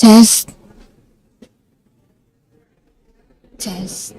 Test, test.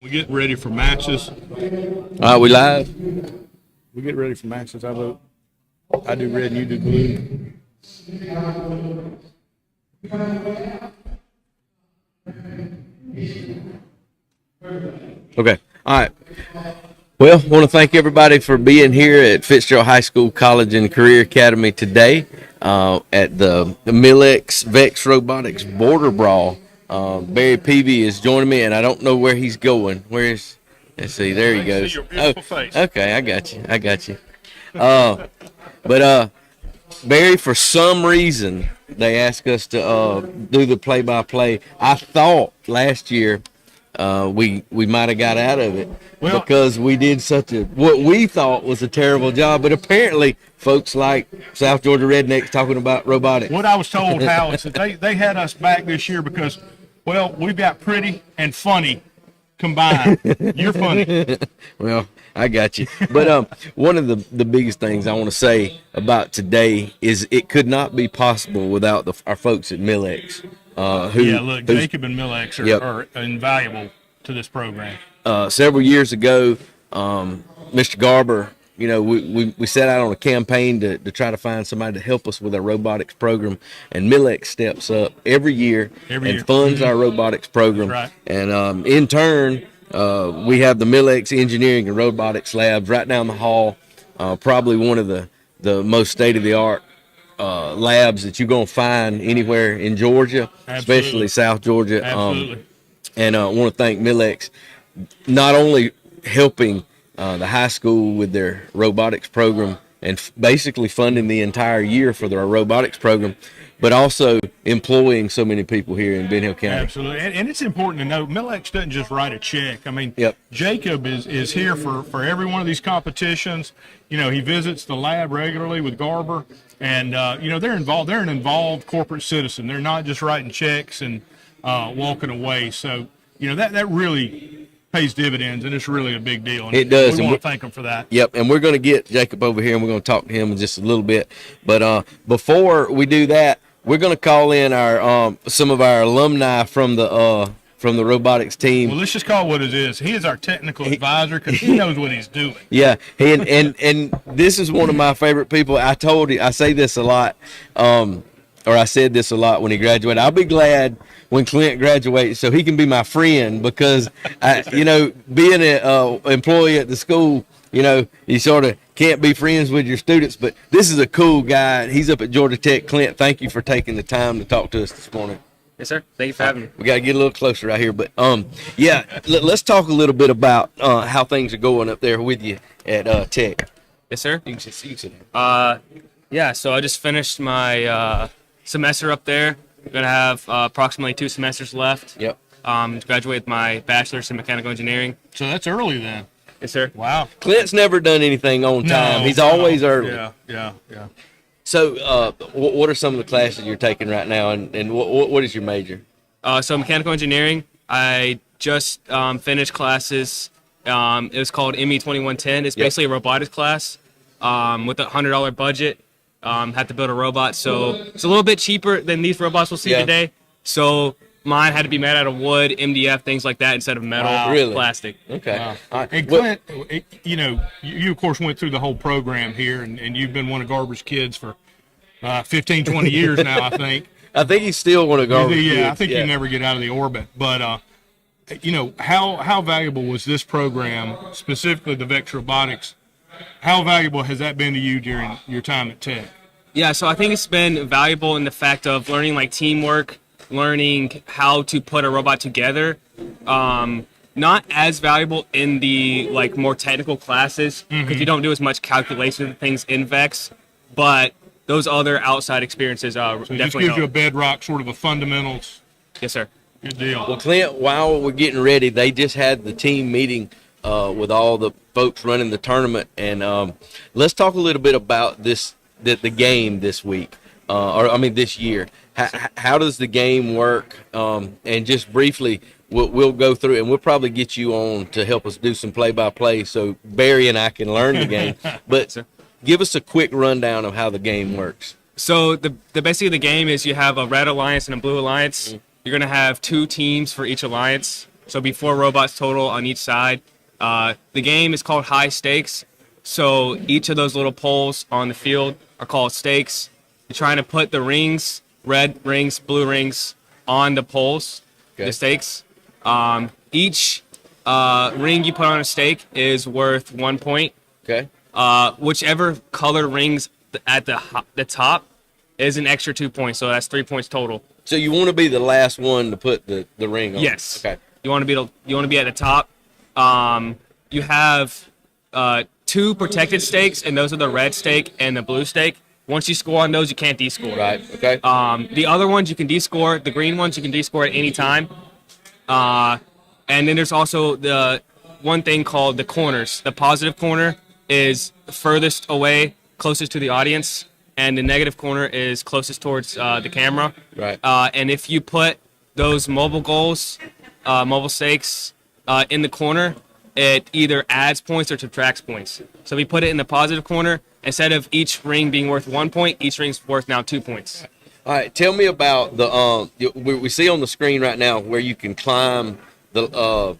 We get ready for matches. All right, we live. We get ready for matches. I vote. I do red and you do blue. Okay. All right. Well, I want to thank everybody for being here at Fitzgerald High School College and Career Academy today at the MILLEX VEX Robotics Border Brawl. Barry Peavy is joining me, and I don't know where he's going. Let's see, there he goes. See your beautiful face. Okay, I got you. But Barry, for some reason, they asked us to do the play-by-play. I thought last year we might have got out of it because we did what we thought was a terrible job. But apparently, folks like South Georgia Rednecks talking about robotics. What I was told, Hal, is that they had us back this year because, well, we've got pretty and funny combined. You're funny. Well, I got you. But one of the biggest things I want to say about today is it could not be possible without our folks at MILLEX. Jacob and MILLEX are invaluable to this program. Several years ago, Mr. Garber, we set out on a campaign to try to find somebody to help us with our robotics program, and MILLEX steps up every year and funds our robotics program. Right. And in turn, we have the MILLEX Engineering and Robotics Labs right down the hall, probably one of the most state-of-the-art labs that you're going to find anywhere in Georgia, especially South Georgia. Absolutely. And I want to thank MILLEX not only helping the high school with their robotics program and basically funding the entire year for their robotics program, but also employing so many people here in Ben Hill County. Absolutely. And it's important to note, MILLEX doesn't just write a check. I mean, Jacob is here for every one of these competitions. He visits the lab regularly with Garber, and, they're involved. They're an involved corporate citizen. They're not just writing checks and walking away. So, that really pays dividends, and it's really a big deal. And it does. We want to thank them for that. Yep, and we're going to get Jacob over here, and we're going to talk to him in just a little bit. But before we do that, we're going to call in our some of our alumni from the robotics team. Well, let's just call it what it is. He is our technical advisor because he knows what he's doing. Yeah, and this is one of my favorite people. I say this a lot, or I said this a lot when he graduated. I'll be glad when Clint graduates so he can be my friend because, being an employee at the school, you sort of can't be friends with your students. But this is a cool guy. He's up at Georgia Tech. Clint, thank you for taking the time to talk to us this morning. Yes, sir. Thank you for having me. We got to get a little closer right here. But, let's talk a little bit about how things are going up there with you at Tech. Yes, sir. You can sit down. So I just finished my semester up there. I'm going to have approximately 2 semesters left. Yep. Graduate with my bachelor's in mechanical engineering. So that's early then. Yes, sir. Wow. Clint's never done anything on time. He's always early. Yeah. So, what are some of the classes you're taking right now, and what is your major? So mechanical engineering. I just finished classes. It was called ME 2110. It's basically a robotics class with a $100 budget. Had to build a robot, so it's a little bit cheaper than these robots we'll see today. So mine had to be made out of wood, MDF, things like that, instead of metal, Really? plastic. Okay. Wow. And Clint, you of course went through the whole program here, and you've been one of Garber's kids for 15, 20 years now, I think. I think he's still one of Garber's kids. I think you never get out of the orbit. But, how valuable was this program, specifically the VEX Robotics? How valuable has that been to you during your time at Tech? Yeah, so I think it's been valuable in the fact of learning teamwork, learning how to put a robot together. Not as valuable in the more technical classes because you don't do as much calculation of things in VEX, but those other outside experiences definitely just gives help. you a bedrock, sort of a fundamentals. Yes, sir. Good deal. Well, Clint, while we're getting ready, they just had the team meeting with all the folks running the tournament, and let's talk a little bit about the game this week, this year. How does the game work? And just briefly, we'll go through, and we'll probably get you on to help us do some play-by-play so Barry and I can learn the game. But give us a quick rundown of how the game works. So the basically the game is you have a red alliance and a blue alliance. You're going to have 2 teams for each alliance. So it'll be 4 robots total on each side. The game is called high stakes. So each of those little poles on the field are called stakes. You're trying to put the rings, red rings, blue rings, on the poles, the stakes. Each ring you put on a stake is worth 1 point. Okay. Whichever color rings at the top is an extra 2 points, so that's 3 points total. So you want to be the last one to put the ring on? Yes. Okay. You want to be at the top. You have 2 protected stakes, and those are the red stake and the blue stake. Once you score on those, you can't descore. Right. Okay. The other ones you can descore. The green ones you can descore at any time. And then there's also the one thing called the corners. The positive corner is furthest away, closest to the audience, and the negative corner is closest towards the camera. Right. And if you put those mobile goals, mobile stakes in the corner, it either adds points or subtracts points. So if we put it in the positive corner, instead of each ring being worth 1 point, each ring's worth now 2 points. All right. Tell me about the we see on the screen right now where you can climb the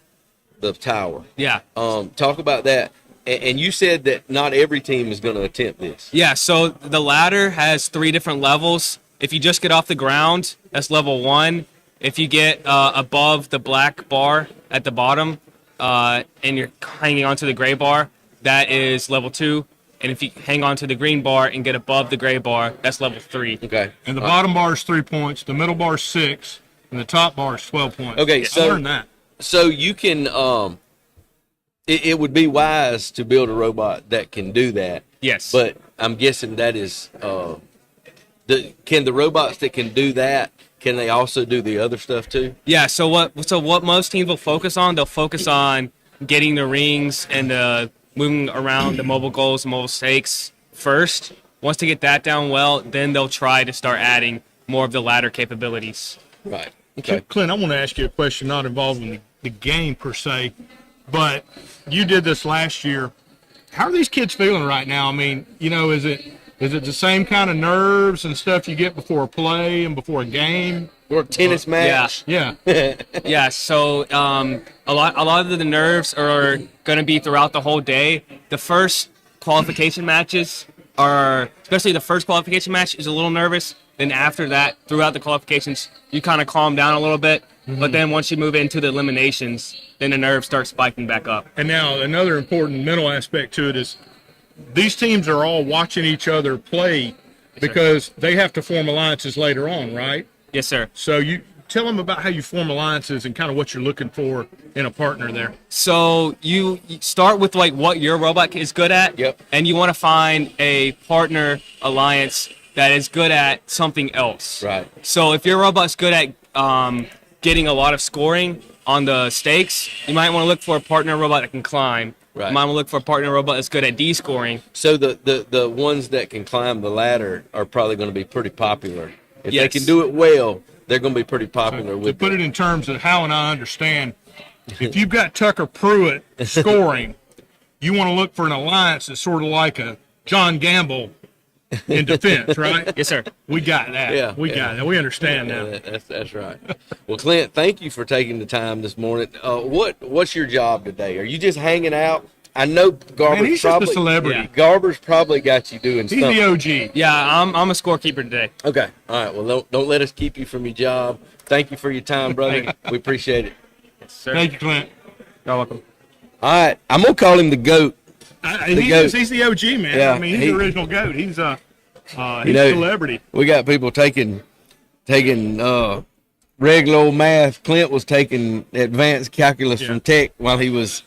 tower. Yeah. Talk about that. And you said that not every team is going to attempt this. Yeah, so the ladder has 3 different levels. If you just get off the ground, that's level 1. If you get above the black bar at the bottom and you're hanging onto the gray bar, that is level 2. And if you hang on to the green bar and get above the gray bar, that's level 3. Okay. And the bottom bar is 3 points, the middle bar is 6, and the top bar is 12 points. Okay, I so learned that. So you can it would be wise to build a robot that can do that. Yes. But I'm guessing that is can the robots that can do that, can they also do the other stuff too? Yeah, so what most teams will focus on, they'll focus on getting the rings and moving around the mobile goals and mobile stakes first. Once they get that down well, then they'll try to start adding more of the ladder capabilities. Right. Okay. Clint, I want to ask you a question not involving the game per se, but you did this last year. How are these kids feeling right now? I mean, is it the same kind of nerves and stuff you get before a play and before a game? Or a tennis match? Yeah. Yeah, so a lot of the nerves are going to be throughout the whole day. The first qualification matches especially the first qualification match is a little nervous. Then after that, throughout the qualifications, you kind of calm down a little bit. Mm-hmm. But then once you move into the eliminations, then the nerves start spiking back up. And now another important mental aspect to it is these teams are all watching each other play because they have to form alliances later on, right? Yes, sir. So you tell them about how you form alliances and kind of what you're looking for in a partner there. So you start with like what your robot is good at. Yep. And you want to find a partner alliance that is good at something else. Right. So if your robot's good at getting a lot of scoring on the stakes, you might want to look for a partner robot that can climb. Right. You might want to look for a partner robot that's good at D-scoring. So the ones that can climb the ladder are probably going to be pretty popular. If Yes. they can do it well, they're going to be pretty popular. To with put it in terms of how and I understand, if you've got Tucker Pruitt scoring, you want to look for an alliance that's sort of like a John Gamble in defense, right? Yes, sir. We got that. Yeah, We got that. We understand now. That's right. Well, Clint, thank you for taking the time this morning. What's your job today? Are you just hanging out? I know Garber's Man, he's probably just a celebrity. Yeah. Garber's probably got you doing He's something. the OG. Yeah, I'm a scorekeeper today. Okay. All right. Well, don't let us keep you from your job. Thank you for your time, brother. We appreciate it. Yes, sir. Thank you, Clint. You're welcome. All right. I'm gonna call him the GOAT. He's the OG, man. Yeah, I mean, he's the original GOAT. He's a celebrity. We got people taking regular old math. Clint was taking advanced calculus from Tech while he was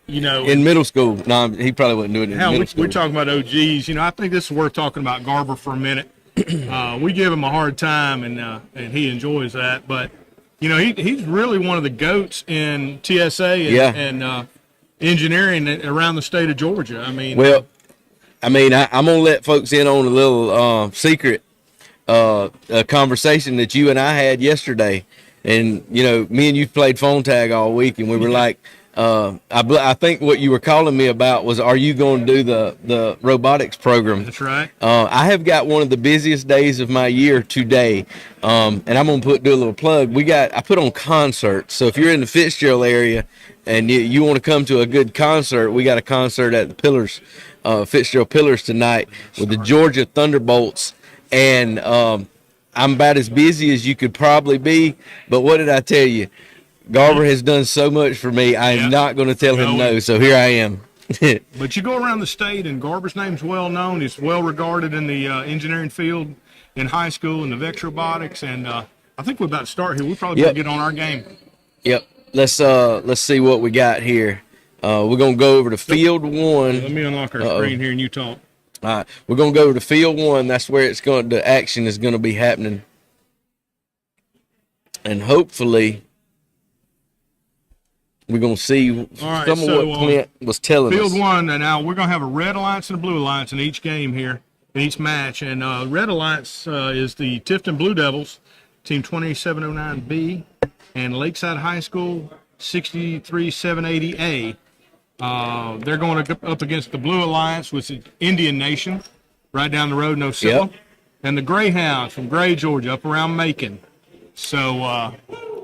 in middle school. No, he probably wasn't doing it in middle school. We're talking about OGs. I think this is worth talking about Garber for a minute. We give him a hard time, and he enjoys that. But he's really one of the GOATs in TSA and engineering around the state of Georgia. I mean, I'm gonna let folks in on a little secret, a conversation that you and I had yesterday. And me and you played phone tag all week, and we were like, I think what you were calling me about was, are you going to do the robotics program? That's right. I have got one of the busiest days of my year today, and I'm going to do a little plug. I put on concerts, so if you're in the Fitzgerald area and you want to come to a good concert, we got a concert at the Pillars, Fitzgerald Pillars tonight with the Georgia Thunderbolts, and I'm about as busy as you could probably be, but what did I tell you? Garber has done so much for me. I am not going to tell him no, so here I am. But you go around the state, and Garber's name's well known. He's well regarded in the engineering field in high school in the VEX Robotics, and I think we're about to start here. We'll probably get on our game. Yep. Let's see what we got here. We're going to go over to field one. Let me unlock our screen here, and you talk. All right, we're going to go over to field one. That's where the action is going to be happening, and hopefully we're going to see some of what Clint was telling us. Field one, and now we're going to have a red alliance and a blue alliance in each game here, in each match. And red alliance is the Tifton Blue Devils, Team 2709B, and Lakeside High School 63780A. They're going up against the blue alliance, which is Indian Nation, right down the road, no Ocilla, and the Greyhounds from Gray, Georgia, up around Macon. So a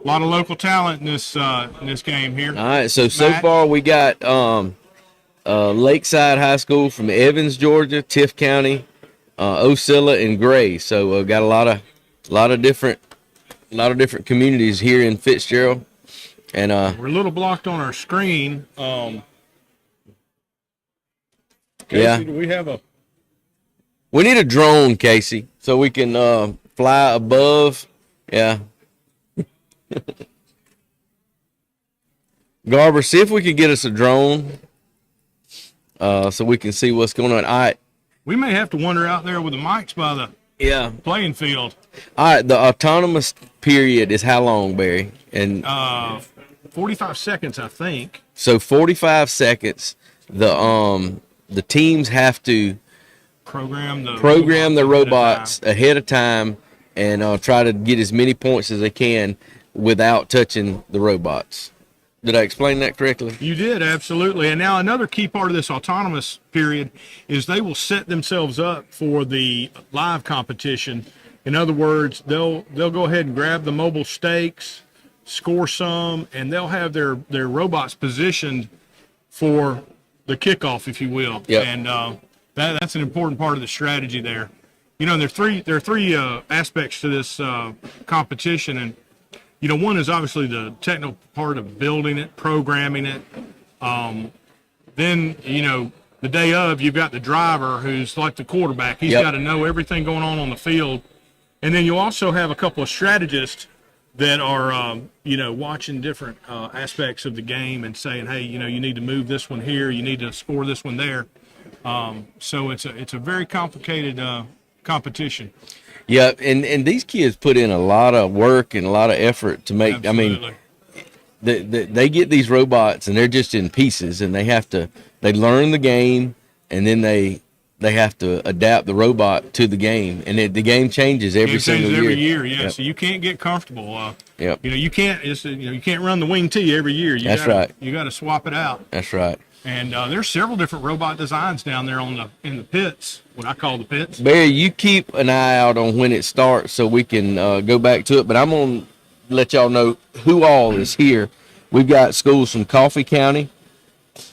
lot of local talent in this game here. All right, so far we got Lakeside High School from Evans, Georgia, Tift County, Ocilla, and Gray. So got a lot of different communities here in Fitzgerald, and we're a little blocked on our screen. Casey, do we have we need a drone, Casey, so we can fly above. Yeah. Garber, see if we can get us a drone so we can see what's going on. All right. We may have to wander out there with the mics by the playing field. All right. The autonomous period is how long, Barry? And 45 seconds, I think. So 45 seconds. The teams have to program the robots ahead of time and try to get as many points as they can without touching the robots. Did I explain that correctly? You did, absolutely. And now another key part of this autonomous period is they will set themselves up for the live competition. In other words, they'll go ahead and grab the mobile stakes, score some, and they'll have their robots positioned for the kickoff, if you will. Yep. And that's an important part of the strategy there. You know, there are three aspects to this competition, and you know, one is obviously the technical part of building it, programming it. Then, you know, the day of, you've got the driver who's like the quarterback. He's got to know everything going on the field, and then you also have a couple of strategists that are, you know, watching different aspects of the game and saying, hey, you know, you need to move this one here, you need to score this one there. So it's a very complicated competition. Yeah, and these kids put in a lot of work and a lot of effort to make. Absolutely. I mean, they get these robots and they're just in pieces, and they learn the game, and then they have to adapt the robot to the game, and the game changes every single year. Every year, yeah. Yep. So you can't get comfortable. You know, you can't run the wing T every year. That's right. You got to swap it out. That's right. And there's several different robot designs down there in the pits, what I call the pits. Barry, you keep an eye out on when it starts so we can go back to it. But I'm going to let y'all know who all is here. We've got schools from Coffee County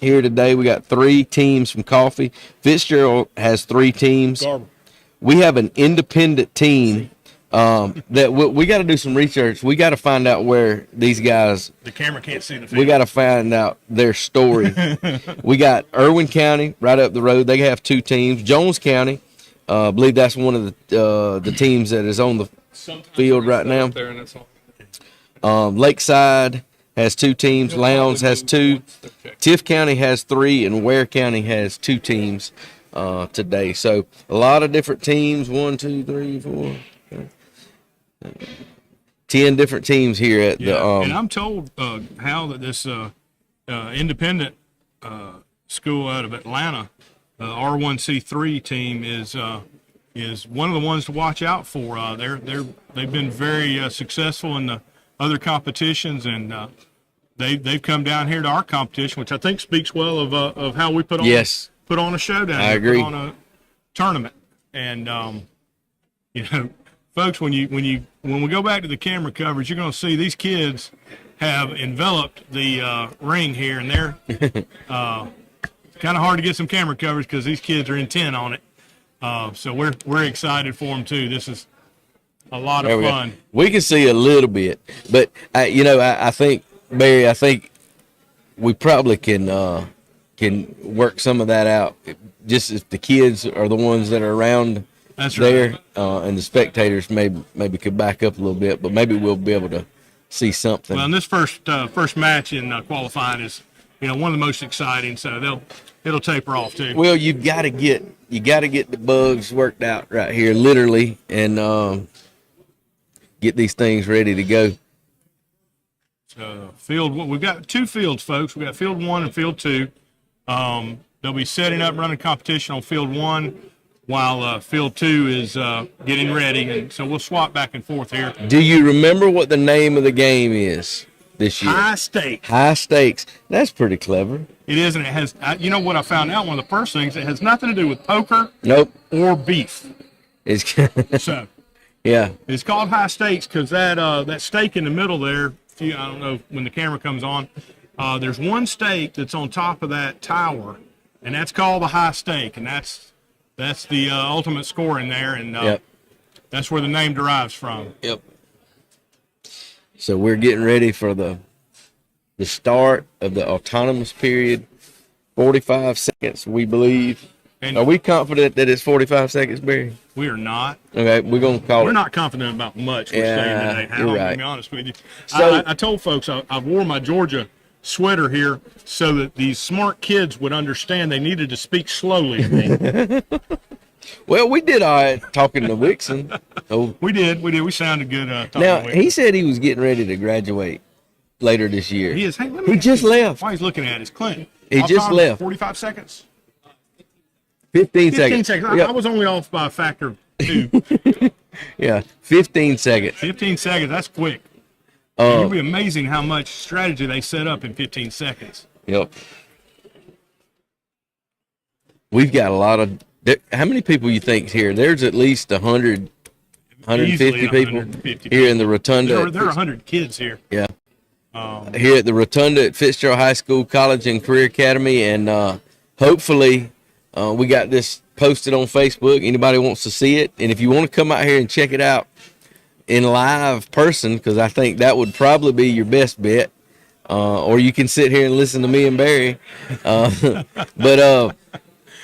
here today. We got 3 teams from Coffee. Fitzgerald has 3 teams. Garber. We have an independent team that we got to do some research. We got to find out where these guys. The camera can't see the field. We got to find out their story. We got Irwin County right up the road. They have 2 teams. Jones County, I believe that's one of the teams that is on the field right now. Lakeside has 2 teams. Lowndes has 2. Tift County has 3, and Ware County has 2 teams today. So a lot of different teams. 1, 2, 3, 4. 10 different teams here at the. And I'm told, Hal, that this independent school out of Atlanta, R1C3 team is one of the ones to watch out for. They've been very successful in the other competitions, and they've come down here to our competition, which I think speaks well of how we put on a show down I here, agree. put on a tournament. And folks, when we go back to the camera coverage, you're going to see these kids have enveloped the ring here, and they're kind of hard to get some camera coverage because these kids are intent on it. So we're excited for them too. This is a lot of fun. We can see a little bit, but I think, Barry, we probably can work some of that out. Just if the kids are the ones that are around there, and the spectators maybe could back up a little bit, but maybe we'll be able to see something. Well, and this first match in qualifying is one of the most exciting, so it'll taper off too. Well, you got to get the bugs worked out right here, literally, and get these things ready to go. So we've got two fields, folks. We've got field 1 and field 2. They'll be setting up, running competition on field 1 while field 2 is getting ready, and so we'll swap back and forth here. Do you remember what the name of the game is this year? High stakes. High stakes. That's pretty clever. It is, and it has. What I found out? One of the first things, it has nothing to do with poker. Nope. Or beef. It's So. Yeah. It's called high stakes because that stake in the middle there. I don't know when the camera comes on. There's one stake that's on top of that tower, and that's called the high stake, and that's the ultimate score in there, and that's where the name derives from. Yep. So we're getting ready for the start of the autonomous period. 45 seconds, we believe. And are we confident that it's 45 seconds, Barry? We are not. Okay, we're going to call it. We're not confident about much we're saying today. You're right. To be honest with you. So, I told folks I wore my Georgia sweater here so that these smart kids would understand they needed to speak slowly to me. Well, we did all right talking to Wixon. Oh. We did. We sounded good talking now, to he said he was getting ready to graduate later this year. He is. Hey, let me he just left. Why he's looking at is Clinton. He just left. 45 seconds. 15 seconds. Yep. I was only off by a factor of 2. Yeah, 15 seconds. 15 seconds. That's quick. It'll be amazing how much strategy they set up in 15 seconds. Yep. We've got a lot of. How many people you think's here? There's at least 100, 150 people 150 here in the rotunda. There are 100 kids here. Yeah. Here at the rotunda at Fitzgerald High School, College, and Career Academy, and hopefully we got this posted on Facebook. Anybody wants to see it, and if you want to come out here and check it out in live person, because I think that would probably be your best bet, or you can sit here and listen to me and Barry. But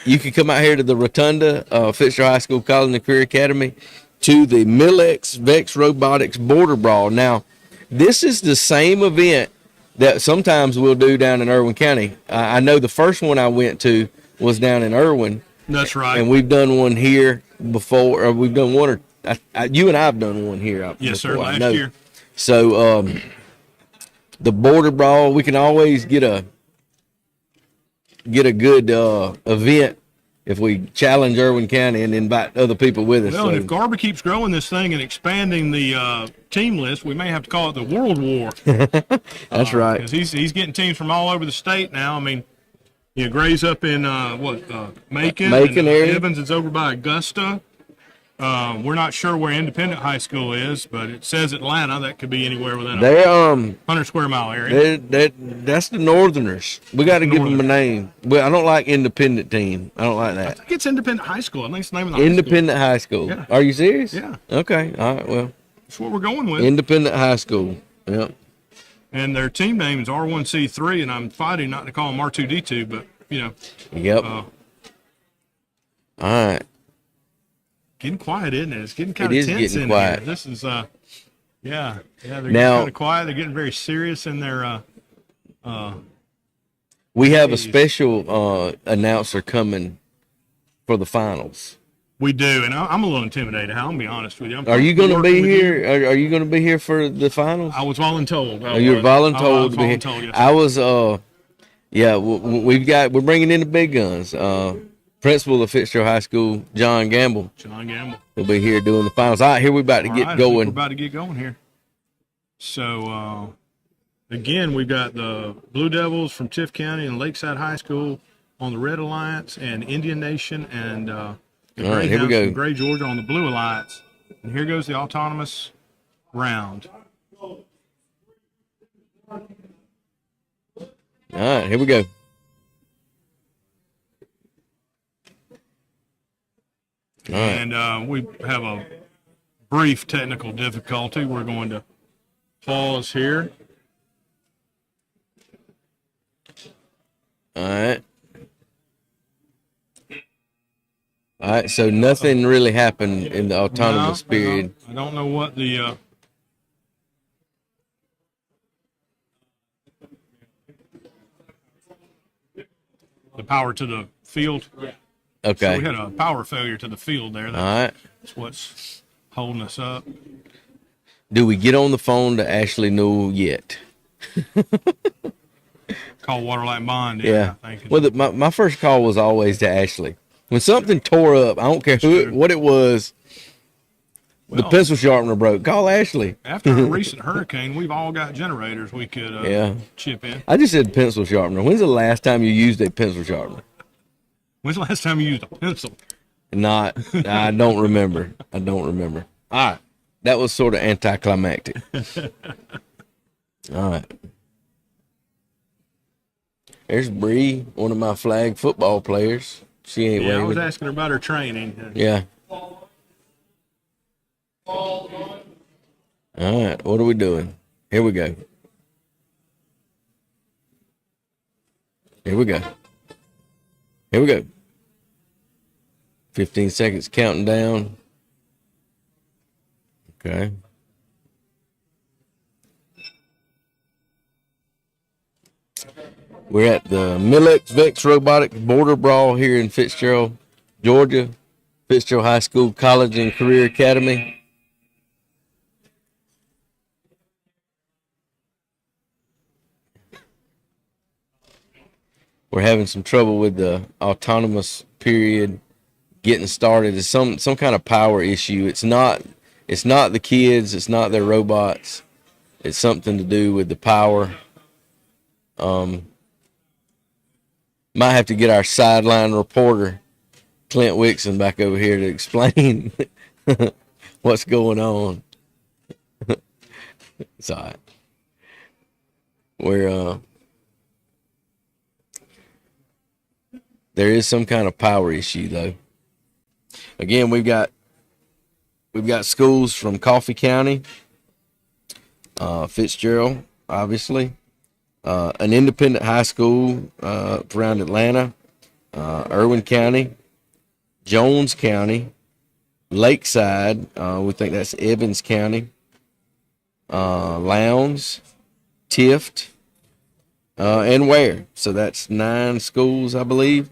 you can come out here to the rotunda, Fitzgerald High School, College, and Career Academy, to the MILLEX VEX Robotics Border Brawl. Now, this is the same event that sometimes we'll do down in Irwin County. I know the first one I went to was down in Irwin. That's right. And we've done one here before. Or we've done one, you and I have done one here. Yes, sir. Before, Last year. So the Border Brawl, we can always get a good event if we challenge Irwin County and invite other people with us. Well, and if Garber keeps growing this thing and expanding the team list, we may have to call it the World War. That's right. Because he's getting teams from all over the state now. I mean, Gray's up in Macon area. Evans is over by Augusta. We're not sure where Independent High School is, but it says Atlanta. That could be anywhere within They're 100 square mile area. That's the Northerners. We got to give them a name. Well, I don't like Independent team. I don't like that. I think it's Independent High School. I think it's the name of the Independent High School. Yeah. Are you serious? Yeah. Okay. All right. Well, that's what we're going with. Independent High School. Yep. And their team name is R1C3, and I'm fighting not to call them R2D2, but Yep. All right. Getting quiet, isn't it? It's getting kind of tense getting in quiet. here. This is, they're Now- getting kind of quiet. They're getting very serious in their, We have a special announcer coming for the finals. we do, and I'm a little intimidated. I'll be honest with you. Are you going to working be with here? you. Are you going to be here for the finals? I was voluntold. You're voluntold to be here. Yes. I was. We're bringing in the big guns. Principal of Fitzgerald High School, John Gamble, will be here doing the finals. All right, here we're about to get We're going. about to get going here. So Again, we've got the Blue Devils from Tift County and Lakeside High School on the Red Alliance, and Indian Nation and the right, here we Greyhounds go. from Gray, Georgia on the Blue Alliance. And here goes the autonomous round. All right, here we go. All right. And we have a brief technical difficulty. We're going to pause here. All right. All right, so nothing really happened in the autonomous period. I don't know what the power to the field. Okay. So we had a power failure to the field there. All right. That's what's holding us up. Do we get on the phone to Ashley Newell yet? Call Waterlight Bond. Yeah. I think. Well, my first call was always to Ashley. When something tore up, I don't care what it was, the pencil sharpener broke, call Ashley. After a recent hurricane, we've all got generators we could chip in. I just said pencil sharpener. When's the last time you used a pencil sharpener? When's the last time you used a pencil? I don't remember. I don't remember. All right. That was sort of anticlimactic. All right. There's Bree, one of my flag football players. She ain't Yeah, I was waving. asking her about her training. Yeah. All right. What are we doing? Here we go. Here we go. Here we go. 15 seconds counting down. Okay. We're at the MILLEX VEX Robotics Border Brawl here in Fitzgerald, Georgia. Fitzgerald High School College and Career Academy. We're having some trouble with the autonomous period getting started. It's some kind of power issue. It's not the kids, it's not their robots. It's something to do with the power. Might have to get our sideline reporter, Clint Wixon, back over here to explain what's going on. It's all right. There is some kind of power issue though. Again, we've got schools from Coffee County, Fitzgerald, obviously, an independent high school around Atlanta, Irwin County, Jones County, Lakeside, we think that's Evans County, Lowndes, Tift, and Ware. So that's 9 schools, I believe,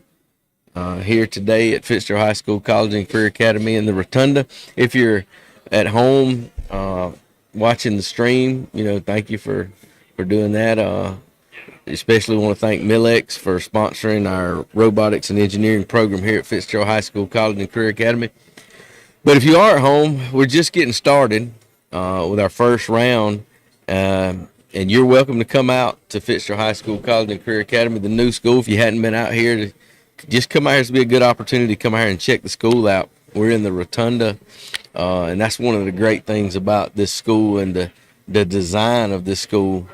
here today at Fitzgerald High School, College and Career Academy in the Rotunda. If you're at home watching the stream, thank you for doing that. Especially want to thank MILLEX for sponsoring our robotics and engineering program here at Fitzgerald High School, College and Career Academy. But if you are at home, we're just getting started with our first round, and you're welcome to come out to Fitzgerald High School, College and Career Academy, the new school. If you hadn't been out here, just come out here. It's be a good opportunity to come out here and check the school out. We're in the Rotunda, and that's one of the great things about this school and the design of this school.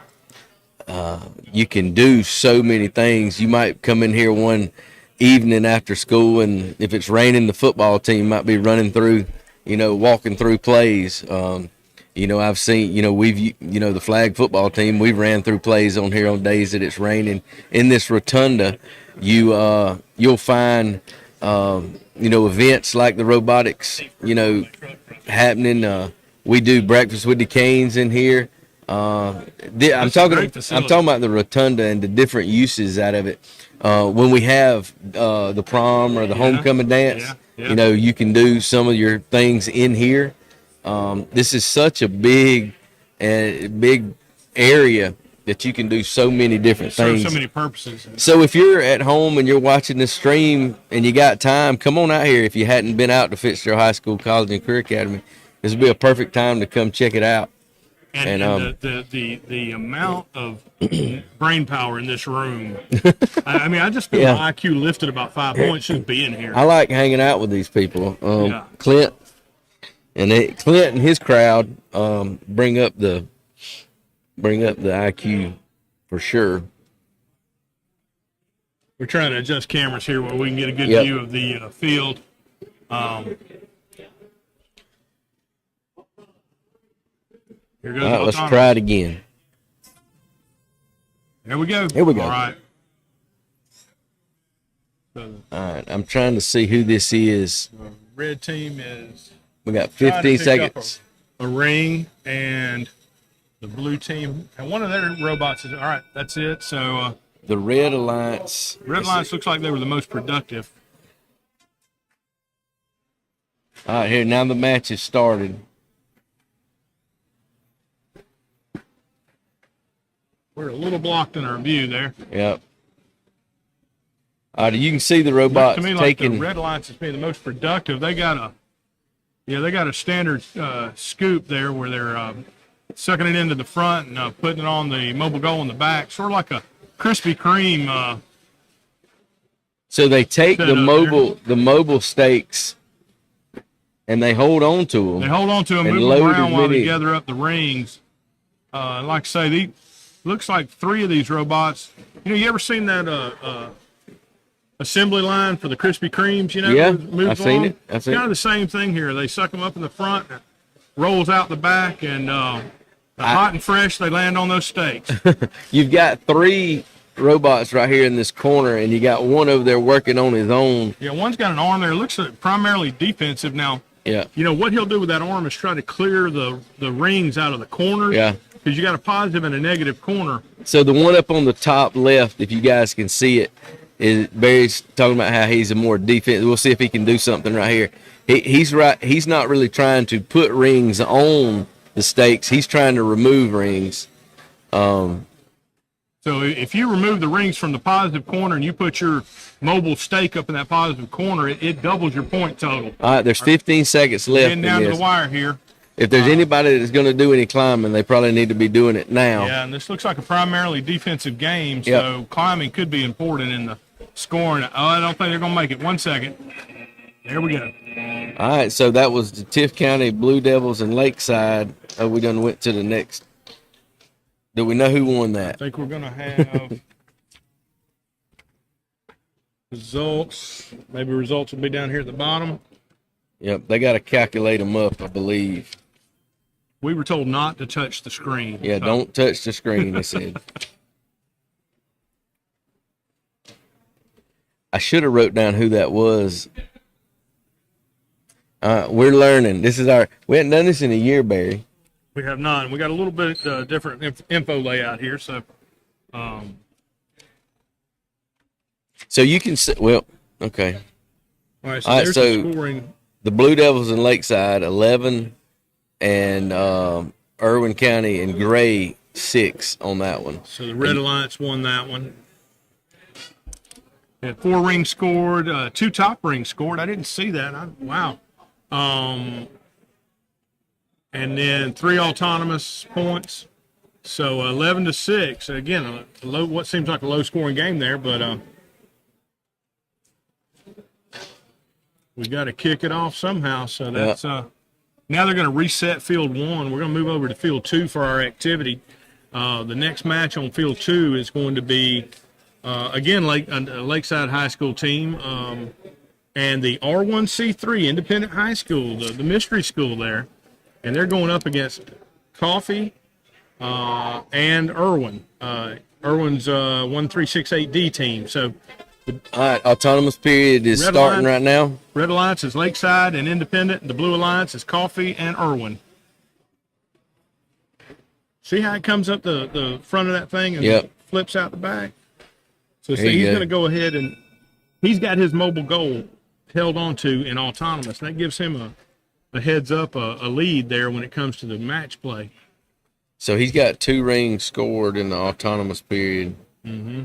You can do so many things. You might come in here one evening after school, and if it's raining, the football team might be running through, walking through plays. I've seen, we've, the flag football team, we've ran through plays on here on days that it's raining. In this Rotunda, you'll find, events like the robotics, happening. We do breakfast with the Canes in here. I'm talking about the Rotunda and the different uses out of it. When we have the prom or the homecoming dance, you can do some of your things in here. This is such a big area that you can do so many different things. So many purposes. So if you're at home and you're watching this stream and you got time, come on out here. If you hadn't been out to Fitzgerald High School, College and Career Academy, this would be a perfect time to come check it out. And the amount of brain power in this room. I mean, I just feel Yeah. my IQ lifted about 5 points just being here. I like hanging out with these people. Yeah. Clint and his crowd bring up the IQ for sure. We're trying to adjust cameras here where we can get a good Yep. view of the field. Here goes All right, let's Autonomous. try it again. Here we go. Here we go. All right. So All right, I'm trying to see who this is. the red team is We got trying to 15 pick seconds. up a ring, and the blue team, and one of their robots is all right. That's it. So The Red Alliance. Red Alliance looks like they were the most productive. All right, here now the match has started. We're a little blocked in our view there. Yep. All right, you can see the Looked robots to me like taking. the Red Alliance has been the most productive. They got a standard scoop there where they're sucking it into the front and putting it on the mobile goal in the back, sort of like a Krispy Kreme. So they take Set the up mobile stakes, and they hold on to They them. hold on to them, And move load them as around while they many- gather up the rings. Like I say, looks like 3 of these robots. You ever seen that assembly line for the Krispy Kremes? Yeah, moves I've seen along? it. I've seen Kind it. of the same thing here. They suck them up in the front, and it rolls out the back, and hot and fresh, they land on those stakes. You've got 3 robots right here in this corner, and you got one over there working on his own. Yeah, one's got an arm there. It looks primarily defensive. Now, Yeah. what he'll do with that arm is try to clear the rings out of the corners. Yeah. Because you got a positive and a negative corner. So the one up on the top left, if you guys can see it, is Barry's talking about how he's a more defensive. We'll see if he can do something right here. He's right. He's not really trying to put rings on the stakes. He's trying to remove rings. So if you remove the rings from the positive corner and you put your mobile stake up in that positive corner, it doubles your point total. All right, there's 15 seconds left. Getting in down to this. the wire here. If there's anybody that's going to do any climbing, they probably need to be doing it now. Yeah, and this looks like a primarily defensive game, so Yep. climbing could be important in the scoring. Oh, I don't think they're going to make it. 1 second. There we go. All right, so that was the Tift County Blue Devils and Lakeside. Oh, we done went to the next. Do we know who won I that? think we're going to have results. Maybe results will be down here at the bottom. Yep, they got to calculate them up, I believe. We were told not to touch the screen. Yeah, so- don't touch the screen, they said. I should have wrote down who that was. We're learning. We hadn't done this in a year, Barry. We have not. We got a little bit different info layout here. So, So you can see, well, okay. all right. So All right, there's so- the scoring. The Blue Devils and Lakeside, 11, and Irwin County and Gray, 6 on that one. So the Red Alliance won that one. Had 4 rings scored, 2 top rings scored. I didn't see that. Wow. And then 3 autonomous points. So 11-6. Again, what seems like a low scoring game there, but we got to kick it off somehow. So that's now they're going to reset field 1. We're going to move over to field 2 for our activity. The next match on field 2 is going to be again Lakeside High School team and the R1C3 Independent High School, the mystery school there, and they're going up against Coffee and Irwin. Irwin's 1368D team. So All right, autonomous period is Red starting line. right now. Red Alliance is Lakeside and Independent. The Blue Alliance is Coffee and Irwin. See how it comes up the front of that thing and Yep. flips out the back? So There see, you he's go. going to go ahead and he's got his mobile goal held onto in autonomous. That gives him a heads up, a lead there when it comes to the match play. So he's got 2 rings scored in the autonomous period. Mm-hmm.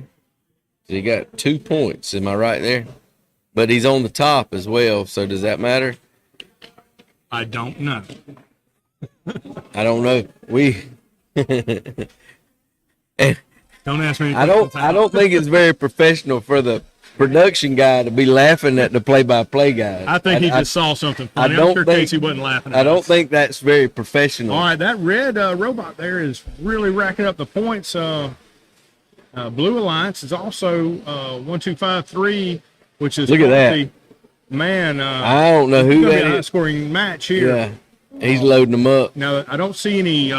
So he got 2 points. Am I right there? But he's on the top as well. So does that matter? I don't know. I don't know. And Don't ask me. I don't think it's very professional for the production guy to be laughing at the play-by-play guy. I think he just saw something funny. I don't I'm sure think- Casey wasn't laughing at I don't us. think that's very professional. All right, that red robot there is really racking up the points. Blue Alliance is also 1-2-5-3, which is Look at that. healthy. Man, I don't know it's who gonna be a that high is. scoring match here. Yeah, he's loading them up. Now, I don't see any,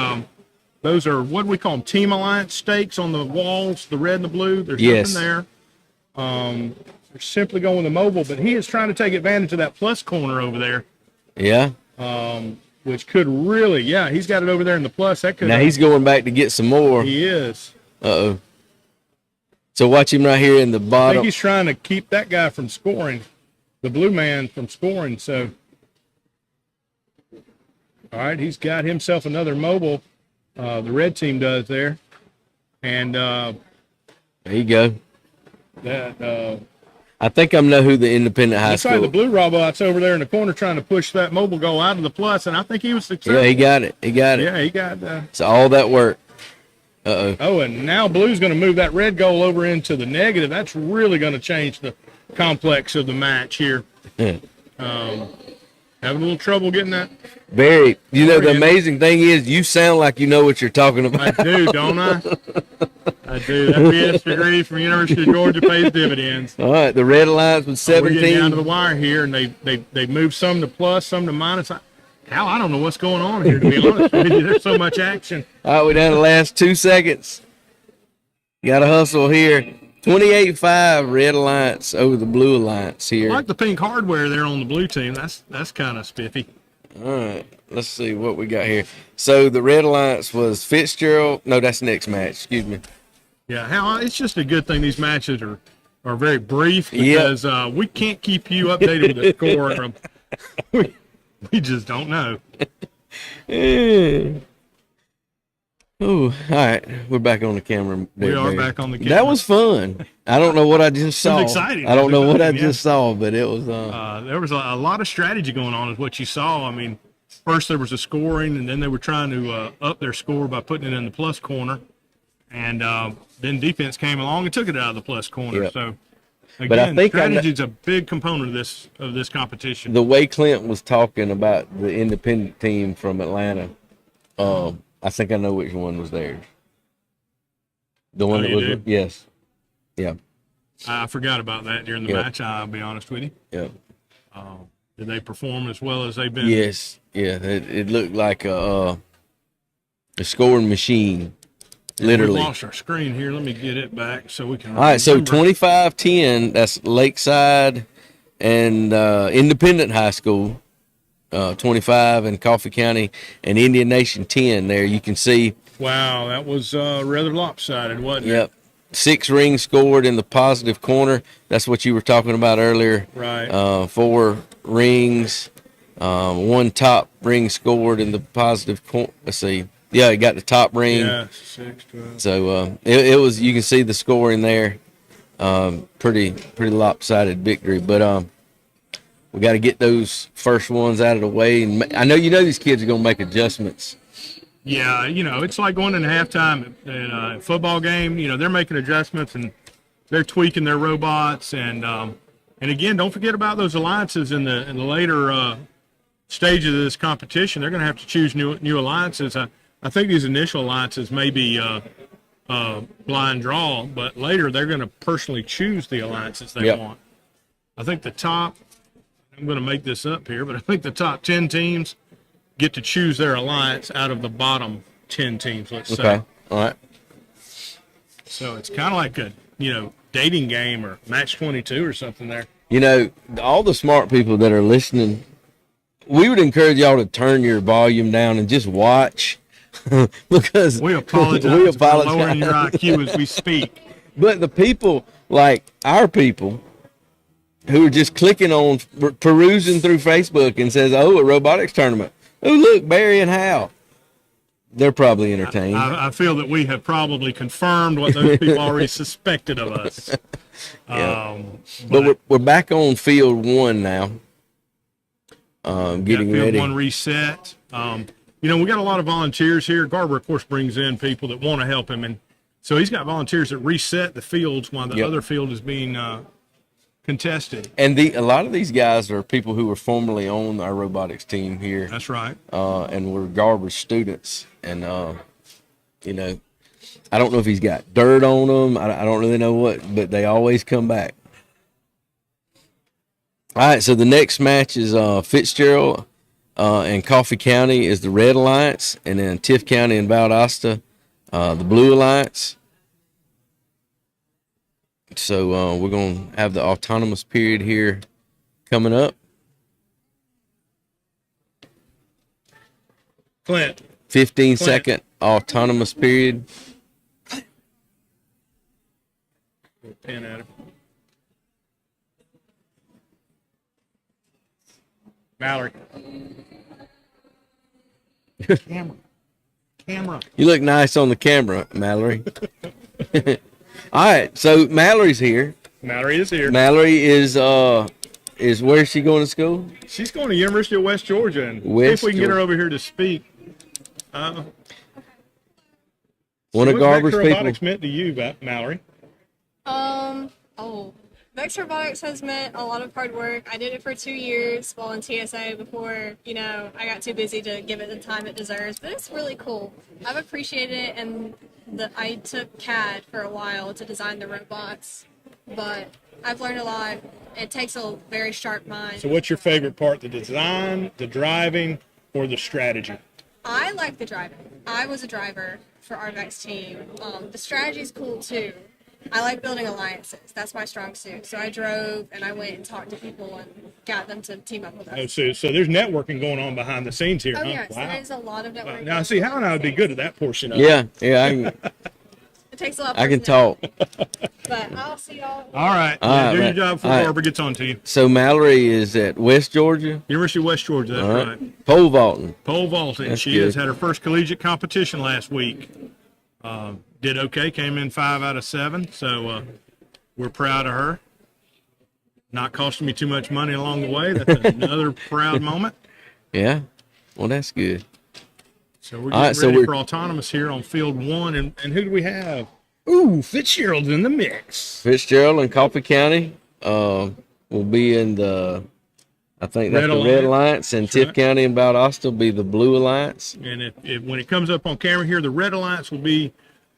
those are, what do we call them, Team Alliance stakes on the walls, the red and the blue. There's Yes. nothing there. They're simply going with the mobile, but he is trying to take advantage of that plus corner over there, Yeah. which could really, yeah, he's got it over there in the plus. That could. Now he's going back to get some more. He is. Uh-oh. So watch him right here in the I think bottom. he's trying to keep that guy from scoring, the blue man from scoring. So, all right, he's got himself another mobile. The red team does there, and There you go. that. I think I know who the independent high Looks like school. the blue robot's over there in the corner trying to push that mobile goal out of the plus, and I think he was successful. Yeah, he got it. He got it. Yeah, he got. It's all that work. Uh-oh. Oh, and now blue's going to move that red goal over into the negative. That's really going to change the complex of the match here. Having a little trouble getting that. Very. You know, the Very amazing thing is you sound like you know what you're talking about. I do, don't I? I do. That BS degree from University of Georgia pays dividends. All right, the Red Alliance with We're getting down 17. to the wire here, and they moved some to plus, some to minus. Hal, I don't know what's going on here, to be honest with you. There's so much action. All right, we're down to the last 2 seconds. Got to hustle here. 28-5 Red Alliance over the Blue Alliance I here. like the pink hardware there on the blue team. That's kind of spiffy. All right, let's see what we got here. So the Red Alliance was Fitzgerald. No, that's next match. Excuse me. Yeah, Hal, it's just a good thing these matches are very brief Yep. because we can't keep you updated with the score from. We just don't know. Oh, all right. We're back on the camera. We are Barry. back on the camera. That was fun. I don't know what I just saw. exciting. I don't know what I Yeah. just saw, but it was. There was a lot of strategy going on, is what you saw. I mean, first there was a scoring, and then they were trying to up their score by putting it in the plus corner, and then defense came along and took it out of the plus corner. Yep. So, But I again, think strategy is a big component of this competition. The way Clint was talking about the independent team from Atlanta, I think I know which one was theirs. The one that you was, do? yes, yeah, I forgot about that during the Yep. match. I'll be honest with you. yeah, Did they perform as well as they've been? yes, yeah. It looked like a scoring machine, literally. We lost our screen here. Let me get it back so we can. All right, so remember. 25-10, that's Lakeside and Independent High School, 25, and Coffee County and Indian Nation 10. There you can see. Wow, that was rather lopsided, wasn't it? Yep. 6 rings scored in the positive corner. That's what you were talking about earlier. Right. 4 rings, 1 top ring scored in the positive corner. Let's see. Yeah, he got the top ring. Yeah, 6, 12. So it was. You can see the scoring there. Pretty lopsided victory, but we got to get those first ones out of the way. And I know these kids are gonna make adjustments. Yeah, it's like going into halftime in a football game. They're making adjustments and they're tweaking their robots. And again, don't forget about those alliances in the later stages of this competition. They're going to have to choose new alliances. I think these initial alliances may be blind draw, but later they're going to personally choose the alliances they Yep. want. I think the top, I'm going to make this up here, but I think the top 10 teams get to choose their alliance out of the bottom 10 teams, let's say. Okay. All right. So it's kind of like a, dating game or match 22 or something there. All the smart people that are listening, we would encourage y'all to turn your volume down and just watch because We apologize, we for lowering your IQ as we speak. But the people, like our people, who are just clicking on, perusing through Facebook and says, "Oh, a robotics tournament. Oh, look, Barry and Hal." They're probably entertained. I feel that we have probably confirmed what those people already suspected of us. Yeah. But we're back on field 1 now. Getting field ready. 1 reset. we got a lot of volunteers here. Garber, of course, brings in people that want to help him, and so he's got volunteers that reset the fields while the other field is being contested. And a lot of these guys are people who were formerly on our robotics team here. That's right. And were Garber's students, and I don't know if he's got dirt on them. I don't really know what, but they always come back. All right, so the next match is Fitzgerald and Coffee County is the Red Alliance, and then Tiff County and Valdosta, the Blue Alliance. So we're going to have the autonomous period here coming up. Clint. 15-second autonomous period. Pin at him. Mallory. Camera. You look nice on the camera, Mallory. All right, so Mallory's here. Mallory is here. Mallory is where is she going to school? She's going to University of West Georgia, and see if we can get her over here to speak. One of Garber's what people. robotics meant to you, Mallory? VEX Robotics has meant a lot of hard work. I did it for 2 years while in TSA before, I got too busy to give it the time it deserves. But it's really cool. I've appreciated it, and I took CAD for a while to design the robots. But I've learned a lot. It takes a very sharp mind. So what's your favorite part, the design, the driving, or the strategy? I like the driving. I was a driver for our VEX team. The strategy's cool too. I like building alliances. That's my strong suit. So I drove and I went and talked to people and got them to team up with us. Oh, so there's networking going on behind the scenes here, Oh, huh? yes. Wow. There's a lot of networking. Now, see, Hal and I would be good at that portion of it. Yeah, It takes a lot of I can personality. talk. But I'll see y'all. All right. All right, Do your man. job before All right. Barbara gets on to you. So Mallory is at West Georgia. University of West Georgia, that's All right. right. Pole vaulting. Pole vaulting. That's She good. has had her first collegiate competition last week. Did okay, came in 5 out of 7. So we're proud of her. Not costing me too much money along the way. That's another proud moment. Yeah. Well, that's good. So we're All right, getting so ready we're- for autonomous here on field 1. And who do we have? Ooh, Fitzgerald's in the mix. Fitzgerald and Coffee County will be in the, I think that's Red the Red Alliance. Alliance, and That's Tiff right. County and Valdosta will be the Blue Alliance. And if when it comes up on camera here, the Red Alliance will be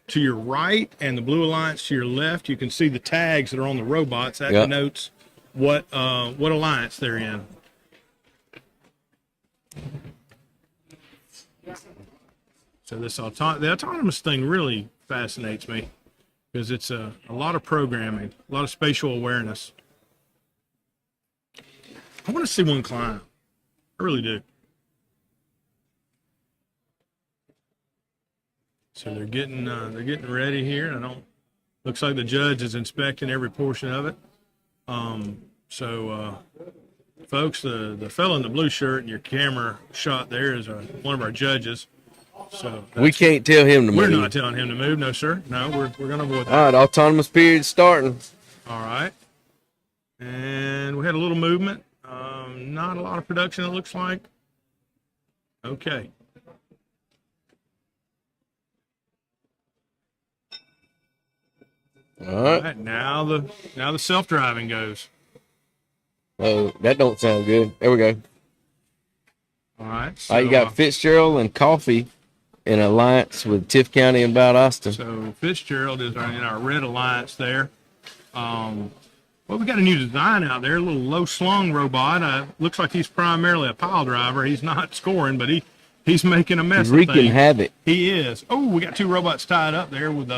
to your right and the Blue Alliance to your left. You can see the tags that are on the robots. That Yep. denotes what alliance they're in. So the autonomous thing really fascinates me because it's a lot of programming, a lot of spatial awareness. I want to see one climb. I really do. So they're getting ready here. Looks like the judge is inspecting every portion of it. Folks, the fellow in the blue shirt in your camera shot there is one of our judges. So We can't tell him to we're move. not telling him to move, no sir. No, we're going to avoid that. All right, autonomous period starting. All right. And we had a little movement. Not a lot of production, it looks like. Okay. All All right. right. Now the self-driving goes. Oh, that don't sound good. There we go. All right. All right, you got Fitzgerald and Coffee in alliance with Tiff County and Valdosta. So Fitzgerald is in our Red Alliance there. Well, we got a new design out there, a little low-slung robot. Looks like he's primarily a pile driver. He's not scoring, but he's making a mess He's of wreaking things. havoc. He is. Oh, we got 2 robots tied up there with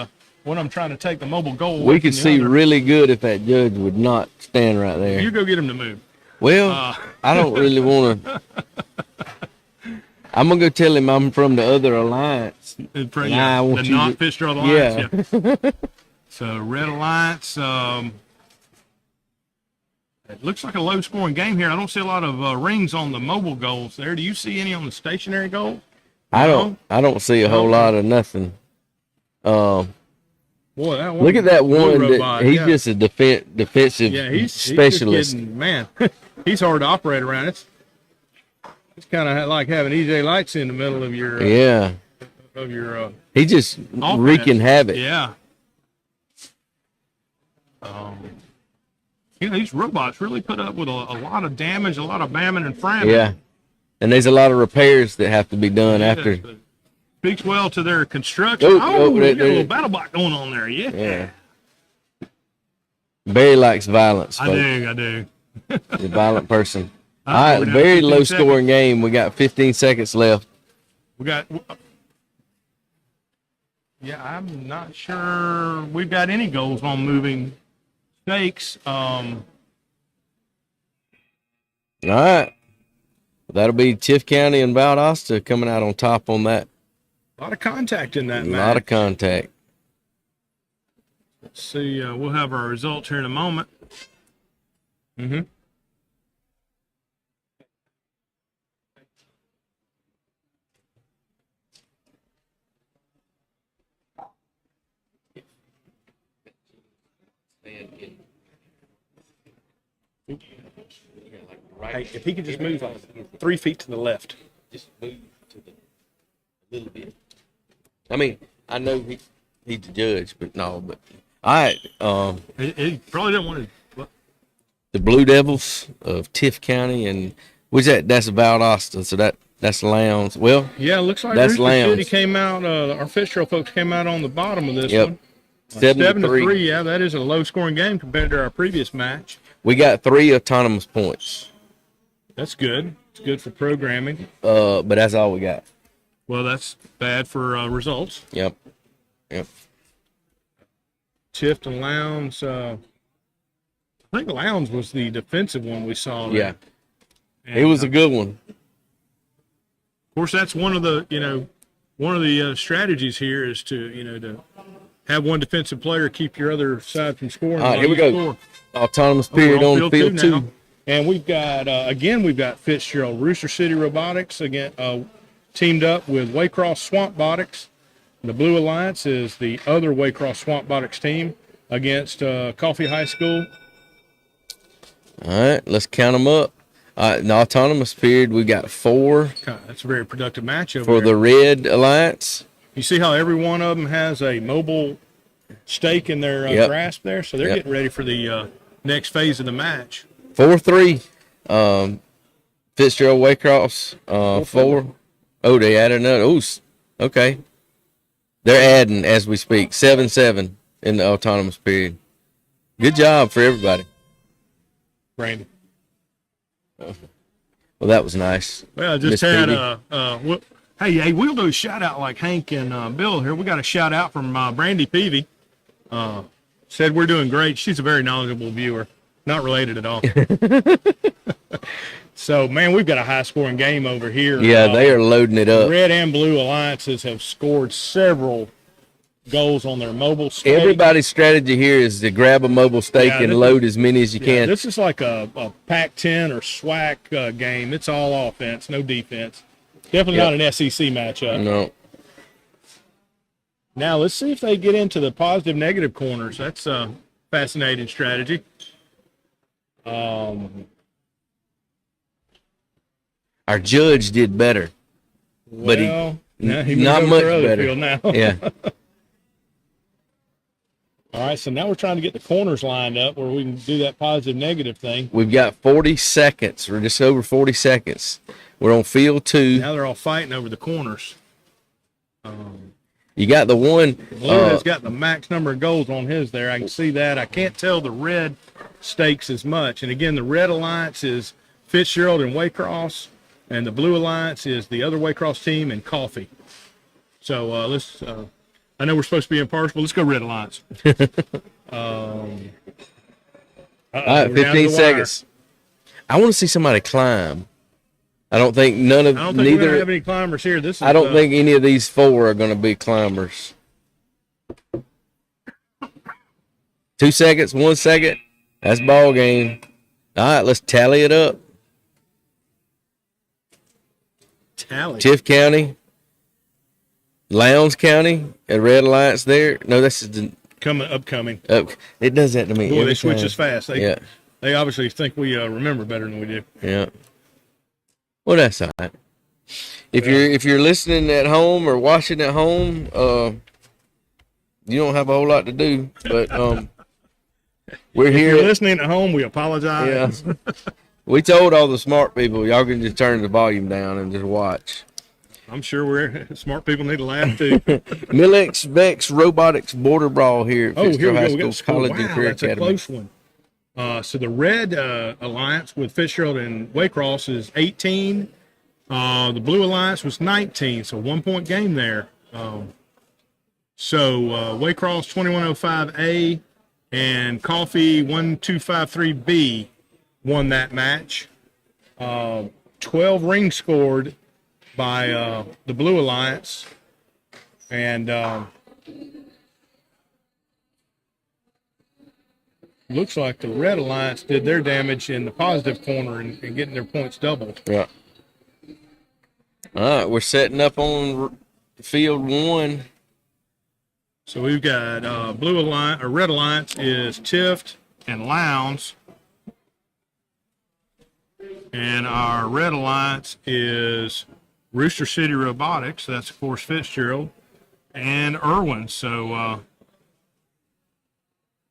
one of them trying to take the mobile goal. We away could from the see other. really good if that judge would not stand right there. You go get him to move. Well, I don't really want to. I'm going to go tell him I'm from the other alliance. And for, And yeah, I want the you not to- Fitzgerald Alliance. Yeah. Yeah. So Red Alliance. It looks like a low-scoring game here. I don't see a lot of rings on the mobile goals there. Do you see any on the stationary goal? I don't see a whole lot of nothing. Boy, that one. Look at that blue one. robot, He's yeah. just a defensive Yeah, he's specialist. just getting, man, he's hard to operate around. It's kind of like having EJ Lights in the middle of your Yeah. of your He just offense. wreaking havoc. Yeah. These robots really put up with a lot of damage, a lot of bamming and framming. Yeah. And there's a lot of repairs that have to be done Yes, after. but speaks well to their construction. We got a little battle bot going on there. Yeah. Yeah. Barry likes violence, folks. I do. He's a violent person. All We're right, down to very 15 low seconds. scoring game. We got 15 seconds left. We got. Yeah, I'm not sure we've got any goals on moving stakes. All right. That'll be Tiff County and Valdosta coming out on top on that. A lot of contact in that A match. lot of contact. Let's see. We'll have our results here in a moment. Mm-hmm. Hey, if he could just move like 3 feet to the left. Just move to the little bit. I mean, I know he's the judge, but no. But all right, He probably didn't want to. the Blue Devils of Tiff County and what's that? That's Valdosta. So that's Lowndes. Well, Yeah, it looks like That's Rooster Lowndes. City came out. Our Fitzgerald folks came out on the bottom of this Yep. one. 7-3. Yeah, that is a low-scoring game compared to our previous match. We got 3 autonomous points, That's good. It's good for programming. but that's all we got. Well, that's bad for results. Yep. Tift and Lowndes. I think Lowndes was the defensive one we saw there. Yeah, And, it was a good one. Of course, that's one of the strategies here is to have one defensive player keep your other side from scoring. All right, while here we you go. score. Autonomous period on field now. two. And we've got we've got Fitzgerald Rooster City Robotics again teamed up with Waycross Swamp Botics. The Blue Alliance is the other Waycross Swamp Botics team against Coffee High School. All right, let's count them up. In the autonomous period, we got 4 That's a very productive match over for there. the Red Alliance. You see how every one of them has a mobile stake in their Yep. grasp there, so they're Yep. getting ready for the next phase of the match. 4-3. Fitzgerald Waycross, 4. Oh, they added another. Oh, okay. They're adding as we speak. 7-7 in the autonomous period. Good job for everybody. Brandon. Well, that was nice. Well, I just Miss had Peavy. hey, we'll do a shout out like Hank and Bill here. We got a shout out from Brandy Peavy. Said we're doing great. She's a very knowledgeable viewer. Not related at all. So, man, we've got a high scoring game over here. Yeah, they are loading it up. Red and Blue Alliances have scored several goals on their mobile stake. Everybody's strategy here is to grab a mobile stake Yeah, and this load as many as you Yeah, can. this is like a Pac-10 or SWAC game. It's all offense, no defense. Definitely Yep. not an SEC matchup. No. Now, let's see if they get into the positive-negative corners. That's a fascinating strategy. Our judge did better. But he- Well, now he not moves over much to other better. field now. Yeah. All right, so now we're trying to get the corners lined up where we can do that positive-negative thing. We've got 40 seconds. We're just over 40 seconds. We're on field 2. Now they're all fighting over the corners. You got the one. Blue has got the max number of goals on his there. I can see that. I can't tell the red stakes as much. And again, the Red Alliance is Fitzgerald and Waycross, and the Blue Alliance is the other Waycross team and Coffee. So let's. I know we're supposed to be impartial, but let's go Red Alliance. All right, we're down to 15 the wire. seconds. I want to see somebody climb. I don't think I don't think we're gonna have any climbers here. This is. I don't think any of these 4 are going to be climbers. 2 seconds, 1 second. That's ball game. All right, let's tally it up. Tally. Tiff County, Lowndes County, a Red Alliance there. No, this is the. Upcoming. It does that to me. Boy, every they switch time. us fast. Yeah, They obviously think we remember better than we do. yeah. Well, that's all right. If you're listening at home or watching at home, you don't have a whole lot to do. But we're If here. you're listening at home, we apologize. Yeah. We told all the smart people, y'all can just turn the volume down and just watch. I'm sure we're smart people need to laugh too. MILLEX VEX Robotics Border Brawl here at Oh, here Fitzgerald we High go. We got School College and wow, Career that's a Academy. close one. So the red alliance with Fitzgerald and Waycross is 18. The blue alliance was 19, so 1 point game there. So Waycross 2105A and Coffee 1253B won that match. 12 rings scored by the blue alliance, and looks like the red alliance did their damage in the positive corner and getting their points doubled. Yeah. All right, we're setting up on field 1. So we've got blue alliance or red alliance is Tift and Lowndes, and our red alliance is Rooster City Robotics. That's of course Fitzgerald and Irwin. So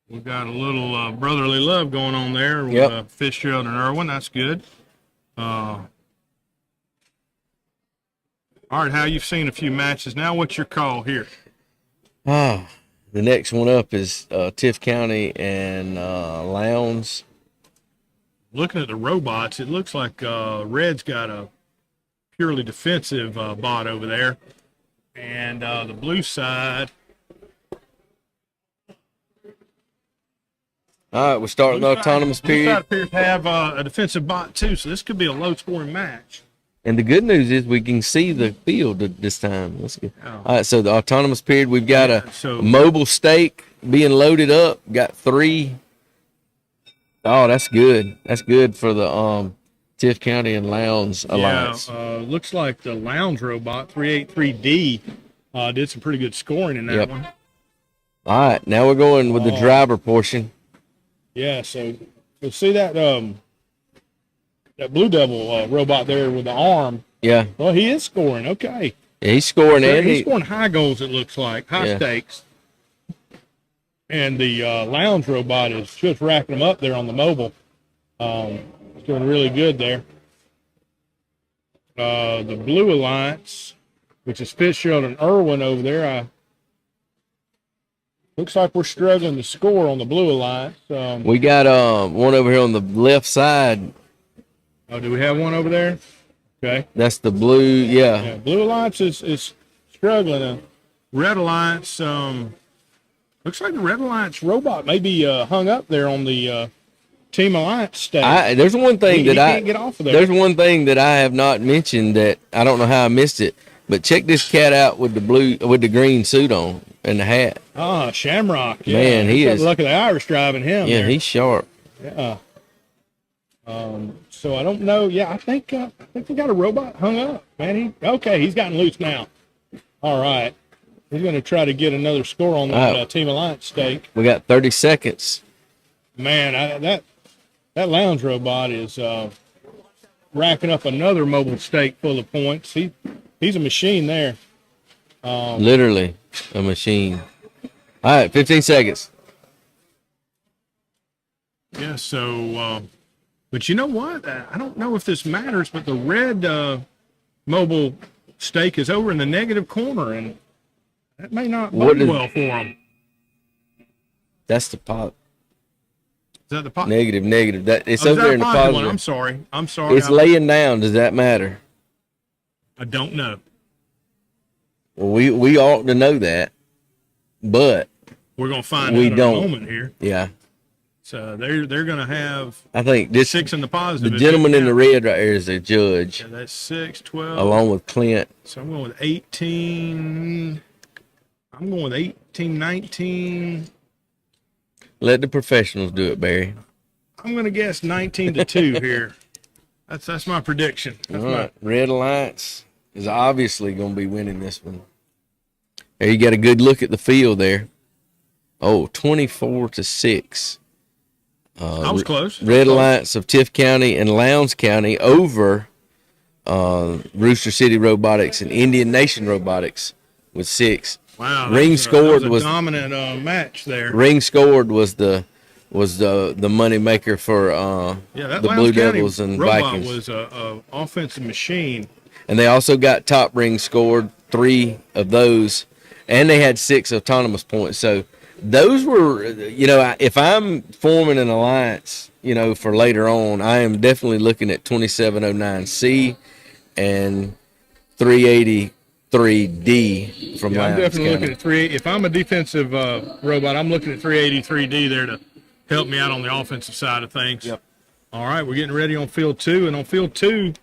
we've got a little brotherly love going on there with Fitzgerald and Irwin. That's good. All right, Hal, you've seen a few matches. Now what's your call here? The next one up is Tift County and Lowndes. Looking at the robots, it looks like Red's got a purely defensive bot over there. And the blue side. All right, we're starting the autonomous Blue side period. appears to have a defensive bot too, so this could be a low-scoring match. And the good news is we can see the field this time. That's good. Oh. All right, so the autonomous period, we've got so- a mobile stake being loaded up. Got 3. Oh, that's good. That's good for the Tift County and Lowndes alliance. Yeah, looks like the Lounge robot 383D did some pretty good scoring in that one. All right, now we're going with the driver portion. Yeah, so you'll see that that Blue Devil robot there with the arm. Yeah, Well, he is scoring. Okay. yeah, he's scoring, and He's scoring high goals, it looks like, high Yeah. stakes. And the lounge robot is just racking them up there on the mobile. It's doing really good there. The Blue Alliance, which is Fitzgerald and Irwin over there, looks like we're struggling to score on the Blue Alliance. we got one over here on the left side. Oh, do we have one over there? Okay. That's the blue. Yeah, Yeah, Blue Alliance is struggling. Red Alliance, looks like the Red Alliance robot may be hung up there on the Team Alliance stage. there's one thing He that can't get off of there. There's one thing that I have not mentioned that I don't know how I missed it. But check this cat out with the green suit on and the hat. Shamrock. Yeah. Man, he Got is- the luck of the Irish driving him. Yeah, there. he's sharp. Yeah. So I don't know. Yeah, I think we got a robot hung up. Man, he's gotten loose now. All right. He's going to try to get another score on that Oh. Team Alliance stake. We got 30 seconds. Man, that lounge robot is racking up another mobile stake full of points. He's a machine there. Literally a machine. All right, 15 seconds. Yeah, so, but you know what? I don't know if this matters, but the red mobile stake is over in the negative corner, and that may not What bode is- well for him. That's the pop. Is that the pot? Negative. That it's Oh, is over that there a in the positive one? positive. I'm sorry. It's laying down. Does that matter? I don't know. Well, we ought to know that, but We're gonna find We out in don't. a moment here. yeah, So they're gonna have I think this 6 in the the positive. gentleman in the red right here is a judge, Yeah, that's 6, 12. along with Clint. So I'm going with 18. I'm going with 18, 19. Let the professionals do it, Barry. I'm going to guess 19 to 2 here. That's my prediction. That's All right, Red Alliance is obviously going to be winning this one. There, you got a good look at the field there. Oh, 24-6. I was close. Red Alliance of Tift County and Lowndes County over Rooster City Robotics, and Indian Nation Robotics with 6. Wow, Ring scored that was a dominant match there. Ring scored was the money maker for That the Lowndes Blue County Devils and robot Vikings. was a offensive machine. And they also got top ring scored, 3 of those, and they had 6 autonomous points. So those were, if I'm forming an alliance, for later on, I am definitely looking at 2709C and 383D from I'm Lowndes definitely County. looking at 3. If I'm a defensive robot, I'm looking at 383D there to help me out on the offensive side of things. Yep. All right, we're getting ready on field 2, and on field 2,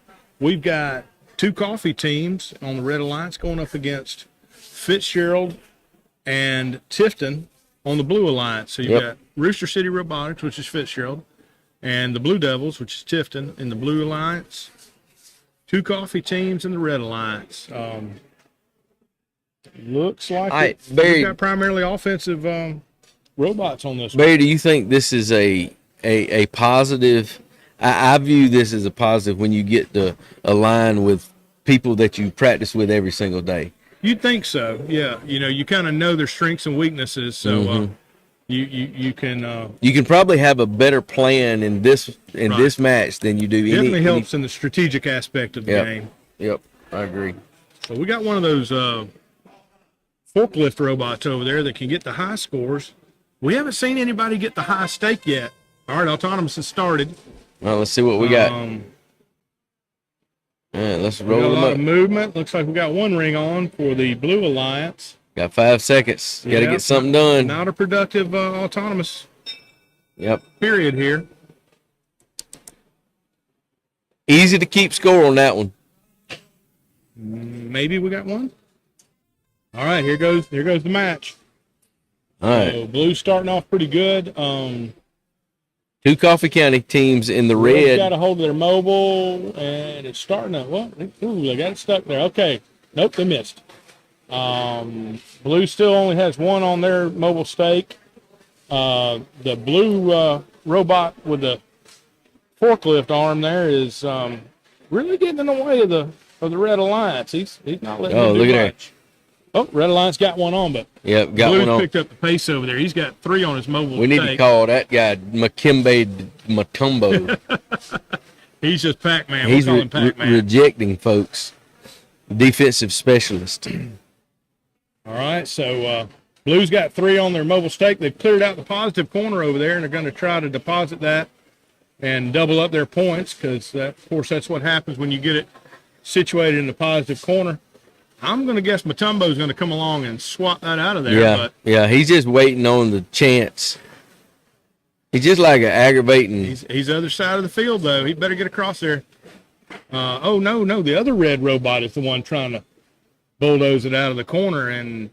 we've got 2 coffee teams on the Red Alliance going up against Fitzgerald and Tifton on the Blue Alliance. So you've got Rooster City Robotics, which is Fitzgerald, and the Blue Devils, which is Tifton, in the Blue Alliance. 2 coffee teams in the Red Alliance. Looks like we've got primarily offensive robots on this one. Barry, do you think this is a positive? I view this as a positive when you get to align with people that you practice with every single day. You'd think so, yeah. You kind of know their strengths and weaknesses, so you can. You can probably have a better plan in this match than you do. Definitely helps in the strategic aspect of the game. Yep, I agree. So we got one of those forklift robots over there that can get the high scores. We haven't seen anybody get the high stake yet. All right, autonomous has started. Well, let's see what we got. Let's roll them a lot up. of movement. Looks like we got 1 ring on for the Blue Alliance. Got 5 seconds. Got to get something done. Not a productive autonomous period here. Easy to keep score on that one. Maybe we got 1. All right, here goes the match. All right. So Blue's starting off pretty good. 2 Coffee County teams in the red. Got a hold of their mobile, and it's starting to, they got it stuck there. Okay. Nope, they missed. Blue still only has 1 on their mobile stake. The blue robot with the forklift arm there is really getting in the way of the Red Alliance. He's not letting them do look at much. Oh, Red Alliance got 1 on, but got Blue's one on. picked up the pace over there. He's got 3 on his mobile We need stake. to call that guy McKimbe Matumbo. He's just Pac-Man. He's We'll call him Pac-Man. rejecting folks. Defensive specialist. All right, so Blue's got 3 on their mobile stake. They've cleared out the positive corner over there, and they're going to try to deposit that and double up their points because, of course, that's what happens when you get it situated in the positive corner. I'm going to guess Matumbo's going to come along and swat that out of there. Yeah, he's just waiting on the chance. He's just like an aggravating. He's the other side of the field, though. He better get across there. No, the other red robot is the one trying to bulldoze it out of the corner, and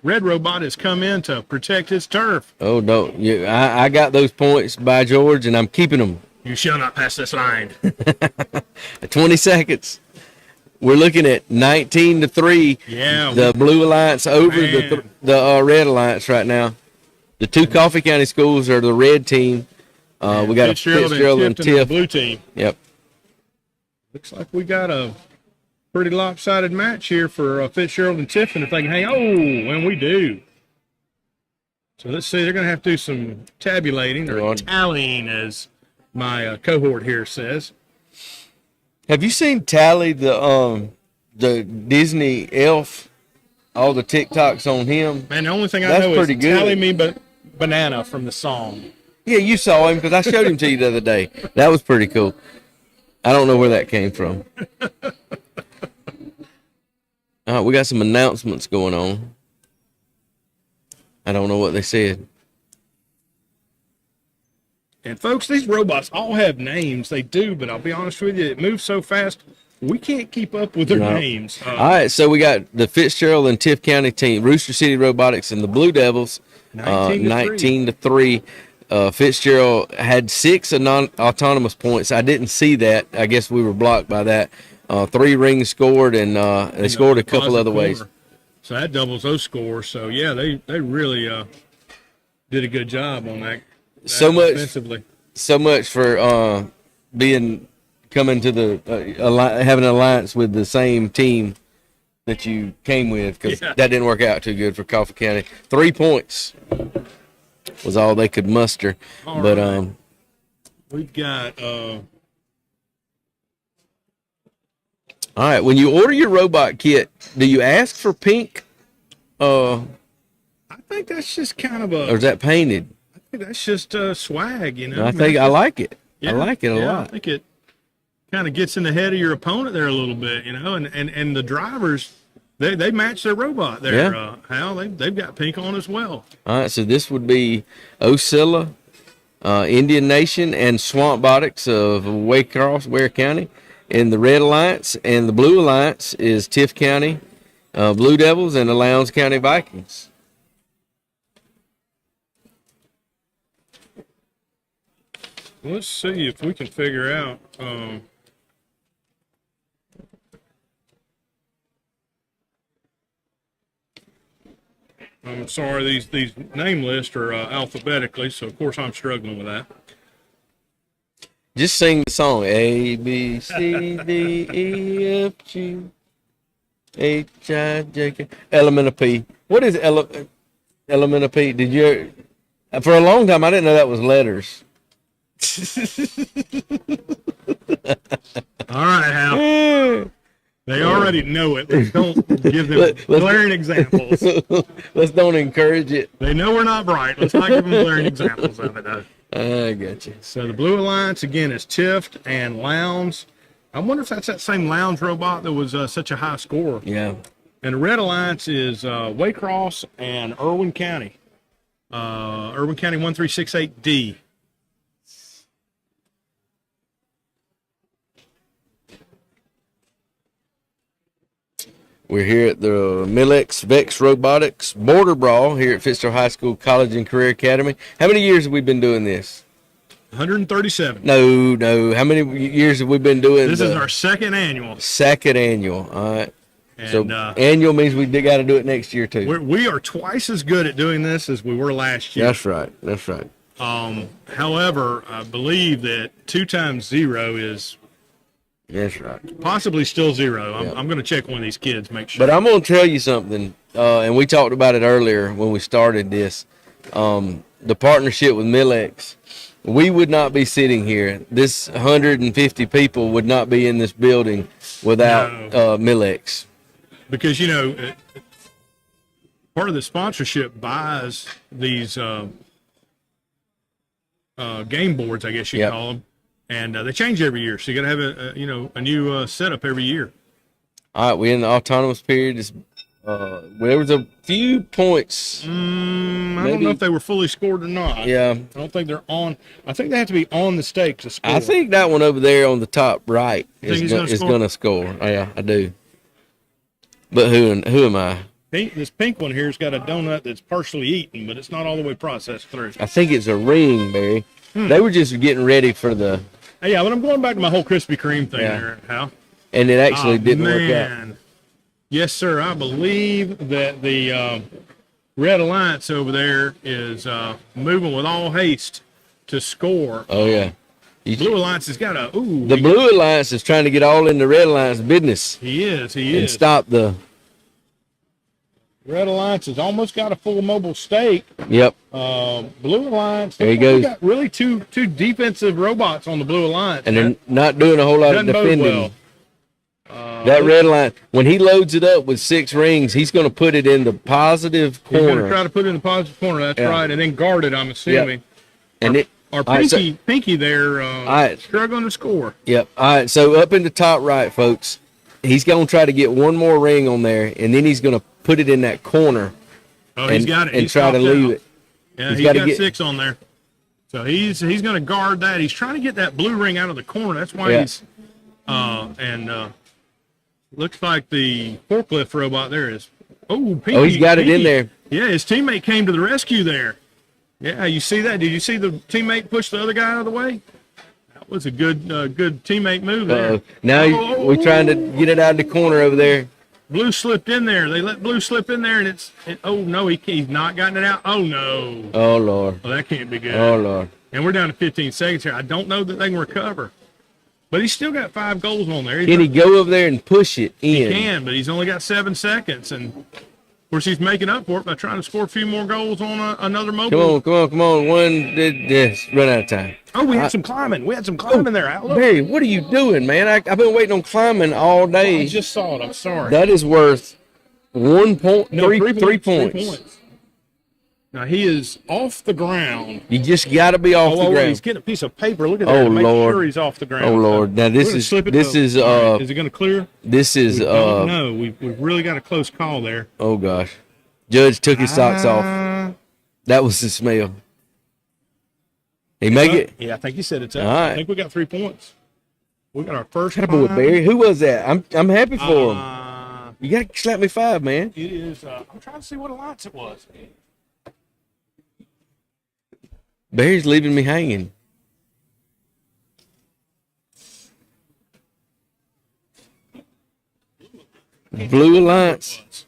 red robot has come in to protect his turf. Oh, no. I got those points by George, and I'm keeping them. You shall not pass this line. 20 seconds. We're looking at 19-3. Yeah. The Blue Alliance over the Red Alliance right now. The 2 Coffee County schools are the red team. We got a Fitzgerald and Tiff. Blue team. Yep. Looks like we got a pretty lopsided match here for Fitzgerald and Tiff, and if they can hang, and we do. So let's see, they're going to have to do some tabulating or tallying, as my cohort here says. Have you seen Tally, the Disney elf? All the TikToks on him. Man, the only thing I That's know pretty is good. Tally Me Banana from the song. Yeah, you saw him because I showed him to you the other day. That was pretty cool. I don't know where that came from. All right, we got some announcements going on. I don't know what they said. And folks, these robots all have names. They do, but I'll be honest with you, it moves so fast, we can't keep up with their names. All right, so we got the Fitzgerald and Tiff County team, Rooster City Robotics and the Blue Devils, 19-3. Fitzgerald had 6 autonomous points. I didn't see that. I guess we were blocked by that. 3 rings scored, and they scored a couple other ways. So that doubles those scores. So, yeah, they really did a good job on that. So much offensively. So much for being coming to the having an alliance with the same team that you came with, because that didn't work out too good for Coffee County. 3 points was all they could muster. All but right. We've got all right, when you order your robot kit, do you ask for pink? I think that's just kind of Or is that painted? I think that's just swag, you know. I like it. I like it a lot. I think it kind of gets in the head of your opponent there a little bit, you know. And the drivers, they match their robot there. Yeah. Hal, they've got pink on as well. All right, so this would be Osceola, Indian Nation, and Swamp Botics of Waycross, Ware County. In the Red Alliance, and the Blue Alliance is Tiff County Blue Devils and the Lowndes County Vikings. Let's see if we can figure out. I'm sorry, these name lists are alphabetically, so of course I'm struggling with that. Just sing the song. A, B, C, D, E, F, G, H, I, J, K. Element of P. What is element of P? Did you? For a long time, I didn't know that was letters. All right, Hal. They already know it. Let's don't give them glaring examples. Let's don't encourage it. They know we're not bright. Let's not give them glaring examples of it, though. I got you. So the Blue Alliance, again, is Tiff and Lowndes. I wonder if that's that same Lowndes robot that was such a high scorer. Yeah. And the Red Alliance is Waycross and Irwin County. Irwin County 1368D. We're here at the MILLEX VEX Robotics Border Brawl here at Fitzgerald High School College and Career Academy. How many years have we been doing this? 137. No. How many years have we been doing this? Is our second annual. Second annual. All right. And, so annual means we got to do it next year too. We are twice as good at doing this as we were last year. That's right. That's right. However, I believe that 2 times 0 is that's right. possibly still 0. I'm going to check one of these kids, make sure. But I'm going to tell you something, and we talked about it earlier when we started this. The partnership with MILLEX, we would not be sitting here. This 150 people would not be in this building without MILLEX. Because, you know, part of the sponsorship buys these game boards, I guess you call them. And they change every year, so you got to have a new setup every year. All right, we're in the autonomous period. There was a few points. I don't know if they were fully scored or not. Yeah, I don't think they're on. I think they have to be on the stake to score. I think that one over there on the top right is going to score. Oh, yeah, I do. But who am I? This pink one here's got a donut that's partially eaten, but it's not all the way processed through. I think it's a ring, Barry. They were just getting ready for the. Yeah, but I'm going back to my whole Krispy Kreme thing there, Hal. And it actually didn't work out. Yes, sir. I believe that the Red Alliance over there is moving with all haste to score. Oh, yeah. Blue Alliance has got a. The Blue Alliance is trying to get all in the Red Alliance business. He is. And stop the. Red Alliance has almost got a full mobile stake. Yep. Blue Alliance. There he goes. Got really two defensive robots on the Blue Alliance. And they're not doing a whole lot of defending. Well. That Red Alliance, when he loads it up with 6 rings, he's going to put it in the positive corner. He's going to try to put it in the positive corner. That's right. And then guard it, I'm assuming. Yep. And Pinky there struggling to score. Yep. All right. So up in the top right, folks, he's going to try to get one more ring on there, and then he's going to put it in that corner. Oh, he's got it. And try to leave it. Yeah, he's got 6 on there. So he's going to guard that. He's trying to get that blue ring out of the corner. That's why he's looks like the forklift robot there is. Oh, Pinky. Oh, he's got it in there. Yeah, his teammate came to the rescue there. Yeah, you see that? Did you see the teammate push the other guy out of the way? That was a good teammate move there. Now we're trying to get it out of the corner over there. Blue slipped in there. They let Blue slip in there, and oh no, he's not gotten it out. Oh no. Oh Lord. Well, that can't be good. Oh Lord. And we're down to 15 seconds here. I don't know that they can recover. But he's still got 5 goals on there. Can he go over there and push it in? He can, but he's only got 7 seconds. And, of course, he's making up for it by trying to score a few more goals on another mobile. Come on. Yes, run out of time. Oh, we had some climbing. We had some climbing there, Outlook. Barry, what are you doing, man? I've been waiting on climbing all day. I just saw it. I'm sorry. That is worth 1 point, No, 3 3 points. Now, he is off the ground. You just got to be off the ground. He's getting a piece of paper. Look at that. Make sure he's off the ground. Oh, Lord. Now, is is it going to clear? This is, No, we've really got a close call there. Oh, gosh. Judge took his socks off. That was the smell. He make it? Yeah, I think he said it's up. All right. I think we got 3 points. We got our first. Attaboy, climb. Barry. Who was that? I'm happy for him. You got to slap me 5, man. It is. I'm trying to see what alliance it was. Barry's leaving me hanging. Blue Alliance.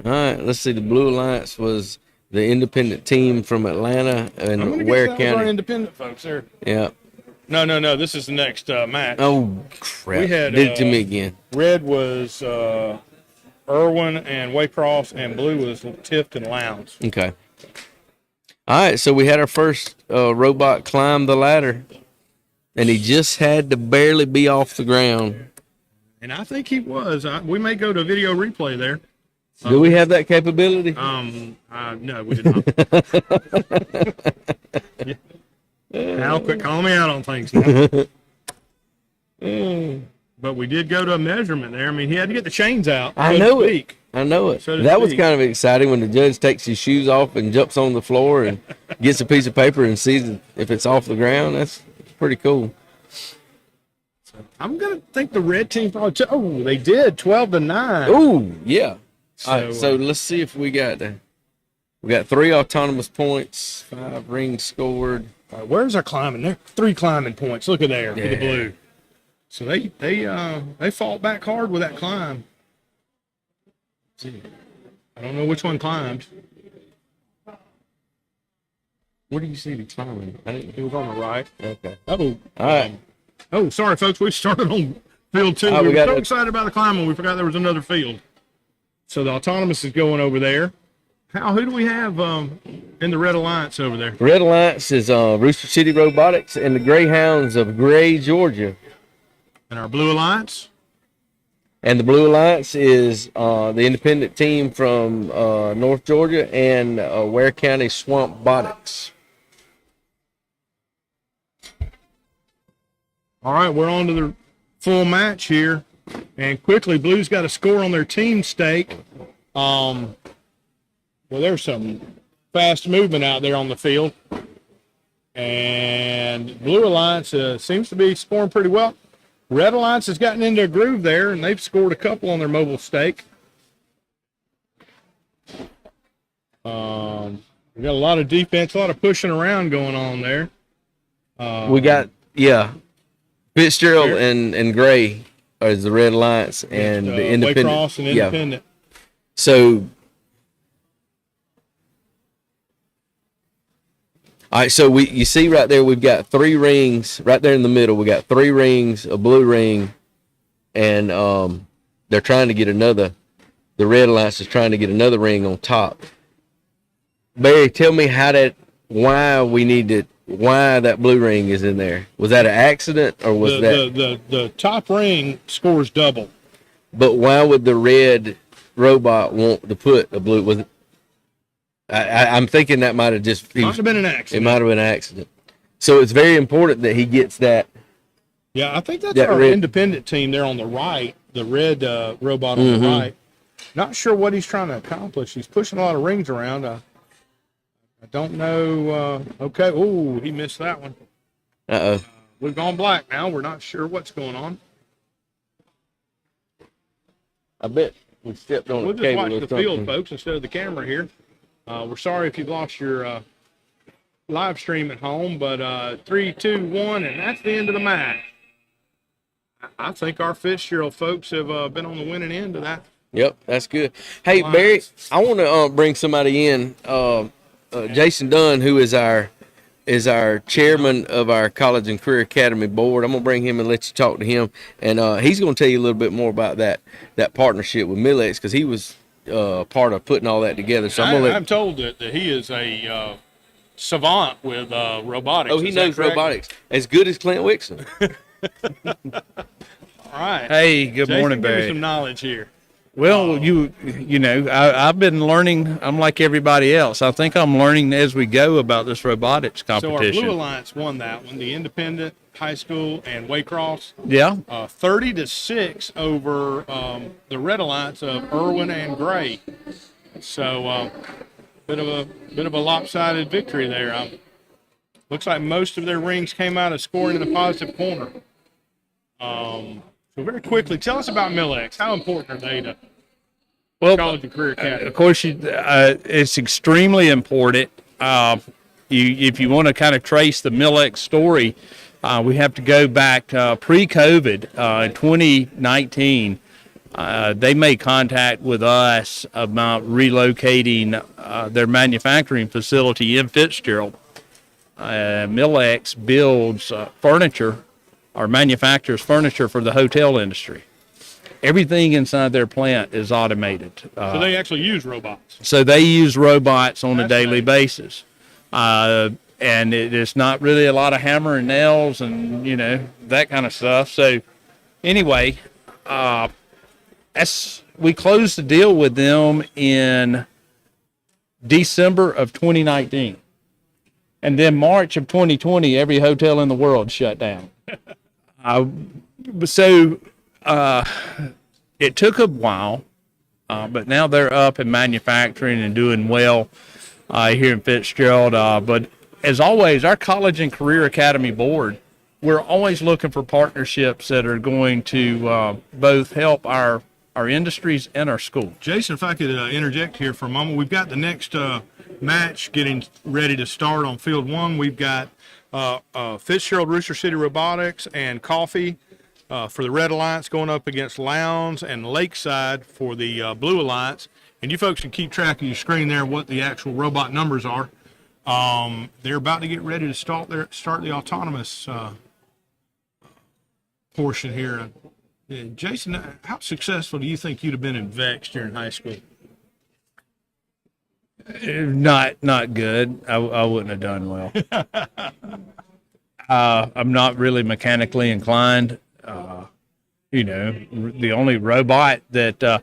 All right, let's see. The Blue Alliance was the independent team from Atlanta and Ware Our County. independent folks there. Yeah. No. This is the next match. Oh, crap. We had, Did it to me again. Red was Irwin and Waycross, and blue was Tift and Lowndes. Okay. All right, so we had our first robot climb the ladder, and he just had to barely be off the ground. And I think he was. We may go to a video replay there. Do we have that capability? No, we did not. Al, quit calling me out on things now. But we did go to a measurement there. I mean, he had to get the chains out. I know it. So to That was speak. kind of exciting when the judge takes his shoes off and jumps on the floor and gets a piece of paper and sees if it's off the ground. That's pretty cool. I'm going to think the red team probably they did 12-9. Ooh, yeah. All right, So, so let's see if we got 3 autonomous points, 5 rings scored. all right, where's our climbing? There 3 climbing points. Look at there for the Yeah. blue. So they fought back hard with that climb. I don't know which one climbed. Where do you see the climbing? It was on the right. Okay. Oh, All right. Oh, sorry, folks. We started on field 2. Oh, we we were got so it. excited about the climbing, we forgot there was another field. So the autonomous is going over there. Who do we have in the Red Alliance over there? Red Alliance is Rooster City Robotics and the Greyhounds of Gray, Georgia. And our Blue Alliance? And the Blue Alliance is the independent team from North Georgia and Ware County Swamp Botics. All right, we're on to the full match here. And quickly, Blue's got a score on their team stake. Well, there's some fast movement out there on the field. And Blue Alliance seems to be scoring pretty well. Red Alliance has gotten into a groove there, and they've scored a couple on their mobile stake. We got a lot of defense, a lot of pushing around going on there. We got, Fitzgerald and Gray is the Red Alliance and the independent. Waycross and independent. Yeah. So, all right, so you see right there, we've got 3 rings right there in the middle. We got 3 rings, a blue ring, and they're trying to get another. The Red Alliance is trying to get another ring on top. Barry, tell me why that blue ring is in there. Was that an accident or was the top ring scores double? But why would the red robot want to put a blue? Was it? I'm thinking that might have just. Might have been an It accident. might have been an accident. So it's very important that he gets that. Yeah, I think that's That our red- independent team there on the right, the red robot on the right. Not sure what he's trying to accomplish. He's pushing a lot of rings around. I don't know. Okay. Oh, he missed that one. Uh-oh. We've gone black now. We're not sure what's going on. I bet we stepped on We'll a just cable watch or the something. field, folks, instead of the camera here. We're sorry if you've lost your live stream at home, but 3, 2, 1, and that's the end of the match. I think our Fitzgerald folks have been on the winning end of that. Yep, that's good. Hey, Barry, I want to bring somebody in. Jason Dunn, who is our is our chairman of our College and Career Academy board. I'm gonna bring him and let you talk to him, and he's gonna tell you a little bit more about that partnership with MILLEX, because he was part of putting all that together. So I'm told that he is a savant with robotics. Oh, he knows robotics as good as Clint Wixon. All right. Hey, good Jason, morning, give me Barry. some knowledge here. Well, you know, I've been learning. I'm like everybody else. I think I'm learning as we go about this robotics So our competition. Blue Alliance won that one, the independent, high school, and Waycross. Yeah. 30-6 over the Red Alliance of Irwin and Gray. So bit of a lopsided victory there. Looks like most of their rings came out of scoring in the positive corner. So very quickly, tell us about MILLEX. How important are they to College and Career Academy? Of course, it's extremely important. If you want to kind of trace the MILLEX story, we have to go back pre-COVID in 2019. They made contact with us about relocating their manufacturing facility in Fitzgerald. MILLEX builds furniture or manufactures furniture for the hotel industry. Everything inside their plant is automated. So they actually use robots. So they use robots on a That's daily nice. basis. And it's not really a lot of hammer and nails and, you know, that kind of stuff. So anyway, we closed the deal with them in December of 2019. And then March of 2020, every hotel in the world shut down. It took a while, but now they're up and manufacturing and doing well here in Fitzgerald. But as always, our College and Career Academy board, we're always looking for partnerships that are going to both help our industries and our school. Jason, if I could interject here for a moment, we've got the next match getting ready to start on Field 1. We've got Fitzgerald Rooster City Robotics and Coffee for the Red Alliance going up against Lowndes and Lakeside for the Blue Alliance. And you folks can keep track of your screen there what the actual robot numbers are. They're about to get ready to start the autonomous portion here. Jason, how successful do you think you'd have been in VEX during high school? Not good. I wouldn't have done well. I'm not really mechanically inclined. The only robot that,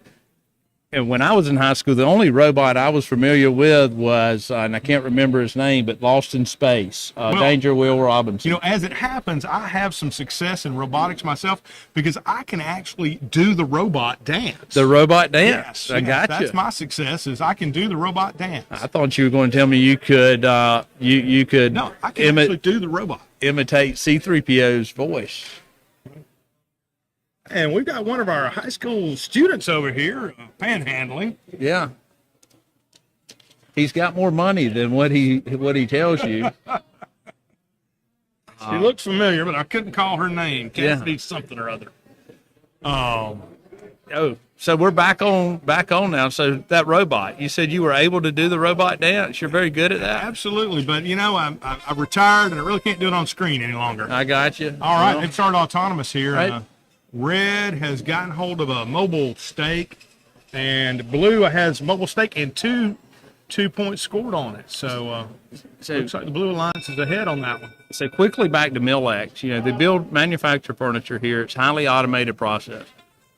and when I was in high school, the only robot I was familiar with was, and I can't remember his name, but Lost in Space, Danger Will Robinson. You know, as it happens, I have some success in robotics myself because I can actually do the robot dance. The robot dance. Yes, I got you. That's my success, is I can do the robot dance. I thought you were going to tell me you could, you could No, I can actually do the robot. imitate C-3PO's voice. And we've got one of our high school students over here panhandling. Yeah. He's got more money than what he tells you. She looks familiar, but I couldn't call her name. Yeah. Cassidy something or other. So we're back on now. So that robot, you said you were able to do the robot dance. You're very good at that. Absolutely, but you know, I retired and I really can't do it on screen any longer. I got you. All right, Well, they've started autonomous here. Right. Red has gotten hold of a mobile stake, and Blue has mobile stake and two points scored on it. So looks like the Blue Alliance is ahead on that one. So quickly back to MILLEX. You know, they manufacture furniture here. It's highly automated process.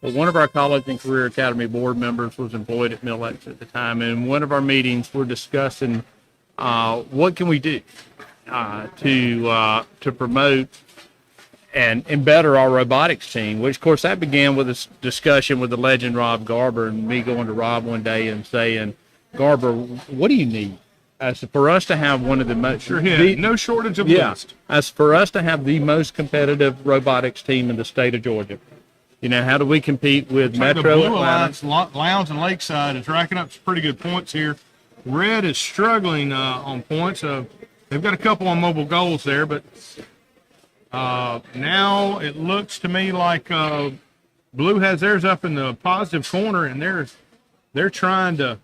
Well, one of our College and Career Academy board members was employed at MILLEX at the time, and in one of our meetings, we're discussing what can we do to promote and better our robotics team, which, of course, that began with a discussion with the legend Rob Garber and me going to Rob one day and saying, Garber, what do you need? As for us to have one of the most... No shortage of list. As for us to have the most competitive robotics team in the state of Georgia. You know, how do we compete with Metro The Blue Atlanta? Alliance, Lowndes and Lakeside is racking up some pretty good points here. Red is struggling on points. They've got a couple on mobile goals there, but now it looks to me like Blue has theirs up in the positive corner, and they're trying to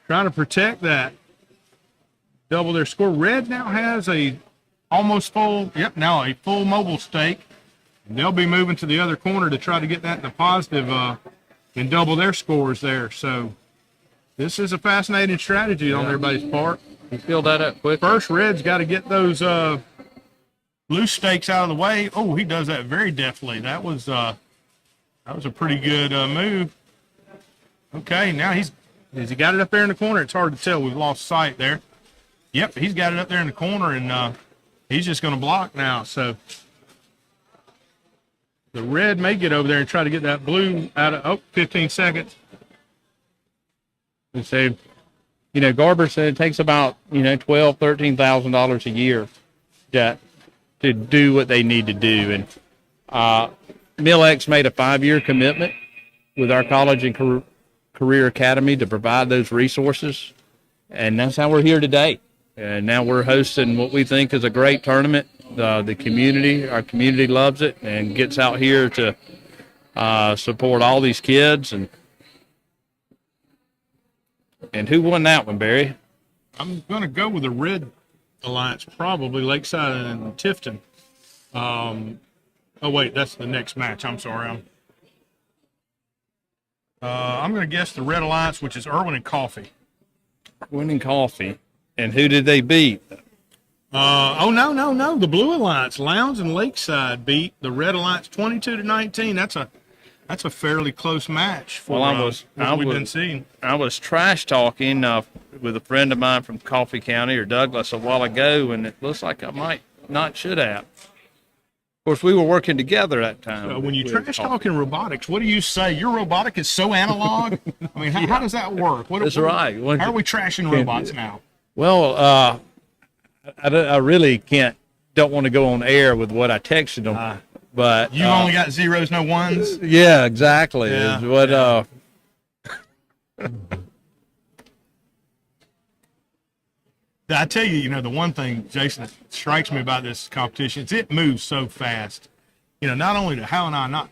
protect that. double their score. Red now has a almost full, now a full mobile stake. And they'll be moving to the other corner to try to get that in the positive and double their scores there. So this is a fascinating strategy on everybody's part. You filled that up quick. First, Red's got to get those loose stakes out of the way. Oh, he does that very deftly. That was a pretty good move. Okay, now has he got it up there in the corner? It's hard to tell. We've lost sight there. Yep, he's got it up there in the corner, and he's just going to block now. So the red may get over there and try to get that blue out of 15 seconds. And so, Garber said it takes about, $12,000, $13,000 a year to do what they need to do. And MILLEX made a 5-year commitment with our college and career academy to provide those resources. And that's how we're here today. And now we're hosting what we think is a great tournament. Our community loves it and gets out here to support all these kids. And who won that one, Barry? I'm going to go with the Red Alliance, probably Lakeside and Tifton. Oh, wait, that's the next match. I'm sorry. I'm going to guess the Red Alliance, which is Irwin and Coffee. Irwin and Coffee. And who did they beat? No. The Blue Alliance, Lowndes and Lakeside beat the Red Alliance 22-19. That's a fairly close match for what we've been seeing. I was trash talking with a friend of mine from Coffee County or Douglas a while ago, and it looks like I might not should have. Of course, we were working together that time. So when you trash talk in robotics, what do you say? Your robotic is so analog. I mean, how does that work? That's right. How are we trashing robots now? Well, I really don't want to go on air with what I texted them. But you only got zeros, no ones. Yeah, exactly. Yeah, is what I tell you, the one thing, Jason, that strikes me about this competition is it moves so fast. Not only do Hal and I not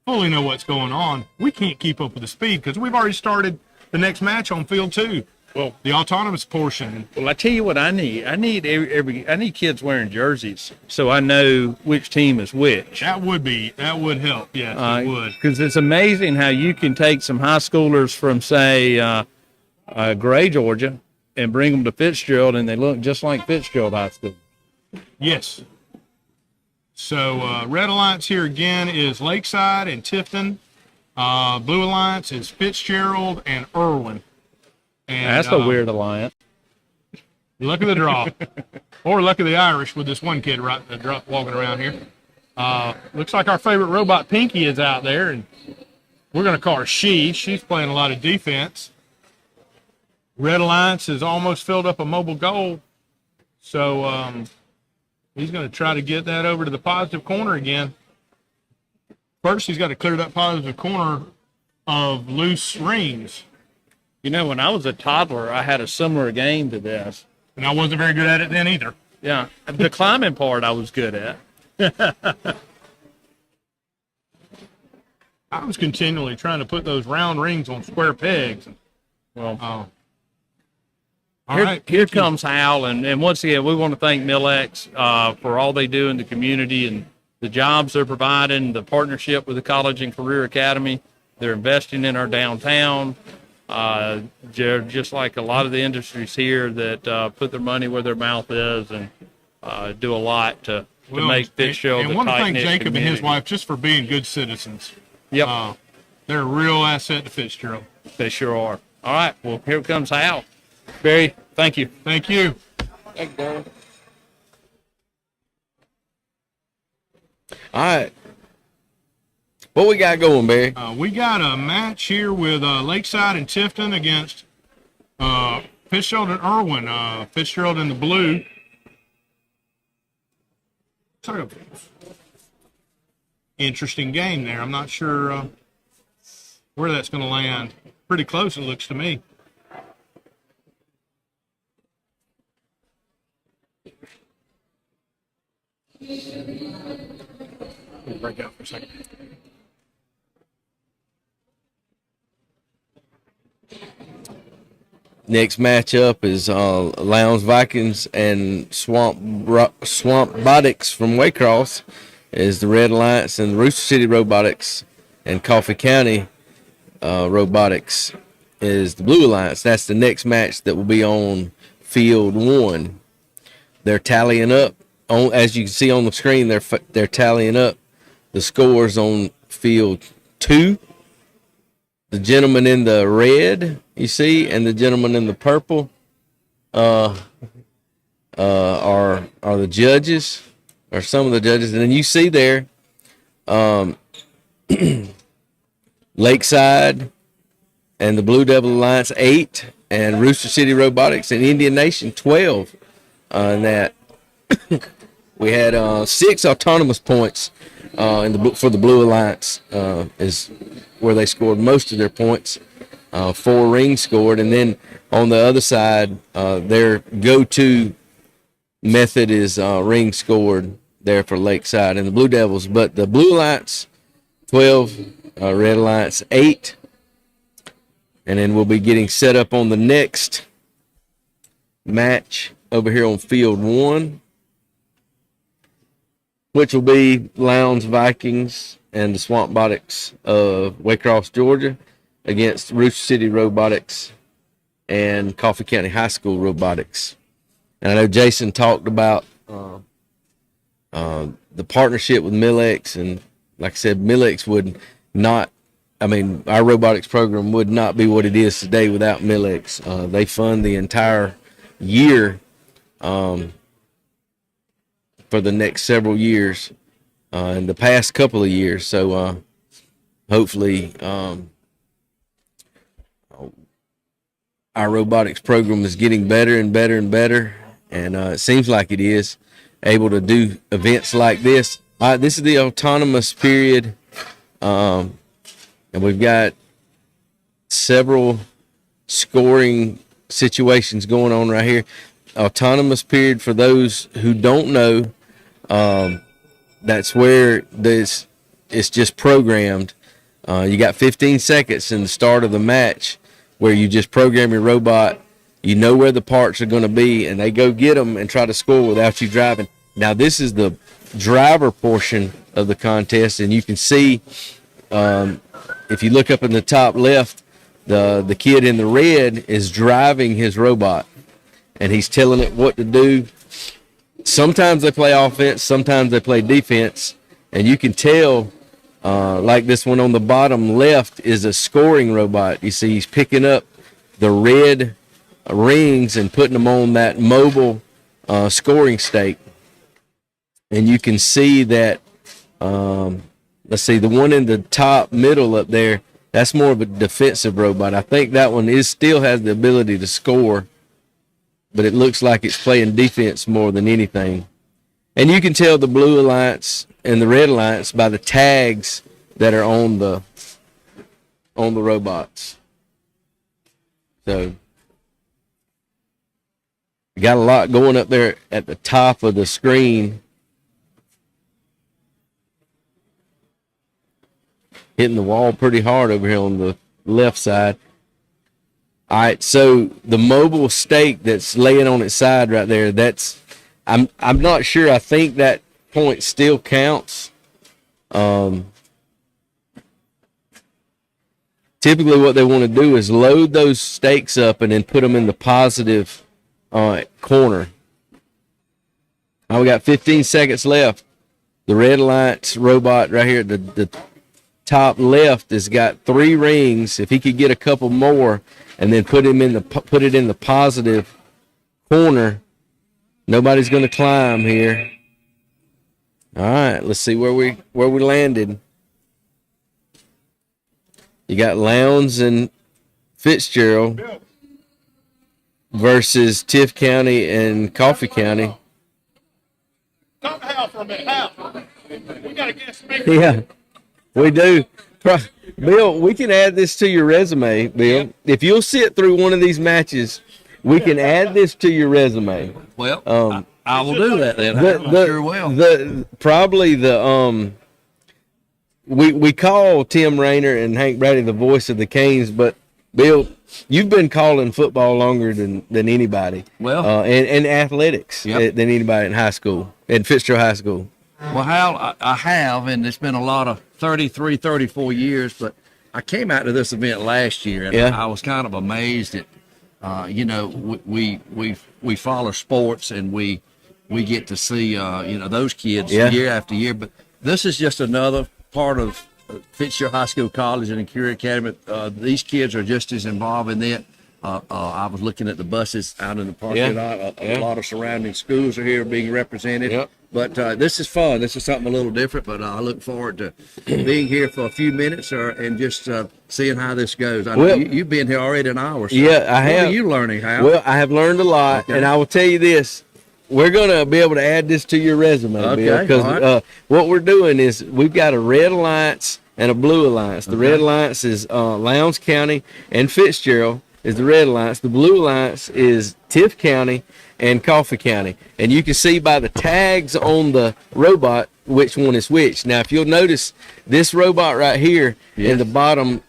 fully know what's going on, we can't keep up with the speed because we've already started the next match on field 2. Well, the autonomous portion. Well, I tell you what I need. I need kids wearing jerseys so I know which team is which. That would help. Yes, it would. Because it's amazing how you can take some high schoolers from, say, Gray, Georgia, and bring them to Fitzgerald, and they look just like Fitzgerald High School. Yes. So Red Alliance here again is Lakeside and Tifton. Blue Alliance is Fitzgerald and Irwin. And, that's a weird alliance. Luck of the draw. Or luck of the Irish with this one kid walking around here. Looks like our favorite robot, Pinky, is out there, and we're going to call her she. She's playing a lot of defense. Red Alliance has almost filled up a mobile goal, so he's going to try to get that over to the positive corner again. First, he's got to clear that positive corner of loose rings. When I was a toddler, I had a similar game to this. And I wasn't very good at it then either. Yeah. The climbing part I was good at. I was continually trying to put those round rings on square pegs. Well, right. Here comes Hal. And once again, we want to thank MILLEX for all they do in the community and the jobs they're providing, the partnership with the College and Career Academy. They're investing in our downtown. Just like a lot of the industries here that put their money where their mouth is and do a lot to make Fitzgerald and a want to thank tight-knit Jacob community. and his wife just for being good citizens. Yep. They're a real asset to Fitzgerald. They sure are. All right, well, here comes Hal. Barry, thank you. Thank you. Thanks, Darren. All right. What we got going, Barry? We got a match here with Lakeside and Tifton against Fitzgerald and Irwin. Fitzgerald in the blue. Sort of interesting game there. I'm not sure where that's going to land. Pretty close, it looks to me. Break out for a second. Next matchup is Lowndes Vikings and Swampbotics from Waycross is the Red Alliance, and Rooster City Robotics and Coffee County Robotics is the Blue Alliance. That's the next match that will be on Field 1. They're tallying up, as you can see on the screen, they're tallying up the scores on Field 2. The gentleman in the red, you see, and the gentleman in the purple are the judges, or some of the judges. And then you see there Lakeside and the Blue Devil Alliance 8, and Rooster City Robotics and Indian Nation 12. And that we had 6 autonomous points for the Blue Alliance is where they scored most of their points. 4 rings scored, and then on the other side, their go-to method is ring scored there for Lakeside and the Blue Devils. But the Blue Alliance 12, Red Alliance 8, and then we'll be getting set up on the next match over here on Field 1, which will be Lowndes Vikings and the Swampbotics of Waycross, Georgia, against Rooster City Robotics and Coffee County High School Robotics. And I know Jason talked about the partnership with MILLEX, and like I said, MILLEX would not, our robotics program would not be what it is today without MILLEX. They fund the entire year for the next several years, in the past couple of years. So hopefully our robotics program is getting better and better and better, and it seems like it is able to do events like this. This is the autonomous period, and we've got several scoring situations going on right here. Autonomous period, for those who don't know, that's where it's just programmed. You got 15 seconds in the start of the match where you just program your robot. You know where the parts are going to be, and they go get them and try to score without you driving. Now, this is the driver portion of the contest, and you can see, if you look up in the top left, the kid in the red is driving his robot, and he's telling it what to do. Sometimes they play offense, sometimes they play defense, and you can tell, like this one on the bottom left is a scoring robot. You see he's picking up the red rings and putting them on that mobile scoring stake. And you can see that, let's see, the one in the top middle up there, that's more of a defensive robot. I think that one still has the ability to score, but it looks like it's playing defense more than anything. And you can tell the Blue Alliance and the Red Alliance by the tags that are on the robots. So you got a lot going up there at the top of the screen. Hitting the wall pretty hard over here on the left side. All right, so the mobile stake that's laying on its side right there, that's, I'm not sure. I think that point still counts. Typically what they want to do is load those stakes up and then put them in the positive corner. Now we got 15 seconds left. The Red Alliance robot right here, the top left, has got 3 rings. If he could get a couple more and then put it in the positive corner, nobody's going to climb here. All right, let's see where we landed. You got Lowndes and Fitzgerald versus Tift County and Coffee County. Come to Hal for a minute. Hal, we got a guest speaker. Yeah, we do. Bill, we can add this to your resume, Bill. If you'll sit through one of these matches, we can add this to your resume. Well, I will do that then. I sure will. We call Tim Rayner and Hank Brady the voice of the Canes, but Bill, you've been calling football longer than anybody. Well, and athletics than anybody in high school, in Fitzgerald High School. Well, Hal, I have, and it's been a lot of 33, 34 years, but I came out to this event last year, and I was kind of amazed at, we follow sports, and we get to see, those kids year after year, but this is just another part of Fitzgerald High School College and the Career Academy. These kids are just as involved in it. I was looking at the buses out in the parking lot. A lot of surrounding schools are here being represented. Yep. But this is fun. This is something a little different, but I look forward to being here for a few minutes and just seeing how this goes. I know you've been here already an hour. So I have. What are you learning, Hal? Well, I have learned a lot, and I will tell you this. We're going to be able to add this to your resume, Bill, because what we're doing is we've got a Red Alliance and a Blue Alliance. The Red Alliance is Lowndes County and Fitzgerald is the Red Alliance. The Blue Alliance is Tift County and Coffee County. And you can see by the tags on the robot which one is which. Now, if you'll notice this robot right here in the bottom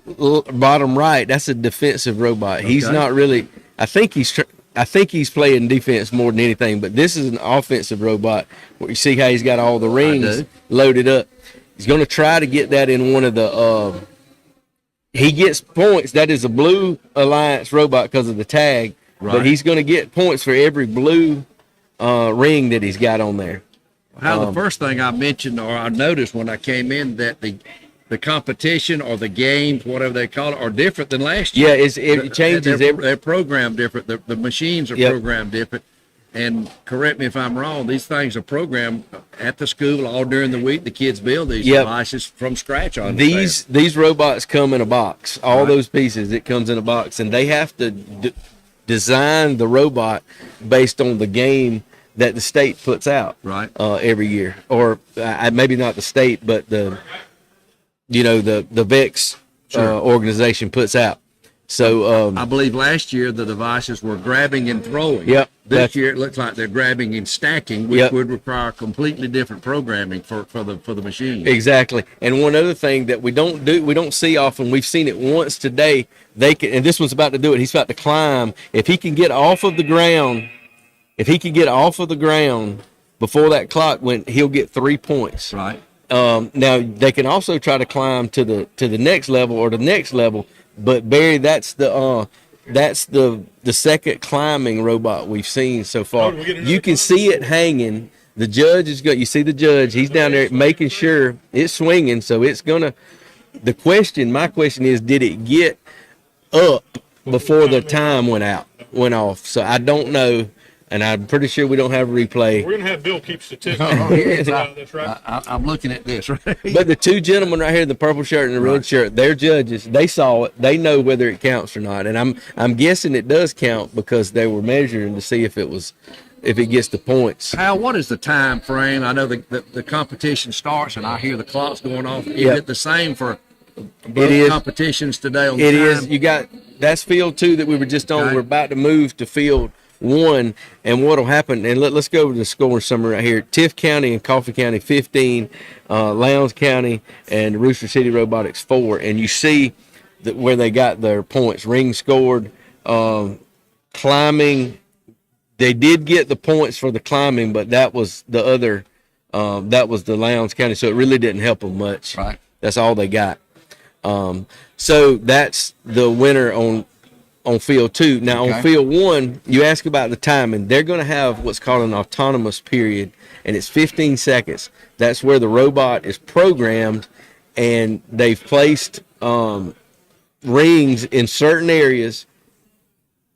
right, that's a defensive robot. He's not really. I think he's playing defense more than anything. But this is an offensive robot. Where you see how he's got all the rings loaded up. He's going to try to get that in one of the. He gets points. That is a Blue Alliance robot because of the tag. Right. But he's going to get points for every blue ring that he's got on there. The first thing I mentioned or I noticed when I came in that the competition or the games, whatever they call it, are different than last year. Yeah, it changes. They're programmed different. The machines are programmed different. And correct me if I'm wrong, these things are programmed at the school all during the week. The kids build these devices from scratch on these robots come in a box. All those pieces, it comes in a box, and they have to design the robot based on the game that the state puts out every year, or maybe not the state, but the VEX organization puts out. So I believe last year the devices were grabbing and throwing. Yep. This year it looks like they're grabbing and stacking, which would require completely different programming for the machine. Exactly. And one other thing that we don't see often, we've seen it once today. They can, and this one's about to do it. He's about to climb. If he can get off of the ground, before that clock went, he'll get 3 points. Right. Now they can also try to climb to the next level or the next level. But Barry, that's the second climbing robot we've seen so far. You can see it hanging. The judge is good. You see the judge. He's down there making sure it's swinging. So it's gonna. My question is, did it get up before the time went off? So I don't know. And I'm pretty sure we don't have a replay. We're going to have Bill keep statistics. That's right. I'm looking at this. Right? But the two gentlemen right here, the purple shirt and the red shirt, they're judges. They saw it. They know whether it counts or not. And I'm guessing it does count because they were measuring to see if it gets the points. Hal, what is the time frame? I know the competition starts, and I hear the clocks going off. Is it the same for both competitions today on the time? It is. That's field 2 that we were just on. We're about to move to field 1, and what'll happen, and let's go over the scoring summary right here. Tift County and Coffee County 15, Lowndes County and Rooster City Robotics 4, and you see where they got their points. Ring scored, climbing. They did get the points for the climbing, but that was the other. That was the Lowndes County, so it really didn't help them much. Right. That's all they got. So that's the winner on field 2. Now on field 1, you ask about the timing. They're going to have what's called an autonomous period, and it's 15 seconds. That's where the robot is programmed, and they've placed rings in certain areas,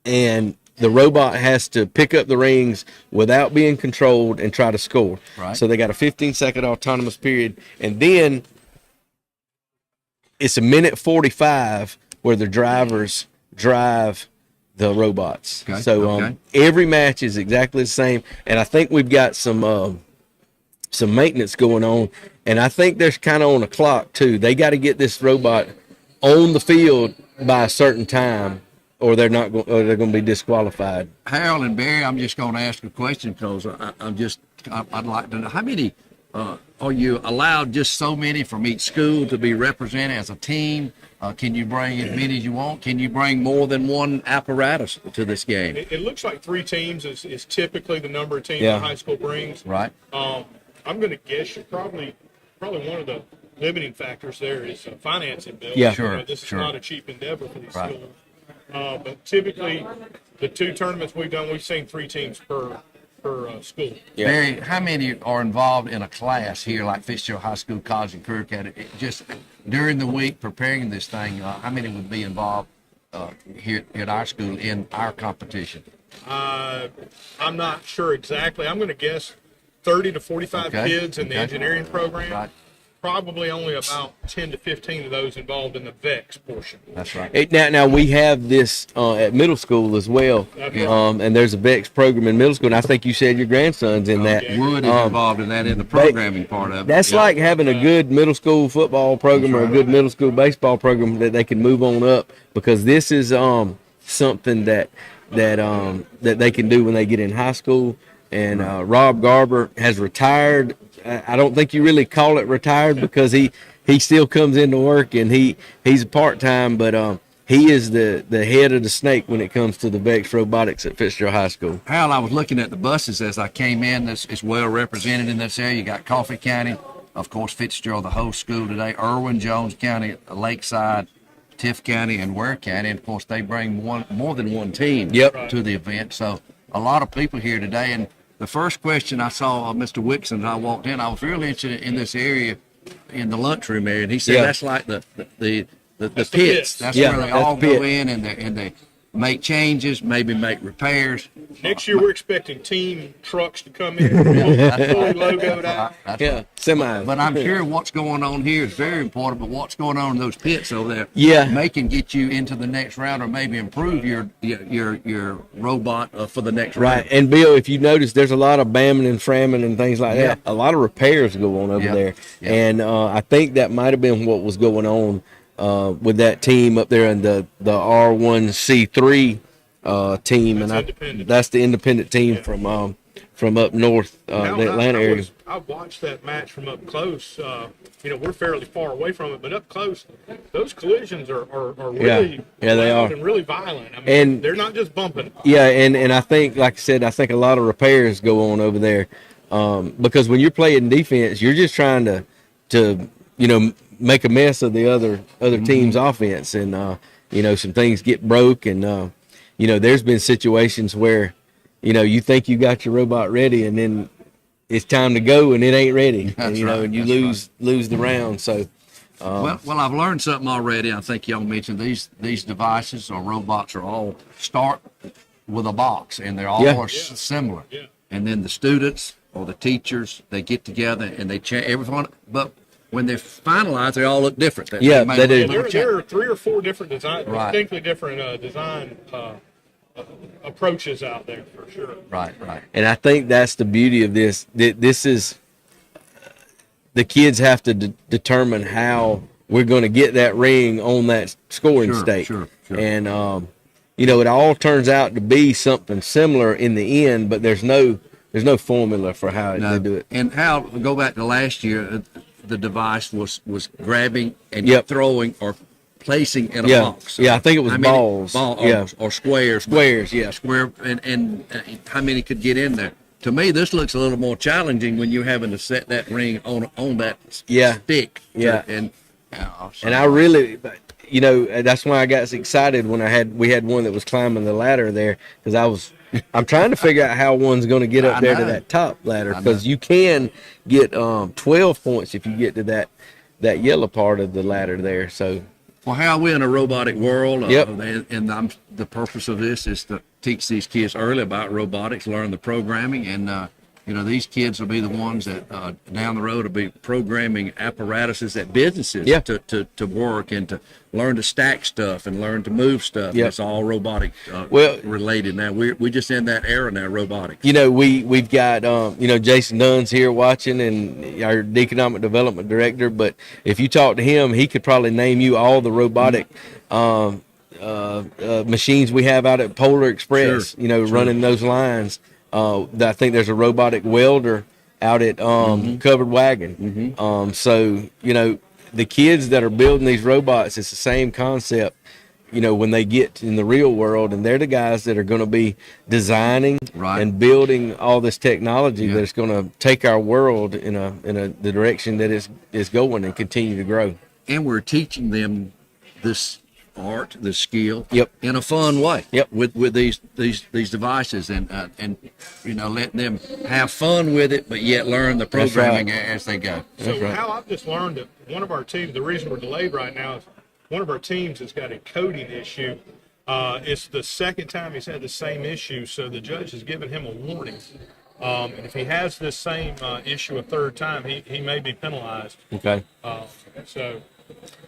and the robot has to pick up the rings without being controlled and try to score. Right. So they got a 15-second autonomous period, and then it's a minute 45 where the drivers drive the robots. So every match is exactly the same, and I think we've got some maintenance going on, and I think they're kind of on a clock too. They got to get this robot on the field by a certain time, or they're going to be disqualified. Harold and Barry, I'm just going to ask a question because I'd like to know how many are you allowed just so many from each school to be represented as a team? Can you bring as many as you want? Can you bring more than one apparatus to this game? It looks like 3 teams is typically the number of teams Yeah. the high school brings. Right. I'm going to guess you're probably one of the limiting factors there is financing, Bill. Yeah. Sure, This sure. is not a cheap endeavor for these Right. schools. But typically, the 2 tournaments we've done, we've seen 3 teams per school. Yeah. Barry, how many are involved in a class here like Fitzgerald High School, College, and Career Academy? Just during the week preparing this thing, how many would be involved here at our school in our competition? I'm not sure exactly. I'm going to guess 30 to 45 Okay, kids in the okay. engineering program. Right. Probably only about 10 to 15 of those involved in the VEX portion. That's right. Now we have this at middle school as well, Okay. and there's a VEX program in middle school, and I think you said your grandson's in that. yeah. Wood is involved in that in the programming part of it. That's Yeah. like having a good middle school football program or a good middle school baseball program that they can move on up, because this is something that they can do when they get in high school. And Rob Garber has retired. I don't think you really call it retired because he still comes into work, and he's a part-time, but he is the head of the snake when it comes to the VEX Robotics at Fitzgerald High School. Hal, I was looking at the buses as I came in. This is well represented in this area. You got Coffee County, of course, Fitzgerald, the whole school today, Irwin, Jones County, Lakeside, Tift County, and Ware County. And of course, they bring more than one team Yep. to the event. So a lot of people here today. And the first question I saw Mr. Wixon, I walked in, I was really interested in this area, in the lunchroom area, and he said Yeah. that's like the That's the pits. pits. That's Yeah, where they that's all the go pit. in and they make changes, maybe make repairs. Next year, we're expecting team trucks to come in, fully logoed out. That's Yeah, right. semi. But I'm sure what's going on here is very important. But what's going on in those pits over there, Yeah. may can get you into the next round, or maybe improve your robot for the next Right, round. and Bill, if you notice, there's a lot of bamming and framming and things like Yeah. that. A lot of repairs go on over Yeah. there, Yeah. and I think that might have been what was going on with that team up there in the R1C3 team, That's and independent. that's the independent team from up north, Now, the Atlanta area. I watched that match from up close. We're fairly far away from it, but up close, those collisions are really Yeah, they loud are. and really violent. I mean, And- they're not just bumping. Yeah, and I think, like I said, I think a lot of repairs go on over there, because when you're playing defense, you're just trying to make a mess of the other team's offense, and some things get broke, and there's been situations where you think you got your robot ready, and then it's time to go, and it ain't ready, and That's right, and you that's lose the round. So Well, I've learned something already. I think y'all mentioned these devices or robots are all start with a box, and they're all Yeah. similar. Yeah. And then the students or the teachers, they get together and they change everyone. But when they're finalized, they all look different. Yeah, may they look a do. little There are 3 or 4 different Right. distinctly different design approaches out there for sure. Right. And I think that's the beauty of this. This is the kids have to determine how we're going to get that ring on that scoring Sure, stake. sure. And it all turns out to be something similar in the end, but there's no formula for how they do it. And how go back to last year, the device was grabbing and Yep. throwing or placing in a Yeah. box. Yeah, I think it was How many- balls. Yeah. or squares. Squares, yeah. Square and how many could get in there? To me, this looks a little more challenging when you're having to set that ring on that Yeah. stick. Yeah. And And I really, that's why I got excited when we had one that was climbing the ladder there, because I'm trying to figure out how one's going to get up I there to know. that top ladder, I because know. you can get 12 points if you get to that yellow part of the ladder there. So well, how we're in a robotic world. Yep. And the purpose of this is to teach these kids early about robotics, learn the programming, and these kids will be the ones that down the road will be programming apparatuses at businesses Yeah. to work and to learn to stack stuff and learn to move stuff. Yep. It's all robotic Well- related now. We're just in that era now, robotics. we've got Jason Dunn's here watching, and our economic development director. But if you talk to him, he could probably name you all the robotic machines we have out at Polar Express. Sure. Running those lines. I think there's a robotic welder out at Covered Wagon. So, you know, the kids that are building these robots, it's the same concept, you know, when they get in the real world, and they're the guys that are going to be designing and building all this technology that's going to take our world in the direction that is going and continue to grow. And we're teaching them this art, this skill, Yep. in a fun way. Yep. With these devices, and you know, letting them have fun with it, but yet learn the programming as they go. So Hal, I've just learned that one of our teams, the reason we're delayed right now is one of our teams has got a coding issue. It's the second time he's had the same issue, so the judge has given him a warning. And if he has this same issue a third time, he may be penalized. Okay. So,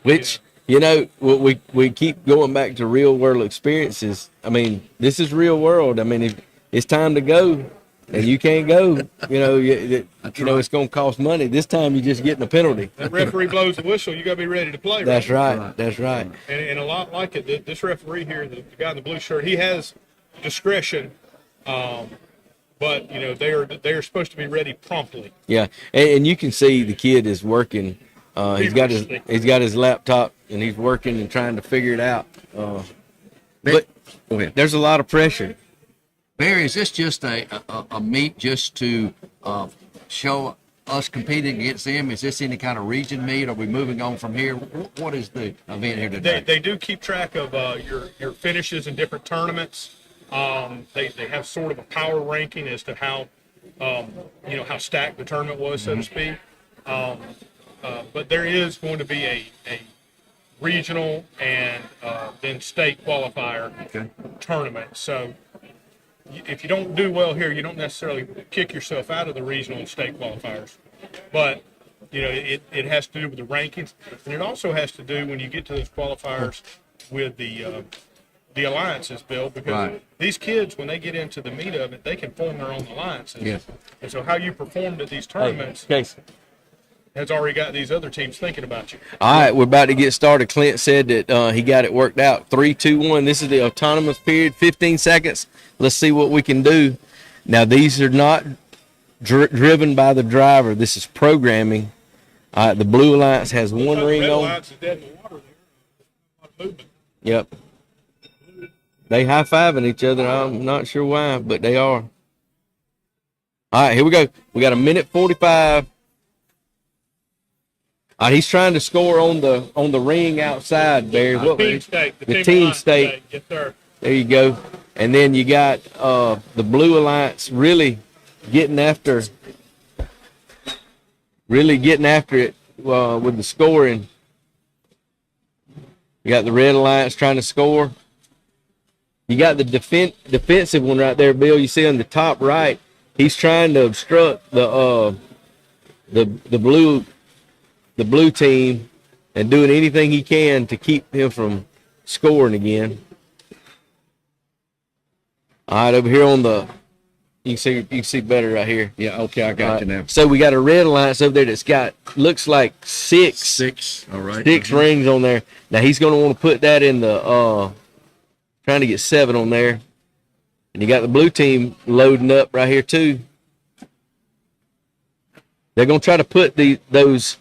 Which, you know, we keep going back to real world experiences. I mean, this is real world. I mean, if it's time to go and you can't go, you know, it's going to cost money. This time you're just getting a penalty. that referee blows the whistle, you got to be ready to play. That's right. That's right. And a lot like it, this referee here, the guy in the blue shirt, he has discretion, but you know they are supposed to be ready promptly. Yeah, and you can see the kid is working. He's got his laptop and he's working and trying to figure it out. But there's a lot of pressure. Barry, is this just a meet just to show us competing against them? Is this any kind of region meet? Are we moving on from here? What is the event here today? They do keep track of your finishes in different tournaments. They have sort of a power ranking as to how how stacked the tournament was, so to speak. But there is going to be a regional and then state qualifier tournament. So if you don't do well here, you don't necessarily kick yourself out of the regional and state qualifiers. But, you know, it has to do with the rankings. And it also has to do, when you get to those qualifiers, with the alliances, Bill, because these kids, when they get into the meat of it, they can form their own alliances. Yes. And so how you performed at these tournaments has already got these other teams thinking about you. All right, we're about to get started. Clint said that he got it worked out. 3, 2, 1. This is the autonomous period, 15 seconds. Let's see what we can do. Now, these are not driven by the driver. This is programming. All right, the Blue Alliance has one ring Red on. Alliance is dead in the water there. A lot of movement. Yep. They high-fiving each other. I'm not sure why, but they are. All right, here we go. We got 1:45. He's trying to score on the ring outside, Barry. The team stake. Yes, sir. There you go. And then you got the Blue Alliance really getting after it with the scoring. You got the Red Alliance trying to score. You got the defensive one right there, Bill. You see on the top right, he's trying to obstruct the blue team and doing anything he can to keep him from scoring again. All right, over here on you can see better right here. Yeah, okay, I got you now. So we got a Red Alliance over there that's got looks like six All right. rings on there. Now he's going to want to put that in the trying to get 7 on there. And you got the blue team loading up right here too. They're going to try to put those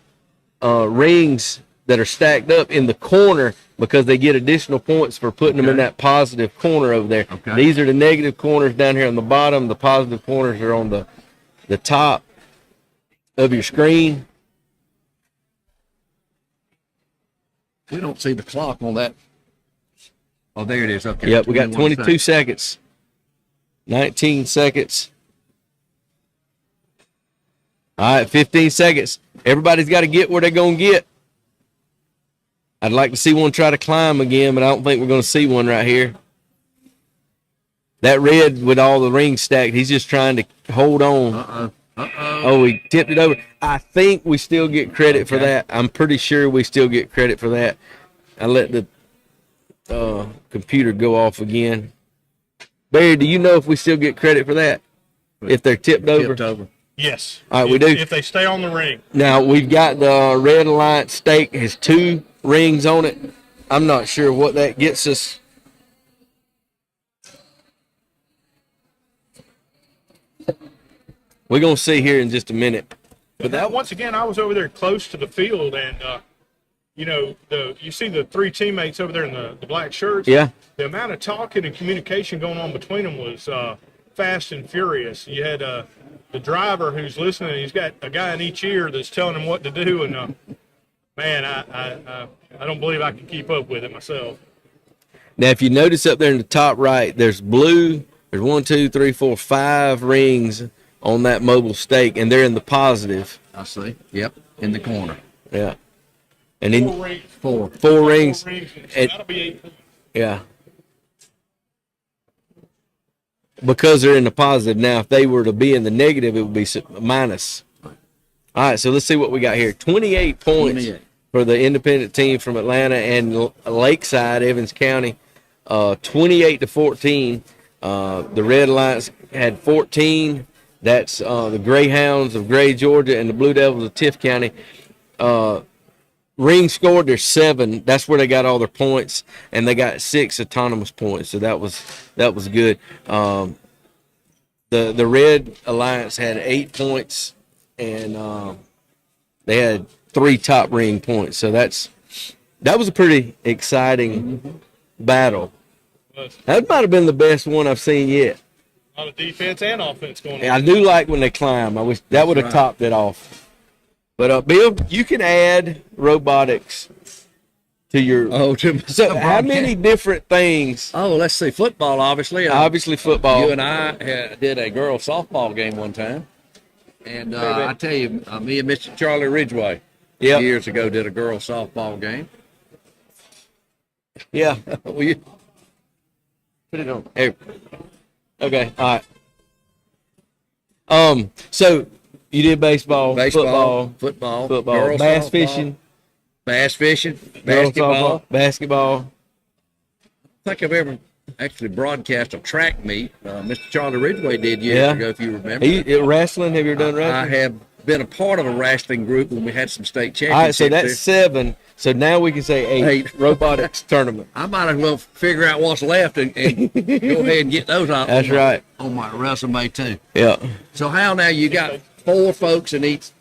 rings that are stacked up in the corner because they get additional points for putting them in that positive corner over there. Okay. These are the negative corners down here on the bottom. The positive corners are on the top of your screen. We don't see the clock on that. Oh, there it is. Okay. Yep, we got 22 seconds. seconds. 19 seconds. All right, 15 seconds. Everybody's got to get where they're going to get. I'd like to see one try to climb again, but I don't think we're going to see one right here. That red with all the rings stacked, he's just trying to hold on. Oh, he tipped it over. I think we still get credit for that. I'm pretty sure we still get credit for that. I let the computer go off again. Barry, do you know if we still get credit for that? If they're tipped over? Yes. All right, we do. If they stay on the ring. Now, we've got the Red Alliance stake has 2 rings on it. I'm not sure what that gets us. We're gonna see here in just a minute. But that once again, I was over there close to the field, and you know, you see the three teammates over there in the black shirts. Yeah. The amount of talking and communication going on between them was fast and furious. You had the driver who's listening. He's got a guy in each ear that's telling him what to do, and man, I don't believe I can keep up with it myself. Now, if you notice up there in the top right, there's blue. There's 1, 2, 3, 4, 5 rings on that mobile stake, and they're in the positive. I see. Yep, in the corner. Yeah. And then 4 rings. Four rings. 4 rings. And- That'll be 8 points. Yeah. Because they're in the positive. Now, if they were to be in the negative, it would be minus. All right, so let's see what we got here. 28 points 28. for the independent team from Atlanta and Lakeside, Evans County. 28-14. The Red Alliance had 14. That's the Greyhounds of Gray, Georgia, and the Blue Devils of Tiff County. Ring scored their 7. That's where they got all their points, and they got 6 autonomous points. So that was good. The Red Alliance had 8 points, and they had 3 top ring points. So that was a pretty exciting battle. That might have been the best one I've seen yet. A lot of defense and offense going on. I do like when they climb. I wish that would have topped it off. But Bill, you can add robotics to your. So how many different things? Oh, let's see. Football, obviously. Obviously, football. You and I did a girls softball game one time, and I tell you, me and Mr. Charlie Ridgway years ago did a girls softball game. Yeah. Will you Put it on. Hey. Okay. All right. So you did baseball, football, bass girls softball, fishing, girls basketball. softball, basketball. I think I've ever actually broadcast a track meet. Mr. Charlie Ridgway did years ago, if you remember. Wrestling? Have you ever done wrestling? I have been a part of a wrestling group when we had some state championships. All right, so that's there. 7. So now we can say 8. Robotics tournament. I might as well figure out what's left and go ahead and get those out. That's right. On my resume too. Yeah. So how now you got 4 folks in each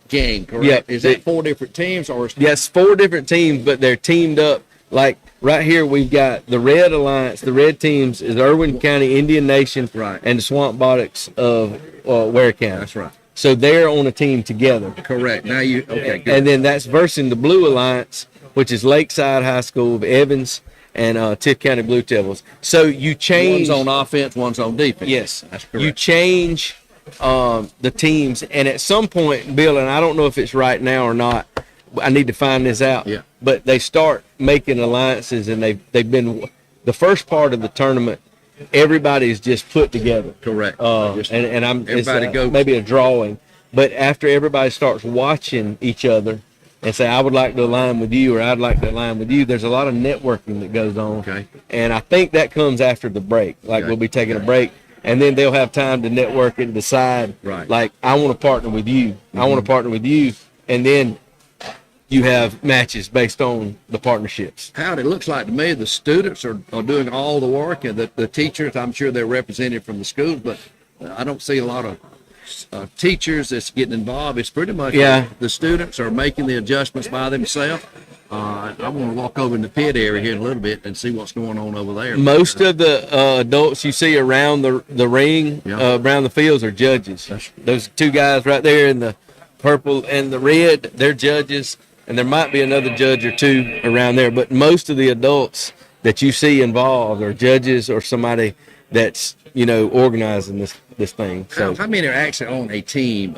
game, correct? Yep. Is that 4 different teams or? Yes, 4 different teams, but they're teamed up. Like right here, we've got the Red Alliance. The Red teams is Irwin County, Indian Nation, Right. and the Swamp Botics of Ware County. That's right. So they're on a team together. Correct. Now you okay? Good. And then that's versus the Blue Alliance, which is Lakeside High School of Evans and Tiff County Blue Devils. So you change. One's on offense, one's on defense. Yes, That's correct. you change the teams, and at some point, Bill, and I don't know if it's right now or not. I need to find this out. Yeah. But they start making alliances, and they've been the first part of the tournament. Everybody's just put together. Correct. And I'm everybody it's goes. maybe a drawing, but after everybody starts watching each other and say, I would like to align with you, or I'd like to align with you, there's a lot of networking that goes on. Okay. And I think that comes after the break. Like we'll be taking a break, and then they'll have time to network and decide. Right. Like I want to partner with you. I want to partner with you, and then you have matches based on the partnerships. Howard, it looks like to me the students are doing all the work, and the teachers, I'm sure they're represented from the schools, but I don't see a lot of teachers that's getting involved. It's pretty much the students are making the adjustments by themselves. I want to walk over in the pit area here in a little bit and see what's going on over there. Most of the adults you see around the ring, around the fields, are judges. Those 2 guys right there in the purple and the red, they're judges. And there might be another judge or 2 around there, but most of the adults that you see involved are judges or somebody that's organizing this thing. So How many are actually on a team?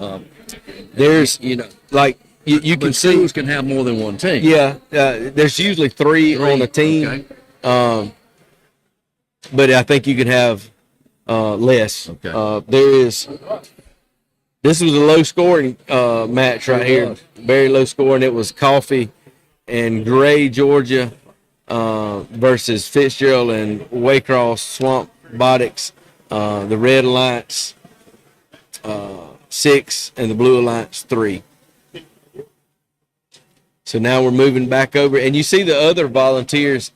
there's like you can see schools can have more than one team. Yeah, there's usually 3 on a team, Okay. but I think you can have less. Okay. This was a low scoring match right here. was. Very low scoring. It was Coffee and Gray, Georgia versus Fitzgerald and Waycross Swamp Botics. The Red Alliance 6 and the Blue Alliance 3. So now we're moving back over, and you see the other volunteers.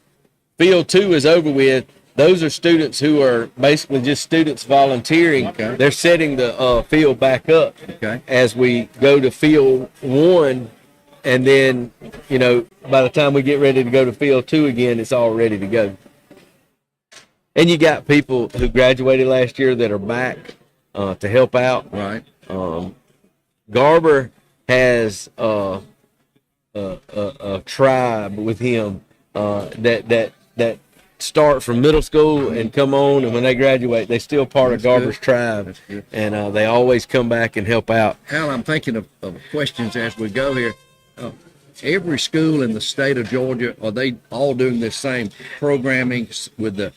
Field 2 is over with. those are students who are basically just students volunteering. Okay. They're setting the field back up Okay. as we go to field 1, and then, by the time we get ready to go to field 2 again, it's all ready to go. And you got people who graduated last year that are back to help out. Right. Garber has a tribe with him that start from middle school and come on, and when they graduate, they still part of Garber's tribe. That's good. And they always come back and help out. Hal, I'm thinking of questions as we go here. Every school in the state of Georgia, are they all doing this same programming with the?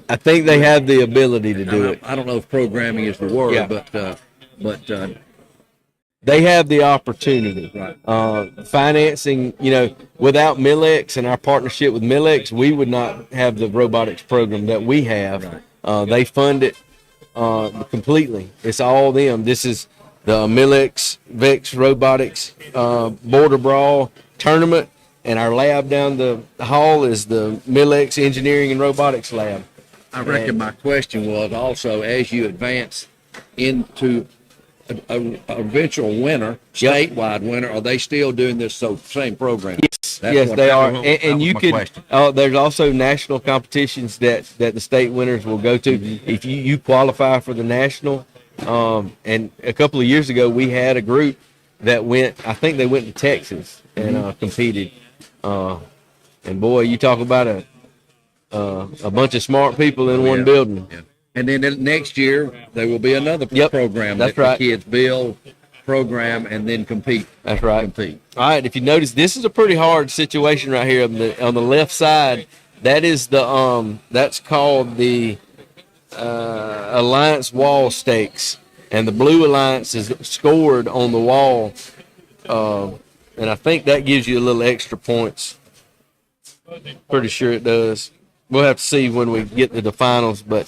I think they have the ability to do it. I don't know if programming is the word, Yeah. but They have the opportunity. Right. Financing, without MILLEX and our partnership with MILLEX, we would not have the robotics program that we have. Right. They fund it completely. It's all them. This is the MILLEX VEX Robotics Border Brawl tournament, and our lab down the hall is the MILLEX Engineering and Robotics Lab. I reckon my question was also, as you advance into a eventual winner, statewide winner, are they still doing this same program? Yes, they are. And you can. can. There's also national competitions that the state winners will go to. Mm-hmm. If you qualify for the national, and a couple of years ago we had a group that went. I think they went to Texas and competed. And boy, you talk about a bunch of smart people in one building. Yeah. And then next year there will be another program That's that right. the kids build, program, and then compete. That's right. Compete. All right. If you notice, this is a pretty hard situation right here on the left side. That is that's called the Alliance Wall Stakes, and the blue alliance is scored on the wall, and I think that gives you a little extra points. Pretty sure it does. We'll have to see when we get to the finals, but.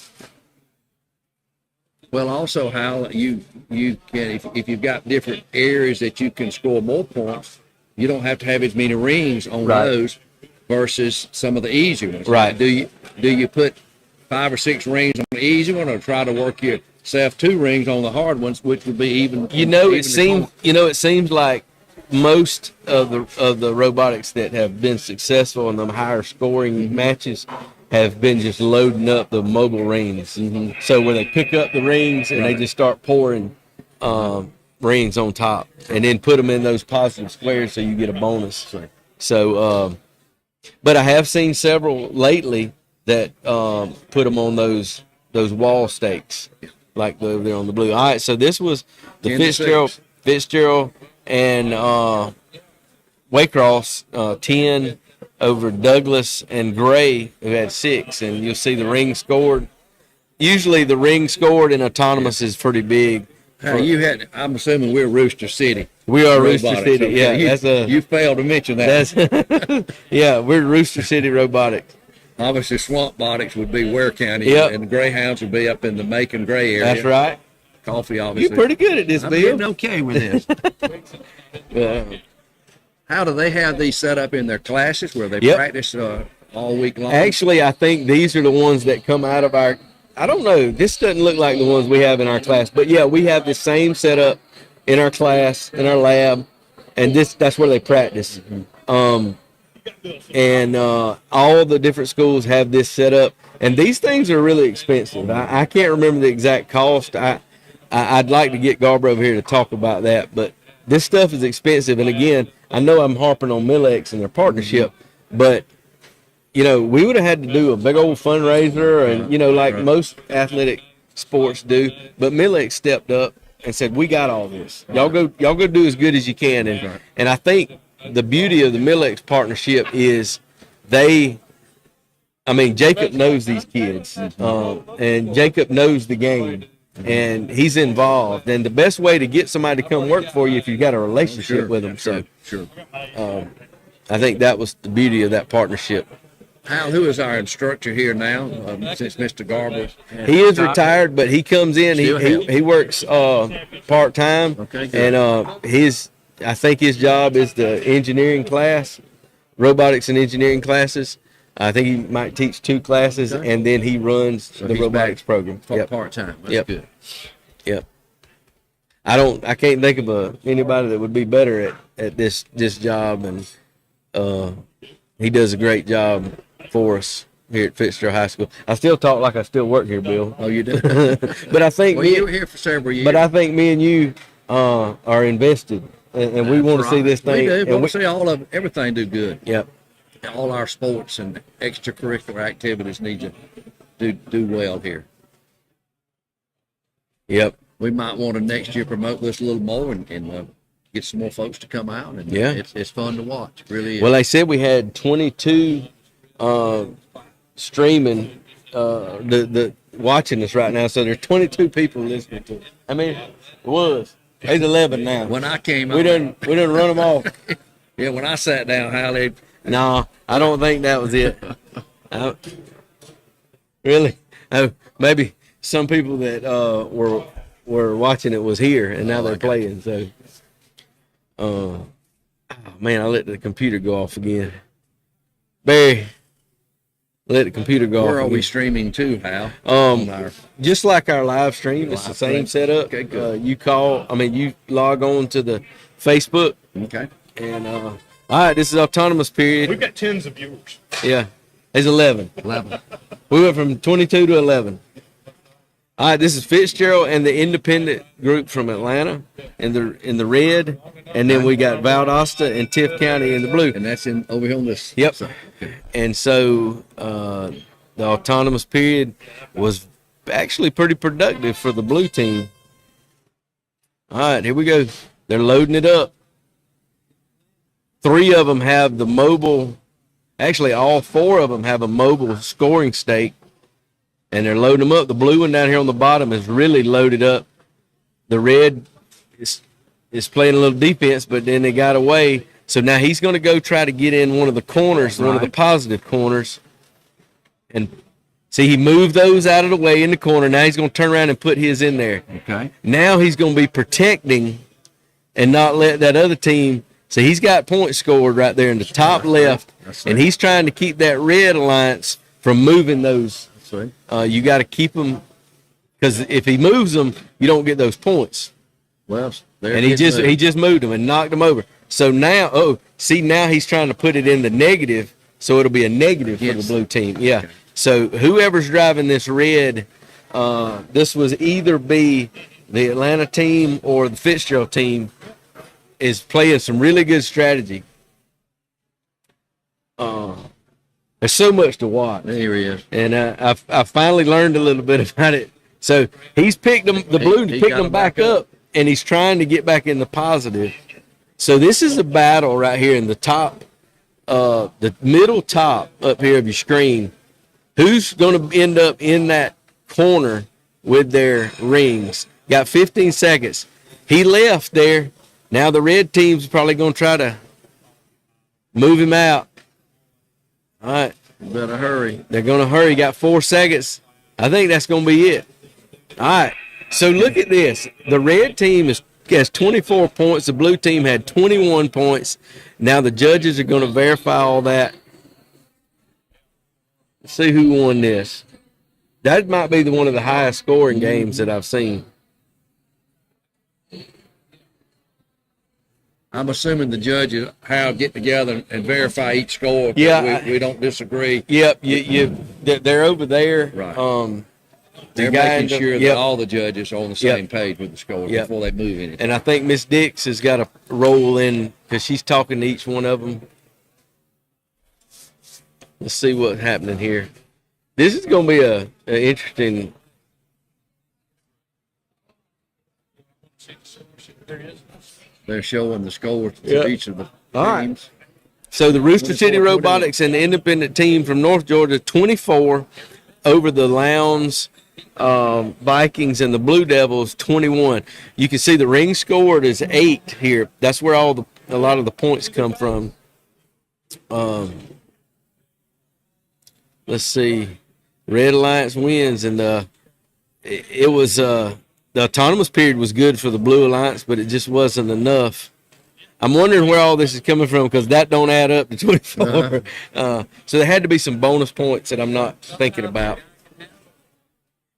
Well, also, Hal, you can if you've got different areas that you can score more points, you don't have to have as many rings on Right. those versus some of the easy ones. Right. Do you put 5 or 6 rings on the easy one, or try to work yourself 2 rings on the hard ones, which would be even? It seems like most of the robotics that have been successful in the higher scoring matches have been just loading up the mobile rings. Mm-hmm. So where they pick up the rings and they just start pouring rings on top, and then put them in those positive squares so you get a bonus. So, but I have seen several lately that put them on those wall stakes, like over there on the blue. All right, so this was the Fitzgerald and Waycross 10 over Douglas and Gray, who had 6, and you'll see the ring scored. Usually the ring scored in autonomous is pretty big. I'm assuming we're Rooster City. We are Robotics. Rooster City. Okay. Yeah, you failed to mention that. yeah, we're Rooster City Robotics. Obviously, Swamp Botics would be Ware County, Yep. and the Greyhounds would be up in the Macon Gray area. That's right. Coffee, obviously. You're pretty good at this, I'm Bill. getting okay with this. Yeah. How do they have these set up in their classes where they Yep. practice all week long? Actually, I think these are the ones that come out of our. I don't know. This doesn't look like the ones we have in our class, but yeah, we have the same setup in our class, in our lab, and that's where they practice. And all the different schools have this set up, and these things are really expensive. I can't remember the exact cost. I'd like to get Garber over here to talk about that, but this stuff is expensive. And again, I know I'm harping on MILLEX and their partnership, but we would have had to do a big old fundraiser, and like most athletic sports do. But MILLEX stepped up and said, "We got all this. Y'all go do as good as you can." And I think the beauty of the MILLEX partnership is Jacob knows these kids, and Jacob knows the game, and he's involved. And the best way to get somebody to come work for you if you've got a relationship with them. Sure. I think that was the beauty of that partnership. Hal, who is our instructor here now, since Mr. Garber? He is retired, but he comes in. Still He works part time, Okay, good. and I think his job is the engineering class, robotics and engineering classes. I think he might teach 2 classes, and then he runs the robotics program. Part time. That's Yep. good. Yep. I can't think of anybody that would be better at this job, and he does a great job for us here at Fitzgerald High School. I still talk like I still work here, Bill. Oh, you do? But I think Well, you were here for several years. But I think me and you are invested, and we want to see this thing. We do. and We want to see everything do good. Yep. All our sports and extracurricular activities need to do well here. Yep. We might want to next year promote this a little more and get some more folks to come out. And Yeah. it's fun to watch. It really is. Well, they said we had 22 streaming, the watching us right now. So there's 22 people listening to it. I mean, it was. There's 11 now. When I came we didn't run them off. Yeah, when I sat down, Hallie. No, I don't think that was it. Really? Maybe some people that were watching it was here, and now they're playing. So, oh, man, I let the computer go off again. Barry, let the computer go off. Where are we again. streaming to, Hal? Just like our live stream, it's the same setup. Okay, good. You log on to the Facebook, Okay. and all right, this is autonomous period. We've got tens of viewers. Yeah, there's 11. 11. We went from 22 to 11. All right, this is Fitzgerald and the independent group from Atlanta in the red, and then we got Valdosta and Tift County in the blue. And that's over here on this. Yep. side. Okay. And so the autonomous period was actually pretty productive for the blue team. All right, here we go. They're loading it up. 3 of them have the mobile. Actually, all 4 of them have a mobile scoring stake, and they're loading them up. The blue one down here on the bottom is really loaded up. The red is playing a little defense, but then they got away. So now he's going to go try to get in one of the corners, one of the positive corners. And see, he moved those out of the way in the corner. Now he's going to turn around and put his in there. Okay. Now he's going to be protecting and not let that other team. So he's got points scored right there in the top left, and he's trying to keep that red alliance from moving those. You got to keep them, because if he moves them, you don't get those points. Well, And he just moved them and knocked them over. So now, now he's trying to put it in the negative, so it'll be a negative for the blue team. Yeah. Okay. So whoever's driving this red, this was either be the Atlanta team or the Fitzgerald team, is playing some really good strategy. There's so much to watch. There he is. And I finally learned a little bit about it. So he's picked them, the blue He picked got them them back back up, and he's trying to get back in the positive. So this is a battle right here in the top, the middle top up here of your screen. Who's going to end up in that corner with their rings? Got 15 seconds. He left there. Now the red team's probably going to try to move him out. All right. Better hurry. They're going to hurry. Got 4 seconds. I think that's going to be it. All right. So look at this. The red team has 24 points. The blue team had 21 points. Now the judges are going to verify all that. Let's see who won this. That might be one of the highest scoring games that I've seen. I'm assuming the judges get together and verify each score. Yeah, we don't disagree. Yep, they're over there. Right. They're guy making sure that all the judges are on the same page with the score before they move anything. And I think Miss Dix has got a role in, because she's talking to each one of them. Let's see what's happening here. This is going to be an interesting. They're showing the scores to each of the teams. So the Rooster City Robotics and the independent team from North Georgia, 24 over the Lowndes Vikings, and the Blue Devils, 21. You can see the ring scored is 8 here. That's where a lot of the points come from. Let's see. Red Alliance wins, and it was the autonomous period was good for the Blue Alliance, but it just wasn't enough. I'm wondering where all this is coming from because that don't add up to 24. So there had to be some bonus points that I'm not thinking about.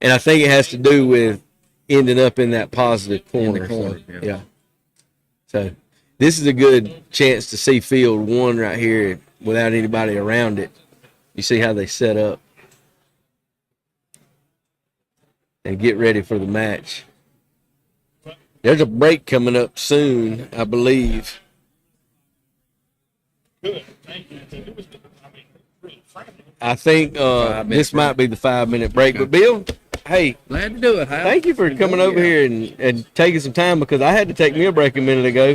And I think it has to do with ending up in that positive corner. Yeah. So this is a good chance to see field one right here without anybody around it. You see how they set up and get ready for the match. There's a break coming up soon, I believe. Good. Thank you. Really I think this might be the 5-minute break. But Bill, hey, Glad to do it, Hal. thank you for coming over here and taking some time because I had to take me a break a minute ago.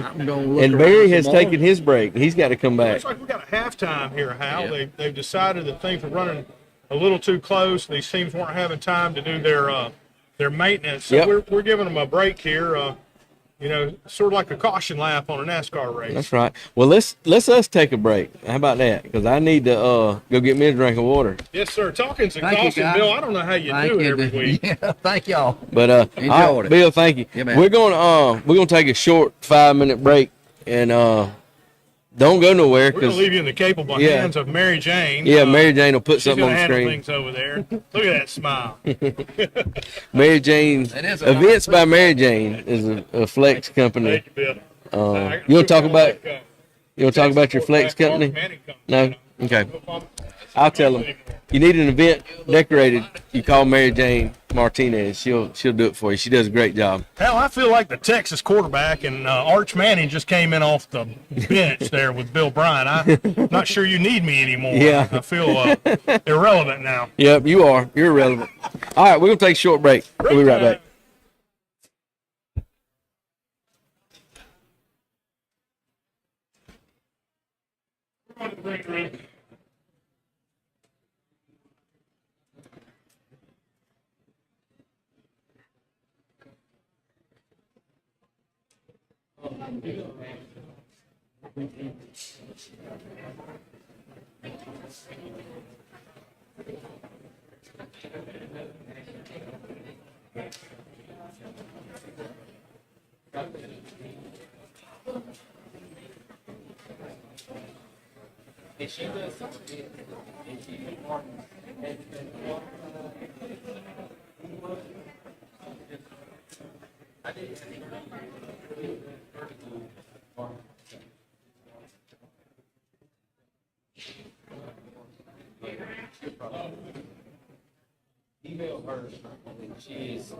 And Barry has taken his break. He's got to come back. Looks like we got a halftime here, Hal. Yeah. They've decided that things were running a little too close. These teams weren't having time to do their maintenance. So we're giving them a break here. Sort of like a caution lap on a NASCAR race. That's right. Well, let's us take a break. How about that? Because I need to go get me a drink of water. Yes, sir. Talking some caution, Bill. I don't know how you do it every week. Yeah, thank y'all. But enjoyed it. Bill, thank you. Yeah, man. We're gonna take a short 5-minute break and don't go nowhere We're going because to leave you in the capable hands of Mary Jane. Yeah, Mary Jane will put she's something on the handle screen. things over there. Look at that smile. Mary Jane is a Events by Mary Jane is a flex company. Thank you, Bill. You want to talk about your flex company? No. Okay. I'll tell them. You need an event decorated, you call Mary Jane Martinez. She'll do it for you. She does a great job. Hell, I feel like the Texas quarterback and Arch Manning just came in off the bench there with Bill Bryant. I'm not sure you need me anymore. Yeah. I feel irrelevant now. Yep, you are. You're irrelevant. All right, we're going to take a short break. We'll be right back. Email her. She is.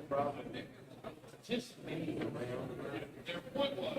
Brown. Just me around. Their point was.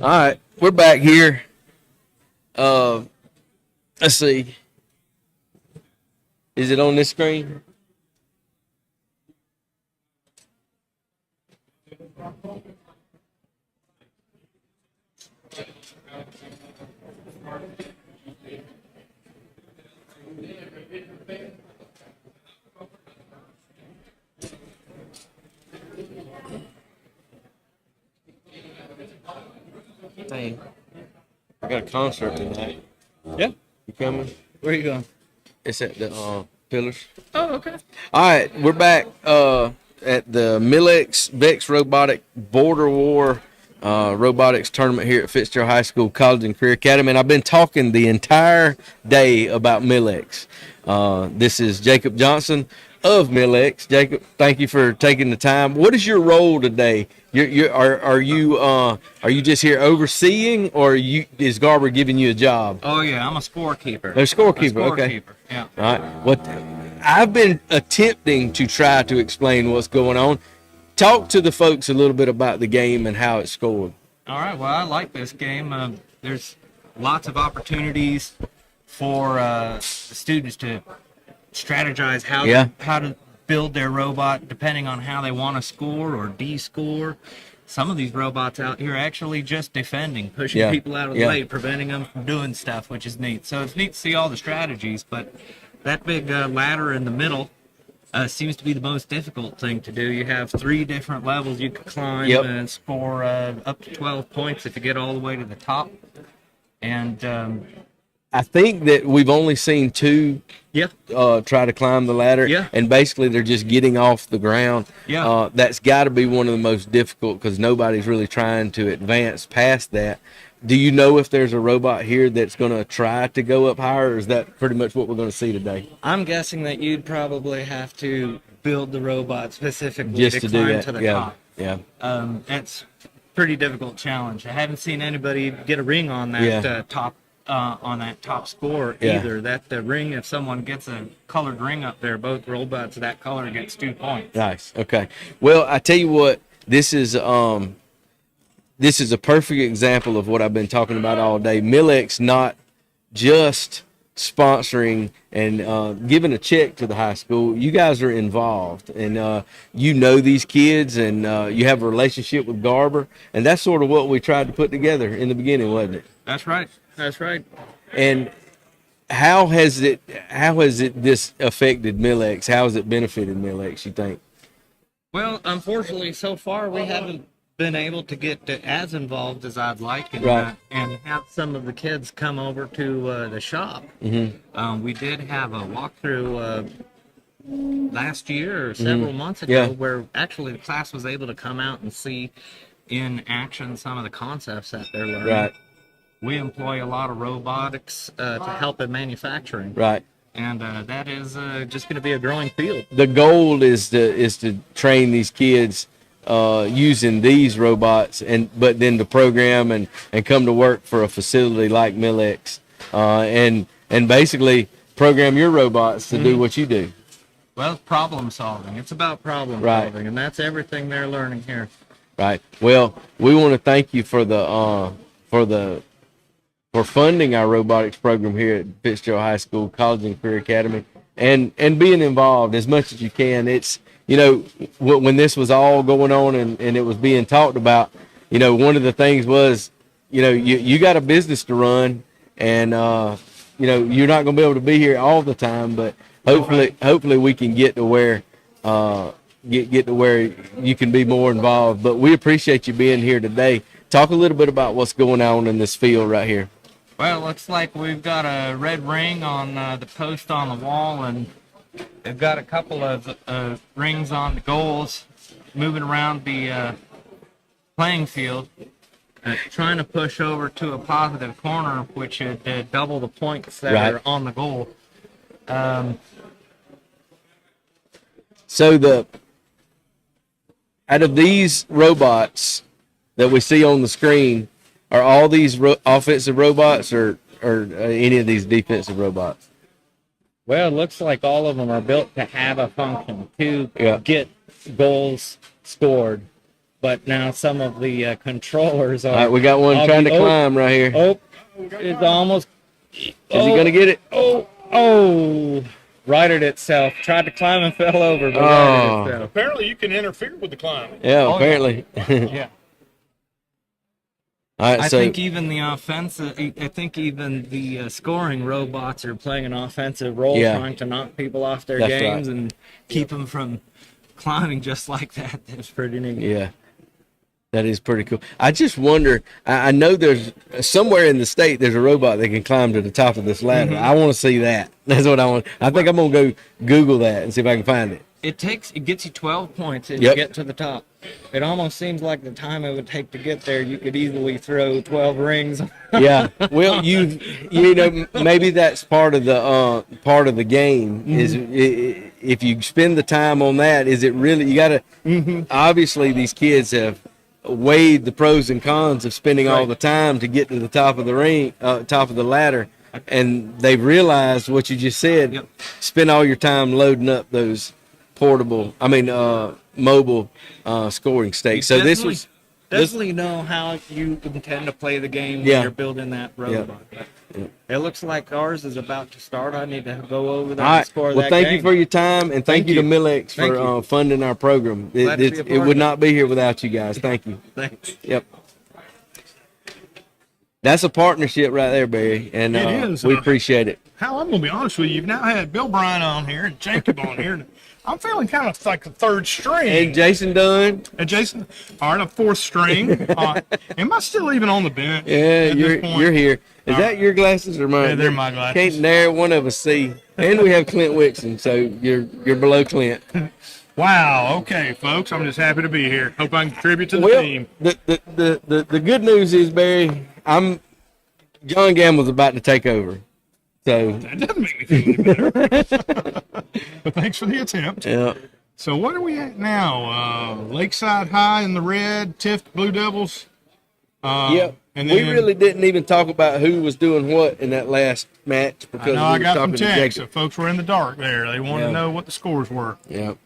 All right, we're back here. Let's see. Is it on this screen? Dang. I got a concert tonight. Yeah. You coming? Where are you going? It's at the Pillars. Oh, okay. All right, we're back at the MILLEX VEX Robotic Border War Robotics Tournament here at Fitzgerald High School College and Career Academy, and I've been talking the entire day about MILLEX. This is Jacob Johnson of MILLEX. Jacob, thank you for taking the time. What is your role today? Are you just here overseeing, or is Garber giving you a job? Oh yeah, I'm a scorekeeper. A scorekeeper, okay. Yeah. All right. I've been attempting to try to explain what's going on. Talk to the folks a little bit about the game and how it's scored. All right. Well, I like this game. There's lots of opportunities for the students to strategize how to build their robot depending on how they want to score or de-score. Some of these robots out here are actually just defending, pushing people out of the way, preventing them from doing stuff, which is neat. So it's neat to see all the strategies, but that big ladder in the middle seems to be the most difficult thing to do. You have 3 different levels you could climb and score up to 12 points if you get all the way to the top. And I think that we've only seen two Yeah. try to climb the ladder, Yeah. and basically they're just getting off the ground. Yeah. That's got to be one of the most difficult because nobody's really trying to advance past that. Do you know if there's a robot here that's going to try to go up higher, or is that pretty much what we're going to see today? I'm guessing that you'd probably have to build the robot specifically Just to do climb that, to the yeah, top. yeah. That's a pretty difficult challenge. I haven't seen anybody get a ring on that Yeah. top score Yeah. either. That the ring, if someone gets a colored ring up there, both robots that color gets 2 points. Nice. Okay. Well, I tell you what, this is a perfect example of what I've been talking about all day. MILLEX not just sponsoring and giving a check to the high school. You guys are involved, and you know these kids, and you have a relationship with Garber, and that's sort of what we tried to put together in the beginning, wasn't it? That's right. That's right. And how has it this affected MILLEX? How has it benefited MILLEX, you think? Well, unfortunately, so far we haven't been able to get as involved as I'd like, and Right. and have some of the kids come over to the shop. Mm-hmm. We did have a walkthrough last year or several months ago, Yeah. where actually the class was able to come out and see in action some of the concepts that they're learning. Right. We employ a lot of robotics to help in manufacturing, Right. and that is just going to be a growing field. The goal is to train these kids using these robots, but then to program and come to work for a facility like MILLEX, and basically program your robots to do what you do. Well, it's problem solving. It's about problem Right. solving, and that's everything they're learning here. Right. Well, we want to thank you for funding our robotics program here at Fitzgerald High School College and Career Academy, and being involved as much as you can. It's, you know, when this was all going on and it was being talked about, you know, one of the things was, you know, you got a business to run, and you know, you're not going to be able to be here all the time, but hopefully we can get to where get to where you can be more involved. But we appreciate you being here today. Talk a little bit about what's going on in this field right here. Well, it looks like we've got a red ring on the post on the wall, and they've got a couple of rings on the goals moving around the playing field, trying to push over to a positive corner, which would double the points that Right. are on the goal. So out of these robots that we see on the screen, are all these offensive robots or any of these defensive robots? Well, it looks like all of them are built to have a function, to Yeah. get goals scored. But now some of the controllers are... All right, we got one trying to climb right here. Oh, it's almost... Is he going to get it? Oh, righted itself. Tried to climb and fell over, but righted itself. Apparently, you can interfere with the climb. Yeah, apparently. Yeah. All right, I so think even the scoring robots are playing an offensive role, Yeah. trying to knock people off their That's games right. and keep them from climbing just like that. That's pretty neat. yeah, that is pretty cool. I just wonder. I know there's somewhere in the state there's a robot that can climb to the top of this ladder. I want to see that. That's what I want. I think I'm gonna go Google that and see if I can find it. It gets you 12 points if Yep. you get to the top. It almost seems like the time it would take to get there, you could easily throw 12 rings. Yeah. Well, you know, maybe that's part of the game is if you spend the time on that. Is it really you got to? Obviously, these kids have weighed the pros and cons of spending all the time to get to the top of the ring, top of the ladder, and they've realized what you just said. Yep. Spend all your time loading up those mobile scoring stakes. So this was. Definitely know how you intend to play the game Yeah. when you're building that robot. It looks like ours is about to start. I need to go over there All and right. score Well, that thank game. you for your time, and thank you to MILLEX Thank for you. funding our program. Glad to be a It part would of it. not be here without you guys. Thank you. Thanks. Yep. That's a partnership right there, Barry, and It is. we appreciate it. Hal, I'm going to be honest with you. You've now had Bill Bryan on here and Jacob on here. And I'm feeling kind of like the third string. And Jason Dunn. And Jason, all right, a fourth string. Am I still even on the bench? Yeah, you're here. Is that your glasses or mine? Yeah, they're my glasses. Can't nary one of us see. And we have Clint Wixon, so you're below Clint. Wow. Okay, folks, I'm just happy to be here. Hope I can contribute to the team. The good news is, Barry, John Gamble's about to take over. So that doesn't make me feel any better. But thanks for the attempt. Yeah. So what are we at now? Lakeside High in the red, Tift Blue Devils. Yep. And We then, really didn't even talk about who was doing what in that last match because I we were got talking some to texts. Jacob. So folks were in the dark there. They wanted to know what the scores were. Yep.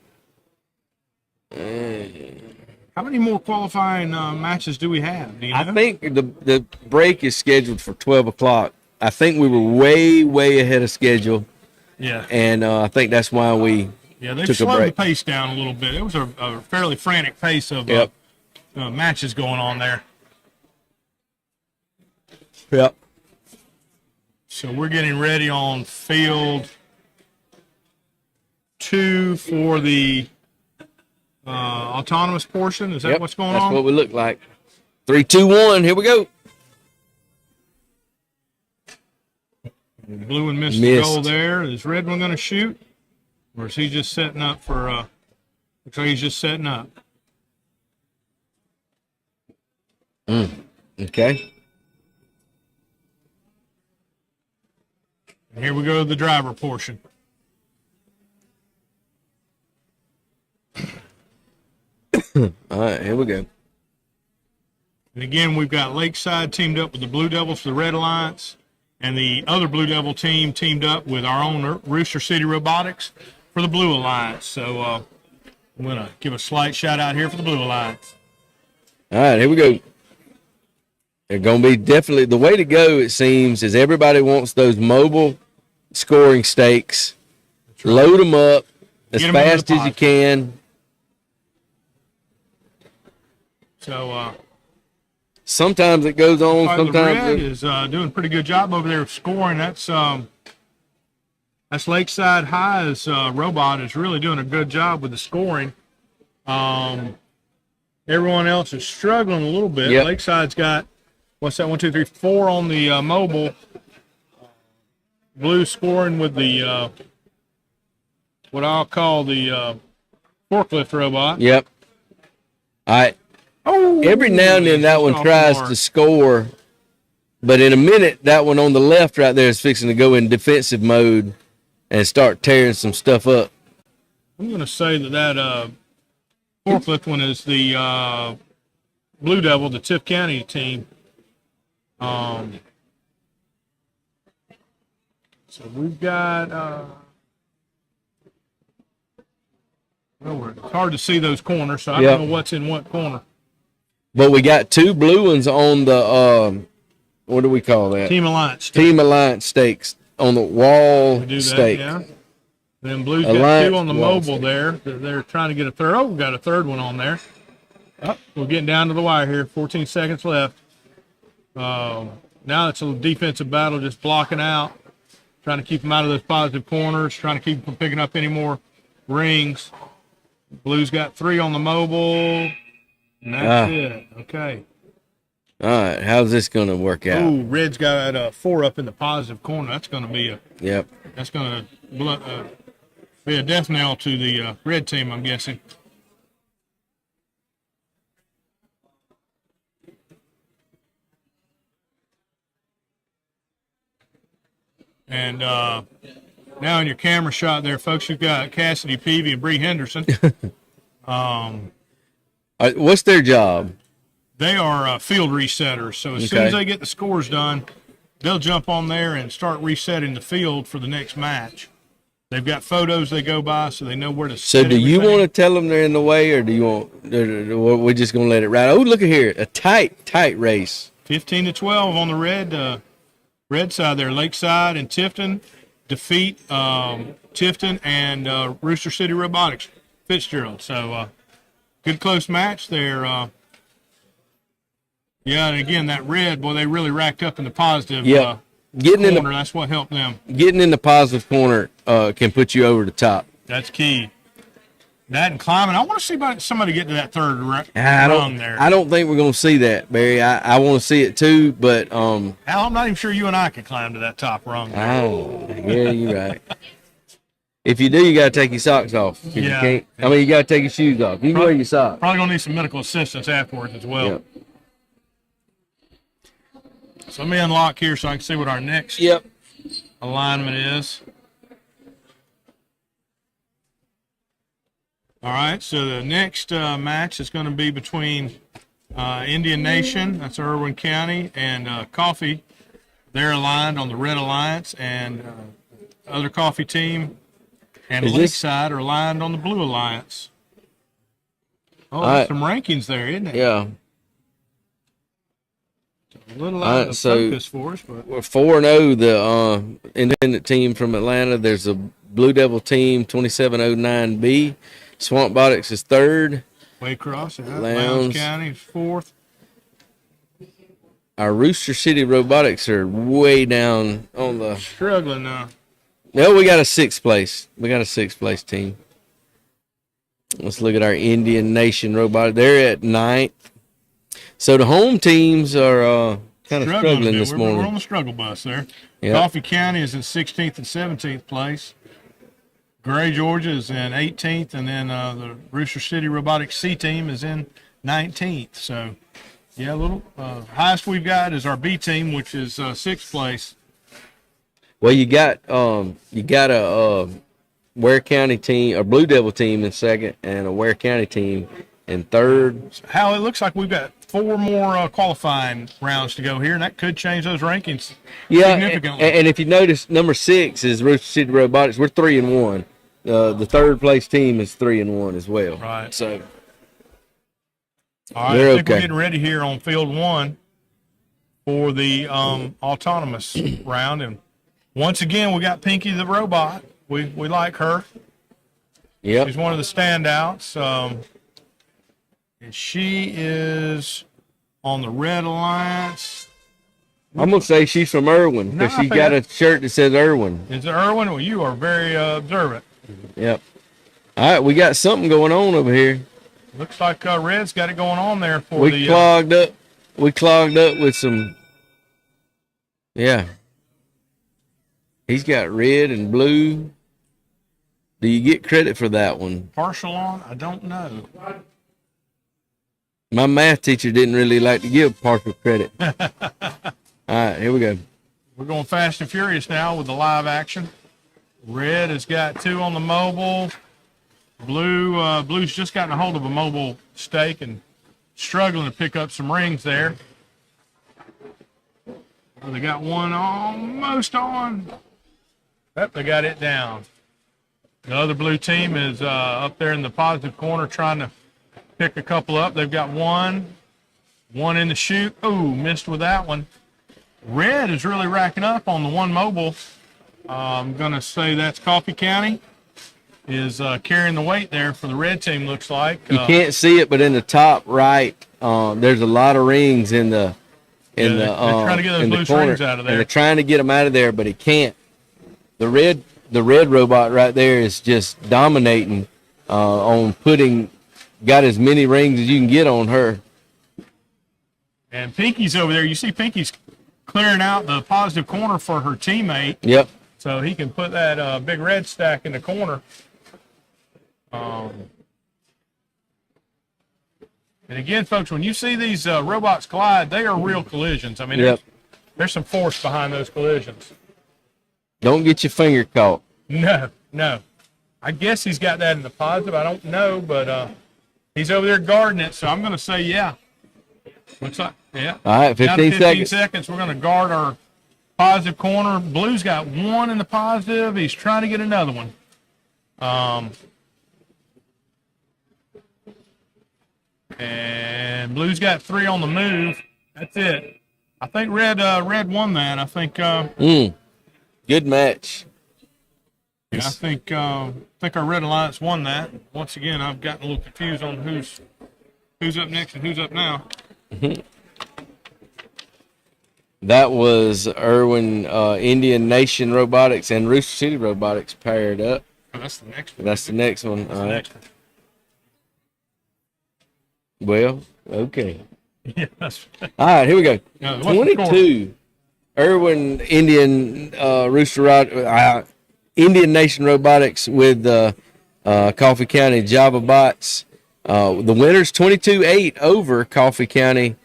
How many more qualifying matches do we have? Do you know? I think the break is scheduled for 12 o'clock. I think we were way ahead of schedule. Yeah. And I think that's why we they've took a slowed break. the pace down a little bit. It was a fairly frantic pace of matches going on there. Yep. So we're getting ready on field 2 for the autonomous portion. Is that what's going on? That's what we look like. 3, 2, 1. Here we go. Blue one missed the goal there. Is red one going to shoot? Or is he just setting up for looks like he's just setting up. Okay. And here we go to the driver portion. All right, here we go. And again, we've got Lakeside teamed up with the Blue Devils for the Red Alliance, and the other Blue Devil team teamed up with our own Rooster City Robotics for the Blue Alliance. So I'm going to give a slight shout out here for the Blue Alliance. All right, here we go. They're going to be definitely the way to go, it seems, is everybody wants those mobile scoring stakes. Load them up as Get 'em into fast the as you pot. can. So Sometimes it goes on, the sometimes Red is doing a pretty good job over there of scoring. That's Lakeside High's robot is really doing a good job with the scoring. Everyone else is struggling a little bit. Yep. Lakeside's got, what's that, 1, 2, 3, 4 on the mobile. Blue scoring with the what I'll call the forklift robot. Yep. All right. Oh, Every now and then that one off the tries mark. to score, but in a minute that one on the left right there is fixing to go in defensive mode and start tearing some stuff up. I'm going to say that forklift one is the Blue Devil, the Tift County team. So we've got, it's hard to see those corners, so I Yep. don't know what's in what corner. But we got 2 blue ones on the what do we call that? Team Alliance. Team Alliance stakes on the wall We do that, stake. yeah. Then Blue's got Alliance 2 on the wall mobile there. They're trying to get a third. Oh, we've got a third one on there. Oh, we're getting down to the wire here. 14 seconds left. Now it's a defensive battle, just blocking out, trying to keep them out of those positive corners, trying to keep them from picking up any more rings. Blue's got 3 on the mobile. And that's it. Okay. All right, how's this going to work out? Oh, Red's got 4 up in the positive corner. That's going to be Yep. that's going to be a death knell to the red team, I'm guessing. And now in your camera shot there, folks, you've got Cassidy Peavy and Bree Henderson. What's their job? They are field resetters. So as soon Okay. as they get the scores done, they'll jump on there and start resetting the field for the next match. They've got photos they go by, so they know where to So set do you everything. want to tell them they're in the way, or do you want? Or we're just going to let it ride? Oh, look at here, a tight race. 15 to 12 on the red side there. Lakeside and Tifton defeat Tifton and Rooster City Robotics Fitzgerald. So good close match there. Yeah, and again that red, boy, they really racked up in the positive. Yep. Getting in corner. the That's what helped them. positive corner can put you over the top. That's key. That and climbing. I want to see somebody get to that third I rung there. I don't think we're going to see that, Barry. I want to see it too, but Al, I'm not even sure you and I can climb to that top rung. yeah, you're right. If you do, you got to take your socks off. 'Cause Yeah. You can't. I mean, you got to take your shoes off. You can wear your socks. Probably gonna need some medical assistance afterwards as well. Yep. So let me unlock here so I can see what our next Yep. alignment is. All right, so the next match is going to be between Indian Nation, that's Irwin County, and Coffee. They're aligned on the Red Alliance, and other Coffee team and Lakeside are aligned on the Blue Alliance. Oh, there's some rankings there, isn't it? Yeah. A little out of focus for us, but we're 4-0. The independent team from Atlanta. There's a Blue Devil team, 2709B. Swamp Botics is third. Waycross, Lowndes County is fourth. Our Rooster City Robotics are way down on the. Struggling now. No, we got a sixth place. We got a sixth place team. Let's look at our Indian Nation Robotics. They're at ninth. So the home teams are kind of struggling this morning. We're on the struggle bus there. Yep. Coffee County is in 16th and 17th place. Gray, Georgia is in 18th, and then the Rooster City Robotics C team is in 19th. So, yeah, a little highest we've got is our B team, which is sixth place. Well, you got a Ware County team, a Blue Devil team in second, and a Ware County team in third. Hal, it looks like we've got 4 more qualifying rounds to go here, and that could change those rankings significantly. And if you notice, number 6 is Rooster City Robotics. We're 3-1. The third place team is 3-1 as well. Right. So, all right, I think we're getting ready here on field 1 for the autonomous round, and once again we got Pinky the robot. We like her. Yeah. She's one of the standouts. And she is on the Red Alliance. I'm going to say she's from Irwin because she's got a shirt that says Irwin. Is it Irwin? Well, you are very observant. Yep. All right, we got something going on over here. Looks like Red's got it going on there for we clogged up. We clogged up with some. Yeah. He's got red and blue. Do you get credit for that one? Partial on? I don't know. My math teacher didn't really like to give partial credit. All right, here we go. We're going fast and furious now with the live action. Red has got 2 on the mobile. Blue's just gotten a hold of a mobile stake and struggling to pick up some rings there. Oh, they got one almost on. Yep, they got it down. The other blue team is up there in the positive corner trying to pick a couple up. They've got one in the chute. Oh, missed with that one. Red is really racking up on the one mobile. I'm going to say that's Coffee County is carrying the weight there for the red team, looks like. You can't see it, but in the top right, there's a lot of rings in the they're trying to get those loose rings out of there. And they're trying to get them out of there, but he can't. The red robot right there is just dominating on got as many rings as you can get on her. And Pinky's over there. You see Pinky's clearing out the positive corner for her teammate. Yep. So he can put that big red stack in the corner. And again, folks, when you see these robots collide, they are real collisions. I mean, there's some force behind those collisions. Don't get your finger caught. No. I guess he's got that in the positive. I don't know, but he's over there guarding it. So I'm going to say, yeah. Looks like, yeah. All right, 15 seconds. We're going to guard our positive corner. Blue's got 1 in the positive. He's trying to get another one. And Blue's got 3 on the move. That's it. I think Red won that. I think. Good match. Yeah, I think our Red Alliance won that. Once again, I've gotten a little confused on who's up next and who's up now. That was Irwin Indian Nation Robotics and Rooster City Robotics paired up. Oh, that's the next one. That's the next one. All right. Well, okay. Yes. All right, here we go. Now, what's the score? 22. Irwin Indian Indian Nation Robotics with Coffee County Java Bots. The winners 22-8 over Coffee County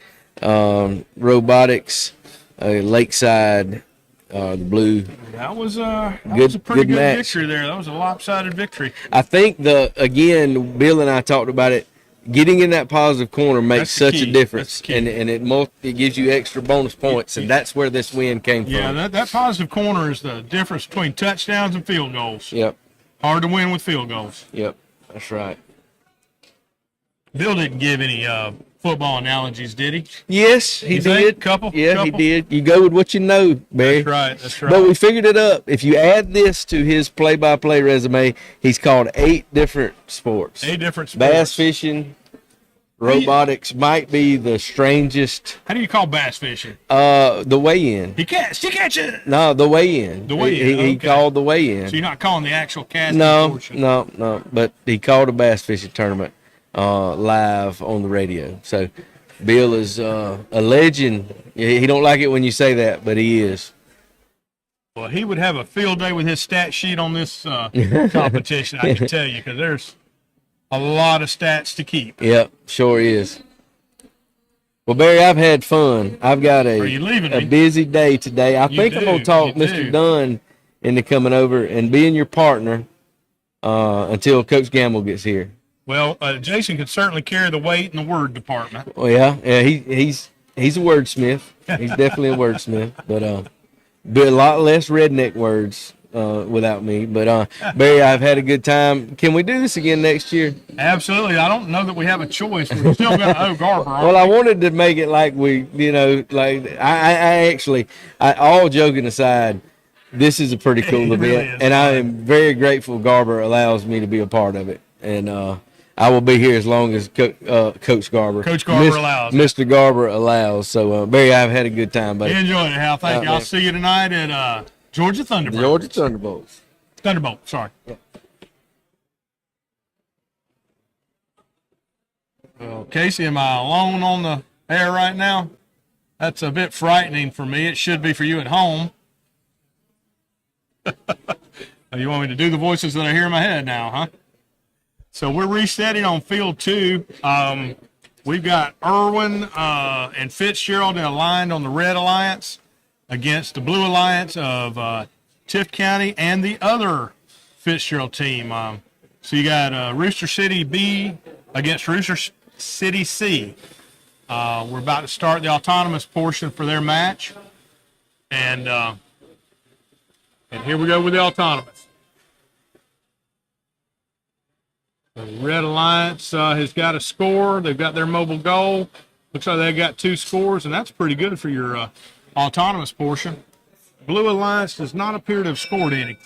Robotics. Lakeside, the blue. That was a pretty good victory there. That was a lopsided victory. I think again, Bill and I talked about it. Getting in that positive corner makes such a difference, and it gives you extra bonus points, and that's where this win came from. Yeah, that positive corner is the difference between touchdowns and field goals. Yep. Hard to win with field goals. Yep, that's right. Bill didn't give any football analogies, did he? Yes, he did. Couple. He did. You go with what you know, Barry. That's right. But we figured it up. If you add this to his play-by-play resume, he's called 8 different sports. 8 different sports. Bass fishing, robotics might be the strangest. How do you call bass fishing? The weigh-in. She catches. No, the weigh-in. The weigh-in. He called the weigh-in. So you're not calling the actual casting portion? No. But he called a bass fishing tournament live on the radio. So Bill is a legend. He don't like it when you say that, but he is. Well, he would have a field day with his stat sheet on this competition, I can tell you, because there's a lot of stats to keep. Yep, sure is. Well, Barry, I've had fun. I've got Are you leaving me? busy day today. I think I'm going to talk You Mr. do. Dunn into coming over and being your partner until Coach Gamble gets here. Well, Jason can certainly carry the weight in the word department. Well, yeah, he's a wordsmith. He's definitely a wordsmith, but be a lot less redneck words without me. But Barry, I've had a good time. Can we do this again next year? Absolutely. I don't know that we have a choice. We're still going to owe Garber. Well, I wanted to make it like I actually, all joking aside, this is a pretty cool It really event, is. and I am very grateful Garber allows me to be a part of it. And I will be here as long as Coach Garber. Coach Garber allows. Mr. Garber allows. So, Barry, I've had a good time, buddy. You enjoyed it, Hal. Thank you. I'll see you tonight at Georgia Thunderbolts. Georgia Thunderbolts. Thunderbolt, sorry. Well, Casey, am I alone on the air right now? That's a bit frightening for me. It should be for you at home. You want me to do the voices that I hear in my head now, huh? So we're resetting on field 2. We've got Irwin and Fitzgerald aligned on the red alliance against the blue alliance of Tift County and the other Fitzgerald team. So you got Rooster City B against Rooster City C. We're about to start the autonomous portion for their match. And here we go with the autonomous. The Red Alliance has got a score. They've got their mobile goal. Looks like they've got 2 scores, and that's pretty good for your autonomous portion. Blue Alliance does not appear to have scored any.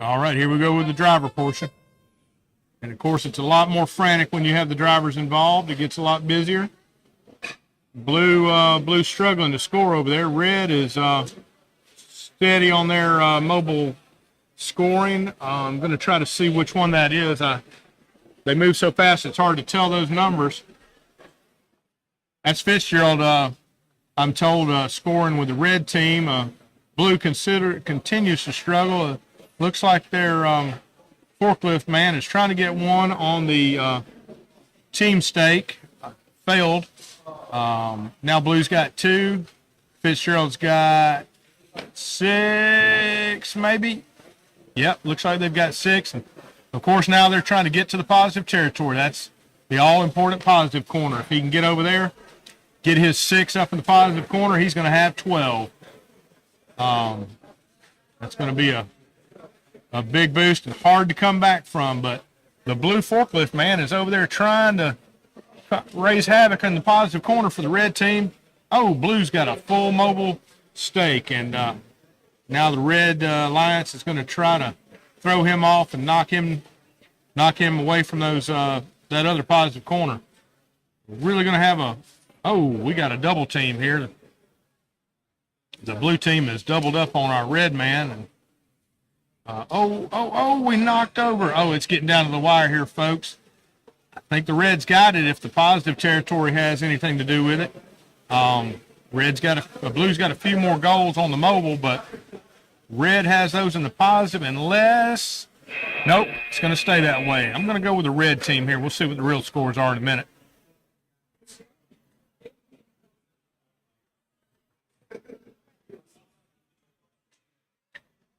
All right, here we go with the driver portion. And, of course, it's a lot more frantic when you have the drivers involved. It gets a lot busier. Blue struggling to score over there. Red is steady on their mobile scoring. I'm going to try to see which one that is. They move so fast it's hard to tell those numbers. That's Fitzgerald, I'm told, scoring with the red team. Blue continues to struggle. Looks like their forklift man is trying to get one on the team stake. Failed. Now Blue's got 2. Fitzgerald's got 6, maybe. Yep, looks like they've got 6. And of course, now they're trying to get to the positive territory. That's the all-important positive corner. If he can get over there, get his 6 up in the positive corner, he's going to have 12. That's going to be a big boost and hard to come back from. But the blue forklift man is over there trying to raise havoc in the positive corner for the red team. Oh, Blue's got a full mobile stake, and now the red alliance is going to try to throw him off and knock him away from those that other positive corner. We're really going to have we got a double team here. The blue team has doubled up on our red man, We knocked over. Oh, it's getting down to the wire here, folks. I think the Reds got it if the positive territory has anything to do with it. Blue's got a few more goals on the mobile, but Red has those in the positive unless, nope, it's going to stay that way. I'm going to go with the Red team here. We'll see what the real scores are in a minute.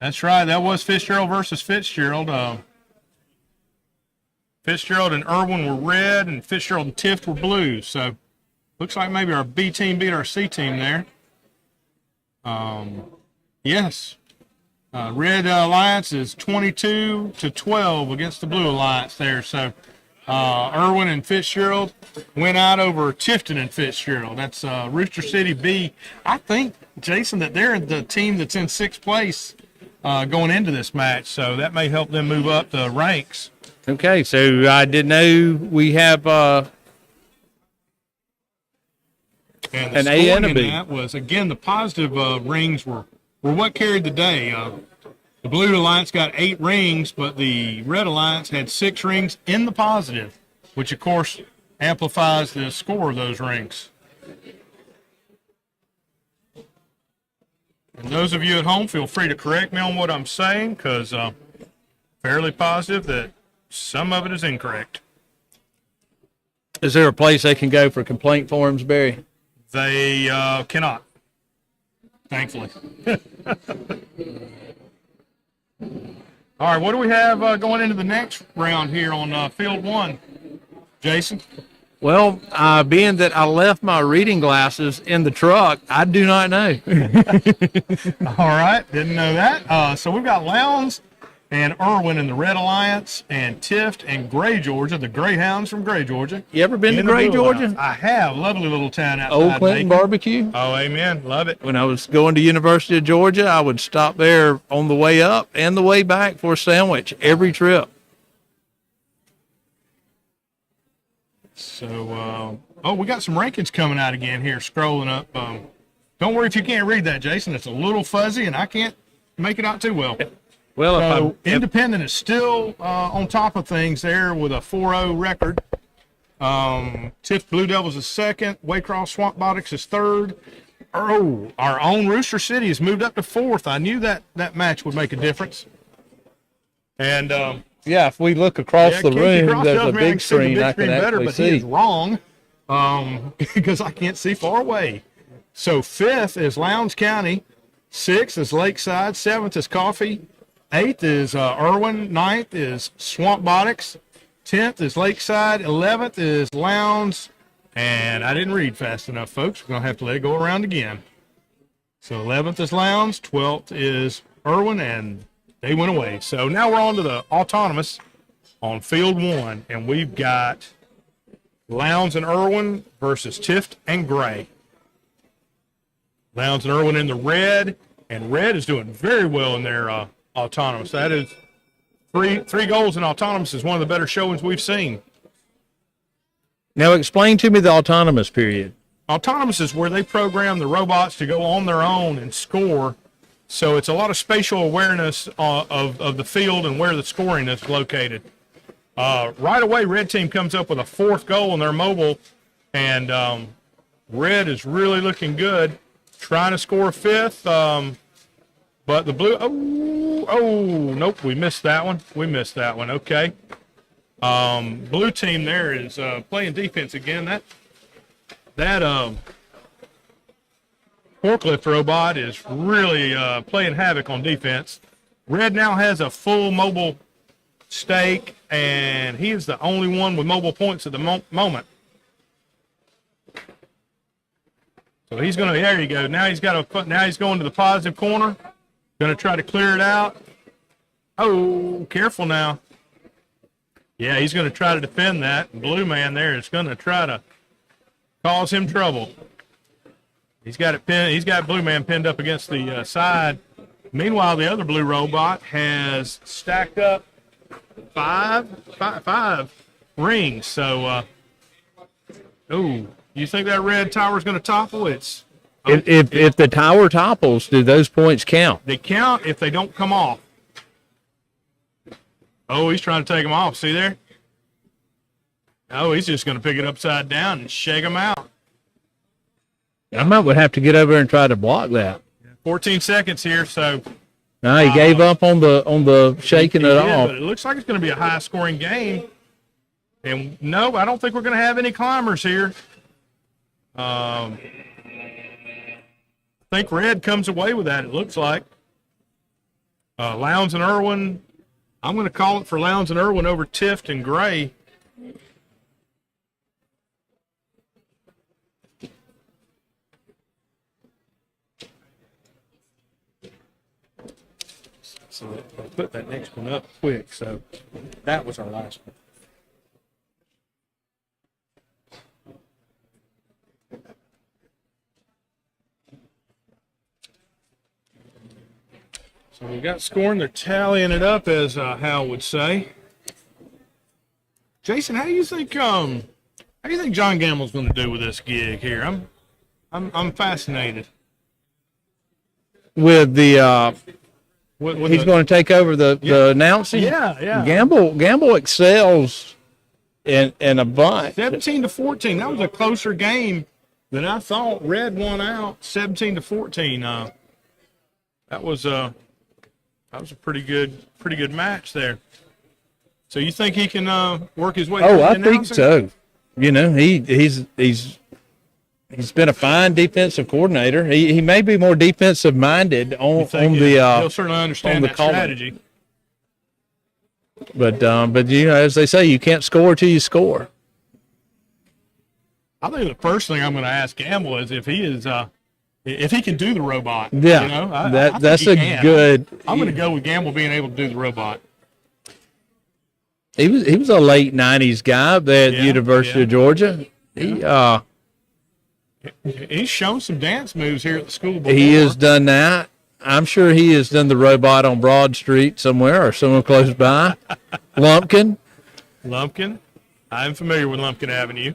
That's right. That was Fitzgerald versus Fitzgerald. Fitzgerald and Irwin were red, and Fitzgerald and Tift were blue. So looks like maybe our B team beat our C team there. Yes. Red Alliance is 22-12 against the Blue Alliance there. So Irwin and Fitzgerald went out over Tifton and Fitzgerald. That's Rooster City B. I think, Jason, that they're the team that's in sixth place going into this match, so that may help them move up the ranks. Okay, so I didn't know we have and an A and a B. That was, again, the positive rings were what carried the day. The Blue Alliance got 8 rings, but the Red Alliance had 6 rings in the positive, which, of course, amplifies the score of those rings. And those of you at home, feel free to correct me on what I'm saying, because I'm fairly positive that some of it is incorrect. Is there a place they can go for complaint forms, Barry? They cannot, thankfully. All right, what do we have going into the next round here on field 1, Jason? Well, being that I left my reading glasses in the truck, I do not know. All right, didn't know that. So we've got Lowndes and Irwin in the Red Alliance, and Tift and Gray, Georgia, the Greyhounds from Gray, Georgia. You ever been to Gray, Georgia? I have. Lovely little town outside Old Clinton Macon. Barbecue. Oh, amen. Love it. When I was going to University of Georgia, I would stop there on the way up and the way back for a sandwich every trip. So, we got some rankings coming out again here, scrolling up. Don't worry if you can't read that, Jason. It's a little fuzzy, and I can't make it out too well. Well, So Independent is still on top of things there with a 4-0 record. Tift Blue Devils is second. Waycross Swamp Robotics is third. Oh, our own Rooster City has moved up to fourth. I knew that match would make a difference. And yeah, if we look across the Casey room, Cross there's tells a me I big can see the screen I can better, actually but he is see. wrong because I can't see far away. So fifth is Lowndes County, sixth is Lakeside, seventh is Coffee, eighth is Irwin, ninth is Swamp Robotics, 10th is Lakeside, 11th is Lowndes, and I didn't read fast enough, folks. We're going to have to let it go around again. So 11th is Lowndes, 12th is Irwin, and they went away. So now we're on to the autonomous on field 1, and we've got Lowndes and Irwin versus Tift and Gray. Lowndes and Irwin in the red, and red is doing very well in their autonomous. That is three goals in autonomous is one of the better showings we've seen. Now explain to me the autonomous period. Autonomous is where they program the robots to go on their own and score. So it's a lot of spatial awareness of the field and where the scoring is located. Right away, red team comes up with a 4th goal in their mobile, and red is really looking good, trying to score a 5th. But the blue, nope, we missed that one. Okay. Blue team there is playing defense again. That forklift robot is really playing havoc on defense. Red now has a full mobile stake, and he is the only one with mobile points at the moment. So he's going to, there you go. Now he's going to the positive corner. Going to try to clear it out. Oh, careful now. Yeah, he's going to try to defend that. Blue man there is going to try to cause him trouble. He's got it pinned. He's got blue man pinned up against the side. Meanwhile, the other blue robot has stacked up five rings. So, you think that red tower is going to topple? If the tower topples, do those points count? They count if they don't come off. Oh, he's trying to take him off. See there? Oh, he's just going to pick it upside down and shake him out. I might would have to get over and try to block that. 14 seconds here, so. No, he gave up on the shaking it off. But it looks like it's going to be a high-scoring game. And no, I don't think we're going to have any climbers here. I think Red comes away with that, it looks like. Lowndes and Irwin, I'm going to call it for Lowndes and Irwin over Tift and Gray. So I'll put that next one up quick. So that was our last one. So we got scoring. They're tallying it up, as Hal would say. Jason, how do you think John Gamble's going to do with this gig here? I'm fascinated. With the he's going to take over the announcing. Yeah. Gamble excels in a bunch. 17-14. That was a closer game than I thought. Red won out 17-14. That was a pretty good match there. So you think he can work his way? Oh, I think so. You know, he's been a fine defensive coordinator. He may be more defensive minded on the he'll certainly understand that strategy. But you know, as they say, you can't score till you score. I think the first thing I'm going to ask Gamble is if he can do the robot. Yeah, you know? that's a good. I'm going to go with Gamble being able to do the robot. He was a late '90s guy at University of Georgia. He's shown some dance moves here at the school before. He has done that. I'm sure he has done the robot on Broad Street somewhere or somewhere close by. Lumpkin. I'm familiar with Lumpkin Avenue.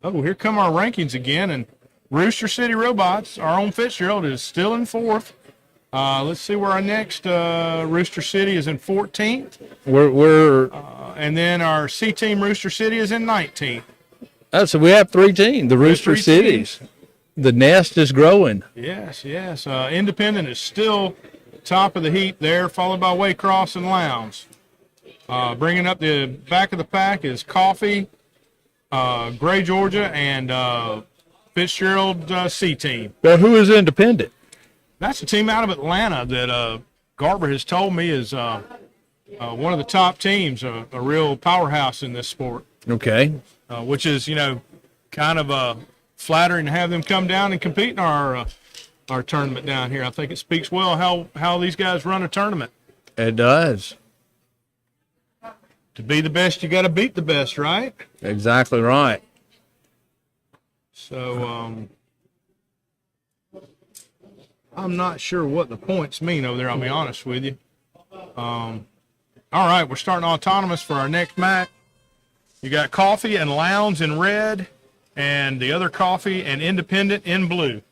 Oh, here come our rankings again, and Rooster City Robots, our own Fitzgerald, is still in 4th. Let's see where our next Rooster City is in 14th. And then our C Team Rooster City is in 19th. Oh, so we have 3 teams, the Rooster Cities. The nest is growing. Yes. Independent is still top of the heap there, followed by Waycross and Lowndes. Bringing up the back of the pack is Coffee, Gray, Georgia, and Fitzgerald C Team. But who is Independent? That's a team out of Atlanta that Garber has told me is one of the top teams, a real powerhouse in this sport. Okay. Which is, you know, kind of flattering to have them come down and compete in our tournament down here. I think it speaks well how these guys run a tournament. It does. To be the best, you got to beat the best, right? Exactly right. So I'm not sure what the points mean over there, I'll be honest with you. All right, we're starting autonomous for our next match. You got Coffee and Lowndes in red, and the other Coffee and Independent in blue.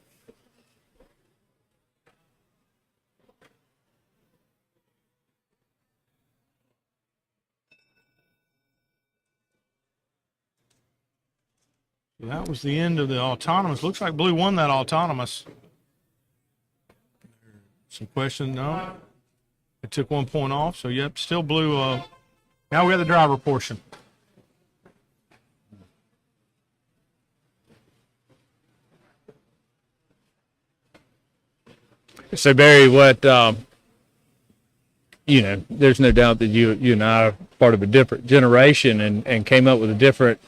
So that was the end of the autonomous. Looks like blue won that autonomous. Some questions? No. It took 1 point off, so yep, still blue. Now we have the driver portion. So Barry, what you know, there's no doubt that you and I are part of a different generation and came up with different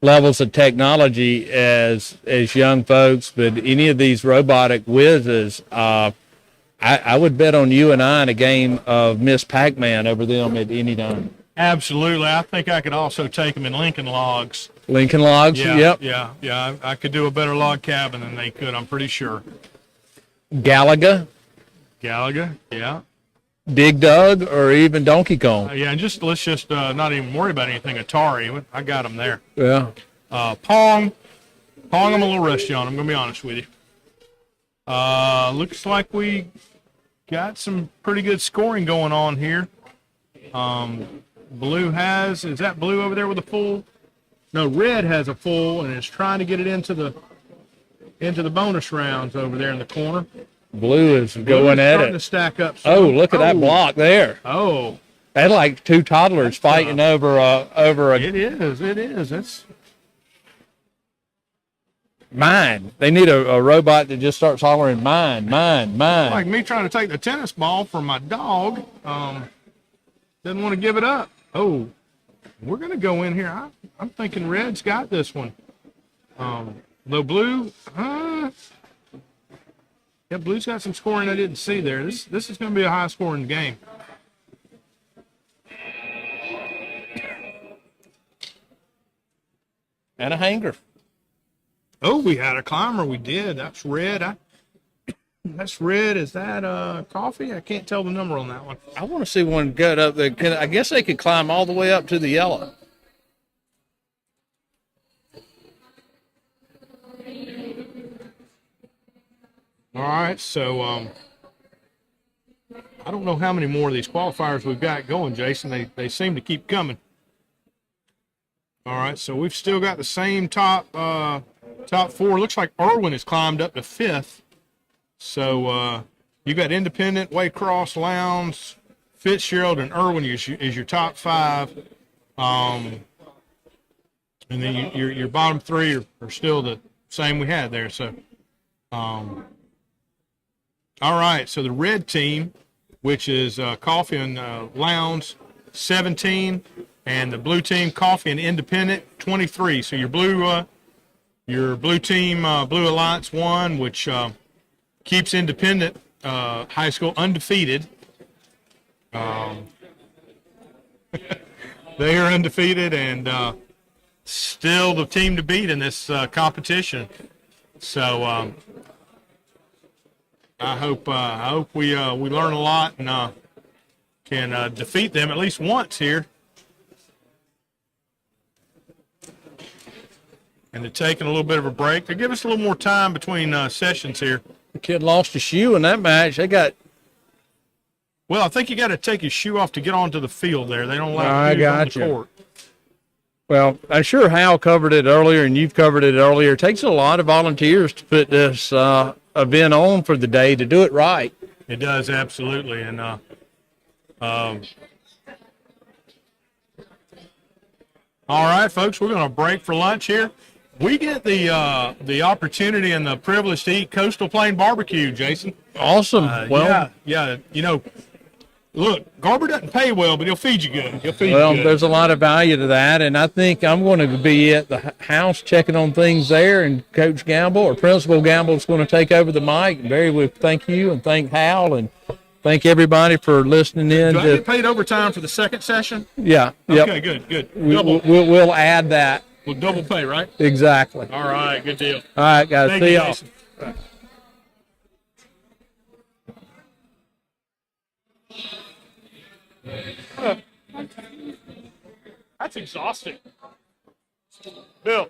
levels of technology as young folks. But any of these robotic whizzes, I would bet on you and I in a game of Miss Pac-Man over them at any time. Absolutely. I think I could also take them in Lincoln Logs. Lincoln Logs? Yeah, Yep. Yeah. I could do a better log cabin than they could, I'm pretty sure. Galaga, yeah. Dig Dug, or even Donkey Kong. Yeah, and let's just not even worry about anything Atari. I got them there. Yeah. Pong, I'm a little rusty on. I'm going to be honest with you. Looks like we got some pretty good scoring going on here. Blue is that blue over there with a full? No, red has a full and is trying to get it into the bonus rounds over there in the corner. Blue is Blue going is at starting it. to stack up. Oh, look at that block there. Oh, That's like two toddlers fighting over a. it is. It's mine. They need a robot that just starts hollering mine, mine, mine. like me trying to take the tennis ball from my dog. Doesn't want to give it up. Oh, we're gonna go in here. I'm thinking red's got this one. Though blue, yeah, blue's got some scoring I didn't see there. This is gonna be a high scoring game. And a hanger. Oh, we had a climber. We did. That's red. That's red. Is that coffee? I can't tell the number on that one. I want to see one get up there. I guess they could climb all the way up to the yellow. All right, so I don't know how many more of these qualifiers we've got going, Jason. They seem to keep coming. All right, so we've still got the same top four. Looks like Irwin has climbed up to 5th. So you got Independent, Waycross, Lowndes, Fitzgerald, and Irwin is your top 5. And then your bottom 3 are still the same we had there. So, all right. So the red team, which is Coffee and Lowndes, 17, and the blue team, Coffee and Independent, 23. So your blue team, Blue Alliance 1, which keeps Independent High School undefeated. They are undefeated and still the team to beat in this competition. So I hope we learn a lot and can defeat them at least once here. And they're taking a little bit of a break. They give us a little more time between sessions here. The kid lost a shoe in that match. Well, I think you got to take your shoe off to get onto the field there. They don't allow I shoes on got the you. court. Well, I'm sure Hal covered it earlier, and you've covered it earlier. It takes a lot of volunteers to put this event on for the day to do it right. It does, absolutely. And all right, folks, we're going to break for lunch here. We get the opportunity and the privilege to eat Coastal Plain barbecue, Jason. Awesome. Yeah. You know, look, Garber doesn't pay well, but he'll feed you good. There's a lot of value to that, and I think I'm going to be at the house checking on things there, and Coach Gamble or Principal Gamble is going to take over the mic. Barry, we thank you and thank Hal and thank everybody for listening in. Do I get paid overtime for the second session? Yeah. Yep. Okay, good. We'll add that. We'll double pay, right? Exactly. All right, good deal. All right, guys. Thank See you, y'all. Jason. That's exhausting. Bill.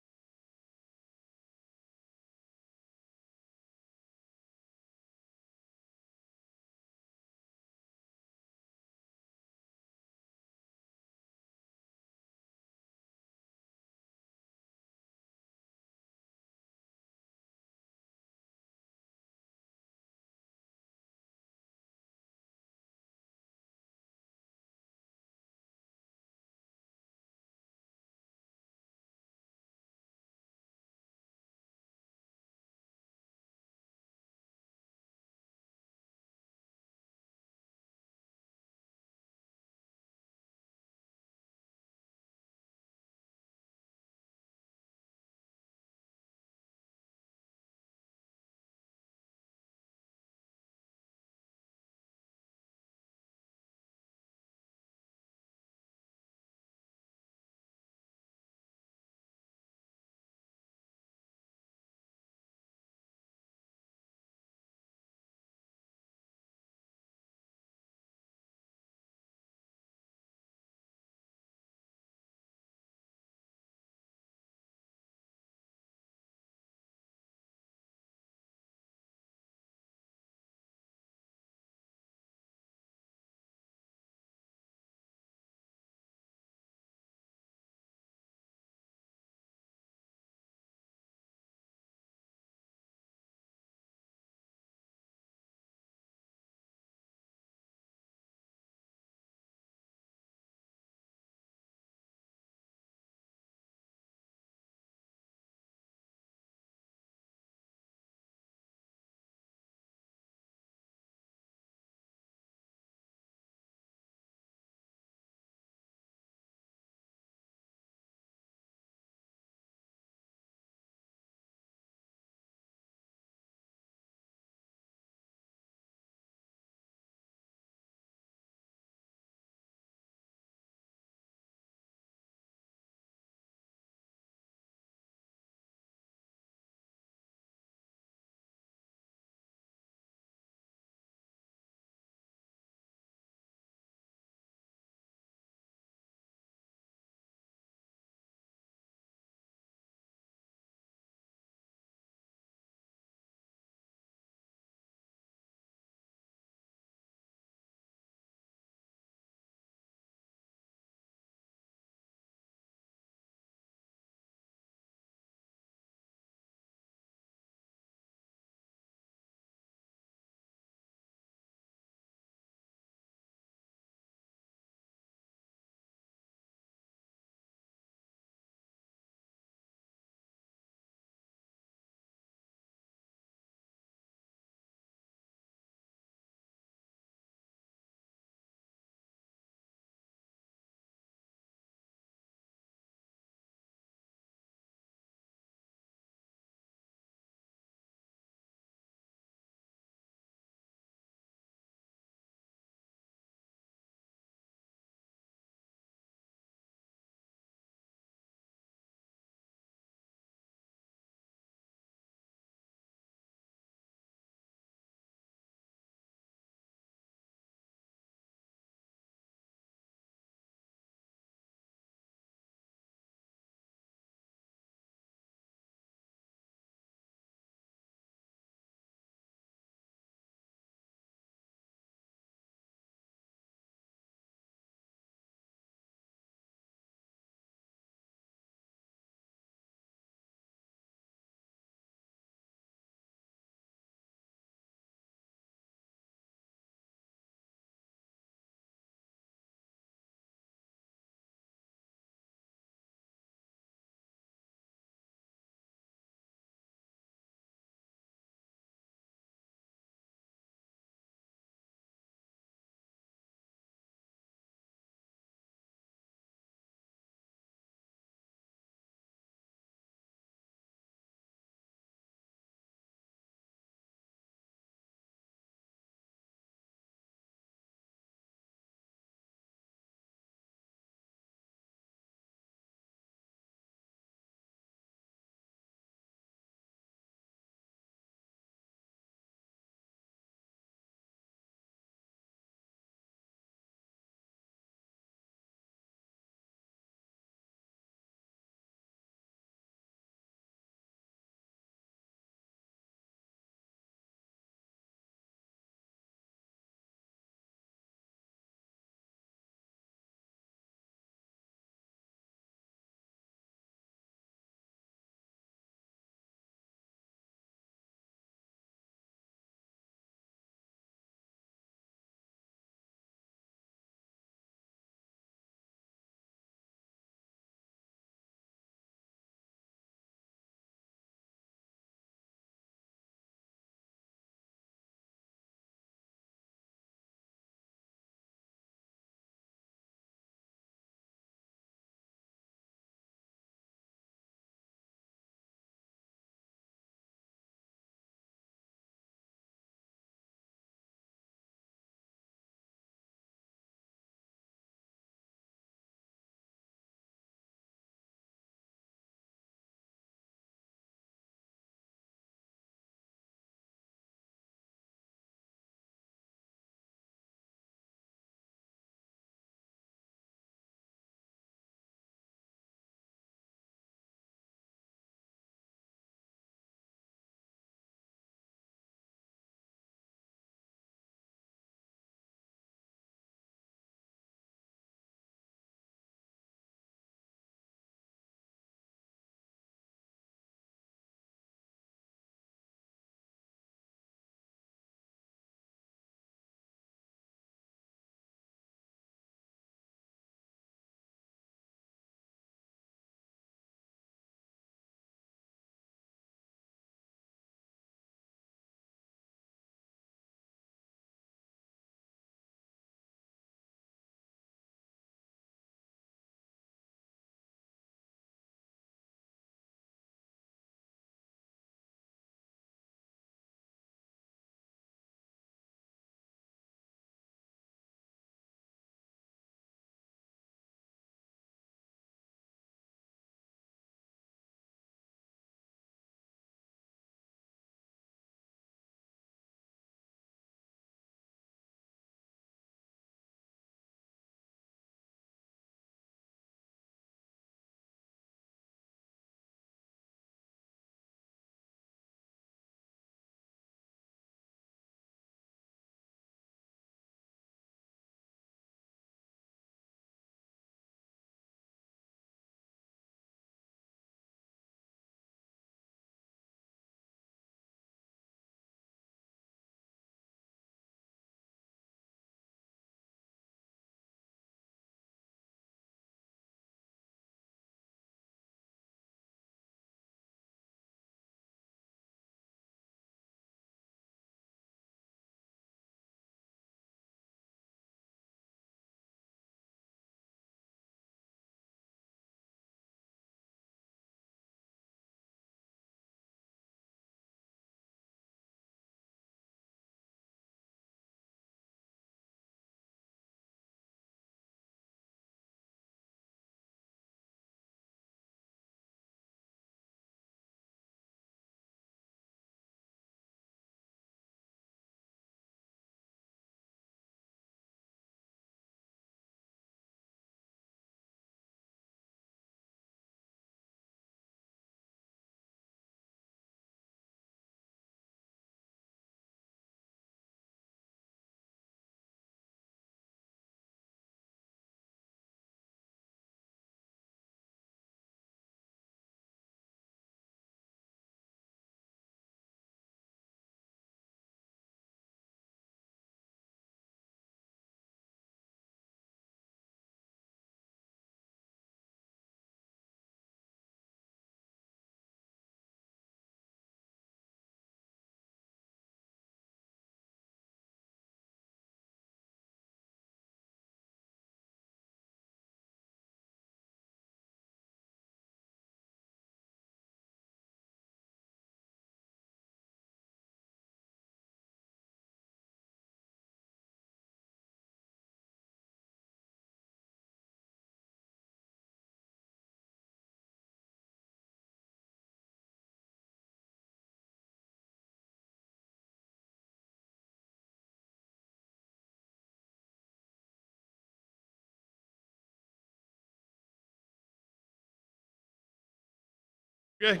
Okay.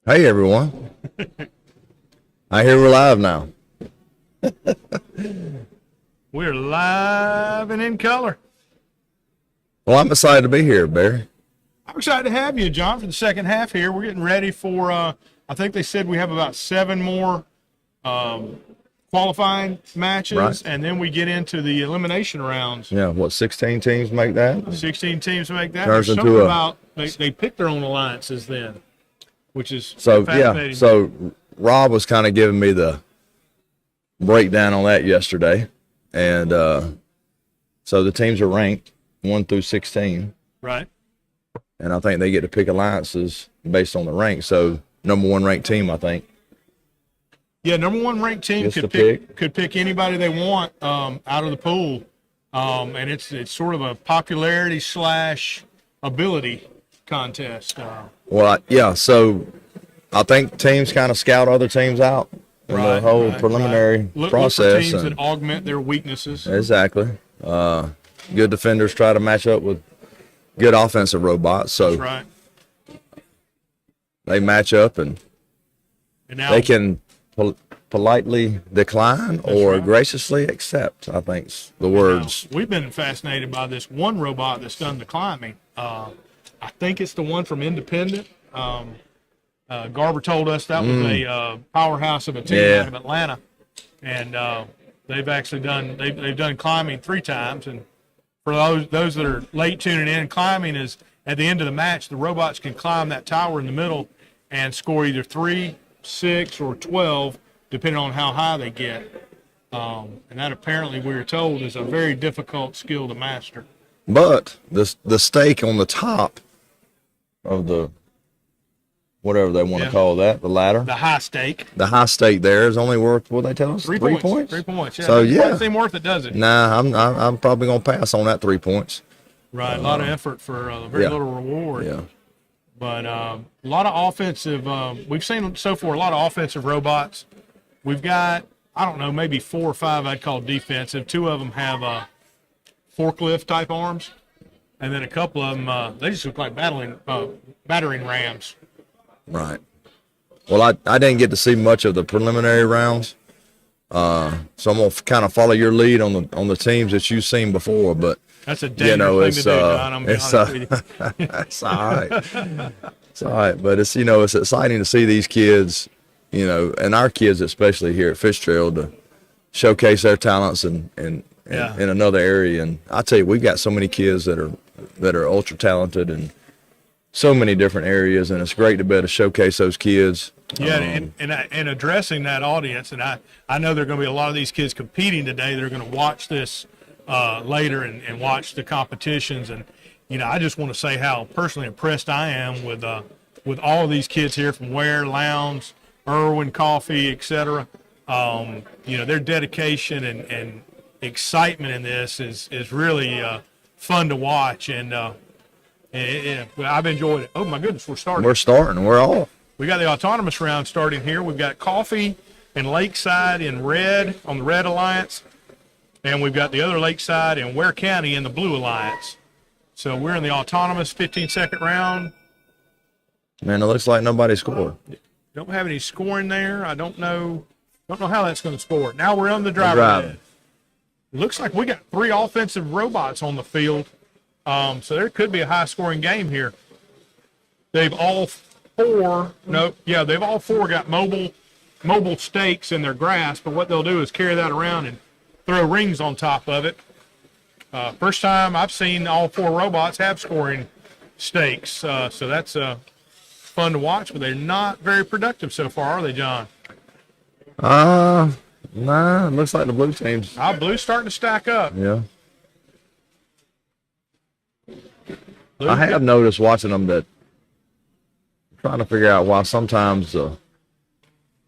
Hey everyone. I hear we're live now. We're live and in color. Well, I'm excited to be here, Barry. I'm excited to have you, John, for the second half here. We're getting ready for, I think they said we have about 7 more qualifying matches, Right. and then we get into the elimination rounds. Yeah, what, 16 teams make that? 16 teams make that. Turns There's into something a- about they pick their own alliances then, which is So, fascinating. yeah, so Rob was kind of giving me the breakdown on that yesterday. And so the teams are ranked 1 through 16. Right. And I think they get to pick alliances based on the rank. So, number 1 ranked team, I think. Yeah, number 1 ranked team Gets to could pick anybody they want out of the pool, and it's sort of a popularity / ability contest. Well, yeah, so I think teams kind of scout other teams out in the whole preliminary Look process. for teams and- that augment their weaknesses. Exactly. Good defenders try to match up with good offensive robots, so That's right. they match up and And now they can politely decline or right. graciously accept, I think's the words. we've been fascinated by this one robot that's done the climbing. I think it's the one from Independent. Garber told us that was a powerhouse of a team Yeah. out of Atlanta, and they've actually done they've done climbing 3 times. And for those that are late tuning in, climbing is at the end of the match. The robots can climb that tower in the middle and score either 3, 6, or 12, depending on how high they get. And that apparently we were told is a very difficult skill to master. But the stake on the top of the whatever they want to Yeah. call that, the ladder, The high stake. the high stake there is only worth, what they tell us, 3 3 points. points? 3 points. Yeah, So, doesn't yeah. quite seem worth it, does it? Nah, I'm probably gonna pass on that 3 points. Right. A lot of effort for very yeah. little reward. Yeah. But a lot of offensive. We've seen so far a lot of offensive robots. We've got, I don't know, maybe 4 or 5 I'd call defensive. 2 of them have forklift type arms, and then a couple of them they just look like battering rams. Right. Well, I didn't get to see much of the preliminary rounds, so I'm gonna kind of follow your lead on the teams that you've seen before. But That's a dangerous thing to do, John. I'm being honest with you. it's all right. It's all right. But it's it's exciting to see these kids, and our kids especially here at Fitzgerald to showcase their talents in another area. And I tell you, we've got so many kids that are ultra talented and so many different areas, and it's great to be able to showcase those kids. Yeah, and addressing that audience, and I know there are going to be a lot of these kids competing today that are going to watch this later and watch the competitions, and I just want to say how personally impressed I am with all of these kids here from Ware, Lowndes, Irwin, Coffee, etc. Their dedication and excitement in this is really fun to watch, and I've enjoyed it. Oh my goodness, we're starting. We're starting. We're off. We got the autonomous round starting here. We've got Coffee and Lakeside in red on the Red Alliance, and we've got the other Lakeside in Ware County in the Blue Alliance. So we're in the autonomous 15-second round. Man, it looks like nobody scored. Don't have any scoring there. I don't know how that's going to score. Now we're on the driver Driving. ed. Looks like we got 3 offensive robots on the field. So there could be a high-scoring game here. They've all 4 got mobile stakes in their grasp, but what they'll do is carry that around and throw rings on top of it. First time I've seen all 4 robots have scoring stakes, so that's fun to watch, but they're not very productive so far, are they, John? Nah, it looks like the blue team's. Blue's starting to stack up. Yeah. I have noticed watching them that trying to figure out why sometimes the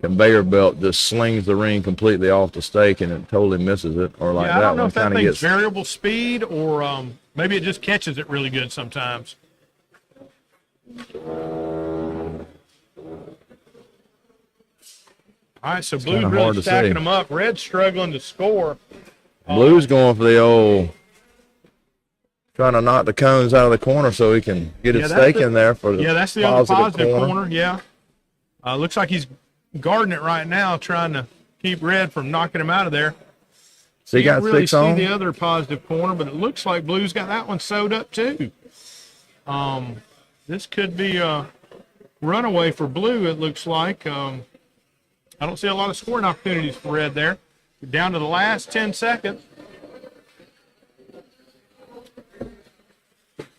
conveyor belt just slings the ring completely off the stake and it totally misses it, or like Yeah, I that don't know one if that kind of thing's gets. variable speed or maybe it just catches it really good sometimes. All right, so Blue's kinda hard really to stacking see. them up. Red's struggling to score. Blue's going for the old trying to knock the cones out of the corner so he can get his stake in there for the that's the other positive corner. Yeah. Looks like he's guarding it right now, trying to keep Red from knocking him out of there. So you got really 6 see on? the other positive corner, but it looks like Blue's got that one sewed up too. This could be a runaway for Blue, it looks like. I don't see a lot of scoring opportunities for Red there. We're down to the last 10 seconds.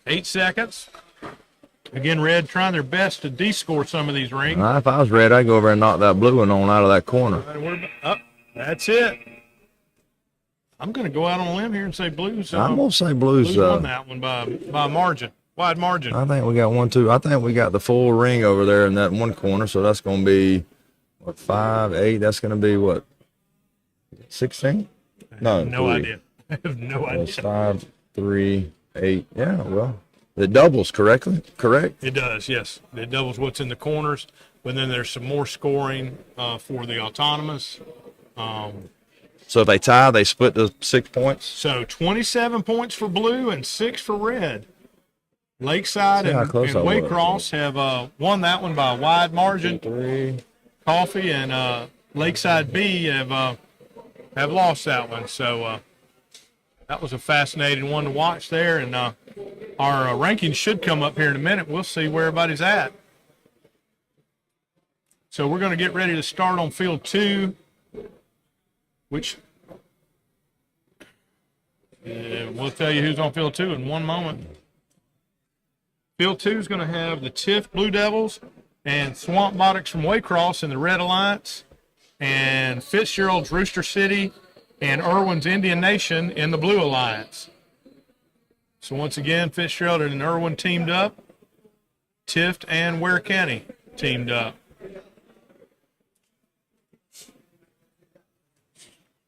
8 seconds. Again, Red trying their best to de-score some of these rings. If I was Red, I'd go over and knock that blue one on out of that corner. That's it. I'm going to go out on a limb here and say Blues. I'm going to say Blues. Blues won that one by margin, wide margin. I think we got 1, 2. I think we got the full ring over there in that one corner, so that's going to be, 5, 8. That's going to be, 16? No, no idea. I have no idea. 5, 3, 8. Yeah, well, it doubles correct? It does, yes. It doubles what's in the corners, but then there's some more scoring for the autonomous. So if they tie, they split the 6 points? So 27 points for Blue and 6 for Red. Lakeside and Waycross have won that one by a wide margin. 3. Coffee and Lakeside B have lost that one. So that was a fascinating one to watch there. And our rankings should come up here in a minute. We'll see where everybody's at. So we're going to get ready to start on field 2, which we'll tell you who's on field 2 in one moment. Field 2 is going to have the Tiff Blue Devils and Swamp Botics from Waycross in the Red Alliance, and Fitzgerald's Rooster City and Irwin's Indian Nation in the Blue Alliance. So once again, Fitzgerald and Irwin teamed up. Tift and Ware County teamed up.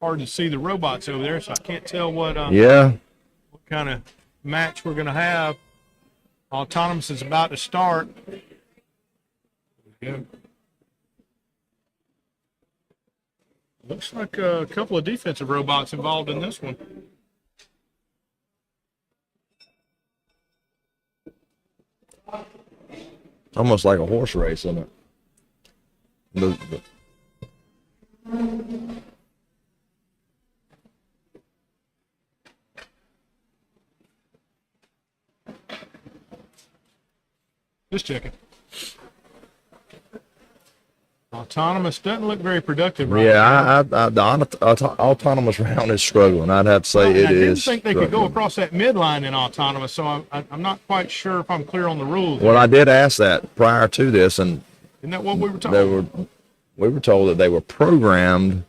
Hard to see the robots over there, so I can't tell what kind of match we're going to have. Autonomous is about to start. Yeah. Looks like a couple of defensive robots involved in this one. Almost like a horse race, isn't it? Just checking. Autonomous doesn't look very productive right now. The autonomous round is struggling. I'd have to say it is. I didn't think they could go across that midline in autonomous, so I'm not quite sure if I'm clear on the rules. Well, I did ask that prior to this, and isn't that what we were told? We were told that they were programmed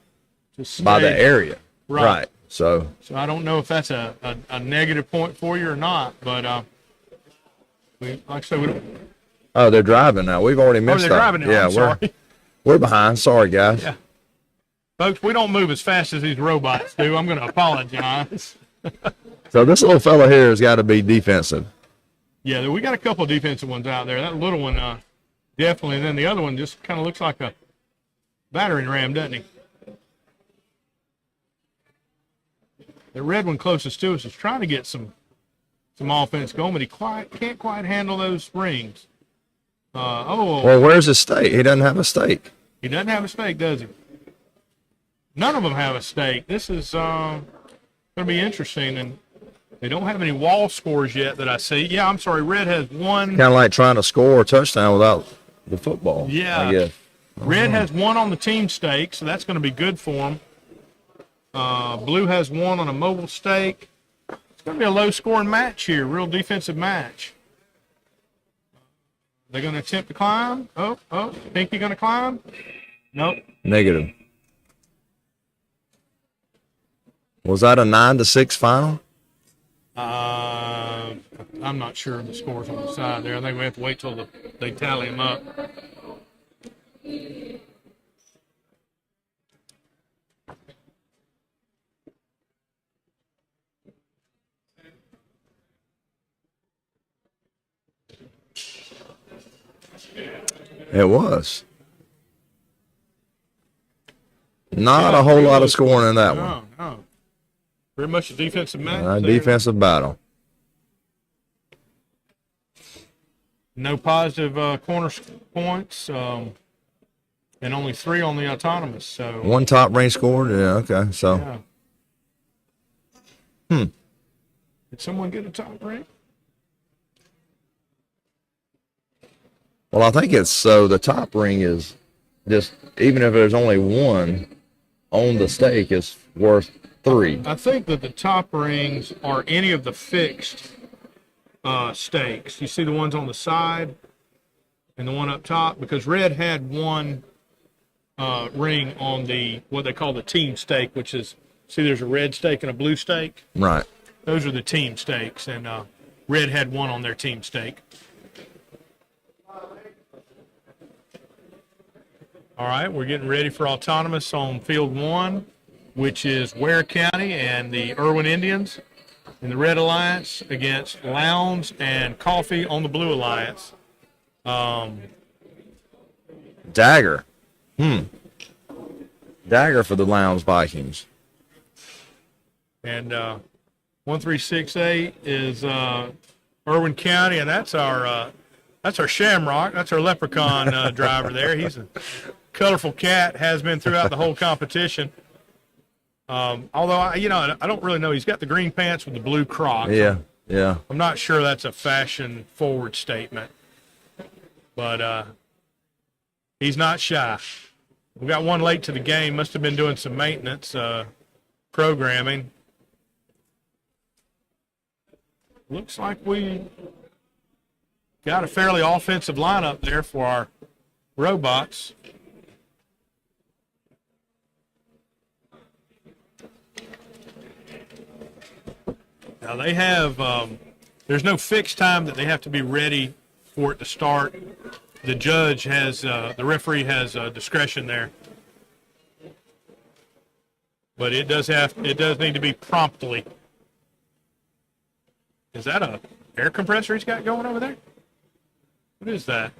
by the area. Right. So I don't know if that's a negative point for you or not, but like I said, we don't. Oh, they're driving now. We've already missed they're driving now. I'm sorry. We're behind. Sorry, guys. Yeah. Folks, we don't move as fast as these robots do. I'm going to apologize. So this little fella here has got to be defensive. Yeah, we got a couple of defensive ones out there. That little one, definitely. And then the other one just kind of looks like a battering ram, doesn't he? The red one closest to us is trying to get some offense going, but he can't quite handle those rings. Well, where's his stake? He doesn't have a stake. He doesn't have a stake, does he? None of them have a stake. This is going to be interesting, and they don't have any wall scores yet that I see. Yeah, I'm sorry. Red has one. Kind of like trying to score a touchdown without the football. Yeah. I guess. Red has one on the team stake, so that's going to be good for him. Blue has one on a mobile stake. It's going to be a low-scoring match here, real defensive match. They're going to attempt to climb. Oh, Pinky going to climb? Nope. Negative. Was that a 9-6 final? I'm not sure of the scores on the side there. I think we have to wait till they tally them up. It was. Not a whole lot of scoring in that one. No. Very much a defensive match. Defensive battle. No positive corner points, and only 3 on the autonomous. So One top rank scored. Yeah. Okay. So. yeah. Did someone get a top rank? Well, I think it's so the top ring is just, even if there's only one on the stake, is worth 3. I think that the top rings are any of the fixed stakes. You see the ones on the side and the one up top, because red had one ring on the what they call the team stake, which is, see, there's a red stake and a blue stake. Right. Those are the team stakes, and red had one on their team stake. All right, we're getting ready for autonomous on field 1, which is Ware County and the Irwin Indians in the Red Alliance against Lowndes and Coffee on the Blue Alliance. Dagger. Dagger for the Lowndes Vikings. And 1368 is Irwin County, and that's our Shamrock. That's our leprechaun driver there. He's a colorful cat, has been throughout the whole competition. Although I don't really know. He's got the green pants with the blue Crocs. Yeah. Yeah. I'm not sure that's a fashion forward statement, but he's not shy. We got one late to the game. Must have been doing some maintenance programming. Looks like we got a fairly offensive lineup there for our robots. Now they have, there's no fixed time that they have to be ready for it to start. The judge has, the referee has discretion there. But it does need to be promptly. Is that a air compressor he's got going over there? What is that?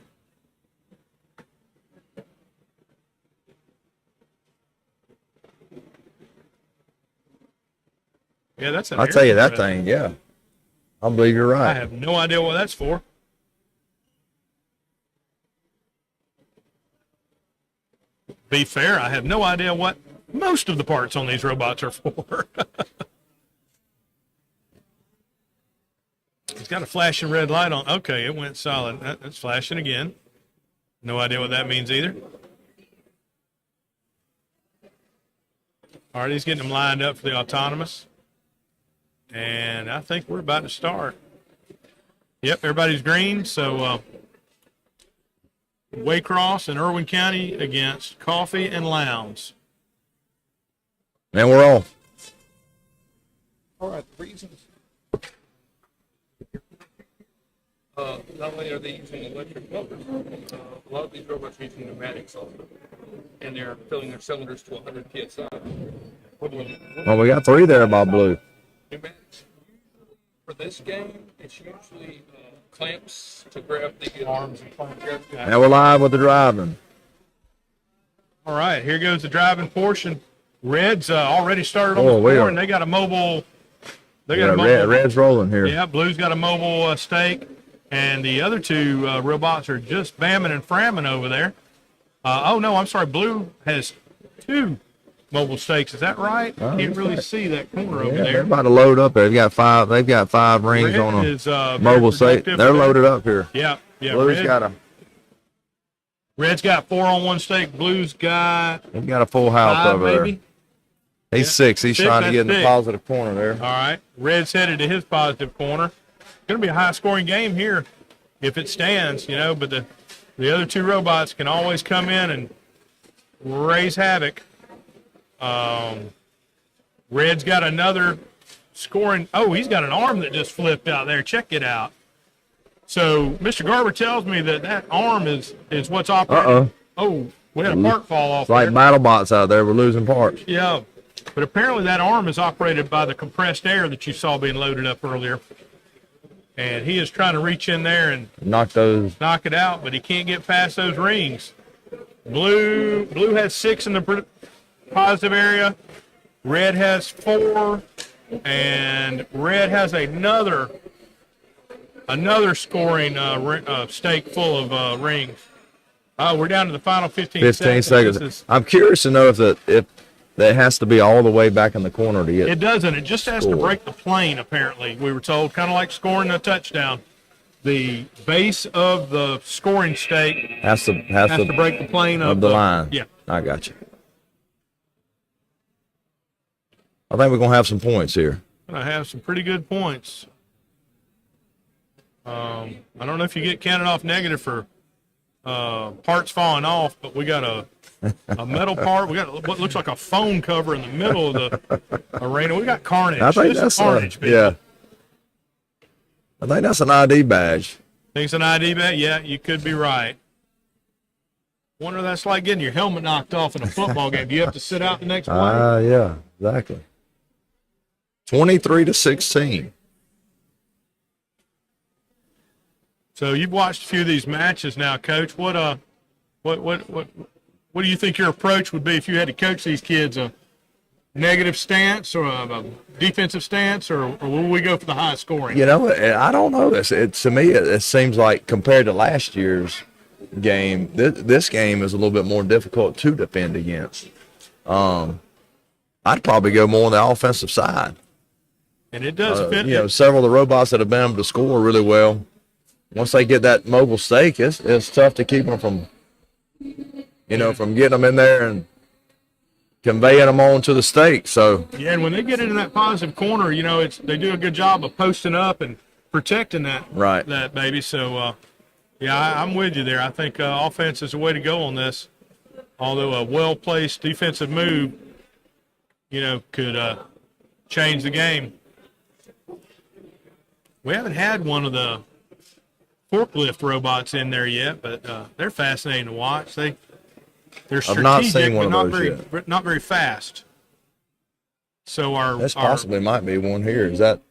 Yeah, that's an I'll air tell you that compressor. thing. Yeah. I believe you're I right. have no idea what that's for. Be fair, I have no idea what most of the parts on these robots are for. It's got a flashing red light on. Okay, it went solid. That's flashing again. No idea what that means either. All right, he's getting them lined up for the autonomous. And I think we're about to start. Yep, everybody's green. So Waycross and Irwin County against Coffee and Lowndes. And we're off. All right, the reasons. Not only are they using electric motors, a lot of these robots are using pneumatics also, and they're filling their cylinders to 100 psi. Well, we got 3 there, Bob Blue. Pneumatics. For this game, it's usually clamps to grab the arms and clamp. And we're live with the driving. All right, here goes the driving portion. Red's already started on Oh, the we floor, are. and they got a mobile. They got Yeah, a mobile. red's rolling here. Yeah, Blue's got a mobile stake, and the other 2 robots are just bamming and framming over there. Oh no, I'm sorry. Blue has 2 mobile stakes. Is that right? Oh, Can't that's really right. see that corner over Yeah, they're there. about to load up there. They've got 5 rings Red on a is, very mobile stake. productive They're there. loaded up here. Yeah. Blue's got Red's got 4 on one stake. Blue's got he's got a full house 5 over maybe. there. He's 6. He's 6, trying to get in the that's 6. positive corner there. All right. Red's headed to his positive corner. Going to be a high-scoring game here if it stands, but the other 2 robots can always come in and raise havoc. Red's got another scoring. Oh, he's got an arm that just flipped out there. Check it out. So Mr. Garber tells me that arm is what's operating. Uh-oh. Oh, we had a part fall off It's like there. battle bots out there. We're losing parts. Yeah, but apparently that arm is operated by the compressed air that you saw being loaded up earlier. And he is trying to reach in there and Knock those. knock it out, but he can't get past those rings. Blue has 6 in the positive area. Red has 4, and red has another another scoring stake full of rings. We're down to the final 15 15 seconds. seconds. I'm curious to know if that has to be all the way back in the corner to get. It doesn't. It just has to break the plane, apparently. We were told, kind of like scoring a touchdown. The base of the scoring stake has to break the plane of the line. Yeah. I got you. I think we're going to have some points here. I have some pretty good points. I don't know if you get counted off negative for parts falling off, but we got a metal part. We got what looks like a phone cover in the middle of the arena. We got carnage. I think that's carnage. yeah. I think that's an ID badge. Think it's an ID badge? Yeah, you could be right. Wonder that's like getting your helmet knocked off in a football game. Do you have to sit out the next play? Yeah, exactly. 23-16. So you've watched a few of these matches now, Coach. What do you think your approach would be if you had to coach these kids? A negative stance or a defensive stance, or will we go for the high scoring? You know, I don't know. To me, it seems like compared to last year's game, this game is a little bit more difficult to defend against. I'd probably go more on the offensive side. And it does fit. You know, several of the robots that have been able to score really well. Once they get that mobile stake, it's tough to keep them from, from getting them in there and conveying them on to the stake. So yeah, and when they get into that positive corner, they do a good job of posting up and protecting that baby. So yeah, I'm with you there. I think offense is the way to go on this. Although a well-placed defensive move, could change the game. We haven't had one of the forklift robots in there yet, but they're fascinating to watch. They're strategic, I've not seen one but of those yet. Not very fast. So this possibly might be one here. Is that?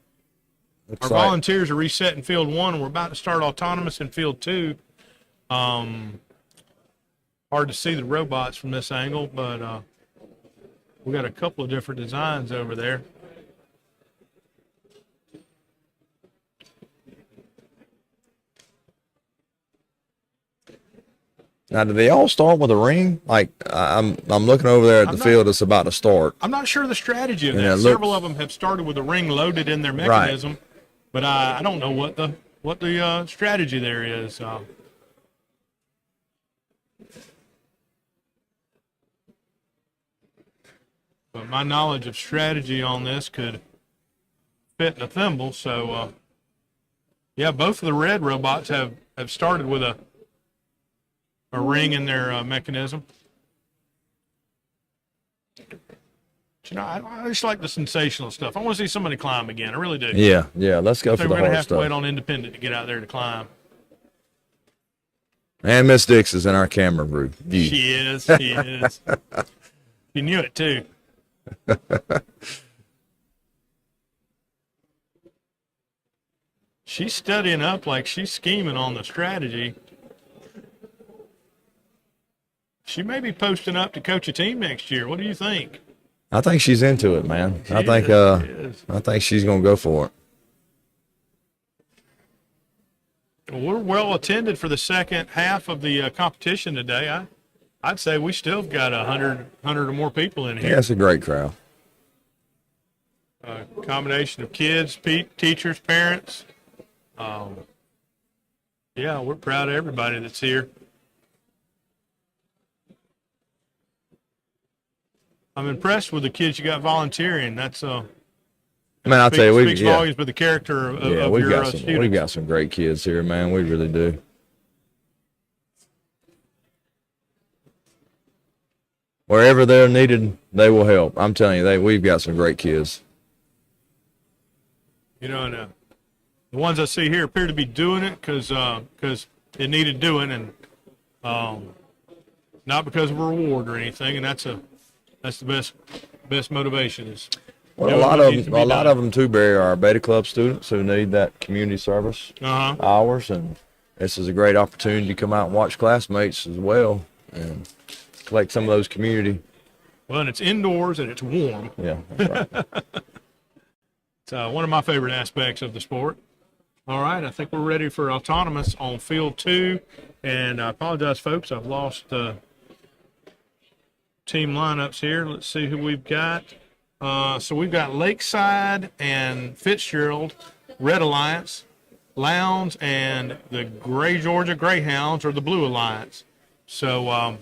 Our volunteers are resetting field 1, and we're about to start autonomous in field 2. Hard to see the robots from this angle, but we got a couple of different designs over there. Now, do they all start with a ring? Like I'm looking over there at the field. It's about to start. I'm not sure the strategy of that. Several of them have started with a ring loaded in their mechanism, but I don't know what the strategy there is. But my knowledge of strategy on this could fit in a thimble. So yeah, both of the red robots have started with a ring in their mechanism. But, I just like the sensational stuff. I want to see somebody climb again. I really do. Yeah. Let's go for the hard stuff. We're going to have to wait on Independent to get out there to climb. And Miss Dix is in our camera view. She is. You knew it, too. She's studying up like she's scheming on the strategy. She may be posting up to coach a team next year. What do you think? I think she's into it, man. I think she's going to go for it. Well, we're well attended for the second half of the competition today. I'd say we still got 100 or more people in here. Yeah, it's a great crowd. A combination of kids, teachers, parents. Yeah, we're proud of everybody that's here. I'm impressed with the kids you got volunteering. That's man, I'll tell you, speaks volumes with the character of your students. We've got some great kids here, man. We really do. Wherever they're needed, they will help. I'm telling you, we've got some great kids. And the ones I see here appear to be doing it because it needed doing, and not because of a reward or anything. And that's the best motivation is. Well, a lot of them too, Barry, are Beta Club students who need that community service hours, and this is a great opportunity to come out and watch classmates as well and collect some of those community. Well, and it's indoors and it's warm. Yeah, that's right. It's one of my favorite aspects of the sport. All right, I think we're ready for autonomous on field 2. And I apologize, folks. I've lost team lineups here. Let's see who we've got. So we've got Lakeside and Fitzgerald, Red Alliance, Lowndes, and the Gray Georgia Greyhounds or the Blue Alliance. So I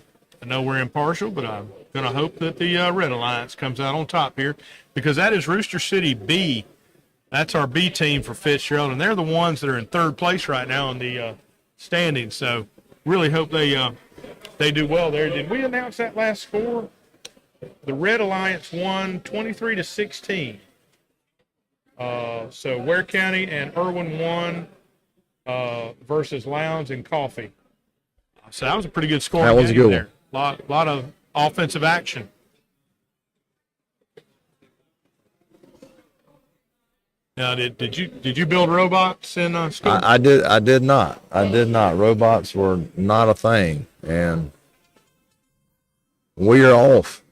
know we're impartial, but I'm going to hope that the Red Alliance comes out on top here, because that is Rooster City B. That's our B team for Fitzgerald, and they're the ones that are in third place right now in the standings. So really hope they do well there. Did we announce that last score? The Red Alliance won 23-16. So Ware County and Irwin won versus Lowndes and Coffee. So that was a pretty good score. That was a good there. Lot of offensive action. Now, did you build robots in school? I did not. Robots were not a thing, and we are off.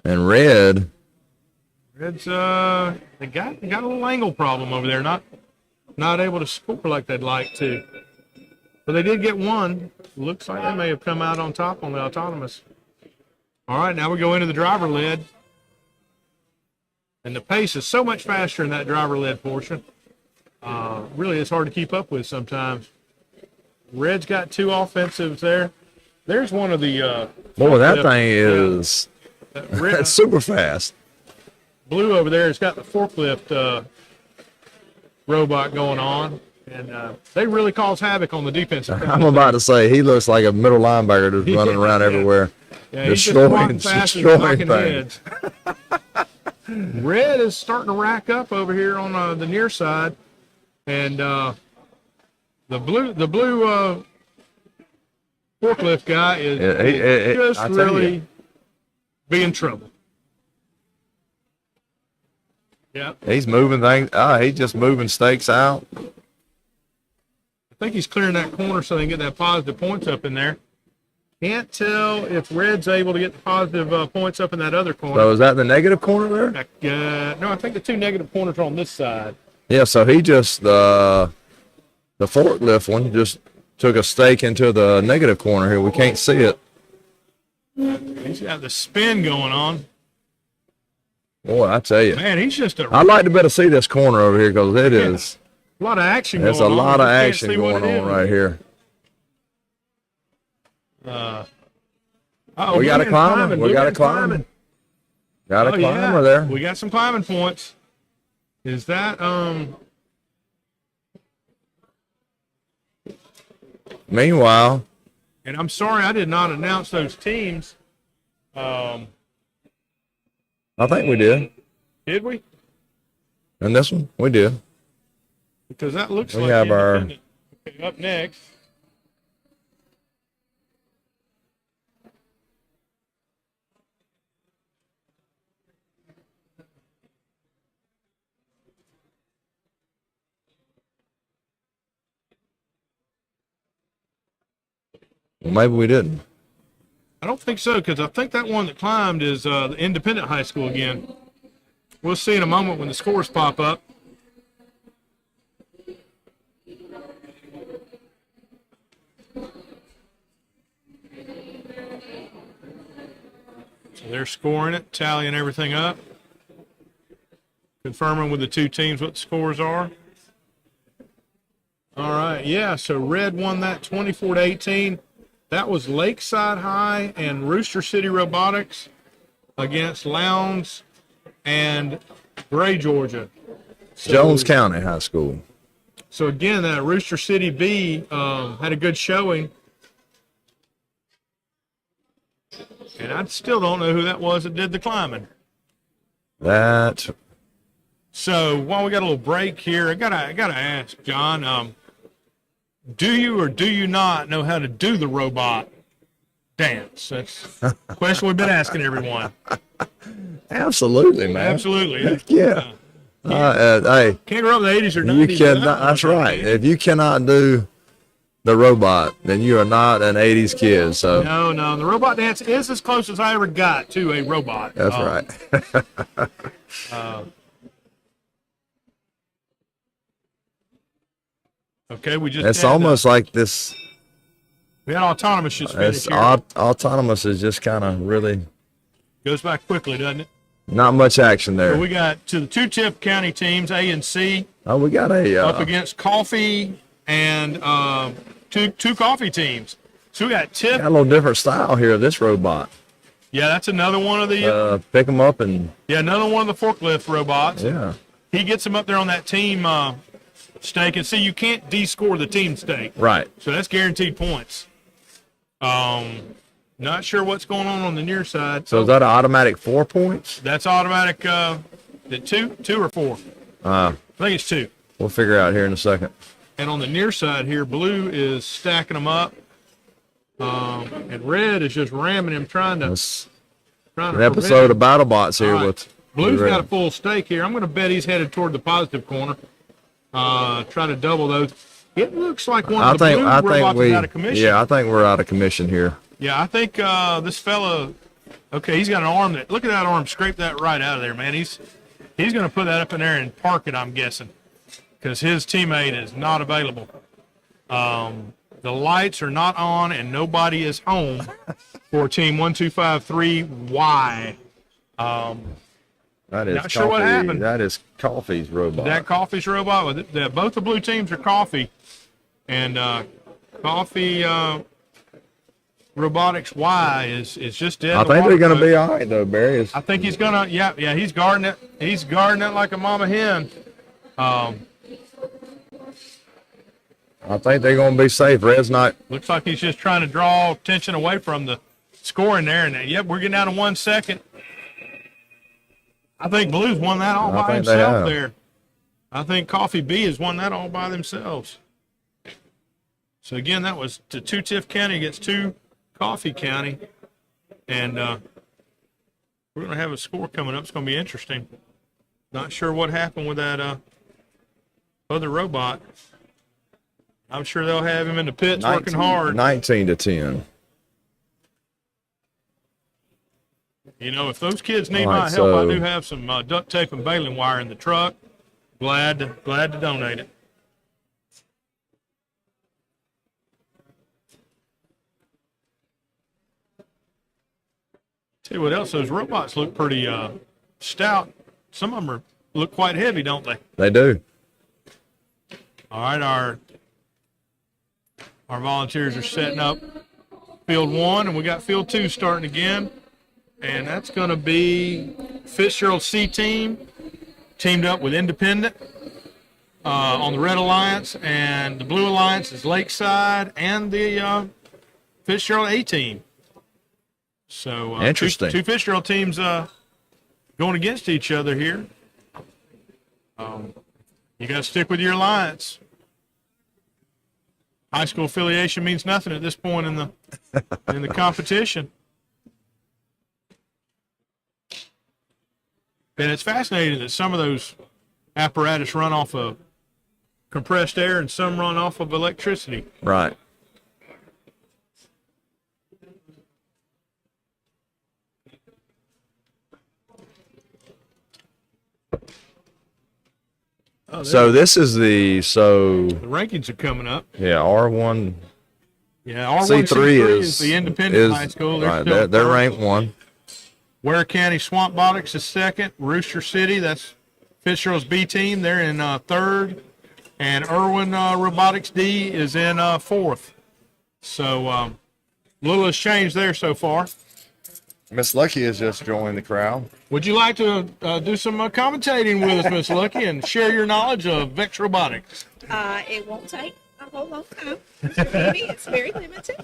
And Red's they got a little angle problem over there. Not able to score like they'd like to. But they did get one. Looks like they may have come out on top on the autonomous. All right, now we go into the driver led. And the pace is so much faster in that driver led portion. Really, it's hard to keep up with sometimes. Red's got 2 offensives there. There's one of the boy, that thing is that's super fast. Blue over there has got the forklift robot going on, and they really cause havoc on the defensive side. I'm about to say he looks like a middle linebacker just running around everywhere, destroying things. Red is starting to rack up over here on the near side, and the blue forklift guy is just really be in trouble. Yeah, he's moving things. He's just moving stakes out. I think he's clearing that corner so they can get that positive points up in there. Can't tell if Red's able to get the positive points up in that other corner. So is that the negative corner there? No, I think the 2 negative corners are on this side. Yeah, so he just the forklift one just took a stake into the negative corner here. We can't see it. He's got the spin going on. Boy, I tell you, man, he's just I'd like to better see this corner over here because it is a lot of action. There's a lot of action going on right here. We got a climber. We got a climber. Got a climber there. We got some climbing points. Is that Meanwhile, and I'm sorry I did not announce those teams. I think we did. Did we? And this one, we did. Because that looks we like have our. Okay, up next. Well, maybe we didn't. I don't think so, because I think that one that climbed is the Independent High School again. We'll see in a moment when the scores pop up. So they're scoring it, tallying everything up, confirming with the 2 teams what the scores are. All right, yeah, so Red won that 24-18. That was Lakeside High and Rooster City Robotics against Lowndes and Gray Georgia. So, Jones County High School. So again, that Rooster City B had a good showing. And I still don't know who that was that did the climbing. So while we got a little break here, I gotta ask, John, do you or do you not know how to do the robot dance? That's the question we've been asking everyone. Absolutely, man. Absolutely. Yeah. Hey, can't grow up in the 80s or 90s. You cannot, that's right. If you cannot do the robot, then you are not an 80s kid. So No. The robot dance is as close as I ever got to a robot. That's right. Okay, we just. It's had, almost like this. we had autonomous just finished It's here. autonomous is just kind of really Goes back quickly, doesn't it? not much action So there. we got to the two Tift County teams, A and C, Oh, we got a up against Coffee and two Coffee teams. So we got Tift. got a little different style here of this robot. Yeah, that's another one of the Pick them up and another one of the forklift robots. yeah, He gets them up there on that team stake, and see, you can't de-score the team stake, right. so that's guaranteed points. Not sure what's going on the near side. So is that an automatic 4 points? That's automatic. The two or four? I think it's two. We'll figure out here in a second. And on the near side here, blue is stacking them up, and red is just ramming him, trying to. It's Trying an to episode of BattleBots here All right. with Blue's red. got a full stake here. I'm going to bet he's headed toward the positive corner. Try to double those. It looks like one of the blue robots is out of commission. Yeah, I think we're out of commission here. Yeah, I think this fella. Okay, he's got an arm that. Look at that arm. Scrape that right out of there, man. He's going to put that up in there and park it. I'm guessing, because his teammate is not available. The lights are not on and nobody is home for team 1253Y. That is Not sure what happened. That is Coffee's robot. That Coffee's robot. Both the blue teams are Coffee, and Coffee Robotics Y is just dead. I think they're going to be all right though, Barry. I think he's gonna. Yeah. He's guarding it. He's guarding it like a mama hen. I think they're going to be safe. Red's not. Looks like he's just trying to draw attention away from the scoring there. And yep, we're getting down to 1 second. I think Blues won that all by think they himself have. there. I think Coffee B has won that all by themselves. So again, that was to 2 Tift County against 2 Coffee County. And we're going to have a score coming up. It's going to be interesting. Not sure what happened with that other robot. I'm sure they'll have him in the pits working hard. 19-10. You know, if those kids need All right, my help, I so- do have some duct tape and baling wire in the truck. Glad to donate it. Tell you what else, those robots look pretty stout. Some of them look quite heavy, don't they? They do. All right, our volunteers are setting up field 1, and we got field 2 starting again. And that's going to be Fitzgerald C team teamed up with Independent on the Red Alliance, and the Blue Alliance is Lakeside and the Fitzgerald A team. So Interesting. Two Fitzgerald teams going against each other here. You got to stick with your alliance. High school affiliation means nothing at this point in the competition. And it's fascinating that some of those apparatus run off of compressed air and some run off of electricity. Right. So this is the The rankings are coming up. yeah R1 Yeah, R1 C3 is the independent high school. They're right, still they're first. ranked 1. Ware County Swamp Botics is second. Rooster City, that's Fitzgerald's B team. They're in third. And Irwin Robotics D is in fourth. So little has changed there so far. Miss Lucky has just joined the crowd. Would you like to do some commentating with us, Miss Lucky, and share your knowledge of VEX Robotics? It won't take a whole long time. Maybe it's very limited,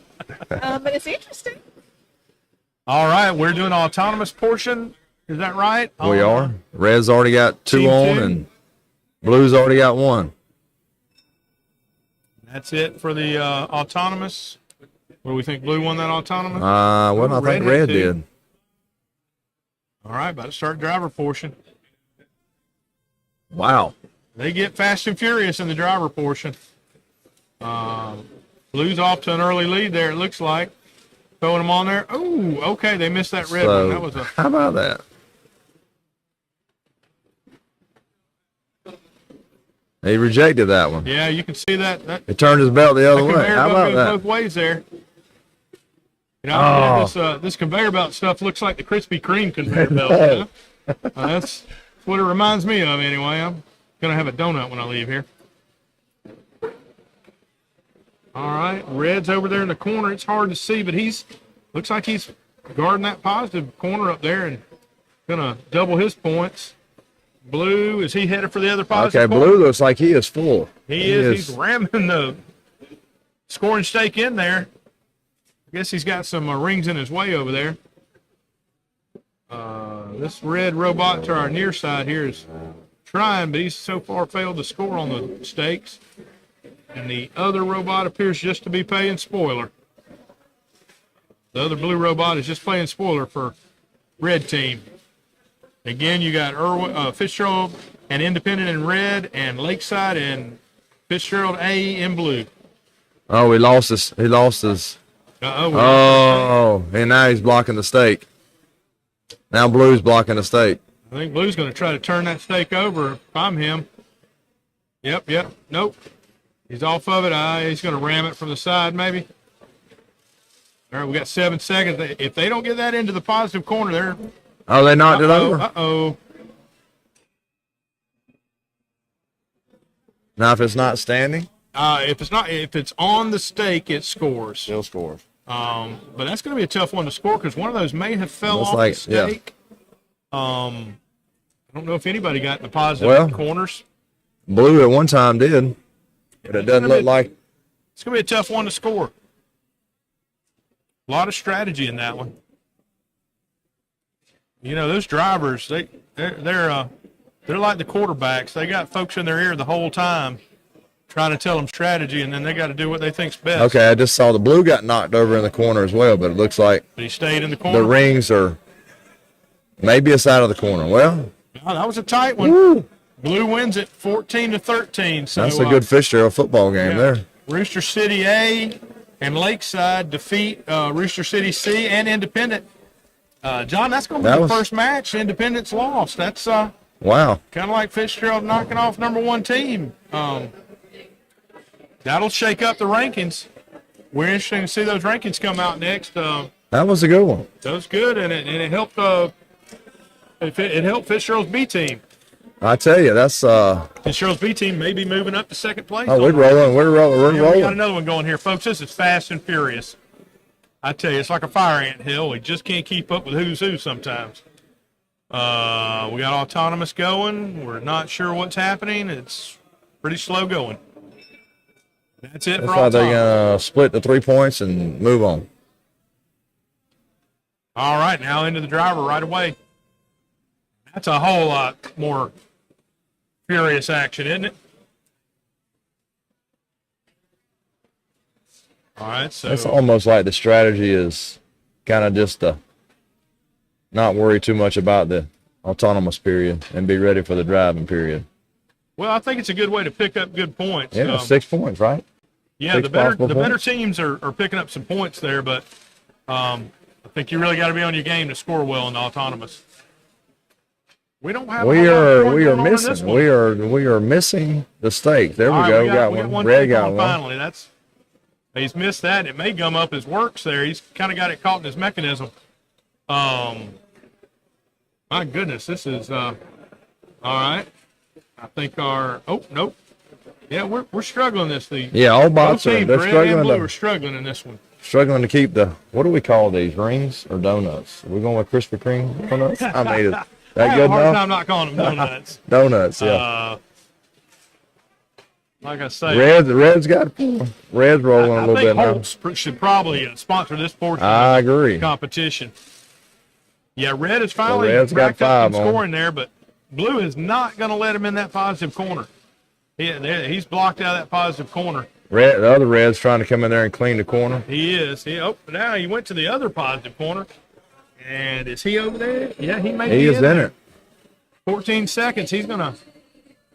but it's interesting. All right, we're doing an autonomous portion. Is that right? We are. Red's already got 2 Team on, 2. and Blue's already got 1. That's it for the autonomous. What do we think? Blue won that autonomous? Well, I think Red did. did. All right, about to start driver portion. Wow. They get fast and furious in the driver portion. Blue's off to an early lead there, it looks like. Throwing them on there. Oh, okay, they missed that red one. That was a How about that? He rejected that one. Yeah, you can see that. He turned his belt the other way. Conveyor How belt about goes that? both ways there. You know, this conveyor belt stuff looks like the Krispy Kreme conveyor belt. You know? That's what it reminds me of anyway. I'm going to have a donut when I leave here. All right, Red's over there in the corner. It's hard to see, but looks like he's guarding that positive corner up there and going to double his points. Blue, is he headed for the other positive corner? Blue looks like he is full. He is. He's ramming the scoring stake in there. I guess he's got some rings in his way over there. This red robot to our near side here is trying, but he's so far failed to score on the stakes. And the other robot appears just to be playing spoiler. The other blue robot is just playing spoiler for red team. Again, you got Fitzgerald and Independent in red, and Lakeside and Fitzgerald A in blue. Oh, he lost his. Oh, and now he's blocking the stake. Now Blue's blocking the stake. I think Blue's going to try to turn that stake over if I'm him. Yep. Nope. He's off of it. He's going to ram it from the side maybe. All right, we got 7 seconds. If they don't get that into the positive corner, they're... Oh, they knocked it over? Uh-oh. Now, if it's not standing? If it's on the stake, it scores. Still scores. But that's going to be a tough one to score because one of those may have fell off the stake. Yeah. I don't know if anybody got in the positive corners. Blue at one time did, but it doesn't look like. It's going to be a tough one to score. A lot of strategy in that one. You know, those drivers, they're like the quarterbacks. They got folks in their ear the whole time trying to tell them strategy, and then they got to do what they think's best. Okay, I just saw the blue got knocked over in the corner as well, but it looks like but he stayed in the corner. The rings are maybe it's out of the corner. Well, that was a tight one. Woo. Blue wins it 14-13. So that's a good Fitzgerald football game there. Rooster City A and Lakeside defeat Rooster City C and Independent. John, that's going to be the first match Independent's lost. That's wow. Kind of like Fitzgerald knocking off #1 team. That'll shake up the rankings. We're interested to see those rankings come out next. That was a good one. That was good, and it helped. It helped Fitzgerald's B team. I tell you, that's Fitzgerald's B team may be moving up to second place. Oh, we're rolling. We're rolling. We got another one going here, folks. This is fast and furious. I tell you, it's like a fire ant hill. We just can't keep up with who's who sometimes. We got autonomous going. We're not sure what's happening. It's pretty slow going. That's it for autonomous. They're going to split the 3 points and move on. All right, now into the driver right away. That's a whole lot more furious action, isn't it? All right, so it's almost like the strategy is kind of just to not worry too much about the autonomous period and be ready for the driving period. Well, I think it's a good way to pick up good points. Yeah, 6 points, right? Yeah, the better teams are picking up some points there, but I think you really got to be on your game to score well in the autonomous. We don't have. We are missing. We are missing the stake. There we go. We got one. Red got one. Finally, he's missed that. It may gum up his works there. He's kind of got it caught in his mechanism. My goodness, this is all right. I think nope. Yeah, we're struggling this thing. Yeah, all bots are struggling. We're struggling in this one. Struggling to keep what do we call these, rings or donuts? Are we going with Krispy Kreme donuts? I made it. That good enough? I have a hard time not calling them donuts. Donuts, yeah. Like I say, Red's got Red's rolling a little bit now. Holtz should probably sponsor this portion. I agree. Of the competition. Yeah, Red is finally Red's got 5 scoring there, but Blue is not going to let him in that positive corner. He's blocked out of that positive corner. The other Red's trying to come in there and clean the corner. He is. Now he went to the other positive corner. And is he over there? Yeah, he may be in it. 14 seconds. He's going to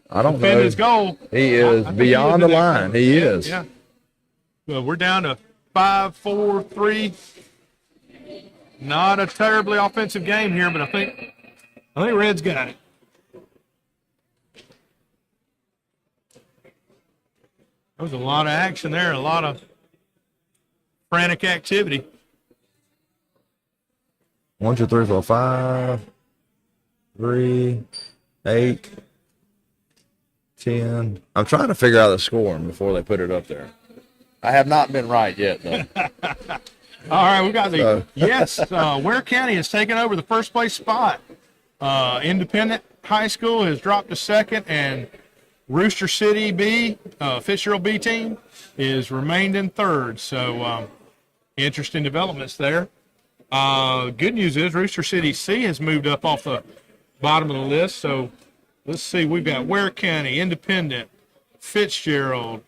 defend his goal. He is beyond the line. He is. Yeah. Well, we're down to 5-4-3. Not a terribly offensive game here, but I think Red's got it. was a lot of action there, a lot of frantic activity. 1, 2, 3, 4, 5, 3, 8, 10. I'm trying to figure out the scoring before they put it up there. I have not been right yet, though. All right, we got the Ware County has taken over the first place spot. Independent High School has dropped to second, and Rooster City B, Fitzgerald B team, is remained in third. So interesting developments there. Good news is Rooster City C has moved up off the bottom of the list. So let's see, we've got Ware County, Independent, Fitzgerald,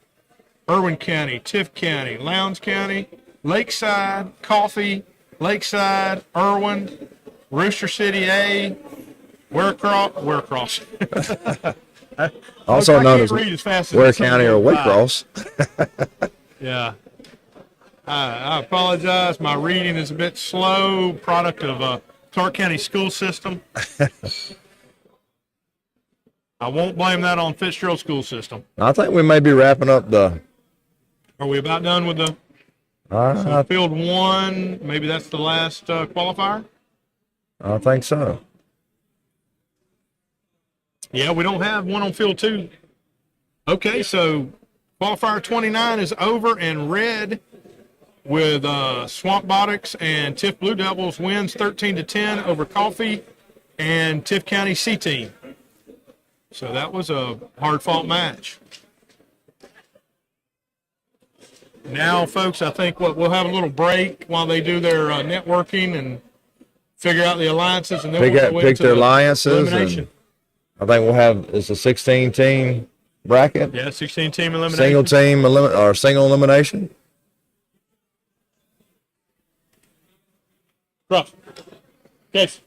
Irwin County, Tift County, Lowndes County, Lakeside, Coffee, Lakeside, Irwin, Rooster City A, Warecross. Also known as Ware County or Waycross. Yeah. I apologize. My reading is a bit slow, product of Clark County school system. I won't blame that on Fitzgerald school system. I think we may be wrapping up the. Are we about done with the so field one? Maybe that's the last qualifier? I think so. Yeah, we don't have one on field two. Okay, so qualifier 29 is over, and red with Swamp Robotics and Tift Blue Devils wins 13-10 over Coffee and Tift County C team. So that was a hard-fought match. Now, folks, I think we'll have a little break while they do their networking and figure out the alliances, and then we'll go pick into their the alliances. elimination. And I think we'll have it's a 16-team bracket. Yeah, 16-team elimination. Single team or single elimination. Rough. Case.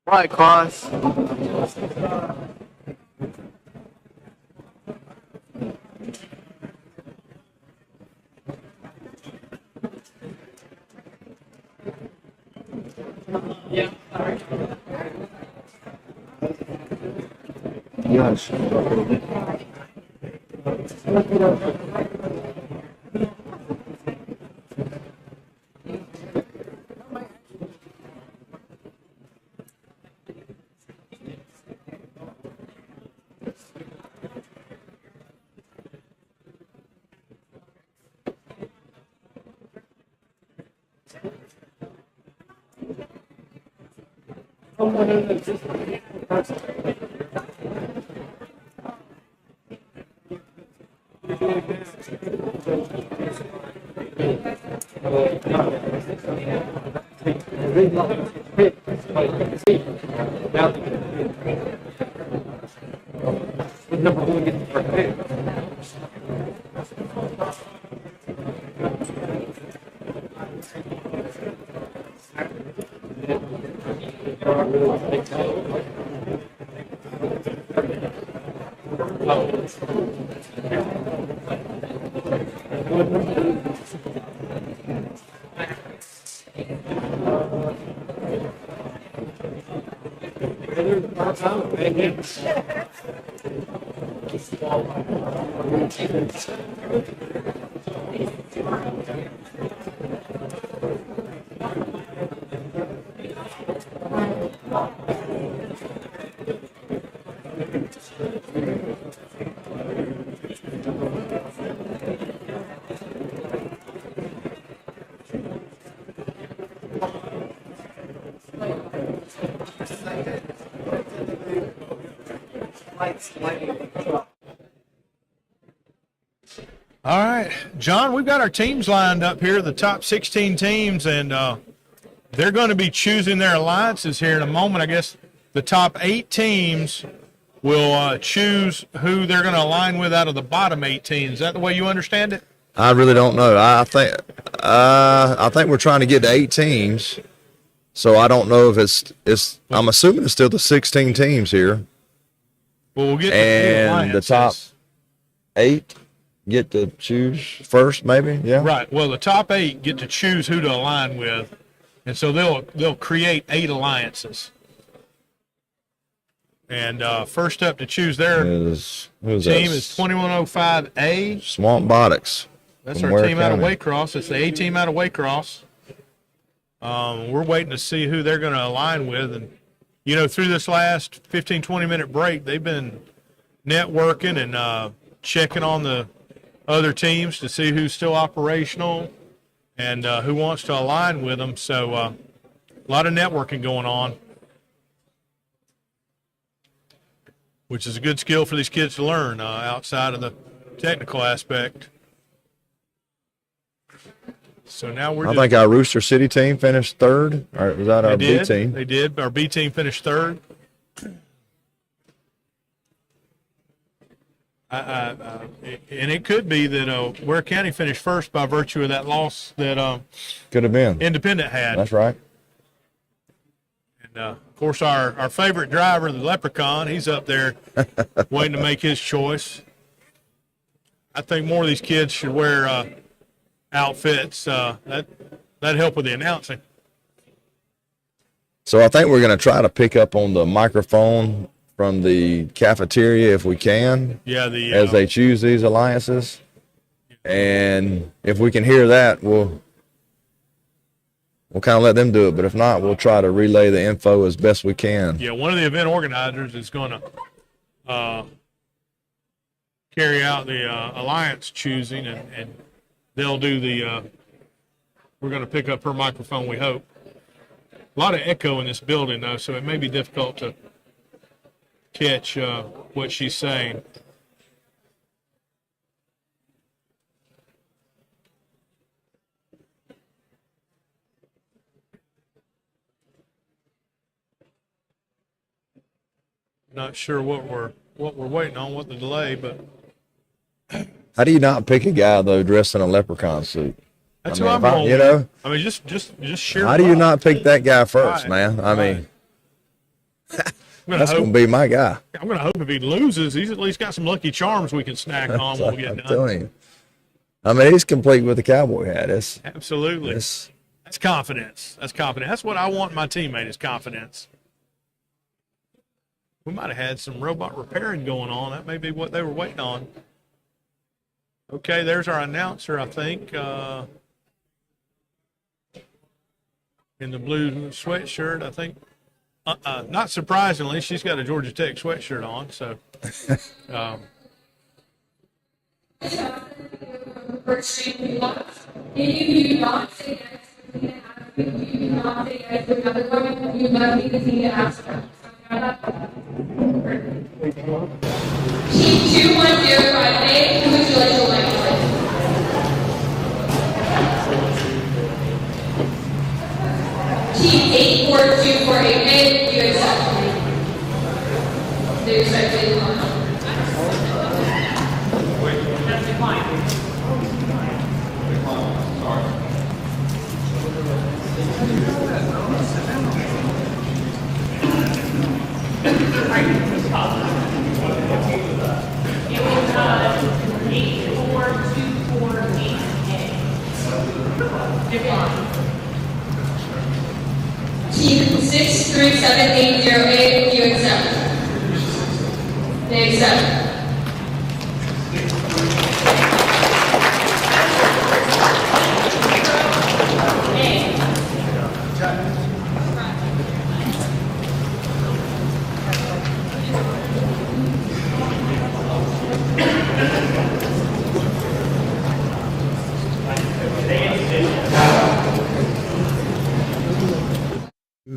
Right, cross. Yes. All right, John, we've got our teams lined up here, the top 16 teams, and they're going to be choosing their alliances here in a moment. I guess the top 8 teams will choose who they're going to align with out of the bottom 18. Is that the way you understand it? I really don't know. I think we're trying to get to 8 teams, so I don't know if it's. I'm assuming it's still the 16 teams here. Well, we'll get and the top 8 get to choose first, maybe. Yeah. Right. Well, the top 8 get to choose who to align with, and so they'll create 8 alliances. And first up to choose their team is 2105A. Swamp Robotics. That's our team out of Waycross. It's the A team out of Waycross. We're waiting to see who they're going to align with. And, you know, through this last 15, 20-minute break, they've been networking and checking on the other teams to see who's still operational and who wants to align with them. So a lot of networking going on, which is a good skill for these kids to learn outside of the technical aspect. So now I think our Rooster City team finished 3rd. Or was that our B team? They did. Our B team finished 3rd. And it could be that Ware County finished 1st by virtue of that loss that could have been Independent had. That's right. And of course, our favorite driver, the Leprechaun, he's up there waiting to make his choice. I think more of these kids should wear outfits. That'd help with the announcing. So I think we're going to try to pick up on the microphone from the cafeteria if we can. Yeah, as they choose these alliances, and if we can hear that, we'll kind of let them do it. But if not, we'll try to relay the info as best we can. Yeah, one of the event organizers is going to carry out the alliance choosing, and they'll do the. We're going to pick up her microphone, we hope. A lot of echo in this building, though, so it may be difficult to catch what she's saying. Not sure what we're waiting on, what the delay, but How do you not pick a guy though dressed in a leprechaun suit? that's I who mean, I'm if I- going you with. know? I mean, just sheer. How do you luck. not pick that guy first, Right, man? I mean, I'm gonna that's hope, gonna be my guy. I'm gonna hope if he loses, he's at least got some lucky charms we can snack on when we I'm get done. telling you. I mean, he's complete with the cowboy hat. Absolutely. It's That's confidence. That's confidence. That's what I want in my teammate is confidence. We might have had some robot repairing going on. That may be what they were waiting on. Okay, there's our announcer, I think. In the blue sweatshirt, I think. Not surprisingly, she's got a Georgia Tech sweatshirt on. So, Team 2105A, who would you like to line with? Team 84248A, do you accept? Do you accept the line? Team 63780A, do you accept? They accept.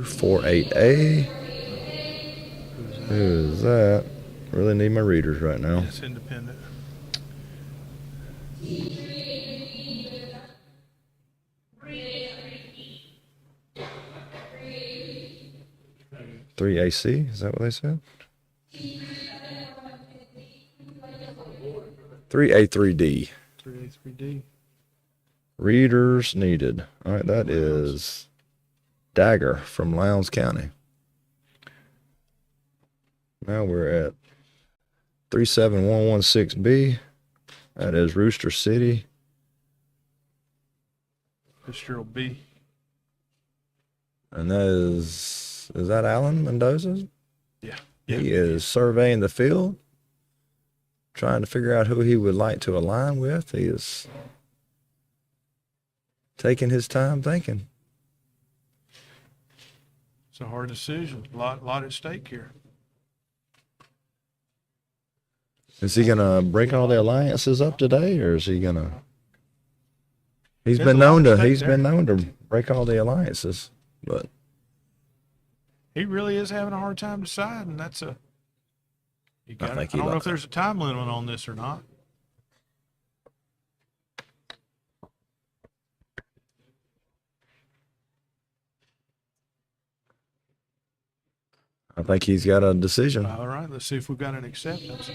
four 8A. Who is that? Really need my readers right now. it's independent. Three AC. Is that what they said? 3A3D. 3A3D. Readers needed. All right, that is Dagger from Lowndes County. Now we're at 37116B. That is Rooster City. Fitzgerald B. And that is that Alan Mendoza? Yeah. He is surveying the field, trying to figure out who he would like to align with. He is taking his time thinking. It's a hard decision. A lot at stake here. Is he gonna break all the alliances up today, or is he gonna? He's There's been a lot known at to. stake He's there. been known to break all the alliances, but He really is having a hard time deciding. That's a. You I got. I, think he don't know li- if there's a time limit on this or not. I think he's got a decision. All right, let's see if we've got an acceptance.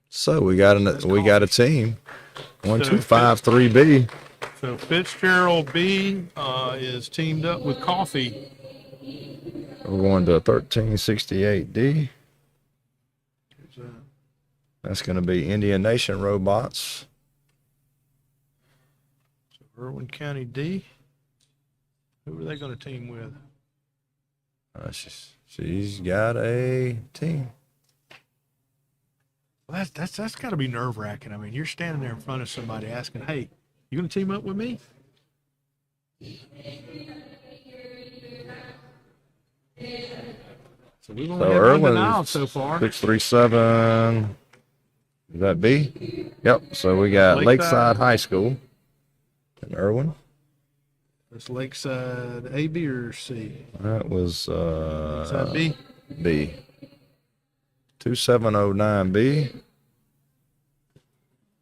So we got a team. 1253B. So Fitzgerald B is teamed up with Coffee. We're going to 1368D. That's going to be Indian Nation Robots. So Irwin County D. Who are they going to team with? She's got a team. Well, that's got to be nerve wracking. I mean, you're standing there in front of somebody asking, "Hey, you going to team up with me?" So we've only So had one Irwin denial so far. 637. Is that B? Yep. So we got Lakeside High School in Irwin. It's Lakeside A, B, or C? That was Lakeside B. B. 2709B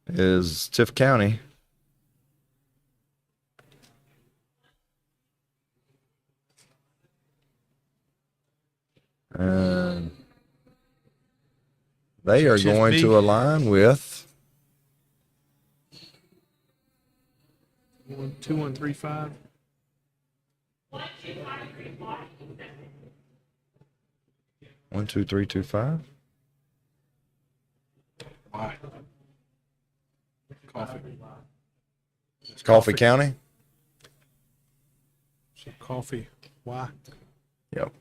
is Tiff County. And they are Just going B. to align with 2135. one, two, three, two, five. Why? Coffee. Coffee County. So coffee. Why? Yep.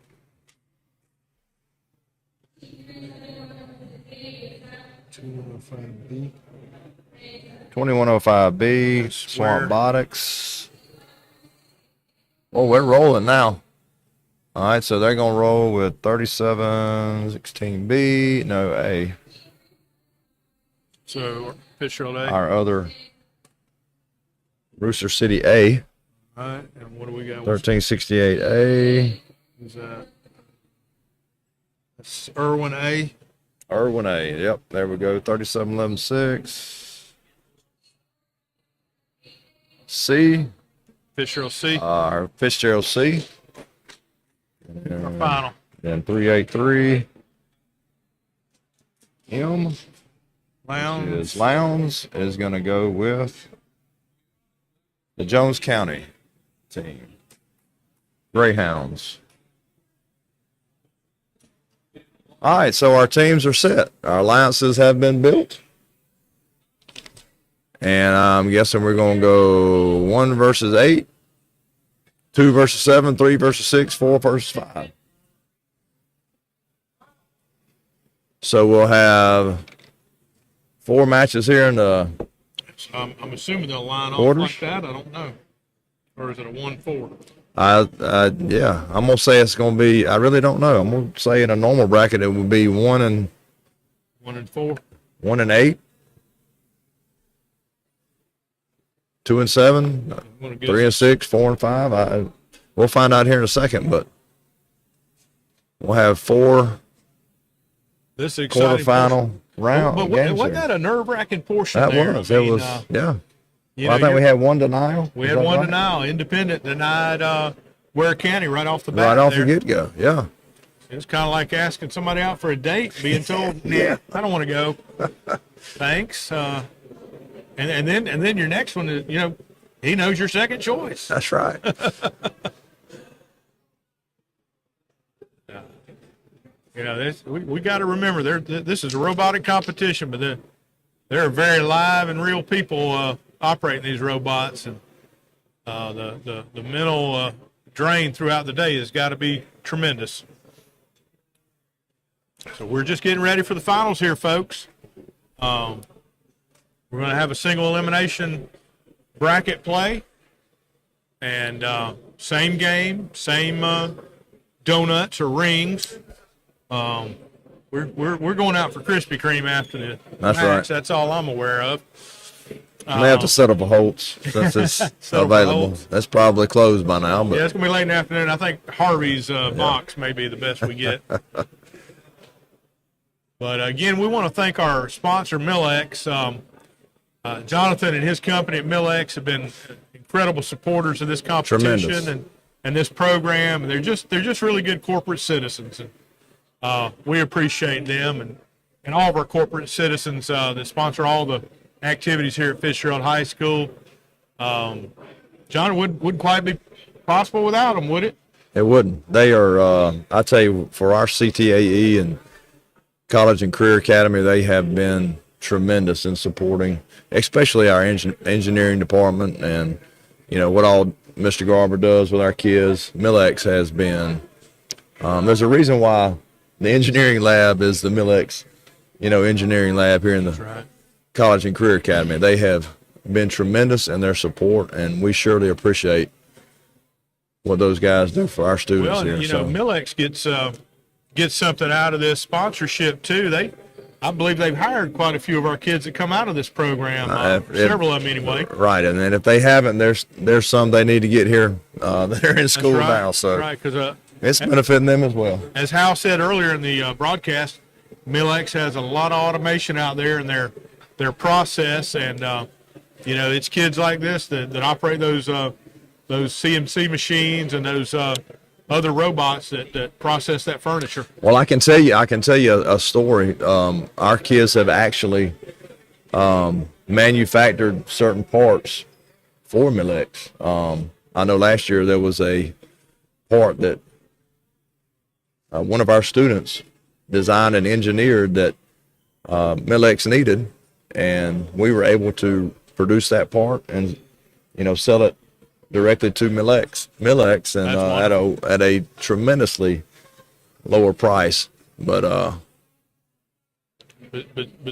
2105B. 2105B. Swear. Swamp Botics. Oh, we're rolling now. All right, so they're going to roll with 3716B. No, A. So Fitzgerald A. Our other Rooster City A. All right, and what do we got? 1368A. Who's that? That's Irwin A. Irwin A. Yep, there we go. 37116. C. Fitzgerald C. Our Fitzgerald C. Our final. Then 383. M. Lounge. Lowndes is going to go with the Jones County team. Greyhounds. All right, so our teams are set. Our alliances have been built. And I'm guessing we're going to go 1 versus 8, 2 versus 7, 3 versus 6, 4 versus 5. So we'll have 4 matches here in the I'm assuming they'll line off Quarters? like that. I don't know. Or is it a 1-4? yeah, I'm gonna say it's gonna be. I really don't know. I'm gonna say in a normal bracket it would be 1 and 1 and 4. 1 and 8, 2 and 7, I'm gonna guess 3 and 6, 4 and 5. We'll find out here in a second, but we'll have 4 this is exciting. quarterfinal round But games wasn't here. that a nerve-wracking portion That there? was. I It mean, was. Yeah. you Well, I know, think we you're- had 1 denial. We Is had that one right? denial. Independent denied Ware County right off the bat. Right off there. the get-go. Yeah. It's kind of like asking somebody out for a date, being told, "Nah, I don't want to go." Thanks. And then your next one is, he knows your second choice. That's right. We got to remember this is a robotic competition, but there are very live and real people operating these robots, and the mental drain throughout the day has got to be tremendous. So we're just getting ready for the finals here, folks. We're going to have a single elimination bracket play, and same game, same donuts or rings. We're going out for Krispy Kreme after the That's match. right. That's all I'm aware of. May have to settle for Holtz since it's Settle for available. Holtz. That's probably closed by now, but Yeah, it's going to be late in the afternoon. I think Harvey's box may be the best we get. But again, we want to thank our sponsor, MILLEX. Jonathan and his company at MILLEX have been incredible supporters of this competition Tremendous. and this program. And they're just really good corporate citizens, and we appreciate them and all of our corporate citizens that sponsor all the activities here at Fitzgerald High School. John, wouldn't quite be possible without them, would it? it wouldn't. They are, I tell you, for our CTAE and College and Career Academy, they have been tremendous in supporting, especially our engineering department and, what all Mr. Garber does with our kids. MILLEX has been, there's a reason why the engineering lab is the MILLEX, engineering lab here in the Right. College and Career Academy. They have been tremendous in their support, and we surely appreciate what those guys do for our students Well, here. MILLEX gets something out of this sponsorship too. I believe they've hired quite a few of our kids that come out of this program. Several of them anyway. Right, and then if they haven't, there's some they need to get here. They're in school That's right. now, so Right, because it's benefiting them as well. as Hal said earlier in the broadcast, MILLEX has a lot of automation out there in their process, and it's kids like this that operate those CNC machines and those other robots that process that furniture. Well, I can tell you a story. Our kids have actually manufactured certain parts for MILLEX. I know last year there was a part that one of our students designed and engineered that MILLEX needed, and we were able to produce that part and sell it directly to MILLEX and at a tremendously lower price, but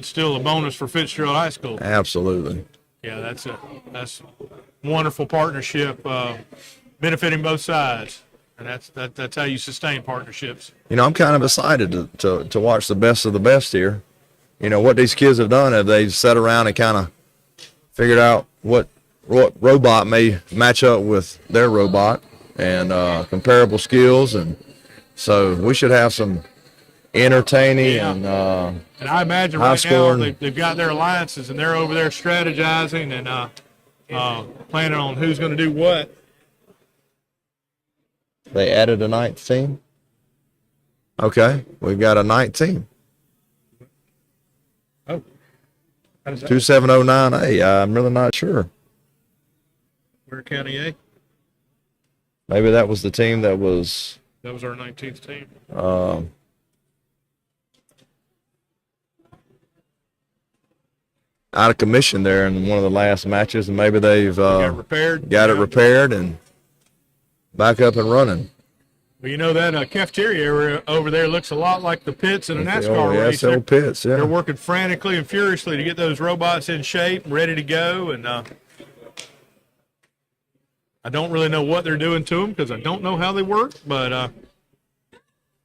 still a bonus for Fitzgerald High School. Absolutely. Yeah, that's wonderful partnership, benefiting both sides, and that's how you sustain partnerships. I'm kind of excited to watch the best of the best here. What these kids have done, they sat around and kind of figured out what robot may match up with their robot and comparable skills, and so we should have some entertaining and I imagine right now they've got their alliances and they're over there strategizing and planning on who's going to do what. They added a ninth team. Okay, we've got a ninth team. Oh, 2709A. I'm really not sure. Where County A? Maybe that was the team that was. That was our 19th team. Out of commission there in one of the last matches, and maybe they've got it repaired and back up and running. Well, that cafeteria area over there looks a lot like the pits in a NASCAR race. Old pits, yeah. They're working frantically and furiously to get those robots in shape and ready to go, and I don't really know what they're doing to them because I don't know how they work, but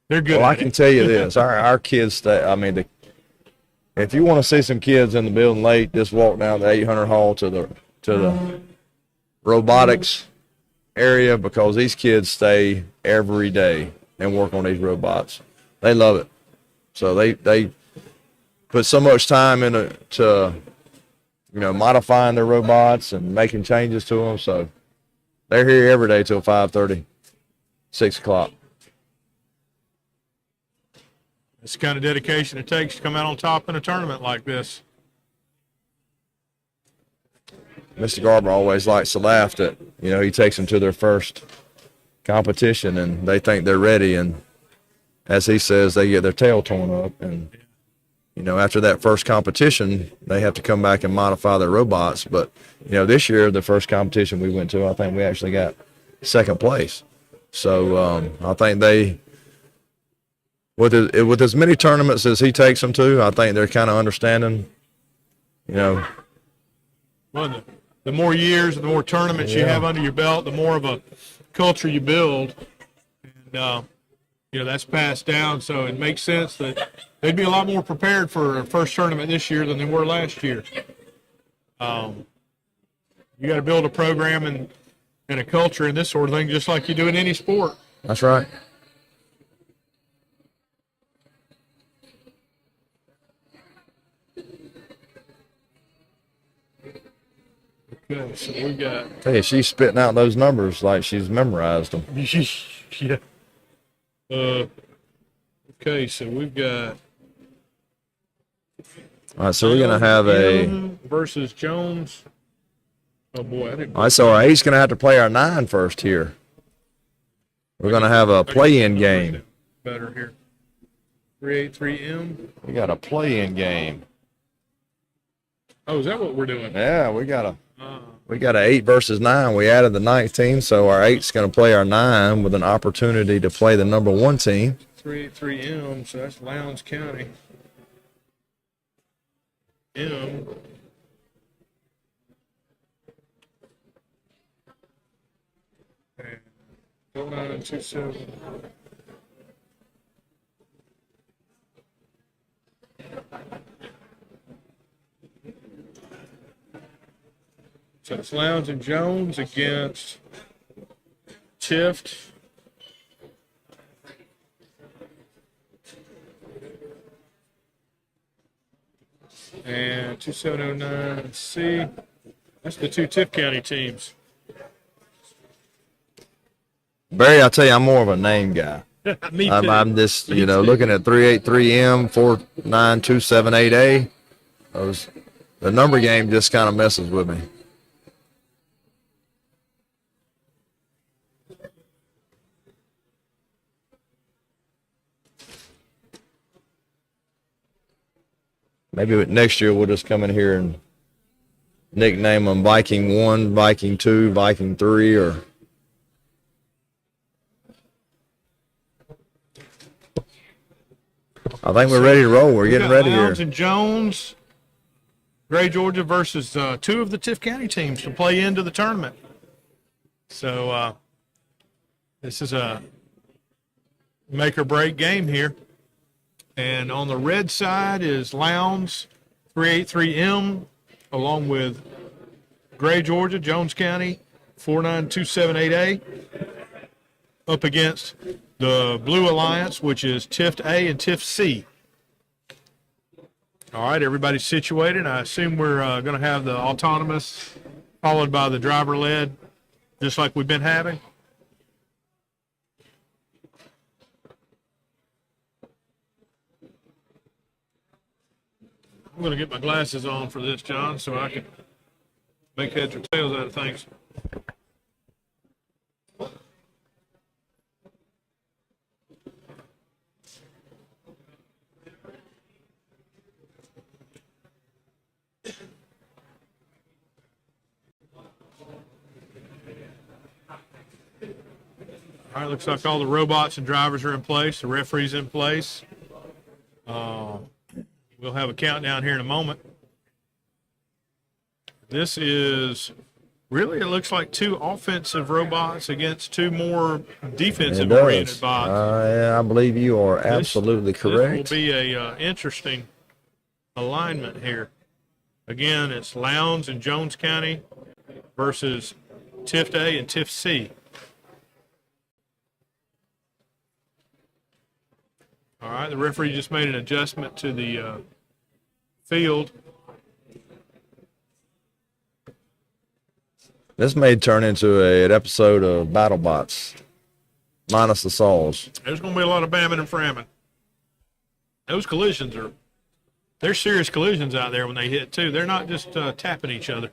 they're good. Well, I can tell you this: our kids stay. If you want to see some kids in the building late, just walk down the 800 hall to the robotics area, because these kids stay every day and work on these robots. They love it. So they put so much time into modifying their robots and making changes to them. So they're here every day till 5:30, 6 o'clock. It's the kind of dedication it takes to come out on top in a tournament like this. Mr. Garber always likes to laugh that, he takes them to their first competition and they think they're ready. And as he says, they get their tail torn up. And, after that first competition, they have to come back and modify their robots. But, this year, the first competition we went to, I think we actually got second place. So I think with as many tournaments as he takes them to, I think they're kind of understanding, Well, the more years and the more tournaments you have under your belt, the more of a culture you build. And, that's passed down. So it makes sense that they'd be a lot more prepared for a first tournament this year than they were last year. You got to build a program and a culture and this sort of thing, just like you do in any sport. That's right. Okay, so we got. Hey, she's spitting out those numbers like she's memorized them. Yeah. Okay, so we've got. All right, so we're gonna have versus Jones. Oh boy, I didn't. All right, so our 8's gonna have to play our 9 first here. We're gonna have a play-in game. Better here. 383M. We got a play-in game. Oh, is that what we're doing? Yeah, we got a 8 versus 9. We added the 9th team, so our 8's going to play our 9 with an opportunity to play the number 1 team. 383M, so that's Lowndes County. M. And 0927. So it's Lowndes and Jones against Tift. And 2709C. That's the two Tift County teams. Barry, I'll tell you, I'm more of a name guy. Me too. I'm just, Me too. looking at 383M, 49278A. The number game just kind of messes with me. Maybe next year we'll just come in here and nickname them Viking 1, Viking 2, Viking 3, or I think we're ready to roll. We're getting ready here. Lowndes and Jones, Gray, Georgia versus two of the Tift County teams to play into the tournament. So this is a make or break game here. And on the red side is Lowndes, 383M, along with Gray, Georgia, Jones County, 49278A, up against the Blue Alliance, which is Tift A and Tift C. All right, everybody's situated. I assume we're going to have the autonomous followed by the driver-led, just like we've been having. I'm going to get my glasses on for this, John, so I can make heads or tails out of things. All right, looks like all the robots and drivers are in place. The referee's in place. We'll have a countdown here in a moment. This is really, it looks like two offensive robots against two more defensive-oriented bots. I believe you are absolutely correct. This will be a interesting alignment here. Again, it's Lowndes and Jones County versus Tift A and Tift C. All right, the referee just made an adjustment to the field. This may turn into an episode of BattleBots, minus the saws. There's going to be a lot of bamming and framming. Those collisions they're serious collisions out there when they hit, too. They're not just tapping each other.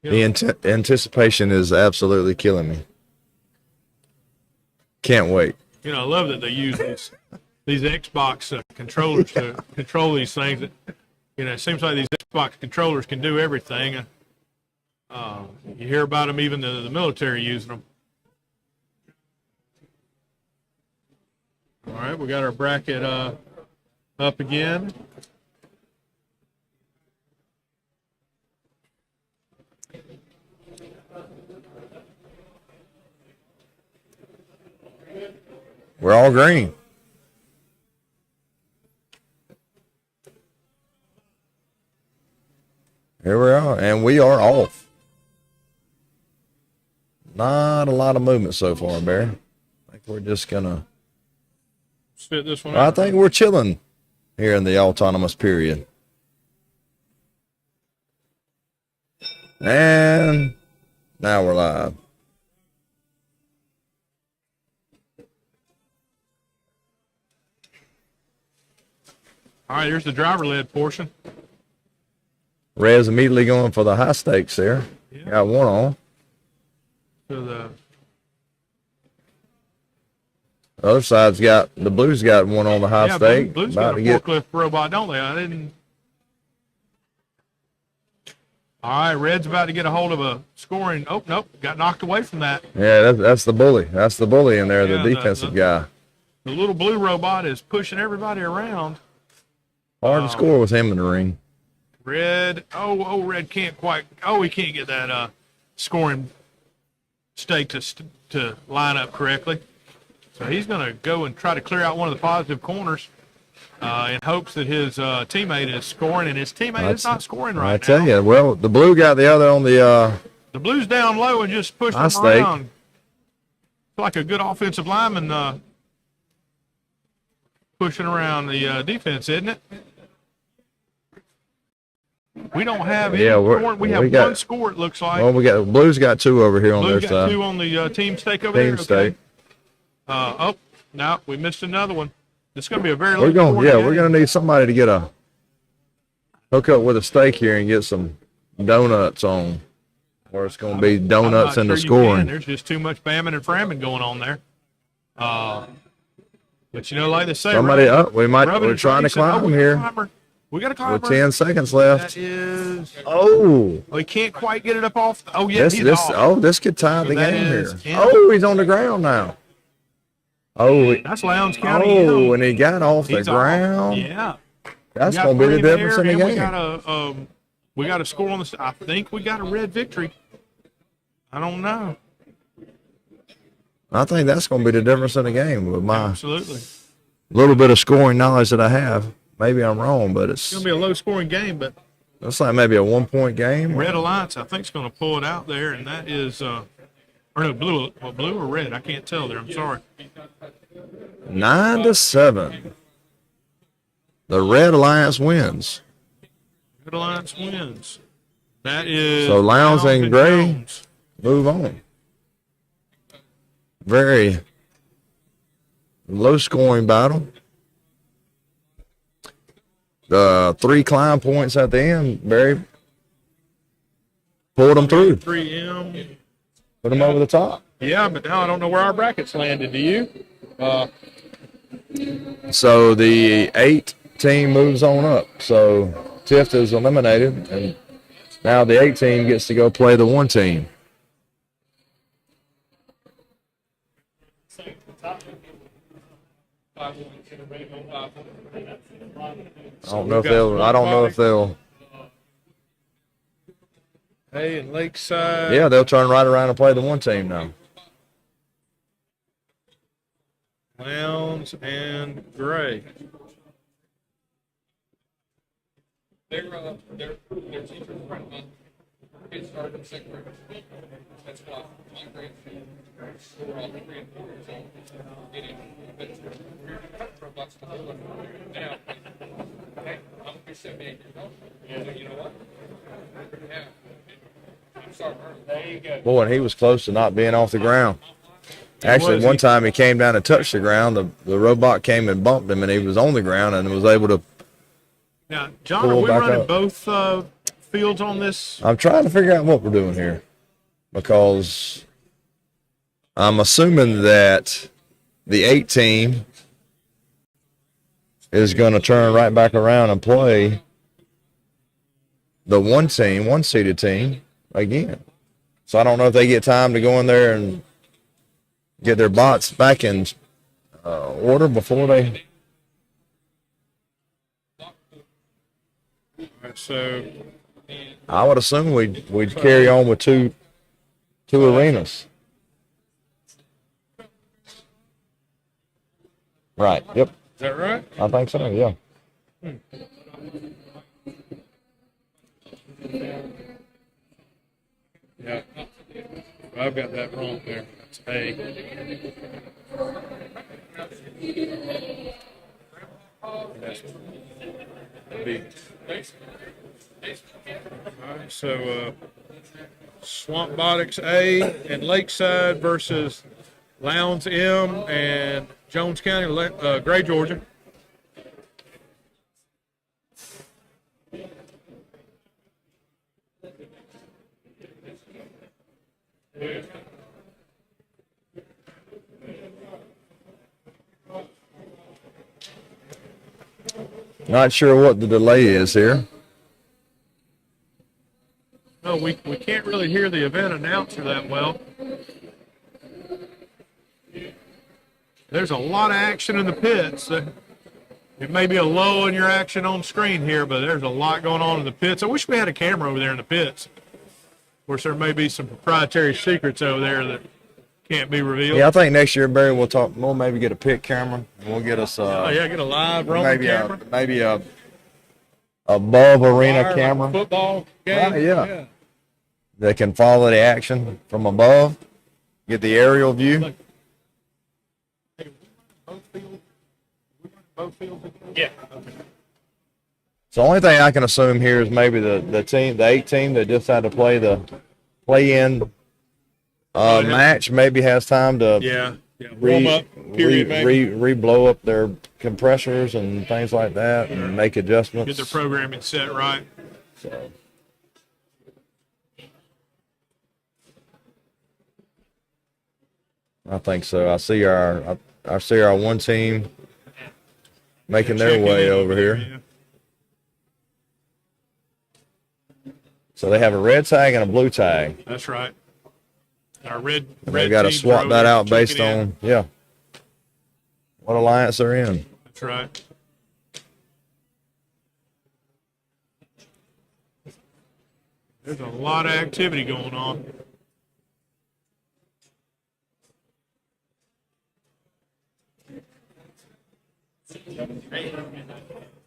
The anticipation is absolutely killing me. Can't wait. I love that they use these Xbox controllers to control these things. It seems like these Xbox controllers can do everything. You hear about them, even the military using them. All right, we got our bracket up again. We're all green. Here we are, and we are off. Not a lot of movement so far, Barry. I think we're just going to spit this one I out. think we're chilling here in the autonomous period. And now we're live. All right, here's the driver-led portion. Red's immediately going for the high stakes there. Yeah. Got one on. So the other side's the blue's got one on the high stake. Blue's got a forklift robot, don't they? I didn't. All right, red's about to get a hold of a scoring. Oh, nope, got knocked away from that. Yeah, that's the bully. That's the bully in there, the defensive guy. The little blue robot is pushing everybody around. Hard to score with him in the ring. Red, red can't quite. He can't get that scoring stake to line up correctly. So he's going to go and try to clear out one of the positive corners in hopes that his teammate is scoring, and his teammate is not scoring right now. I tell you, well, the blue got the other on the. The blue's down low and just pushing him around. It's like a good offensive lineman. pushing around the defense, isn't it? We don't have any scoring. We have one score, it looks like. Well, Blues got 2 over here on their Blues side. got 2 on the team stake over there. Team stake. Oh, no, we missed another one. This is going to be a very We're low going. Yeah, we're going to need somebody to get a hook up with a stake here and get some donuts on, or it's going to be donuts in the scoring. There's just too much bamming and framming going on there. But you know, like they say, Somebody up. We're trying to climb here. We got to climb. With 10 seconds left. That is. Oh. We can't quite get it up off. Oh yeah, he's off. Oh, this could tie the game here. In. Oh, he's on the ground now. Oh, that's Lowndes County. Oh, and he got off the ground. Yeah. That's going to be the difference in the game. We got a score on the. I think we got a red victory. I don't know. I think that's going to be the difference in the game with my absolutely little bit of scoring knowledge that I have. Maybe I'm wrong, but it's going to be a low-scoring game. But looks like maybe a 1-point game. Red Alliance, I think, is going to pull it out there, and that is, or no, blue. Well, blue or red? I can't tell there. I'm sorry. 9-7. The Red Alliance wins. Red Alliance wins. That is. So Lowndes and Gray Jones move on. Very low-scoring battle. The 3 climb points at the end, Barry pulled them through. 3M. Put them over the top. Yeah, but now I don't know where our brackets landed. Do you? So the 8 team moves on up. So Tift is eliminated, and now the 8 team gets to go play the 1 team. I don't know if they'll. Hey, and Lakeside. Yeah, they'll turn right around and play the 1 team now. Lowndes and Gray. Their teachers get started in second grade. That's why my grade we're all 3 and 4 years old. Getting for lots of people. Now, hey, I'm 78 years old. So you know what? Yeah. I'm sorry. There you go. Boy, and he was close to not being off the ground. Actually, one time he came down and touched the ground. The robot came and bumped him, and he was on the ground and was able to. Now, John, are we running both fields on this? I'm trying to figure out what we're doing here, because I'm assuming that the 8 team is going to turn right back around and play the 1 team, 1-seeded team again. So I don't know if they get time to go in there and get their bots back in order before they. So I would assume we'd carry on with two arenas. Right. Yep. Is that right? I think so. Yeah. Yeah. I've got that wrong there. That's A. That's B. All right, so Swamp Robotics A and Lakeside versus Lowndes M and Jones County, Gray, Georgia. Not sure what the delay is here. No, we can't really hear the event announcer that well. There's a lot of action in the pits. It may be a lull in your action on screen here, but there's a lot going on in the pits. I wish we had a camera over there in the pits. Of course, there may be some proprietary secrets over there that can't be revealed. Yeah, I think next year, Barry, we'll maybe get a pit camera. We'll get us get a live roaming camera. Maybe a above arena camera. Football game. Right, yeah. That can follow the action from above. Get the aerial view. both fields? Yeah. Okay. So the only thing I can assume here is maybe the 8 team that just had to play the play-in match maybe has time to warm up period, re-blow up their compressors and things like that and make adjustments. Get their programming set right. So. I think so. I see our one team making their way over here. Yeah. So they have a red tag and a blue tag. That's right. Our red They've got to swap that out based on what alliance they're in. That's right. There's a lot of activity going on.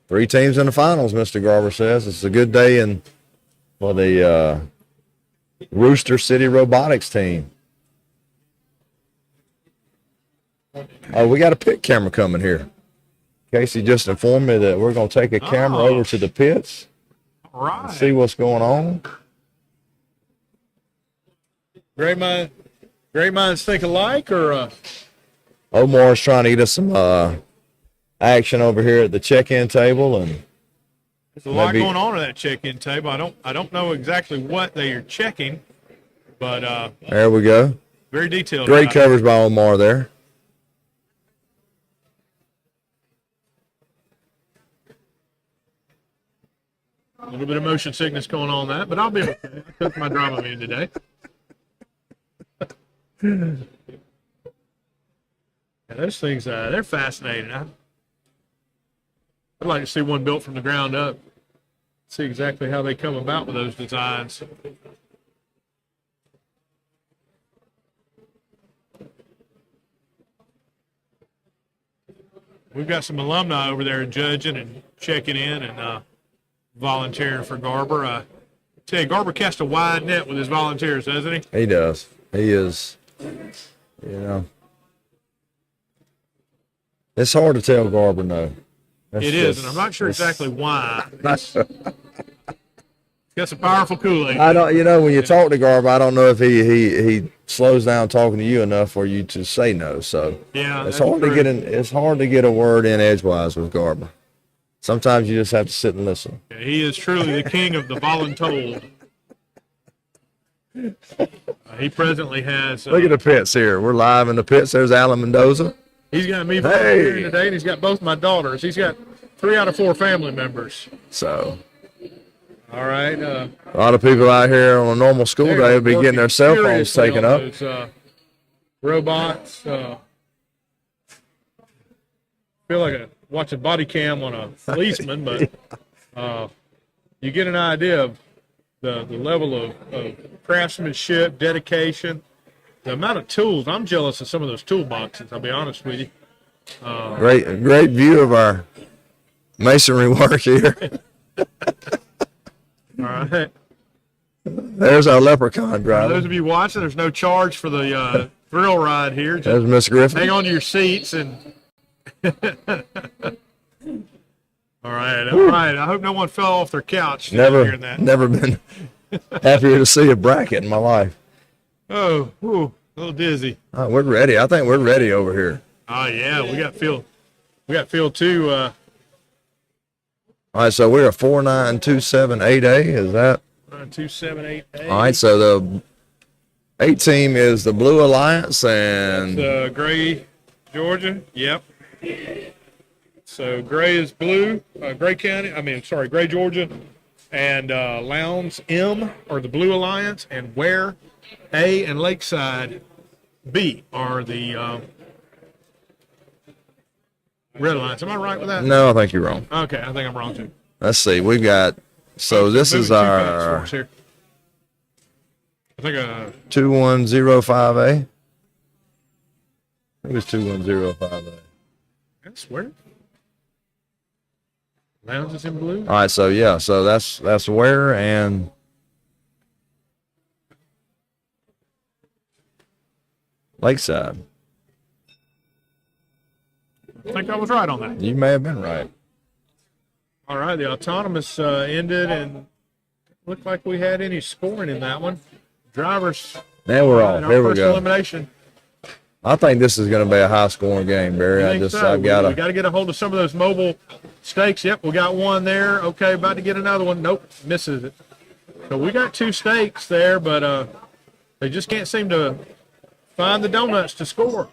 Three teams in the finals, Mr. Garber says. It's a good day for the Rooster City Robotics team. Oh, we got a pit camera coming here. Casey just informed me that we're going to take a camera over to the pits. All right. And see what's going on. Great minds think alike, or Omar's trying to get us some action over here at the check-in table, and there's a lot going on at that check-in table. I don't know exactly what they are checking, but there we go. Very detailed. Great coverage by Omar there. A little bit of motion sickness going on but I'll be okay. I took my Dramamine today. Yeah, those things, they're fascinating. I'd like to see one built from the ground up. See exactly how they come about with those designs. We've got some alumni over there judging and checking in and volunteering for Garber. I tell you, Garber casts a wide net with his volunteers, doesn't he? He does. He is, it's hard to tell Garber no. It is, and I'm not sure exactly why. He's got some powerful Kool-Aid. I don't, when you talk to Garber, I don't know if he slows down talking to you enough for you to say no. So yeah, it's hard to get it's hard to get a word in edgewise with Garber. Sometimes you just have to sit and listen. Yeah, he is truly the king of the voluntold. He presently has. Look at the pits here. We're live in the pits. There's Alan Mendoza. He's got me volunteering today, and he's got both my daughters. He's got 3 out of 4 family members. So, all right. A lot of people out here on a normal school day will be getting their cell phones taken up. Those, robots. Feel like watching body cam on a policeman, but you get an idea of the level of craftsmanship, dedication, the amount of tools. I'm jealous of some of those toolboxes, I'll be honest with you. Great view of our masonry work here. All right. There's our leprechaun driver. For those of you watching, there's no charge for the thrill ride here. Just there's Miss Griffin. hang on to your seats and. All right. I hope no one fell off their couch. Never been happier to see a bracket in my life. Oh, a little dizzy. We're ready. I think we're ready over here. Oh yeah, we got Phil 2. All right, so we're a 49278A. Is that 278A? all right? So the 8 team is the Blue Alliance and Gray, Georgia. Yep. So Gray is blue. Gray Georgia, and Lowndes M are the Blue Alliance, and Ware A and Lakeside B are the Red Alliance. Am I right with that? no, I think you're wrong. Okay, I think I'm wrong too. Let's see. We've got this is our 2105A. I think it's 2105A. I swear. Lowndes is in blue. All right, so that's Ware and Lakeside. I think I was right on that. You may have been right. All right, the autonomous ended, and looked like we had any scoring in that one. Drivers. Now we're off. Our Here we first go. elimination. I think this is going to be a high-scoring game, Barry. I think so. I've got We got to get a hold of some of those mobile stakes. Yep, we got one there. Okay, about to get another one. Nope, misses it. So we got 2 stakes there, but they just can't seem to find the donuts to score.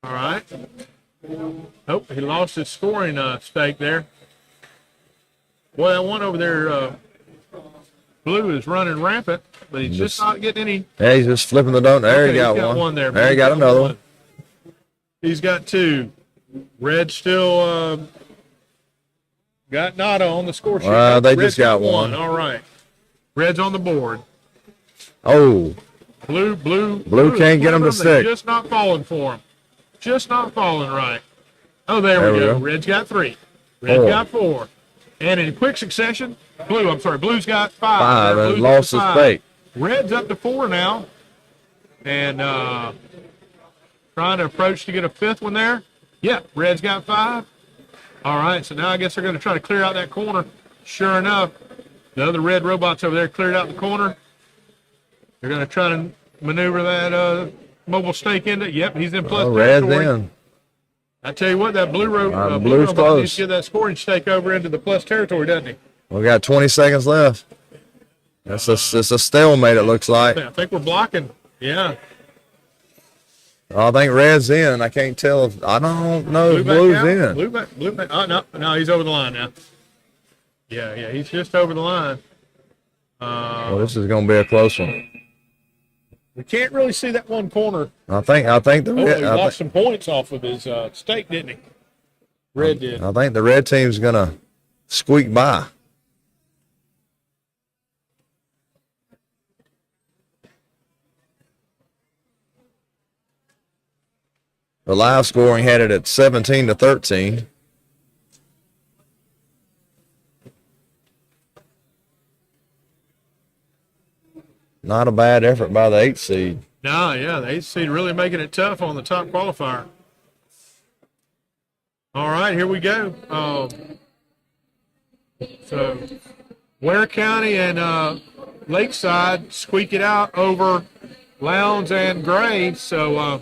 All right. Oh, he lost his scoring stake there. Boy, that one over there, Blue, is running rampant, but he's just not getting any. Yeah, he's just flipping the donut. There Okay, he got he's got one. one there. There he got another one. He's got 2. Red still got nada on the score sheet. They Red's just got one. All right. Red's on the board. Oh, Blue can't get him to stick. Just not falling for him. Just not falling right. Oh, there we go. Red's got 3. Red's got 4. And in quick succession, Blue's got 5. 5 and lost his stake. Red's up to 4 now. And trying to approach to get a 5th one there. Yeah, Red's got 5. All right, so now I guess they're going to try to clear out that corner. Sure enough, the other red robots over there cleared out the corner. They're going to try to maneuver that mobile stake into. Yep, he's in plus Red's territory. in. I tell you what, that blue Blue's robot close. needs to get that scoring stake over into the plus territory, doesn't he? We got 20 seconds left. It's a stalemate, it looks like. I think we're blocking. Yeah. I think Red's in. I can't tell if I don't know if Blue Blue's back out. in. Blue back. Oh, no, he's over the line now. Yeah, he's just over the line. Well, this is going to be a close one. We can't really see that one corner. I think the He lost some points off of his stake, didn't he? Red did. I think the red team's going to squeak by. The live scoring had it at 17-13. Not a bad effort by the 8th seed. No, yeah, the 8th seed really making it tough on the top qualifier. All right, here we go. So, Ware County and Lakeside squeak it out over Lowndes and Gray. So,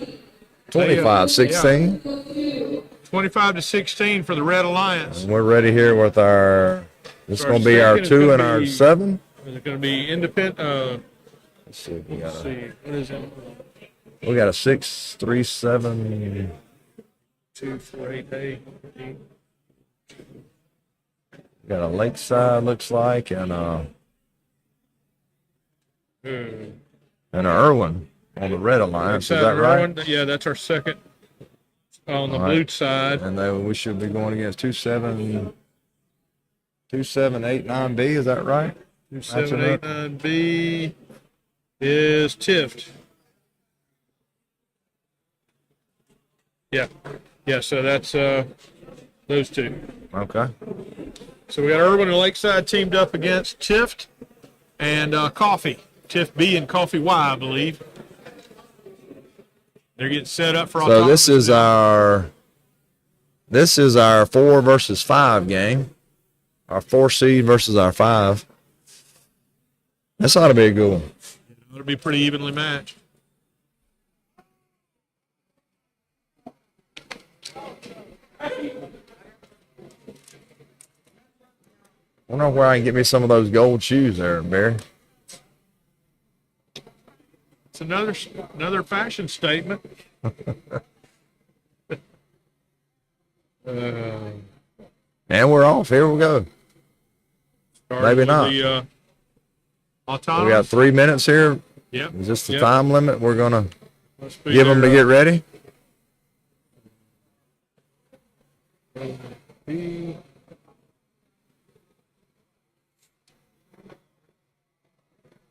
25-16. 25-16 for the Red Alliance. And we're ready here with our. This is going to be our 2 and our 7. Is it going to be independent? Let's see. We Let's see. What is it? got a 6, 3, 7. 2, 4, 8, 8. Got a Lakeside, looks like, and Hmm. a Irwin on the Red Alliance. Is that right? Yeah, that's our second on the All blue right. side. And then we should be going against 2789B. Is that right? 2789B is Tift. Yeah. Yeah, so that's those 2. Okay. So we got Irwin and Lakeside teamed up against Tift and Coffee. Tift B and Coffee Y, I believe. They're getting set up for all. So this is our 4 versus 5 game. Our 4 seed versus our 5. This ought to be a good one. It'll be pretty evenly matched. I wonder where I can get me some of those gold shoes there, Barry. It's another fashion statement. And we're off. Here we go. Maybe not. The, We got 3 minutes here. Yep. Is this the Yep. time limit? We're going to Must be give them to their, get ready.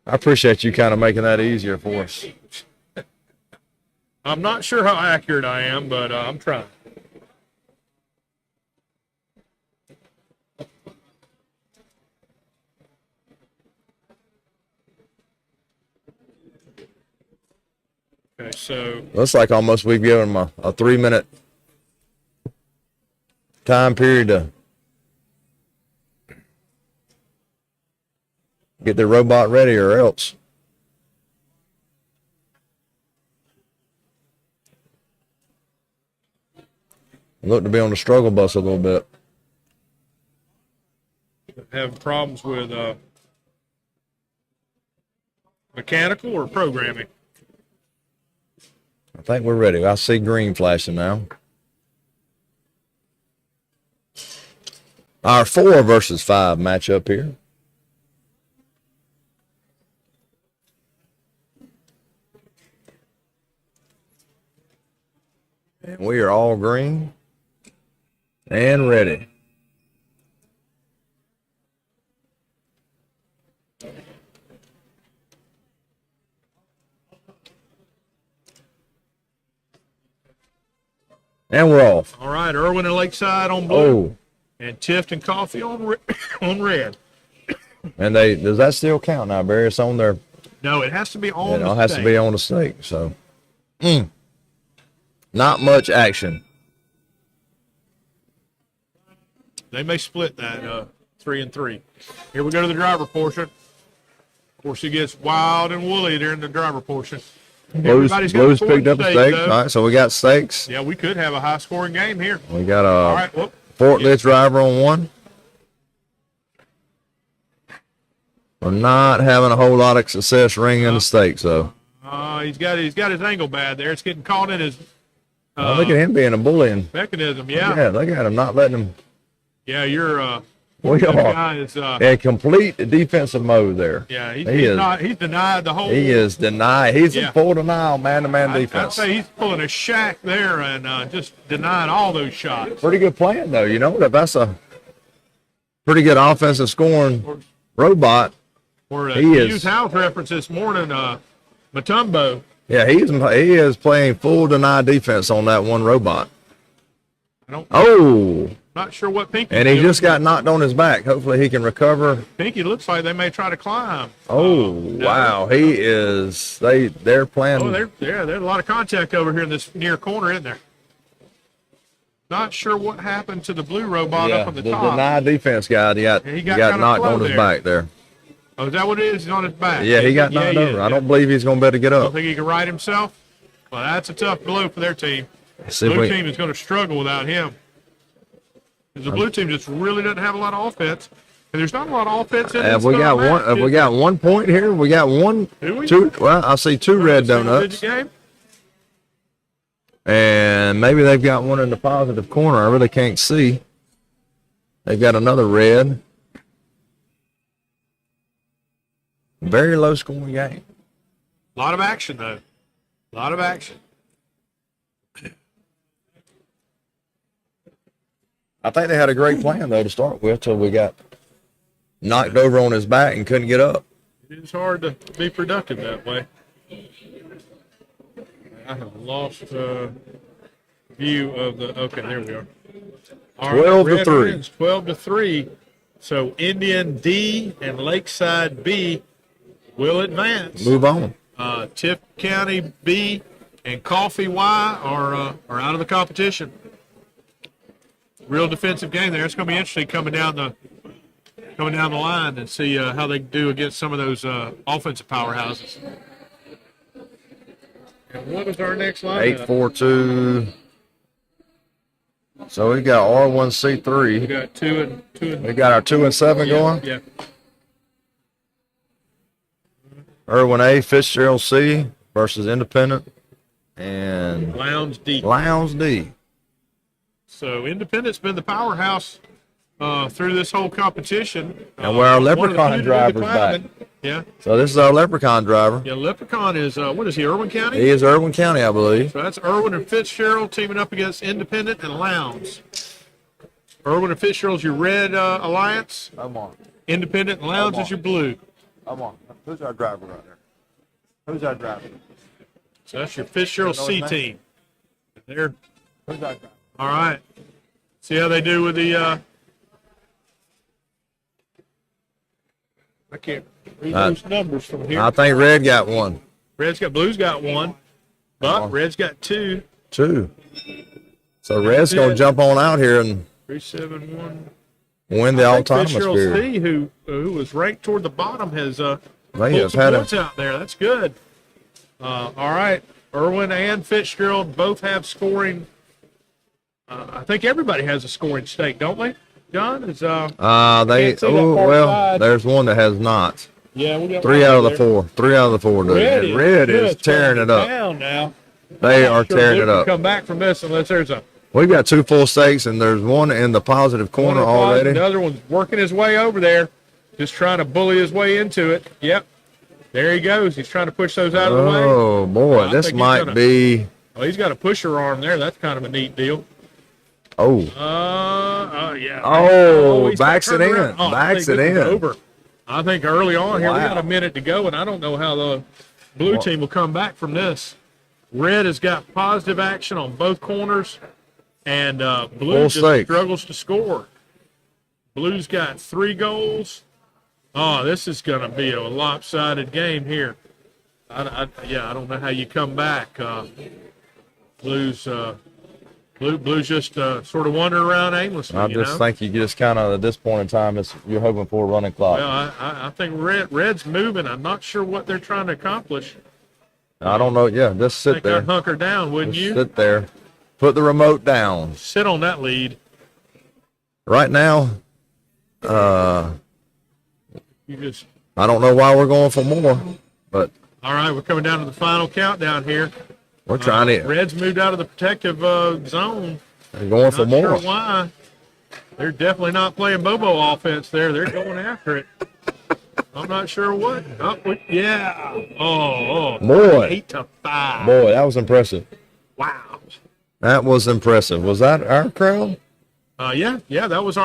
I appreciate you kind of making that easier for us. I'm not sure how accurate I am, but I'm trying. Okay, so Looks like almost we've given them a 3 minute time period to get their robot ready or else. Look to be on the struggle bus a little bit. Having problems with mechanical or programming? I think we're ready. I see green flashing now. Our 4 versus 5 matchup here. And we are all green and ready. And we're off. All right, Irwin and Lakeside on blue. Oh. And Tift and Coffee on on red. And does that still count now, Barry? It's on their. No, it has to be on the It has to be on the stake. So, not much action. They may split that 3 and 3. Here we go to the driver portion. Of course, it gets wild and woolly during the driver portion. Blues picked up a stake. All right, so we got stakes. Yeah, we could have a high-scoring game here. We got All right, whoop. forklift driver on 1. We're not having a whole lot of success ringing the stake, so. He's got his angle bad there. It's getting caught in his Look at him being a bullying. mechanism. Yeah. Yeah, look at him not letting him. Yeah, you're We that are guy is in complete defensive mode there. yeah, He he's is. not he's denied the whole He is denied. He's Yeah. in full denial, man-to-man I'd defense. say he's pulling a shack there and just denying all those shots. Pretty good plan, though. You know, that's a pretty good offensive scoring robot. Or He to is. use Hal's reference this morning, Matumbo. Yeah, he is playing full deny defense on that one robot. Not sure what Pinky. And he just got knocked on his back. Hopefully he can recover. Pinky looks like they may try to climb. Wow, he is. They're playing. There's a lot of contact over here in this near corner, isn't there? Not sure what happened to the blue robot up on the top. deny defense guy. He got knocked on his back there. Oh, is that what it is? He's on his back. Yeah, he got knocked over. I don't believe he's going to be able to get Don't up. think he can right himself? Well, that's a tough blow for their team. See if Blue we- team is going to struggle without him. 'Cause the blue team just really doesn't have a lot of offense. And there's not a lot of offense in this. Have we got one? Have we got 1 point here? We got one, Do we? 2. Well, I see 2 red donuts, Game? and maybe they've got one in the positive corner. I really can't see. They've got another red. Very low scoring game. A lot of action, though. A lot of action. I think they had a great plan though to start with till we got knocked over on his back and couldn't get up. It's hard to be productive that way. I have lost view of the. Okay, there we are. All right, 12 to Red 3. wins 12 to 3. So Indian D and Lakeside B will advance. Move on. Tift County B and Coffee Y are out of the competition. Real defensive game there. It's going to be interesting coming down the line and see how they do against some of those offensive powerhouses. And what is our next line? 8-4-2. So we got R1C3. We got two and We got our 2 and 7 going. Yeah. Irwin A, Fitzgerald C versus Independent, and Lowndes D. Lowndes D. So Independent's been the powerhouse through this whole competition. And where our one of the Leprechaun few to do the driver's back. climbing. Yeah. So this is our Leprechaun driver. Yeah, Leprechaun is, what is he, Irwin County? He is Irwin County, I believe. So that's Irwin and Fitzgerald teaming up against Independent and Lowndes. Irwin and Fitzgerald's your red alliance. Come on. Independent and Lowndes is your blue. Come on. Who's our driver right there? Who's our driver? So that's your Fitzgerald C team. There. Who's our driver? All right. See how they do with the. I can't read those numbers from here. I think red got 1. Blue's got 1, but red's got 2. 2. So red's going to jump on out here and 371. Win the I think autonomous Fitzgerald period. C, who was ranked toward the bottom, has They pulled have some had points out there. That's good. All right, Irwin and Fitzgerald both have scoring. I think everybody has a scoring stake, don't we? John is they can't see that far well, side. there's one that has not. Yeah, we got 3 one out of the there. 4. 3 out of the 4 do. Red, And Red is just tearing it up. down now. They I'm are not sure tearing Blue it can up. Come back from this unless there's a We've got 2 full stakes, and there's one in the positive corner one applause, already. the other one's working his way over there, just trying to bully his way into it. Yep, there he goes. He's trying to push those out of the way. Oh boy, I this think he's might gonna- be. Oh, he's got a pusher arm there. That's kind of a neat deal. Oh, Yeah. Oh, he's got backs it turned in. around. Oh, I Backs think it this is in. Over. I think early on here we Wow. got a minute to go, and I don't know how the blue team will come back from this. Red has got positive action on both corners, and blue Full just stake. struggles to score. Blue's got 3 goals. Oh, this is going to be a lopsided game here. I don't know how you come back. Blues just sort of wander around aimlessly. I you just know? think you just kind of at this point in time, you're hoping for a running clock. Well, I think Red's moving. I'm not sure what they're trying to accomplish. I don't know. Yeah, just I sit think there. I'd hunker down, wouldn't Just you? sit there. Put the remote down. Sit on that lead. Right now, You just. I don't know why we're going for more, but All right, we're coming down to the final countdown here. we're trying it. Red's moved out of the protective zone. We're going for Not more. sure why. They're definitely not playing Bobo offense there. They're going after it. I'm not sure what. Yeah. Oh. Boy. 8-5. Boy, that was impressive. Wow. That was impressive. Was that our crowd? Yeah. That was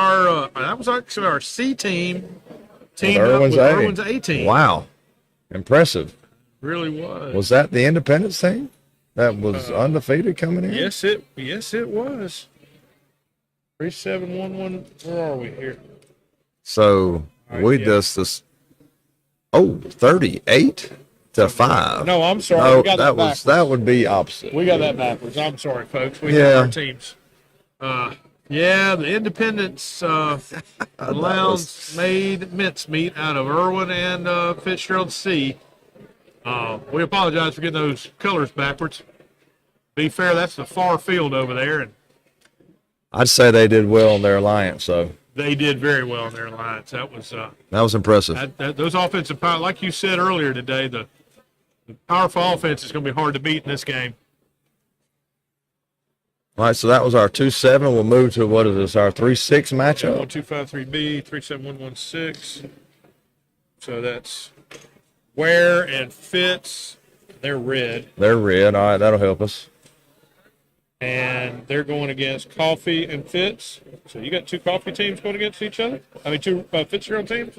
actually our C team. Teamed With up with Irwin's Irwin's A team. Wow. Impressive. Really was. Was that the Independence team that was undefeated coming in? Yes, it was. 3711. Where are we here? So right, we yeah. just this. Oh, 38-5. No, I'm sorry. No, we got that backwards. that would be opposite. We got that backwards. I'm sorry, folks. We Yeah. got our teams. The Independence Lowndes made mincemeat out of Irwin and Fitzgerald C. We apologize for getting those colors backwards. Be fair, that's the far field over there, and I'd say they did well in their alliance, so they did very well in their alliance. That was that was impressive. those offensive power, like you said earlier today, the powerful offense is going to be hard to beat in this game. All right, so that was our 2-7. We'll move to what is this? Our 3-6 matchup. 1253B 37116. So that's Ware and Fitz. They're red, They're red. All right, that'll help us. and they're going against Coffee and Fitz. So you got 2 Coffee teams going against each other. 2 Fitzgerald teams.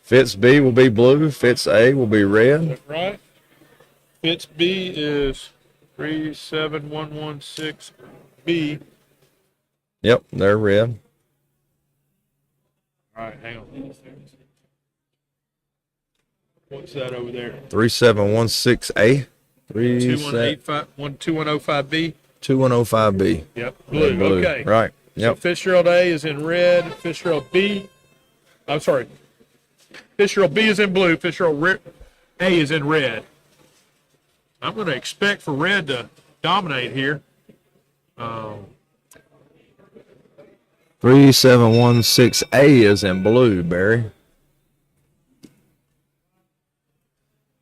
Fitz B will be blue. Fitz A will be red. Right. Fitz B is 37116B. Yep, they're red. All right, hang on. What's that over there? 3716A. 2105B. 2105B. Yep, blue. Blue. Okay. Right. So Yep. Fitzgerald A is in red. Fitzgerald B. I'm sorry. Fitzgerald B is in blue. Fitzgerald A is in red. I'm going to expect for red to dominate here. 3716A is in blue, Barry.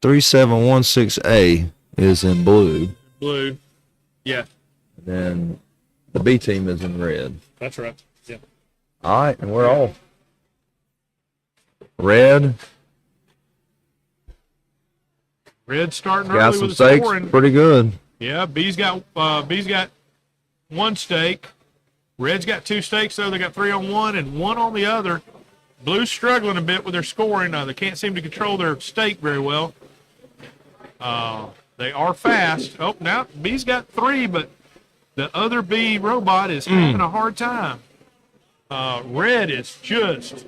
3716A is in blue. Blue. Yeah, Then the B team is in red. that's right. Yeah. All right, and we're all red. Red starting Got early some with the stakes. scoring. Pretty good. Yeah, B's got 1 stake. Red's got 2 stakes, though. They got 3 on one and 1 on the other. Blue's struggling a bit with their scoring. They can't seem to control their stake very well. They are fast. Oh, now B's got 3, but the other B robot is having a hard time. Red is just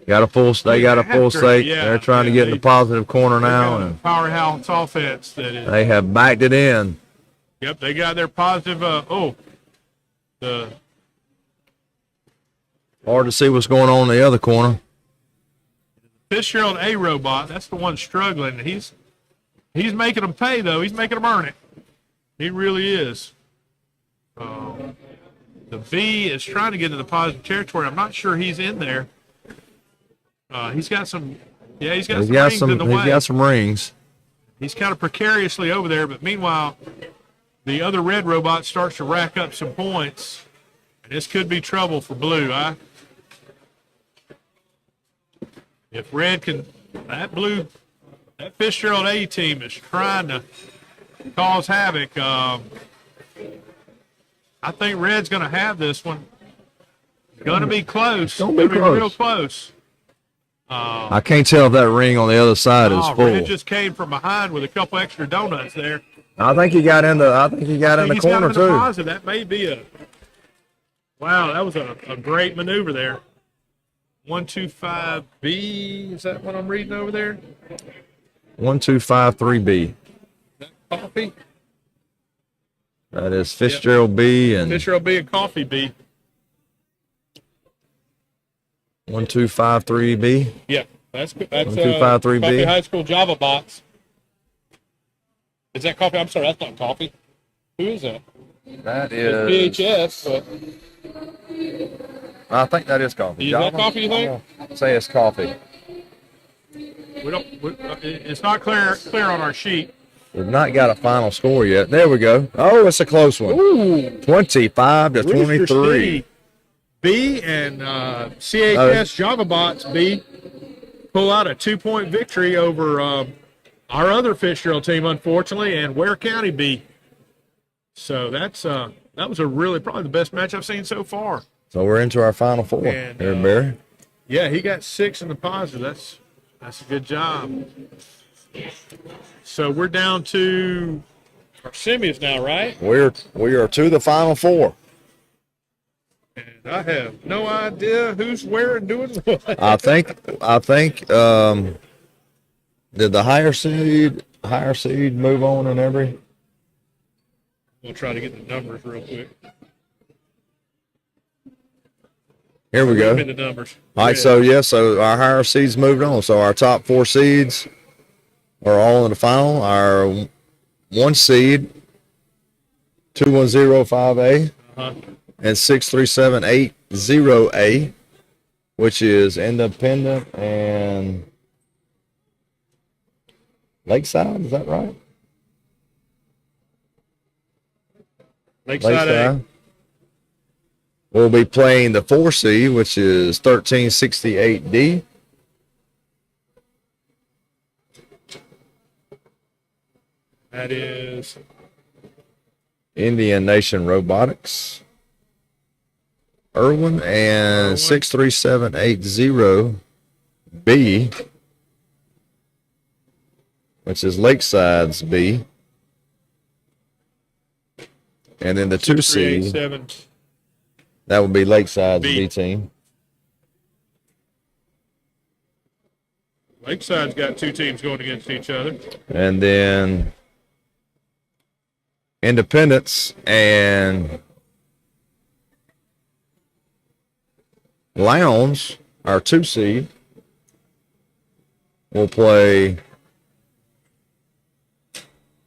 Got a full. They got a full stake. Yeah, They're trying to get in the positive corner now, got a and powerhouse offense that is. they have backed it in. Yep, they got their positive. The Hard to see what's going on in the other corner. Fitzgerald A robot, that's the one struggling. He's making them pay, though. He's making them earn it. He really is. The B is trying to get into the positive territory. I'm not sure he's in there. He's got some. Yeah, he's got some rings in the way. He's got some rings. He's kind of precariously over there, but meanwhile, the other red robot starts to rack up some points. And this could be trouble for blue. If red can, that Fitzgerald A team is trying to cause havoc. I think red's going to have this one. Going to be close. Going to be real close. I can't tell if that ring on the other side is full. Red just came from behind with a couple extra donuts there. I think he got in the. I think he got in the corner too. Positive. That may be a. Wow, that was a great maneuver there. 125B. Is that what I'm reading over there? 1253B. Coffee. That is Fitzgerald B and Fitzgerald B and Coffee B. 1253B. Yeah, that's 1253B. Coffee High School Java box. Is that Coffee? I'm sorry, that's not Coffee. Who is that? That is VHS. But I think that is Coffee. Is that Coffee? You think? Say it's Coffee. It's not clear on our sheet. We've not got a final score yet. There we go. Oh, it's a close one. Ooh. 25 to 23. B and CHS Java Bots B pull out a 2-point victory over our other Fitzgerald team, unfortunately, and Ware County B. So that was probably the best match I've seen so far. So we're into our final four. And, there, Barry. Yeah, he got 6 in the positive. That's a good job. So we're down to our semis now, right? We are to the final four. And I have no idea who's where and doing what. I think did the higher seed move on in every? We'll try to get the numbers real quick. Here we go. The numbers. All right, so our higher seeds moved on. So our top 4 seeds are all in the final. Our 1 seed, 2105A, and 63780A, which is Independent and Lakeside. Is that right? Lakeside A. We'll be playing the 4 seed, which is 1368D. That is Indian Nation Robotics. Irwin and 63780B, which is Lakeside's B. And then the 2 seed, that would be Lakeside's B team. Lakeside's got 2 teams going against each other. And then Independence and Lowndes, our 2 seed, will play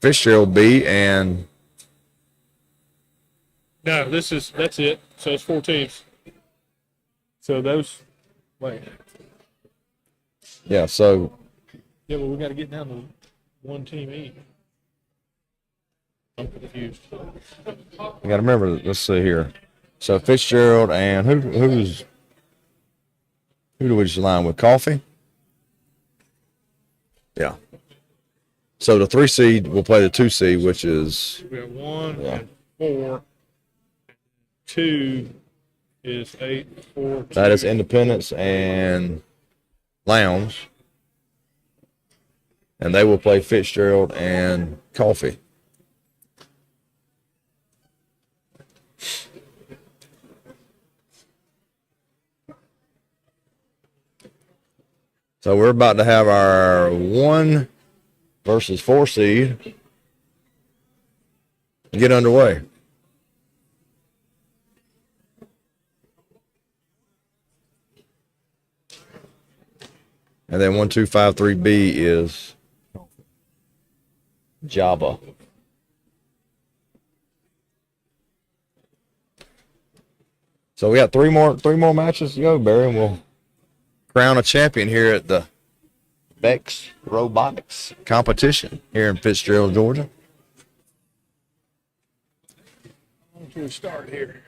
Fitzgerald B and no, that's it. So it's 4 teams. So those, wait. Yeah, so. Yeah, well, we got to get down to 1 team each. I'm confused. You got to remember, let's see here. So Fitzgerald and who do we just line with? Coffee? Yeah. So the 3 seed will play the 2 seed, which is. We have 1 and 4. 2 is 8, 4. 2. That is Independence and Lowndes. And they will play Fitzgerald and Coffee. So we're about to have our 1 versus 4 seed get underway. And then 1253B is Java. So we got three more matches to go, Barry, and we'll crown a champion here at the VEX Robotics Competition here in Fitzgerald, Georgia. We'll start here.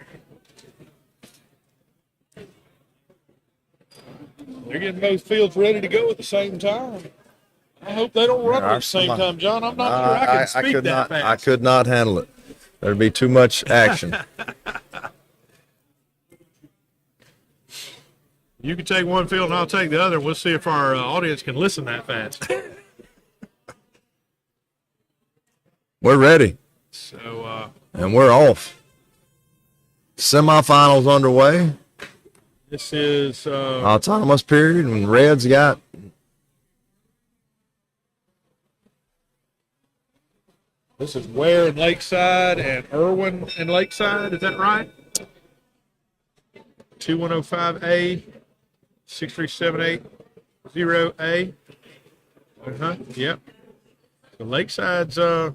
They're getting both fields ready to go at the same time. I hope they don't run at the same time, John. I'm not sure I can speak that fast. I could not handle it. There'd be too much action. You can take one field and I'll take the other. We'll see if our audience can listen that fast. We're ready. So, and we're off. Semifinals underway. This is autonomous period, and Red's got this is Ware and Lakeside and Irwin and Lakeside. Is that right? 2105A, 63780A. Yep. So Lakeside's going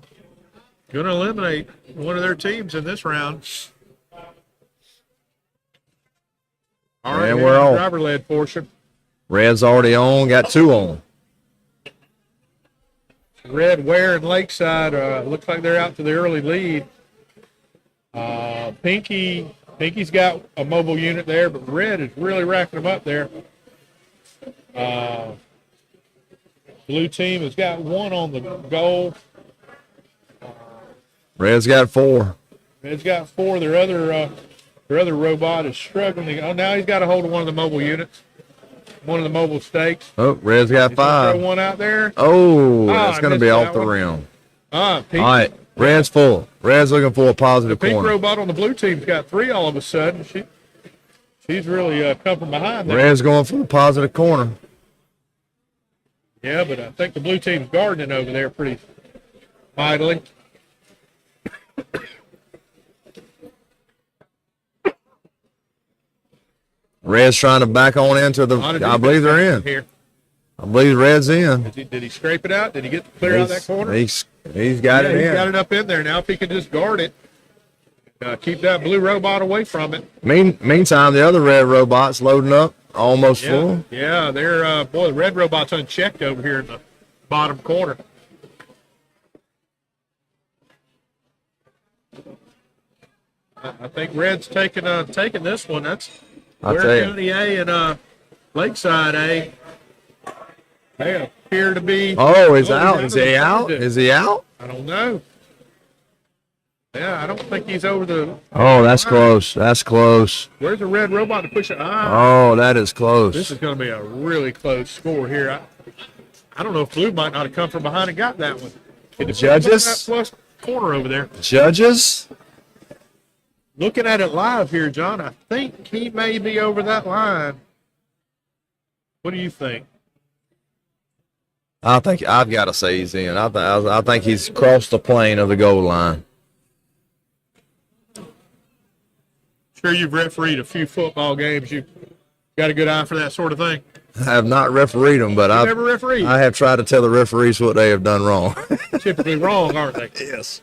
to eliminate one of their teams in this round. All right, and we're on. Driver-led portion. Red's already on, got two on. Red, Ware, and Lakeside looks like they're out to the early lead. Pinky's got a mobile unit there, but Red is really racking them up there. Blue team has got one on the goal. Red's got four. Red's got four. Their other robot is struggling. Oh, now he's got a hold of one of the mobile units, one of the mobile stakes. Oh, Red's got five. Throw one out there. Oh, that's going to be off the rim. All right, Red's full. Red's looking for a positive the pink corner. robot on the blue team's got three all of a sudden. She's really come from behind there. Red's going for the positive corner. Yeah, but I think the blue team's gardening over there pretty mightily. Red's trying to back on into the. I believe they're in. Here. I believe Red's in. Did he scrape it out? Did he get clear out of that corner? He's got it in. He's got it up in there now. If he can just guard it, keep that blue robot away from it. Meantime, the other Red robot's loading up, almost full. Yeah, they're the red robot's unchecked over here in the bottom corner. I think Red's taking this one. That's Ware County A and Lakeside A. They appear to be. Oh, he's out. Is he out? Is he out? I don't know. Yeah, I don't think he's over the. Oh, that's close. That's close. Where's the red robot to push it? Oh, that is close. This is going to be a really close score here. I don't know if Blue might not have come from behind and got that one. Judges? That plus corner over there. Judges? Looking at it live here, John, I think he may be over that line. What do you think? I think I've got to say he's in. I think he's crossed the plane of the goal line. Sure, you've refereed a few football games. You've got a good eye for that sort of thing. I have not refereed them, but I have tried to tell the referees what they have done wrong. Typically wrong, aren't they? Yes.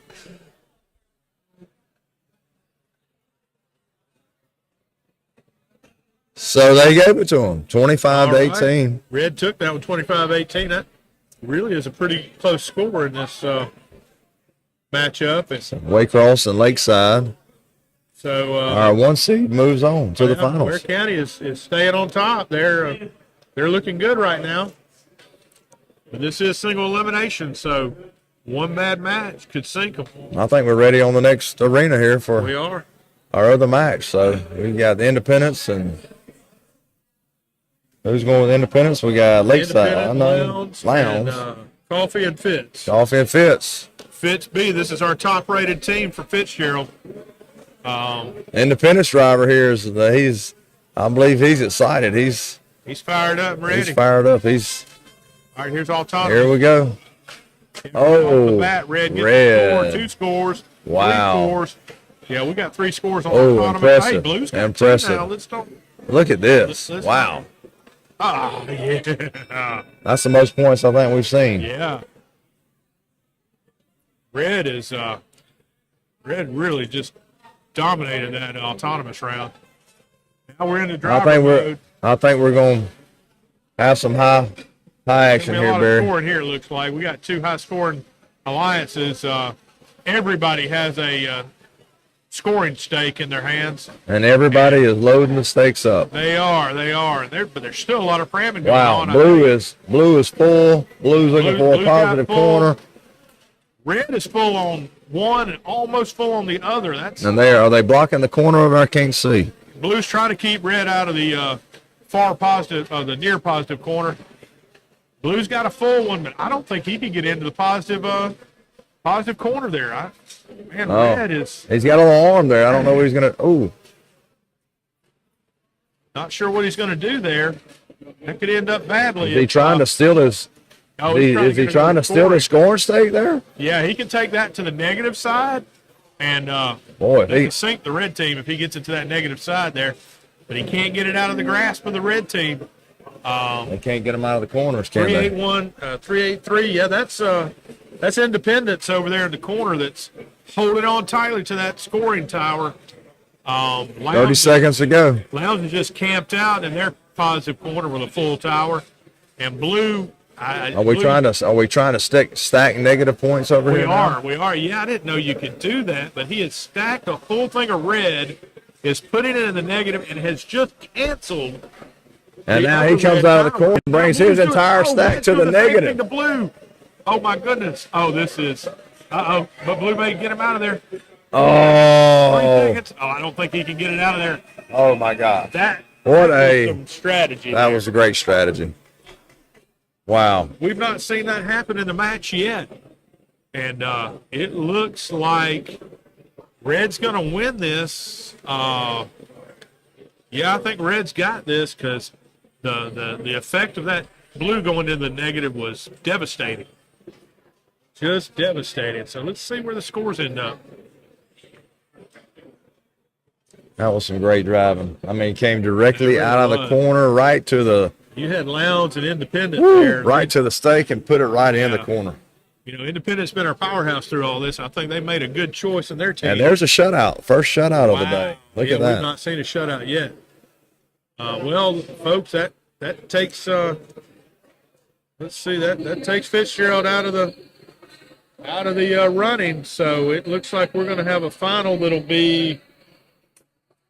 So they gave it to him, 25-18. Right. Red took that one, 25-18. That really is a pretty close score in this matchup. It's Waycross and Lakeside. So our one seed moves on to the finals. Ware County is staying on top. They're looking good right now. But this is single elimination, so one bad match could sink them. I think we're ready on the next arena here for We are. our other match. So we got the Independence and who's going with Independence? We got Lakeside. Lounge. And, Coffee and Fitz. Coffee and Fitz. Fitz B, this is our top-rated team for Fitzgerald. Independence driver here is I believe he's excited. He's fired up and ready. He's fired up. All right, here's all top. Here we go. Off the bat, Red gets two scores. Wow. 3 scores. Yeah, we got 3 scores on Oh, the bottom. impressive. Hey, Blue's got Impressive. 2 now. Look at this. Let's wow. Ah, yeah. That's the most points I think we've seen. Yeah. Red really just dominated that autonomous round. Now we're in the driver mode. I think we're going to have some high action A here, lot of Barry. scoring here, it looks like. We got 2 high-scoring alliances. Everybody has a scoring stake in their hands. And everybody is loading the stakes up. They are. But there's still a lot of cramming going Wow, on. blue is full. Blue's looking for a Blue's got positive full. corner. Red is full on one and almost full on the other. And are they blocking the corner over? I can't see. Blue's trying to keep red out of the far positive, the near positive corner. Blue's got a full one, but I don't think he can get into the positive corner there. Red is. He's got a little arm there. I don't know what he's going to. Oh. Not sure what he's going to do there. That could end up badly. Is he trying to steal his? Is he trying to steal the scoring stake there? Yeah, he can take that to the negative side, and Boy, he can sink the red team if he gets it to that negative side there. But he can't get it out of the grasp of the red team. They can't get him out of the corners, can they? 381, 383. Yeah, that's Independence over there in the corner that's holding on tightly to that scoring tower. 30 seconds to go. Lounge is just camped out in their positive corner with a full tower, and blue. Are we trying to stack negative points over here? We are. Yeah, I didn't know you could do that, but he has stacked a full thing of red, is putting it in the negative, and has just canceled. And now he comes out of the corner and brings his entire stack to the negative. The blue. Oh my goodness. Oh, this is. But blue may get him out of there. 3 seconds. Oh, I don't think he can get it out of there. Oh my God. That was some strategy. That was a great strategy. Wow. We've not seen that happen in the match yet. And it looks like Red's going to win this. Yeah, I think Red's got this because the effect of that blue going in the negative was devastating. Just devastating. So let's see where the scores end up. That was some great driving. I mean, came directly out of the corner right to the. You had Lowndes and Independent there. Right to the stake and put it right in the corner. You know, Independent's been our powerhouse through all this. I think they made a good choice in their team. And there's a shutout. First shutout of the day. Look at that. We've not seen a shutout yet. Well, folks, that takes let's see, that takes Fitzgerald out of the running. So it looks like we're going to have a final that'll be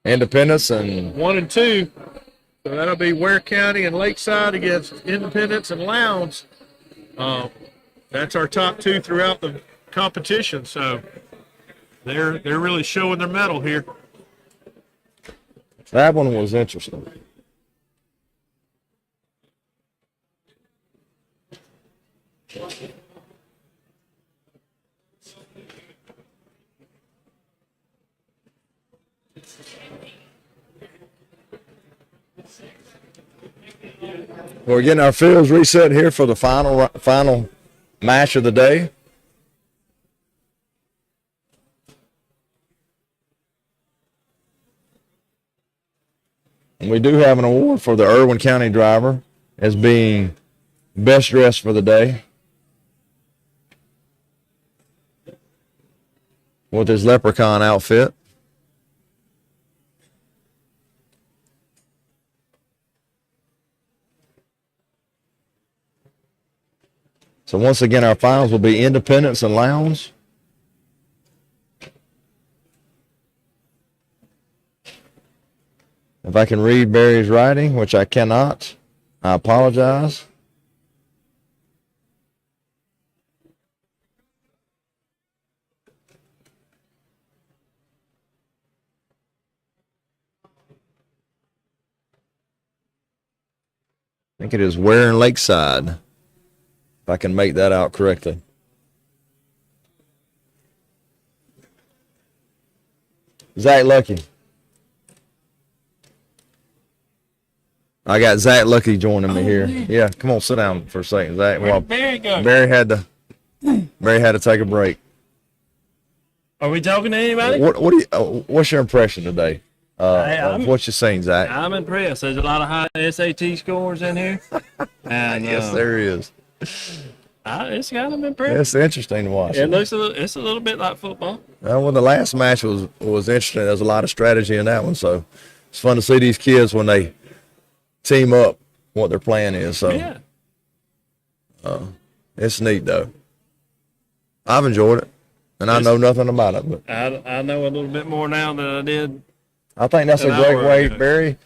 Independence and 1 and 2. So that'll be Ware County and Lakeside against Independence and Lowndes. That's our top 2 throughout the competition. So they're really showing their mettle here. That one was interesting. We're getting our fields reset here for the final match of the day. And we do have an award for the Irwin County driver as being best dressed for the day with his leprechaun outfit. So once again, our finals will be Independence and Lowndes. If I can read Barry's writing, which I cannot, I apologize. I think it is Ware and Lakeside, if I can make that out correctly. Zach Lucky. I got Zach Lucky joining me here. Yeah, come on, sit down for a second, Zach. Well, Barry go? Barry had to take a break. Are we talking to anybody? What's your impression today? I'm- of what you've seen, Zach. I'm impressed. There's a lot of high SAT scores in here. And, Yes, there is. It's kind of impressive. It's interesting to watch. It looks it's a little bit like football. Well, the last match was interesting. There's a lot of strategy in that one, so it's fun to see these kids when they team up, what their plan is. So Yeah. it's neat though. I've enjoyed it, and I know nothing about it, but I know a little bit more now than I did. I think that's a An great hour way, ago. Barry.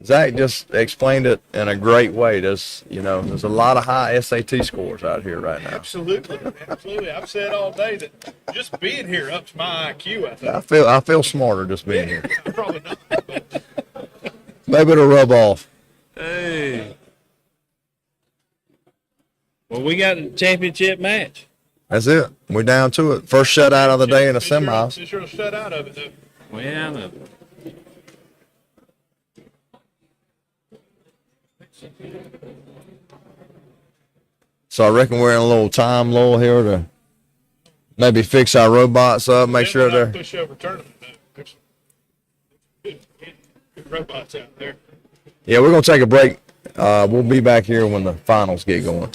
Zach just explained it in a great way. There's a lot of high SAT scores out here right now. Absolutely, absolutely. I've said all day that just being here ups my IQ. I think. I feel smarter just being here. Probably not. But Maybe it'll rub off. Hey. Well, we got a championship match. That's it. We're down to it. First shutout of the day in the semis. Be sure to shut out of it though. Well, So I reckon we're in a little time lull here to maybe fix our robots up, make sure they're. Pushover tournament. Though. There's some good robots out there. Yeah, we're gonna take a break. We'll be back here when the finals get going.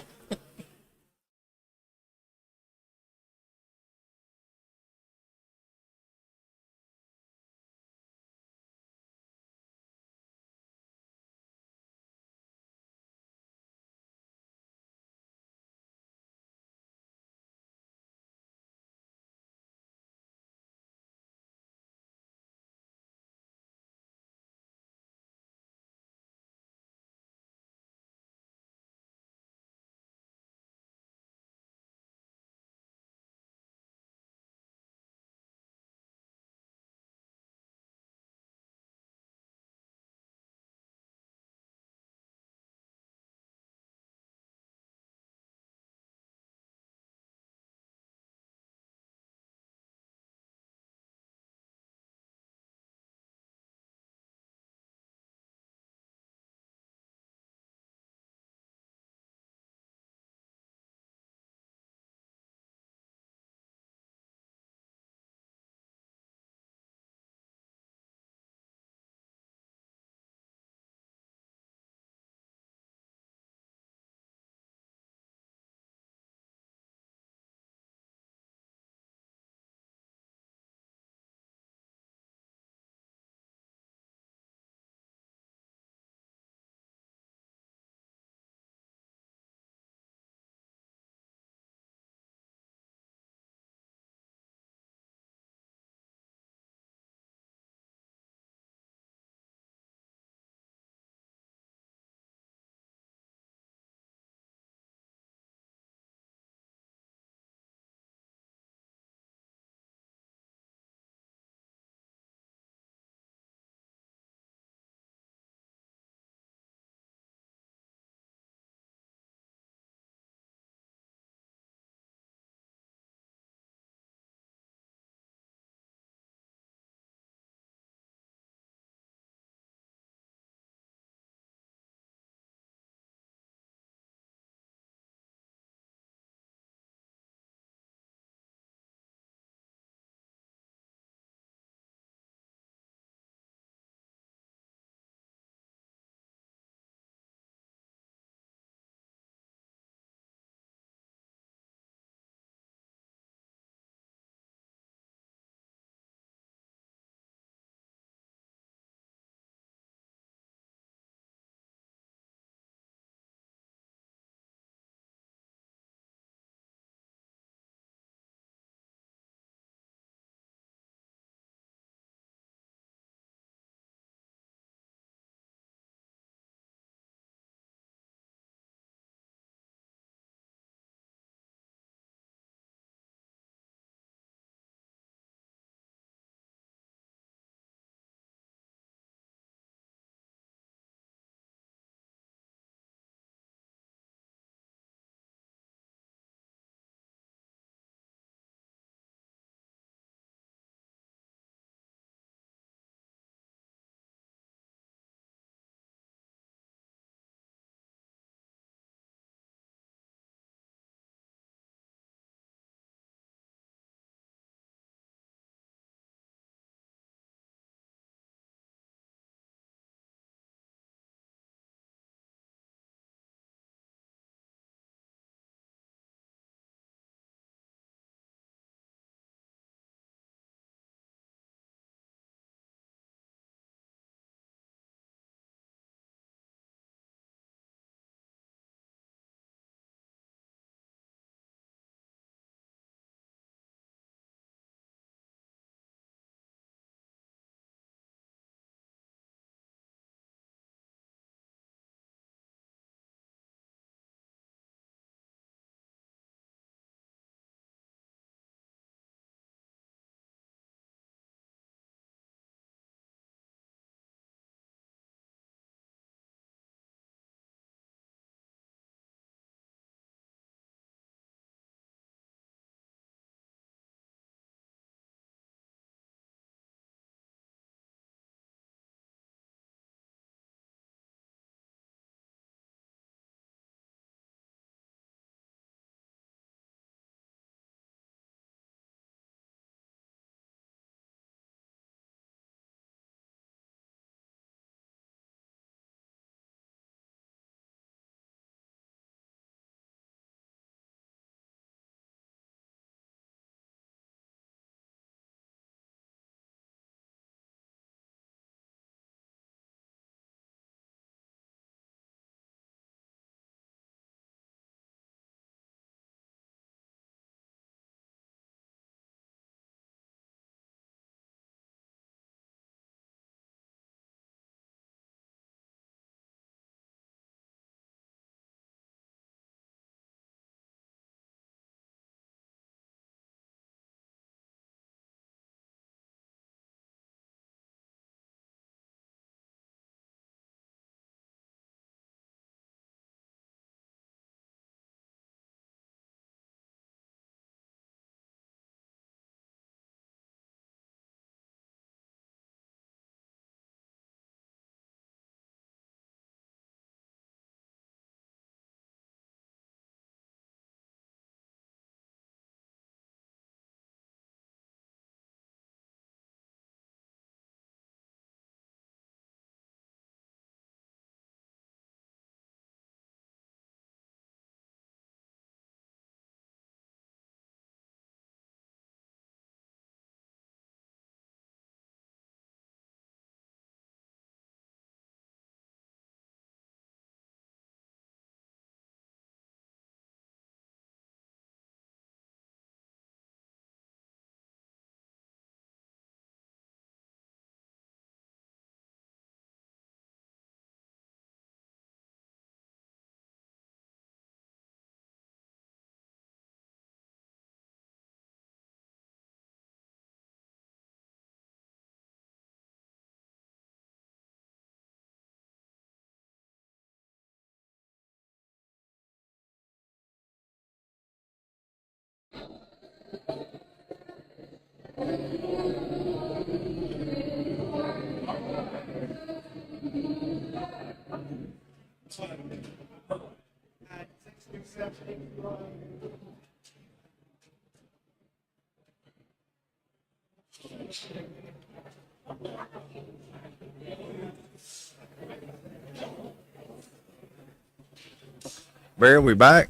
Barry, we back?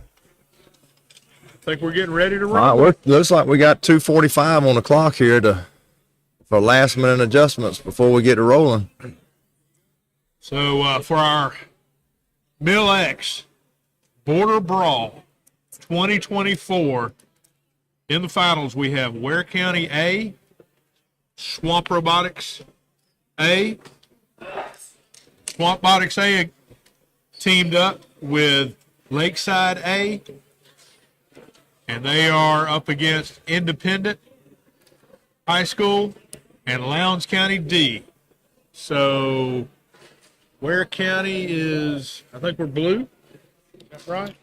I think we're getting ready to All roll. right, looks like we got 2:45 on the clock here for last minute adjustments before we get to rolling. So for our MILLEX Border Brawl 2024, in the finals we have Ware County A, Swamp Robotics A. Swamp Robotics A teamed up with Lakeside A, and they are up against Independent High School and Lowndes County D. So Ware County is, I think we're blue. Is that right?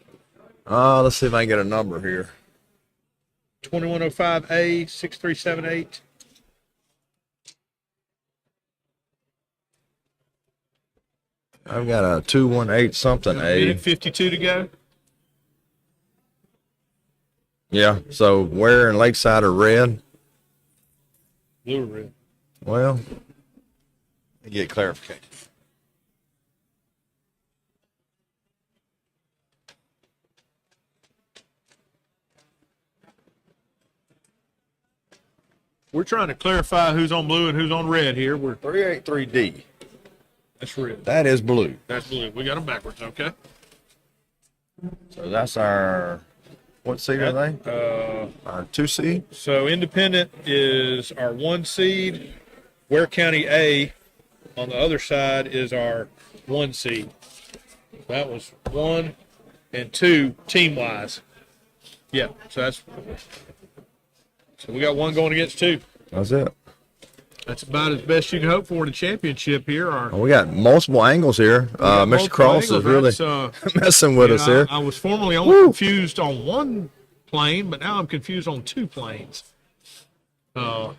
Let's see if I can get a number here. 2105A 6378. I've got a 218 something A. Minute 52 to go. Yeah, so Ware and Lakeside are red. Blue or red? Well, let me get clarification. We're trying to clarify who's on blue and who's on red here. We're 383D. That's red. That is blue. That's blue. We got them backwards, okay? So that's our, what seed are they? Our 2 seed. So Independent is our 1 seed. Ware County A on the other side is our 1 seed. That was 1 and 2 team-wise. Yeah, so we got 1 going against 2. That's it. That's about as best you can hope for in a championship here. We got multiple angles here. Mr. Cross is really messing with us here. I was formerly only confused on 1 plane, but now I'm confused on 2 planes. That's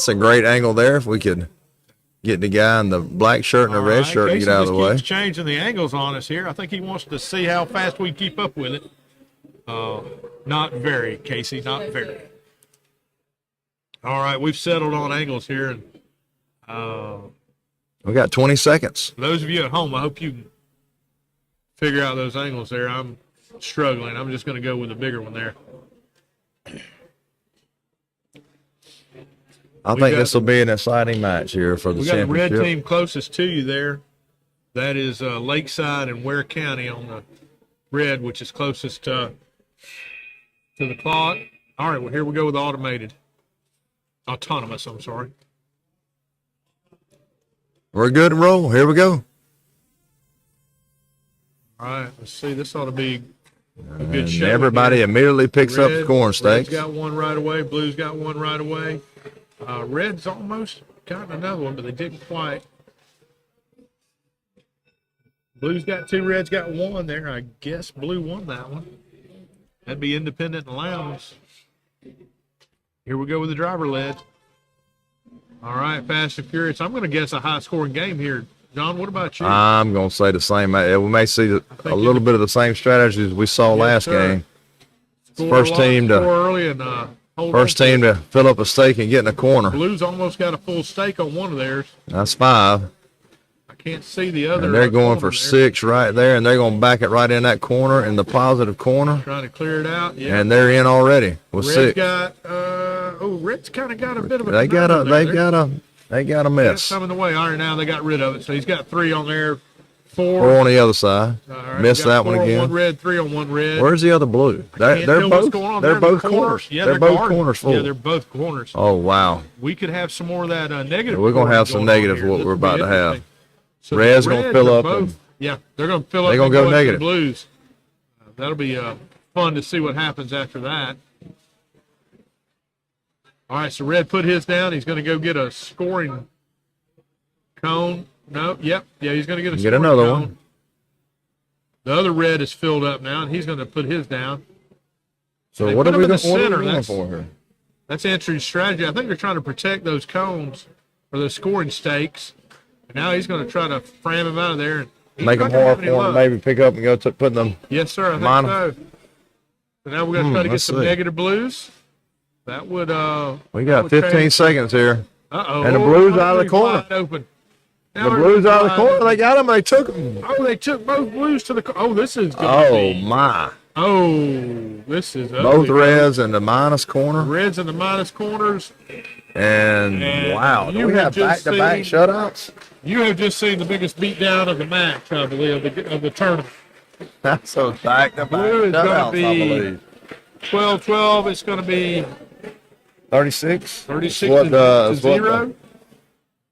a great angle there. If we could get the guy in the black shirt and the red shirt and get out of the way. Keeps changing the angles on us here. I think he wants to see how fast we keep up with it. Not very, Casey, not very. All right, we've settled on angles here. And we got 20 seconds. For those of you at home, I hope you can figure out those angles there. I'm struggling. I'm just going to go with a bigger one there. I think this will be an exciting match here for the championship. We got the red team closest to you there. That is Lakeside and Ware County on the red, which is closest to the clock. All right, well, here we go with autonomous, I'm sorry. We're good to roll. Here we go. All right, let's see. This ought to be a good show. Everybody immediately picks up the corn steaks. Red's got 1 right away. Blue's got 1 right away. Red's almost got another one, but they didn't quite. Blue's got 2, Red's got 1 there. I guess Blue won that one. That'd be Independent and Lowndes. Here we go with the driver lead. All right, fast and furious. I'm going to guess a high-scoring game here. John, what about you? I'm going to say the same. We may see a little bit of the same strategies we saw last game. First team to fill up a steak and get in a corner. Blue's almost got a full steak on one of theirs. That's 5. I can't see the other. And they're going for 6 right there, and they're going to back it right in that corner, in the positive corner. Trying to clear it out. Yeah. And they're in already with Red's 6. Got Red's kind of got a bit of a. They got a miss. Some in the way. All right, now they got rid of it. So he's got 3 on there. 4. 4 on the other side. Right, Missed that one 4 again. On 1 red, 3 on 1 red. Where's the other blue? They're both corners. Yeah, they're both corners full. Yeah, they're both corners. Oh wow. We could have some more of that negative. We're gonna have some negative what we're about to have. So Red's gonna fill up. They're gonna fill up. They're gonna go negative. Blues. That'll be fun to see what happens after that. All right, so Red put his down. He's going to go get a scoring cone. No, yeah, he's going to get a scoring another cone. one. The other Red is filled up now, and he's going to put his down. So what are we going for here? That's entry strategy. I think they're trying to protect those cones or those scoring stakes. And now he's going to try to ram him out of there. And Make them hard for him, maybe pick up and go to putting them. Yes, sir. I think so. So now we're going to try to get some negative blues. That would we got 15 seconds here. Uh-oh. And the blues out of the corner. Open. The blues out of the corner. They got them. They took them. Oh, they took both blues to the corner. Oh, this is good. Oh, my. Oh, this is both reds and the minus corner. Reds and the minus corners. And wow, do we have back-to-back shutouts? You have just seen the biggest beatdown of the match, I believe, of the tournament. So back-to-back shutouts, I believe. 12-12. It's going to be 36. 36 to 0.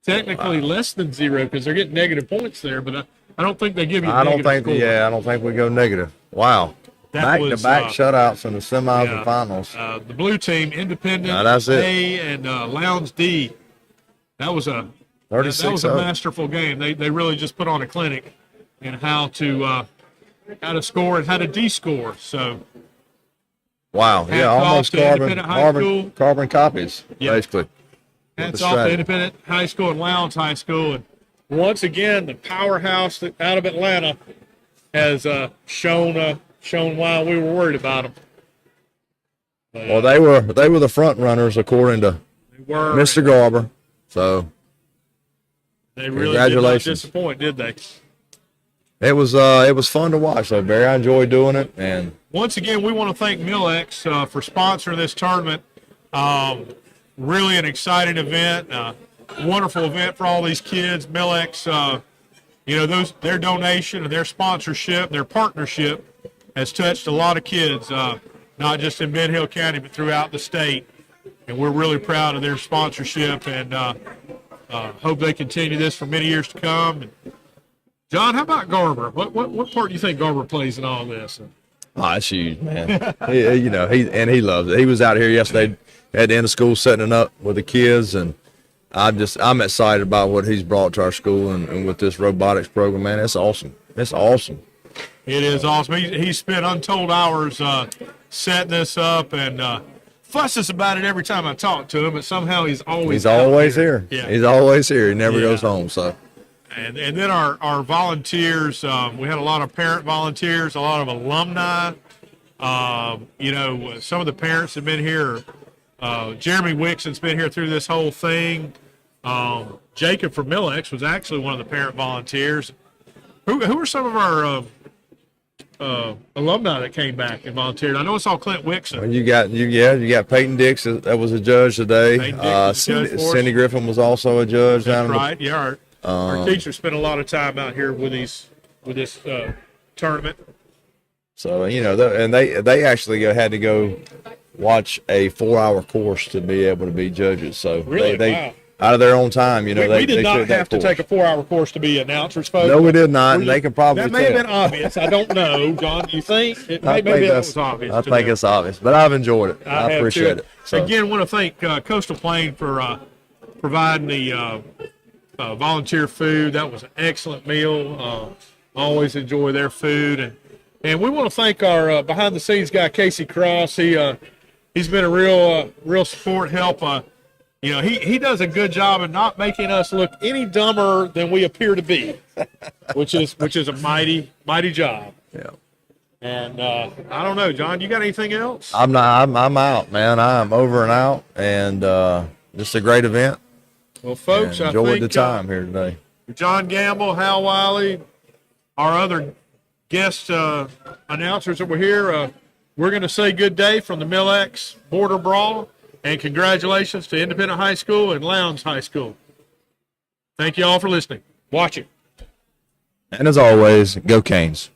Technically less than 0 because they're getting negative points there, but I don't think they give you. I don't think we go negative. Wow. Back-to-back shutouts in the semis and finals. The blue team, Independent that's it. A and Lowndes D. That was a 36 that was a masterful game. They really just put on a clinic in how to score and how to de-score. So. Wow. Yeah, almost carbon copies, basically. Hats off to Independent High School and Lowndes High School. And once again, the powerhouse out of Atlanta has shown why we were worried about them. Well, they were the front runners according to Mr. Garber. So they really did not disappoint, did they? It was fun to watch, though, Barry. I enjoyed doing it. And once again, we want to thank MILLEX for sponsoring this tournament. Really an exciting event, wonderful event for all these kids. MILLEX, their donation and their sponsorship, their partnership has touched a lot of kids, not just in Ben Hill County, but throughout the state. And we're really proud of their sponsorship and hope they continue this for many years to come. And John, how about Garber? What part do you think Garber plays in all this? Oh, that's huge, man. he loves it. He was out here yesterday at the end of school setting it up with the kids, and I'm excited about what he's brought to our school and with this robotics program, man. It's awesome. It's awesome. It is awesome. He spent untold hours setting this up and fusses about it every time I talk to him, but somehow he's always here. Yeah. He's always here. He never goes home. So. And then our volunteers, we had a lot of parent volunteers, a lot of alumni. Some of the parents have been here. Jeremy Wixon's been here through this whole thing. Jacob from MILLEX was actually one of the parent volunteers. Who are some of our alumni that came back and volunteered? I know it's all Clint Wixon. Well, you got Peyton Dix that was a judge today. Cindy Griffin was also a judge. That's right. Yeah, our teachers spent a lot of time out here with this tournament. So and they actually had to go watch a 4-hour course to be able to be judges. So really, they out of their own time, we did not have to take a 4-hour course to be announcers, folks. No, we did not. And they can probably that may have been obvious. I don't know, John. Do you think maybe it was obvious? I think it's obvious, but I've enjoyed it. I appreciate it. So. Again, I want to thank Coastal Plain for providing the volunteer food. That was an excellent meal. Always enjoy their food, and we want to thank our behind the scenes guy Casey Cross. He's been a real support help. He does a good job of not making us look any dumber than we appear to be, which is a mighty job. Yeah. And I don't know, John, you got anything else? I'm out, man. I'm over and out, and just a great event. Well, folks, I enjoyed the time here today. John Gamble, Hal Wiley, our other guest announcers that were here. We're going to say good day from the MILLEX Border Brawl, and congratulations to Independent High School and Lowndes High School. Thank you all for listening. Watch it. And as always, go Canes.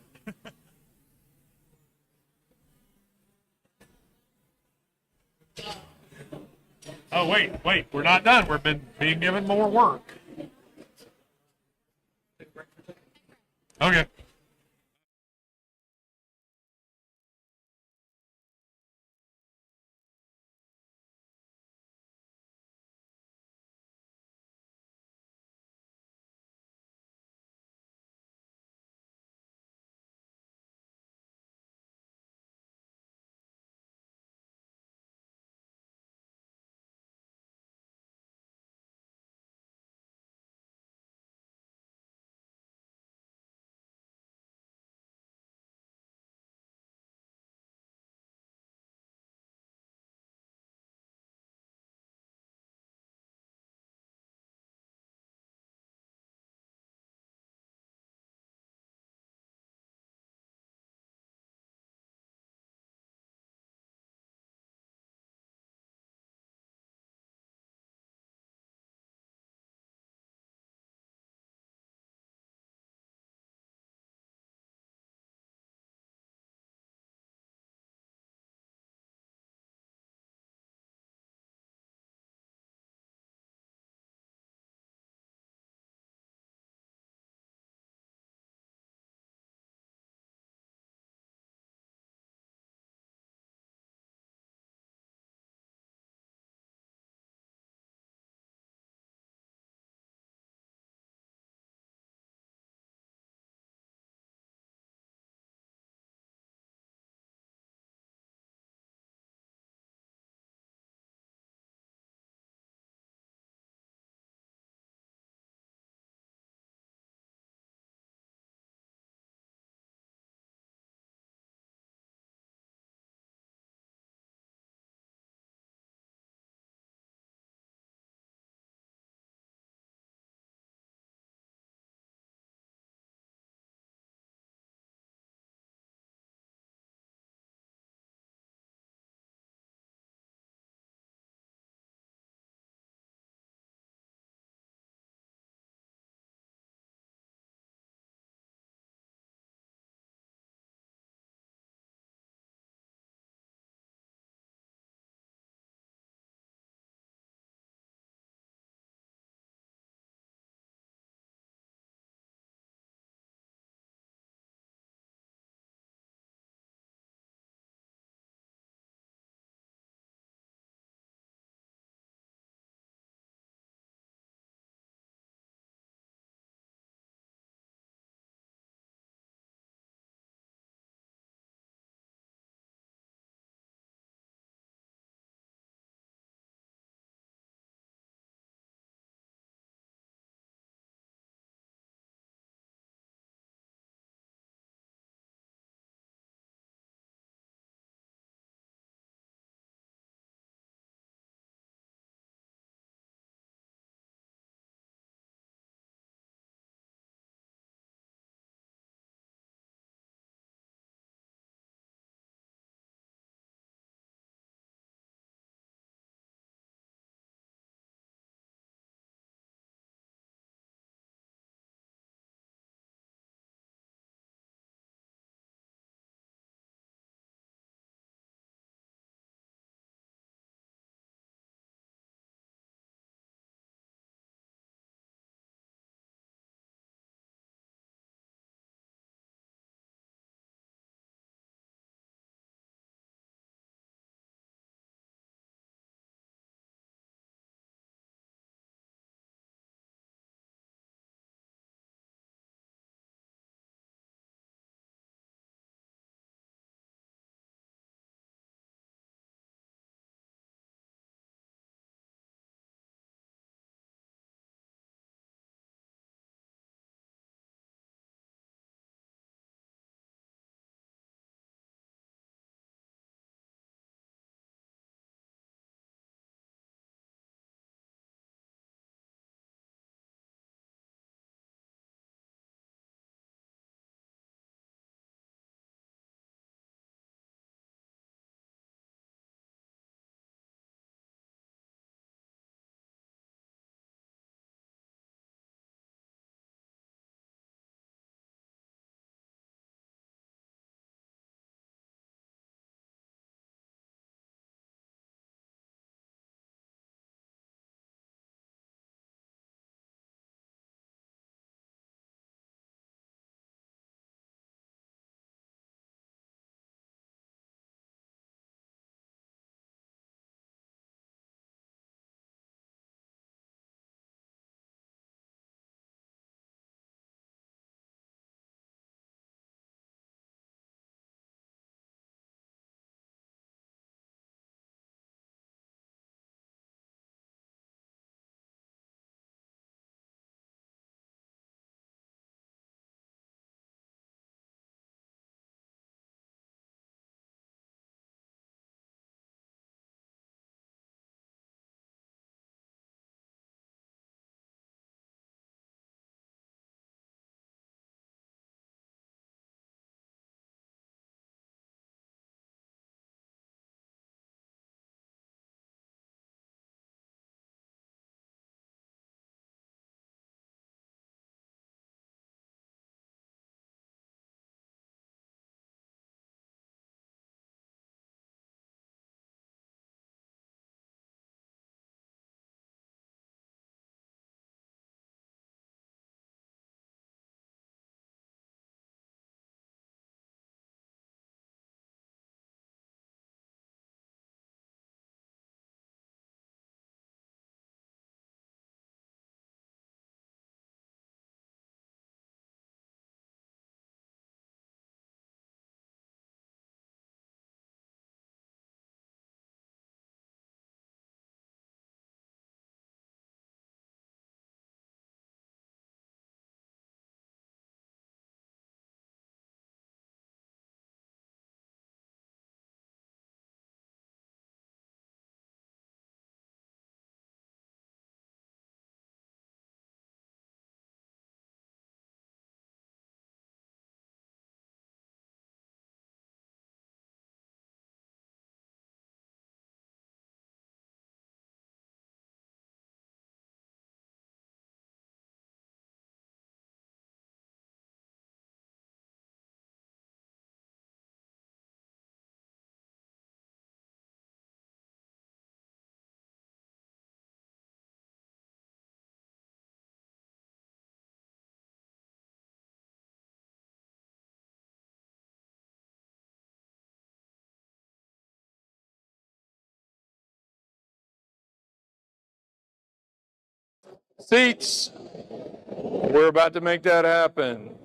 Oh, wait. We're not done. We've been being given more work. Okay. Seats. We're about to make that happen.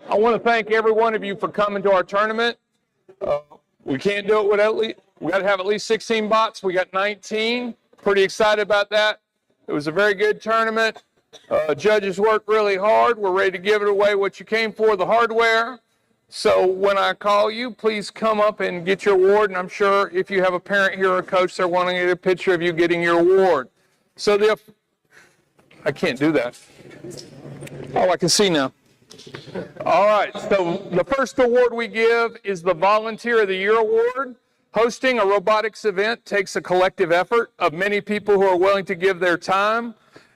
I want to thank every one of you for coming to our tournament. We can't do it without we got to have at least 16 bots. We got 19. Pretty excited about that. It was a very good tournament. Judges worked really hard. We're ready to give it away what you came for, the hardware. So when I call you, please come up and get your award. And I'm sure if you have a parent here or a coach, they're wanting to get a picture of you getting your award. So I can't do that. Oh, I can see now. All right, so the first award we give is the Volunteer of the Year Award. Hosting a robotics event takes a collective effort of many people who are willing to give their time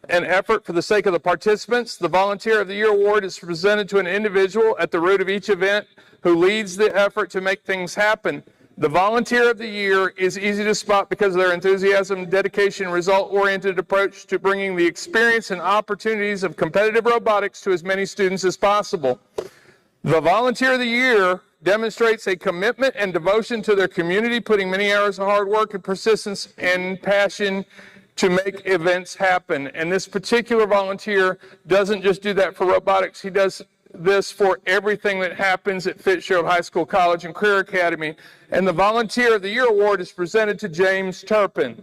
and effort for the sake of the participants. The Volunteer of the Year Award is presented to an individual at the root of each event who leads the effort to make things happen. The Volunteer of the Year is easy to spot because of their enthusiasm, dedication, and result-oriented approach to bringing the experience and opportunities of competitive robotics to as many students as possible. The Volunteer of the Year demonstrates a commitment and devotion to their community, putting many hours of hard work and persistence and passion to make events happen. And this particular volunteer doesn't just do that for robotics. He does this for everything that happens at Fitzgerald High School, College, and Career Academy. And the Volunteer of the Year Award is presented to James Turpin.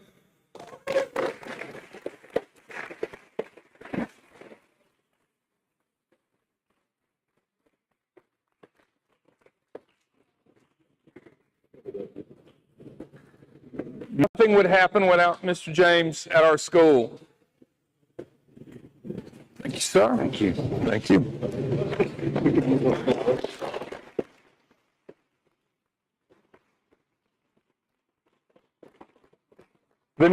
Nothing would happen without Mr. James at our school. Thank you, sir. Thank you. Thank you. The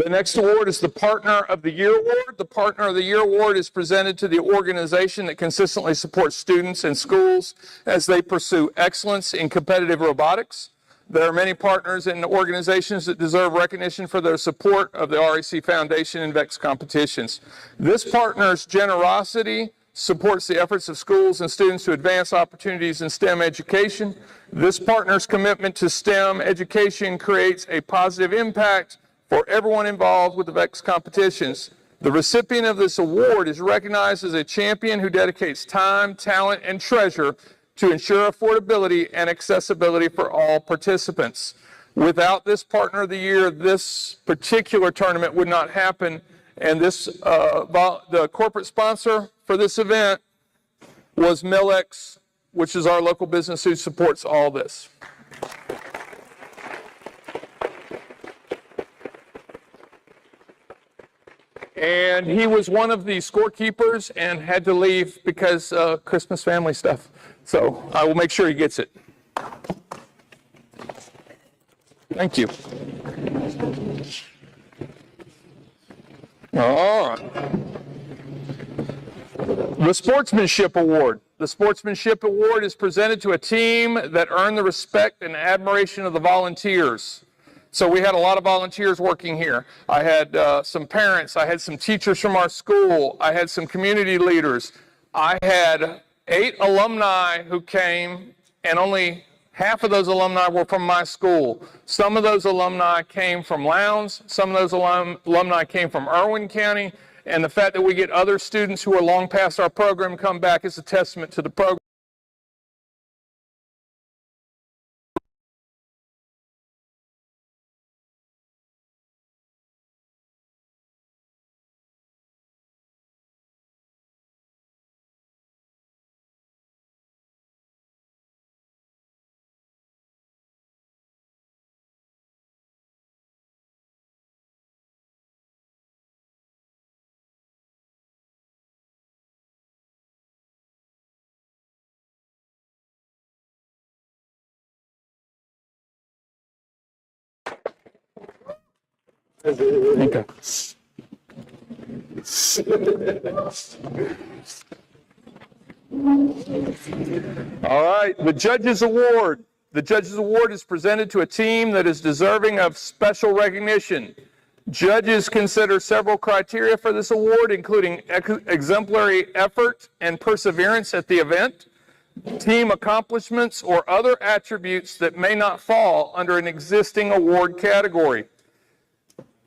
next award is the Partner of the Year Award. The Partner of the Year Award is presented to the organization that consistently supports students and schools as they pursue excellence in competitive robotics. There are many partners and organizations that deserve recognition for their support of the REC Foundation and VEX competitions. This partner's generosity supports the efforts of schools and students to advance opportunities in STEM education. This partner's commitment to STEM education creates a positive impact for everyone involved with the VEX competitions. The recipient of this award is recognized as a champion who dedicates time, talent, and treasure to ensure affordability and accessibility for all participants. Without this Partner of the Year, this particular tournament would not happen. And the corporate sponsor for this event was MILLEX, which is our local business who supports all this. And he was one of the scorekeepers and had to leave because Christmas family stuff. So I will make sure he gets it. Thank you. All right. The Sportsmanship Award. The Sportsmanship Award is presented to a team that earned the respect and admiration of the volunteers. So we had a lot of volunteers working here. I had some parents, I had some teachers from our school, I had some community leaders. I had 8 alumni who came, and only half of those alumni were from my school. Some of those alumni came from Lowndes, some of those alumni came from Irwin County, and the fact that we get other students who are long past our program come back is a testament to the program. Okay. All right, the Judges Award. The Judges Award is presented to a team that is deserving of special recognition. Judges consider several criteria for this award, including exemplary effort and perseverance at the event, team accomplishments, or other attributes that may not fall under an existing award category.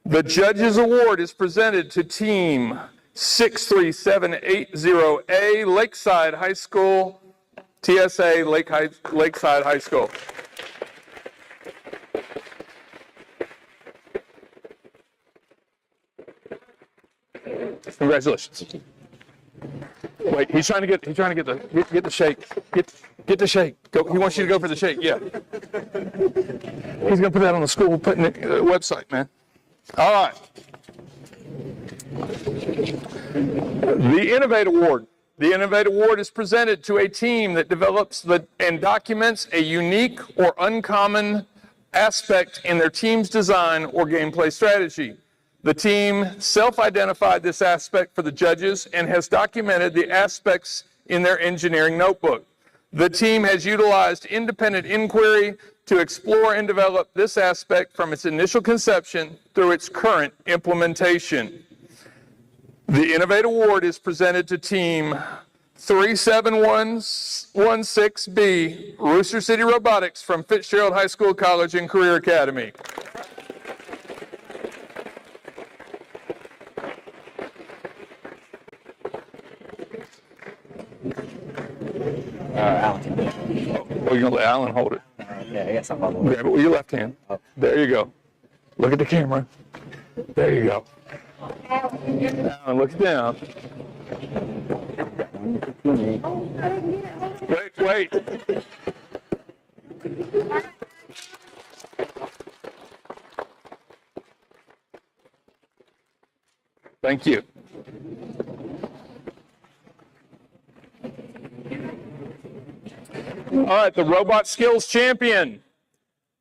The Judges Award is presented to Team 63780A, Lakeside High School, TSA Lakeside High School. Congratulations. Wait, he's trying to get the shake. Get the shake. Go. He wants you to go for the shake. Yeah. He's gonna put that on the school website, man. All right. The Innovate Award. The Innovate Award is presented to a team that develops and documents a unique or uncommon aspect in their team's design or gameplay strategy. The team self-identified this aspect for the judges and has documented the aspects in their engineering notebook. The team has utilized independent inquiry to explore and develop this aspect from its initial conception through its current implementation. The Innovate Award is presented to Team 37116B, Rooster City Robotics from Fitzgerald High School, College, and Career Academy. Alan. Oh, you're going to let Alan hold it? Yeah, I guess I'm on the Grab it with your left hand. Oh. There you go. Look at the camera. There you go. Alan, look down. Wait. Thank you. All right, the Robot Skills Champion.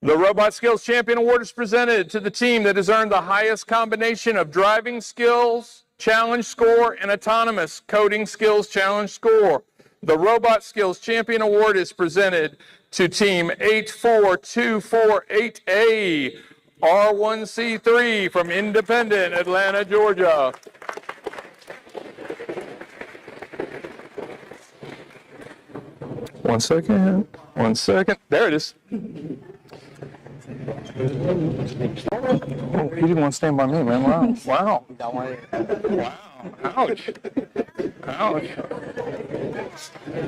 The Robot Skills Champion Award is presented to the team that has earned the highest combination of driving skills, challenge score, and autonomous coding skills challenge score. The Robot Skills Champion Award is presented to Team 84248A, R1C3 from Independent, Atlanta, Georgia. One second. There it is. Oh, he didn't want to stand by me, man. Wow. Ouch.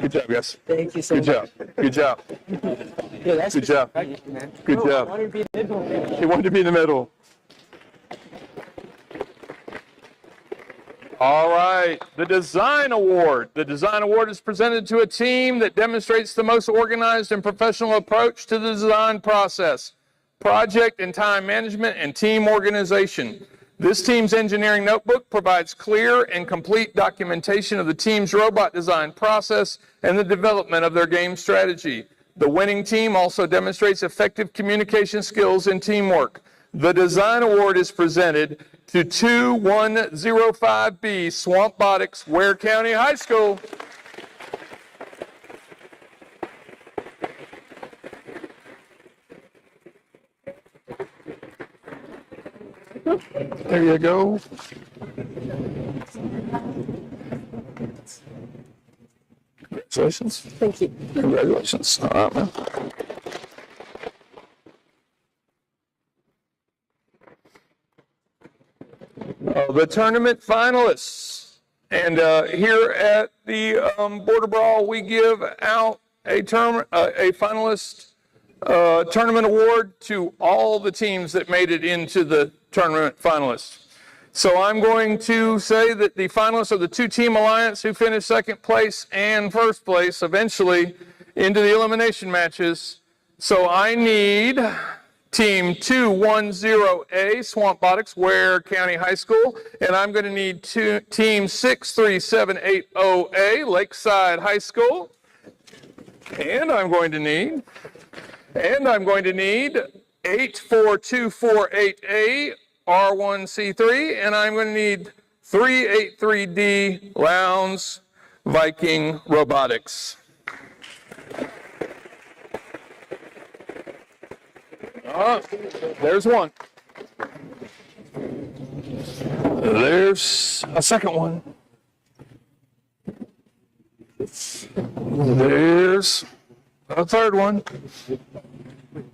Good job, guys. Thank you so much. Good job. Yeah, that's Good job. Good job. I wanted to be in the middle. He wanted to be in the middle. All right, the Design Award. The Design Award is presented to a team that demonstrates the most organized and professional approach to the design process, project and time management, and team organization. This team's engineering notebook provides clear and complete documentation of the team's robot design process and the development of their game strategy. The winning team also demonstrates effective communication skills and teamwork. The Design Award is presented to 2105B Swampbotics, Ware County High School. There you go. Congratulations. Thank you. Congratulations. All right, man. The tournament finalists. And here at the Border Brawl, we give out a finalist tournament award to all the teams that made it into the tournament finalists. So I'm going to say that the finalists are the two-team alliance who finished second place and first place eventually into the elimination matches. So I need Team 210A, Swampbotics, Ware County High School, and I'm going to need Team 63780A, Lakeside High School, and I'm going to need 84248A, R1C3, and I'm going to need 383D Lowndes Viking Robotics. There's one. There's a second one. There's a third one.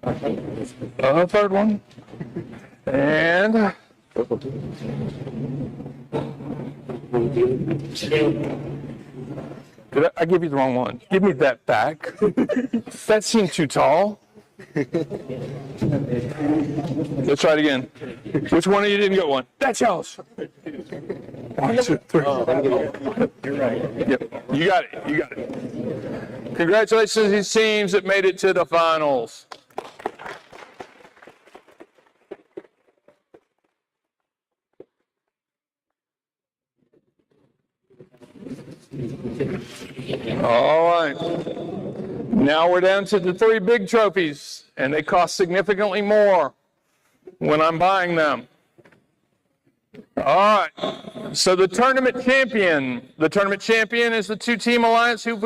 A third one. And did I give you the wrong one? Give me that back. That seemed too tall. Let's try it again. Which one of you didn't get one? That's yours. 1, 2, 3. You're right. Yep. You got it. You got it. Congratulations to these teams that made it to the finals. All right. Now we're down to the 3 big trophies, and they cost significantly more when I'm buying them. All right. So the tournament champion is the 2-team alliance who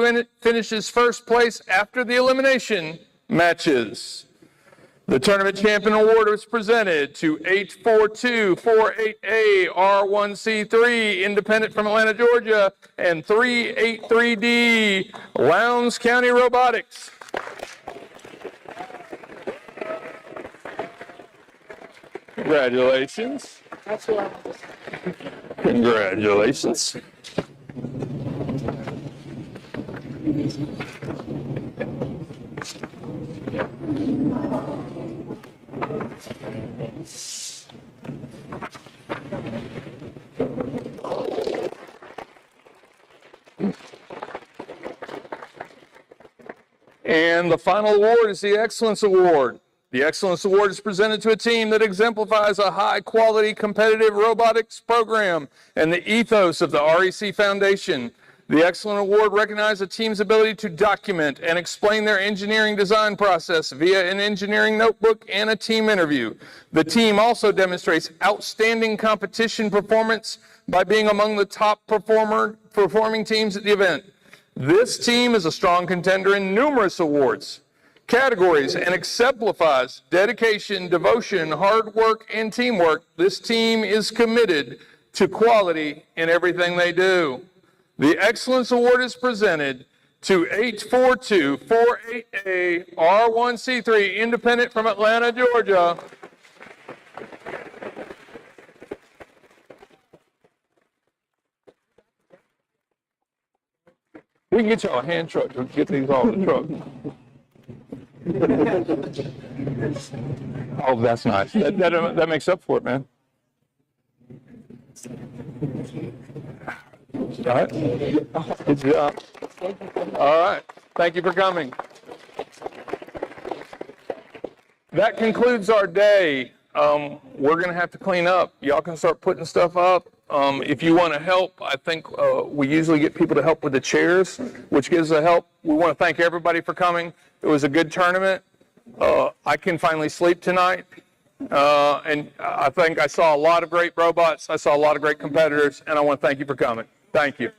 finishes first place after the elimination matches. The tournament champion award was presented to 84248A R1C3, independent from Atlanta, Georgia, and 383D Lowndes County Robotics. Congratulations. Congratulations. And the final award is the Excellence Award. The Excellence Award is presented to a team that exemplifies a high-quality competitive robotics program and the ethos of the REC Foundation. The Excellent Award recognizes a team's ability to document and explain their engineering design process via an engineering notebook and a team interview. The team also demonstrates outstanding competition performance by being among the top performing teams at the event. This team is a strong contender in numerous awards, categories, and exemplifies dedication, devotion, hard work, and teamwork. This team is committed to quality in everything they do. The Excellence Award is presented to 84248A R1C3, independent from Atlanta, Georgia. We can get you a hand truck to get these off the truck. Oh, that's nice. That makes up for it, man. All right. Good job. All right. Thank you for coming. That concludes our day. We're going to have to clean up. Y'all can start putting stuff up. If you want to help, I think we usually get people to help with the chairs, which gives a help. We want to thank everybody for coming. It was a good tournament. I can finally sleep tonight. And I think I saw a lot of great robots. I saw a lot of great competitors, and I want to thank you for coming. Thank you.